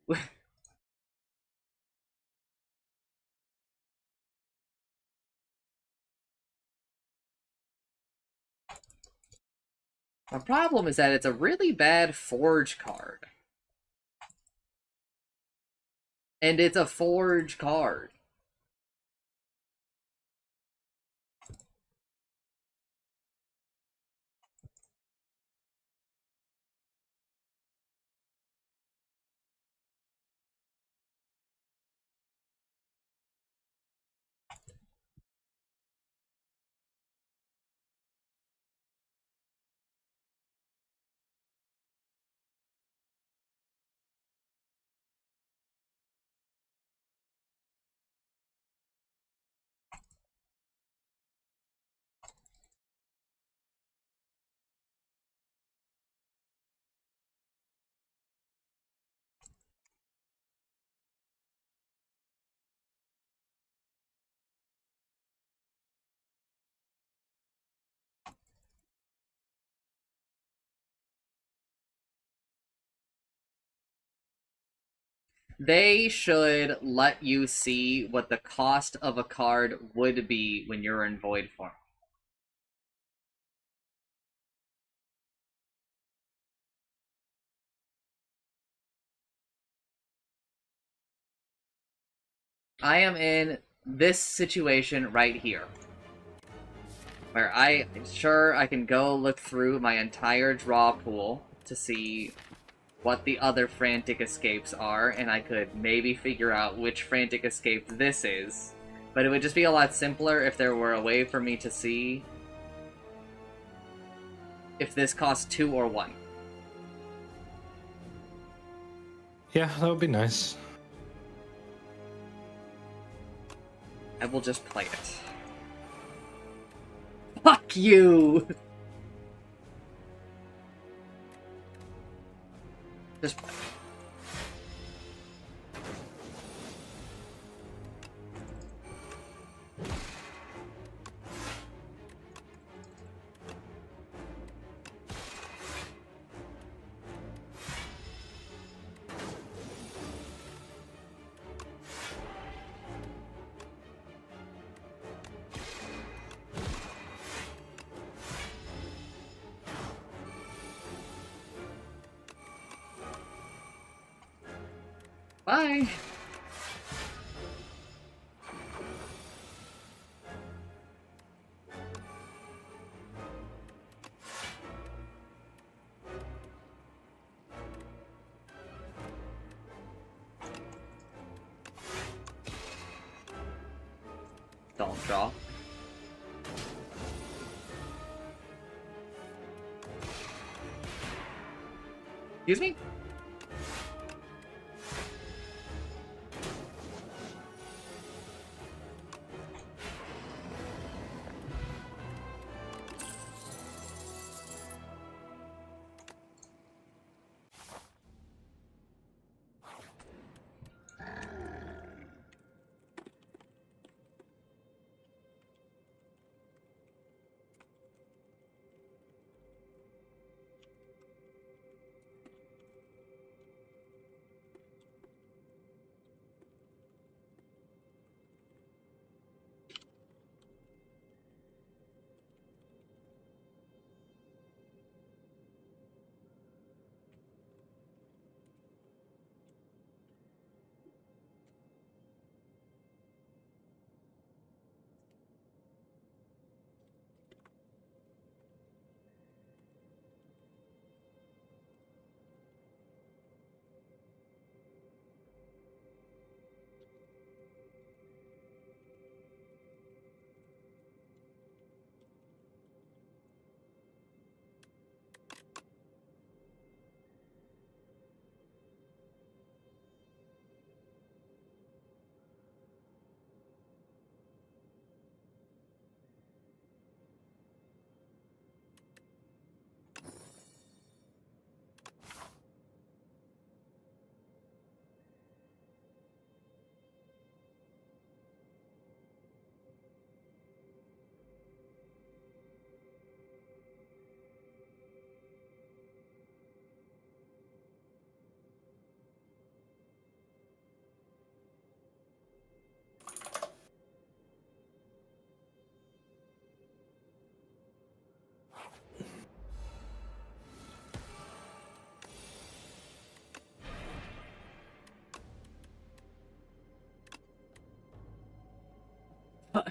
The problem is that it's a really bad Forge card. And it's a Forge card. They should let you see what the cost of a card would be when you're in Void form. I am in this situation right here, where I can go look through my entire draw pool to see what the other frantic escapes are, and I could maybe figure out which frantic escape this is. But it would just be a lot simpler if there were a way for me to see if this costs 2 or 1. Yeah, that would be nice. I will just play it. Fuck you! Just play it. Bye. Don't draw. Excuse me?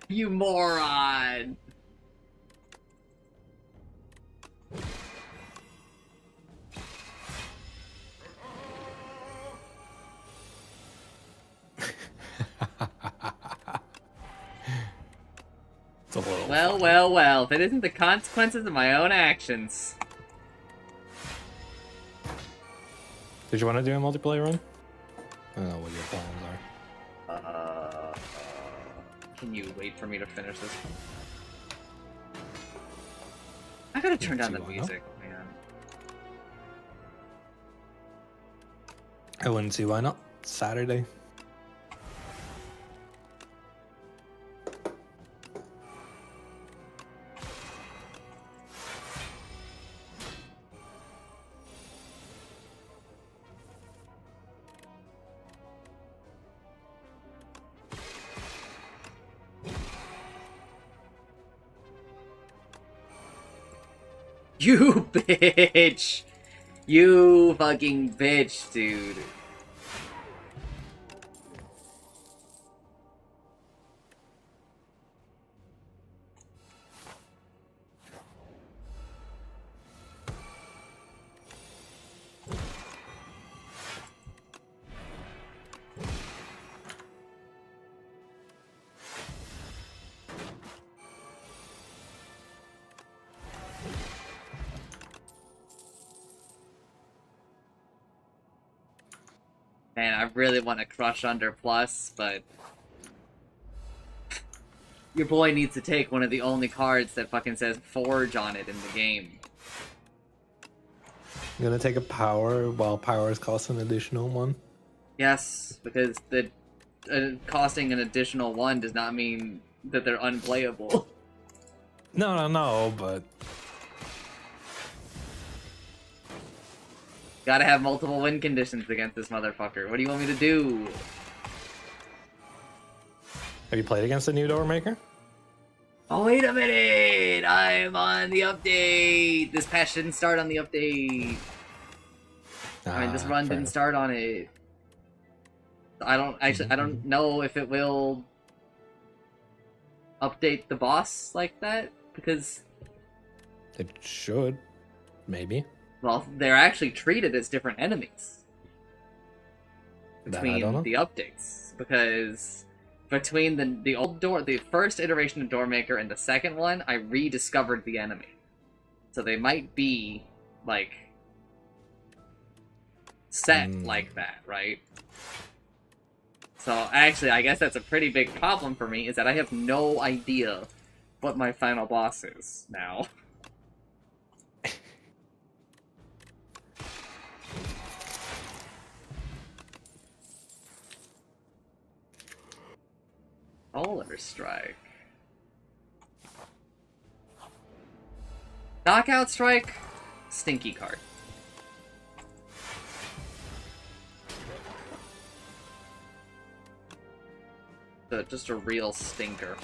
You moron! It's a little Well, funny. well, well. If it isn't the consequences of my own actions. Did you want to do a multiplayer run? I don't know what your plans are. Can you wait for me to finish this one? I gotta turn down the why not? music, man. I wouldn't see why not. Saturday. You bitch! You fucking bitch, dude. Man, I really want to crush under plus, but your boy needs to take one of the only cards that fucking says Forge on it in the game. I'm gonna take a power while powers cost an additional one. Yes, because the costing an additional one does not mean that they're unplayable. No, but Gotta have multiple win conditions against this motherfucker. What do you want me to do? have you played against the new door maker? Oh, wait a minute! I'm on the update! This patch didn't start on the update. I mean, this run fair didn't start on it. I don't know if it will update the boss like that, because It should, maybe. well, they're actually treated as different enemies That I don't know. between the updates, because between the first iteration of Doormaker and the second one, I rediscovered the enemy. So they might be like set like that, right? So actually, I guess that's a pretty big problem for me, is that I have no idea what my final boss is now. Solar Strike. Knockout Strike? Stinky card. Just a real stinker.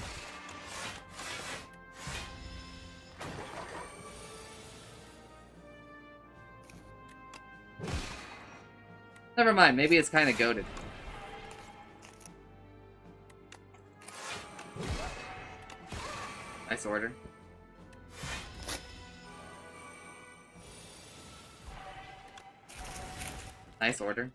Never mind, maybe it's kind of goated. Nice order. Nice order.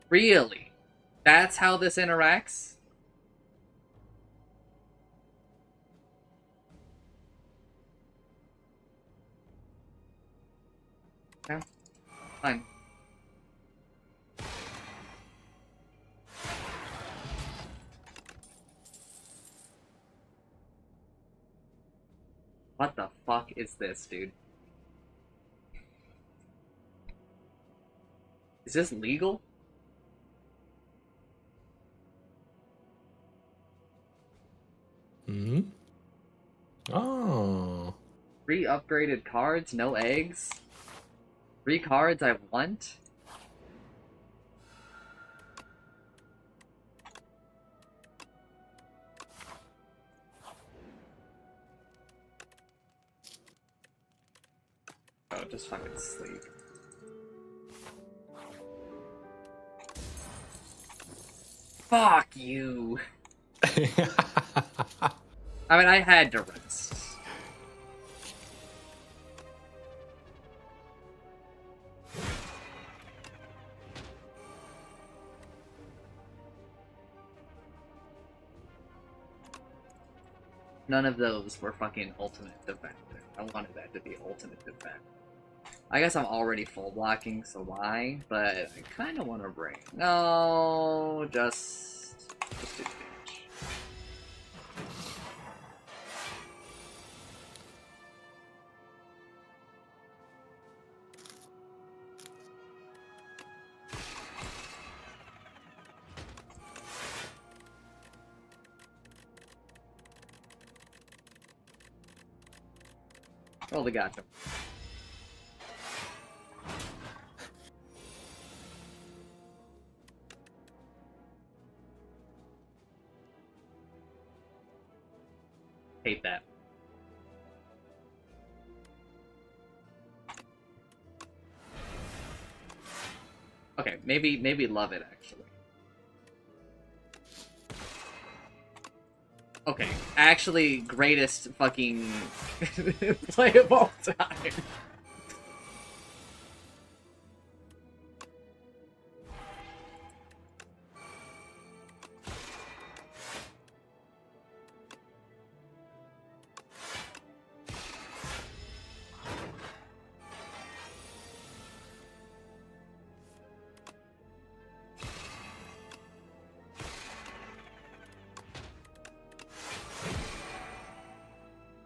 Really? That's how this interacts? Okay. Fine. What the fuck is this, dude? Is this legal? Hmm? Oh. 3 upgraded cards, no eggs. 3 cards I want? Oh, just fucking sleep. Fuck you! I mean, I had to rest. None of those were fucking ultimate defense. I wanted that to be ultimate defense. I guess I'm already full blocking, so why? But I kind of want to bring. No, just do damage. Roll the gotcha. Hate that. Okay, maybe love it actually. Okay, actually greatest fucking play of all time.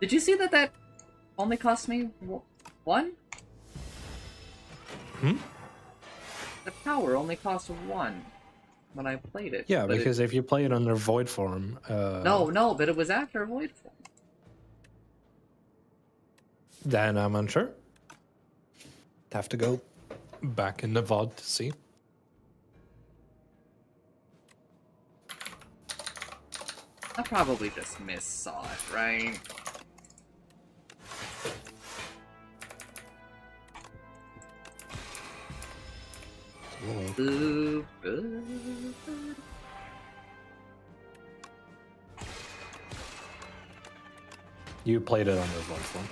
Did you see that only cost me 1? Hmm? The power only cost 1 when I played it. Yeah, but because if you play it under void form, No, but it was after void form. Then I'm unsure. Have to go back in the VOD to see. I probably just missaw it, right? Ooh, ooh. You played it on the VOD form.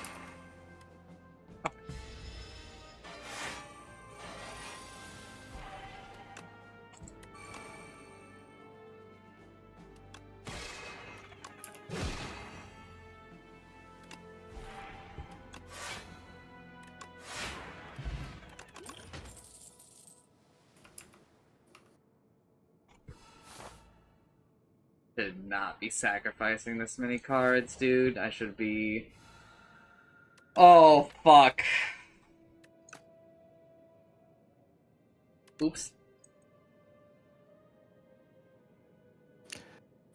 Should not be sacrificing this many cards, dude. I should be... Oh, fuck. Oops.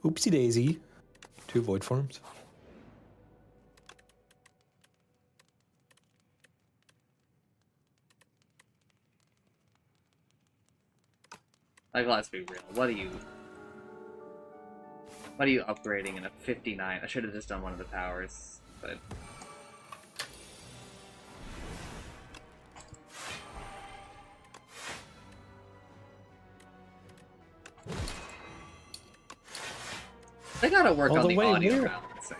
Oopsie daisy. 2 void forms. Like, let's be real. What are you upgrading in a 59? I should have just done one of the powers, but... They gotta work Well, on the the way audio we're- balancing.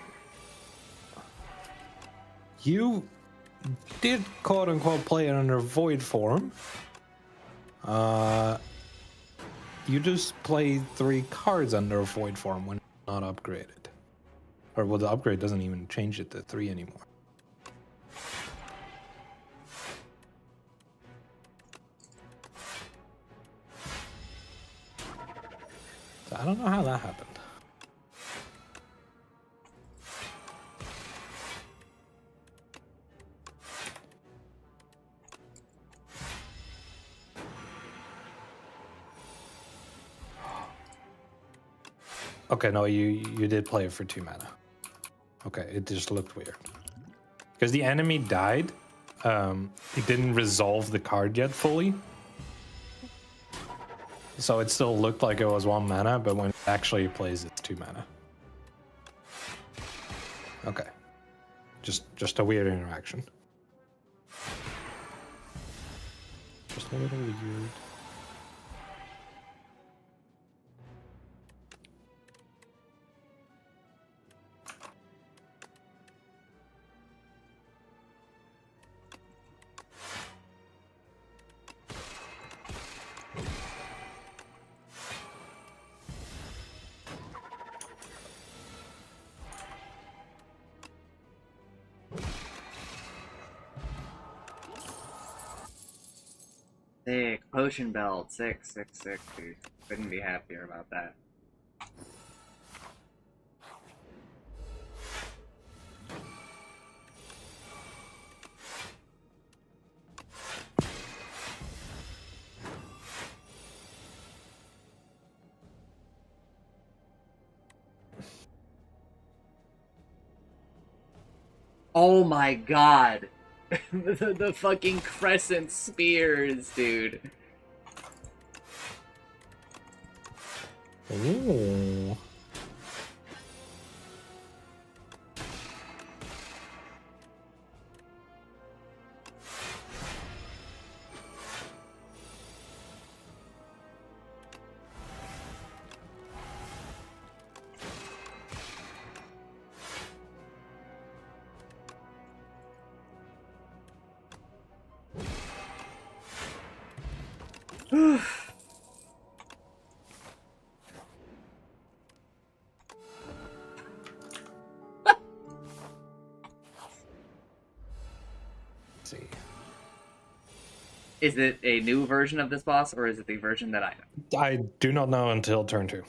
You did quote unquote play it under void form. You just play 3 cards under void form when not upgraded. Or well, the upgrade doesn't even change it to 3 anymore. So I don't know how that happened. Okay, no, you did play it for 2 mana. Okay, it just looked weird. Because the enemy died, it didn't resolve the card yet fully. So it still looked like it was 1 mana, but when it actually plays, it's 2 mana. Okay. Just a weird interaction. Just a little weird. Sick. Potion belt. Sick, dude. Couldn't be happier about that. Oh my god. the fucking crescent spears, dude. Ooh. See. Is it a new version of this boss, or is it the version that I know? I do not know until turn 2.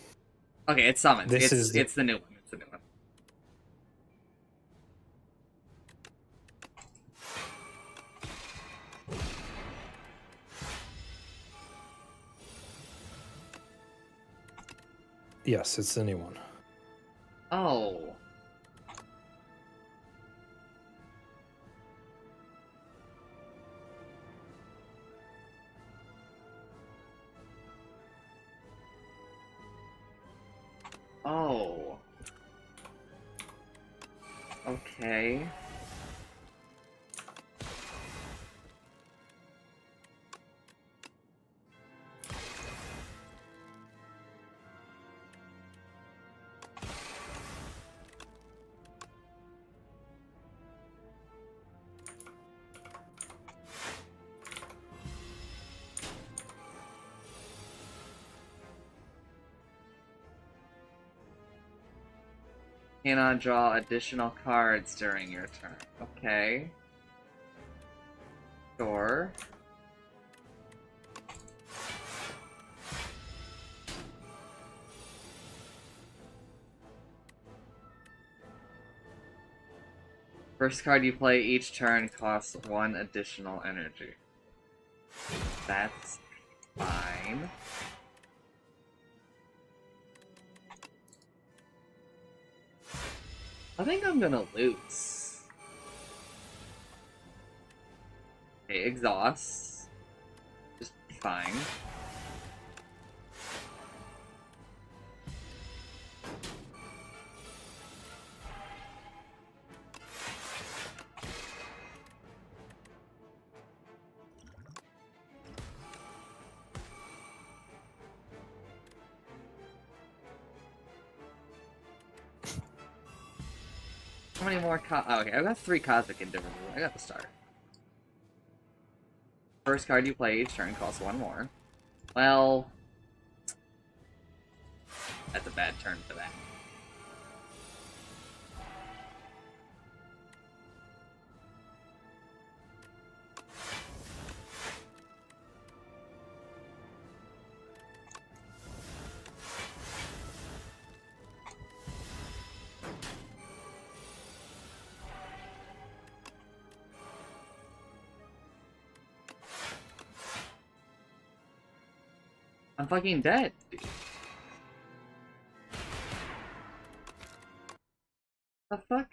Okay, it's summons. This is the- it's the new one. It's the new one. Yes, it's the new one. Oh. Oh. Okay. Cannot draw additional cards during your turn. Okay. Sure. First card you play each turn costs 1 additional energy. That's fine. I think I'm gonna lose. Okay, exhaust. Just fine. How many more oh, okay, I've got 3 Cosmic Endeavor. I got the start. First card you play each turn costs 1 more. Well... That's a bad turn for that. I'm fucking dead, dude. The fuck?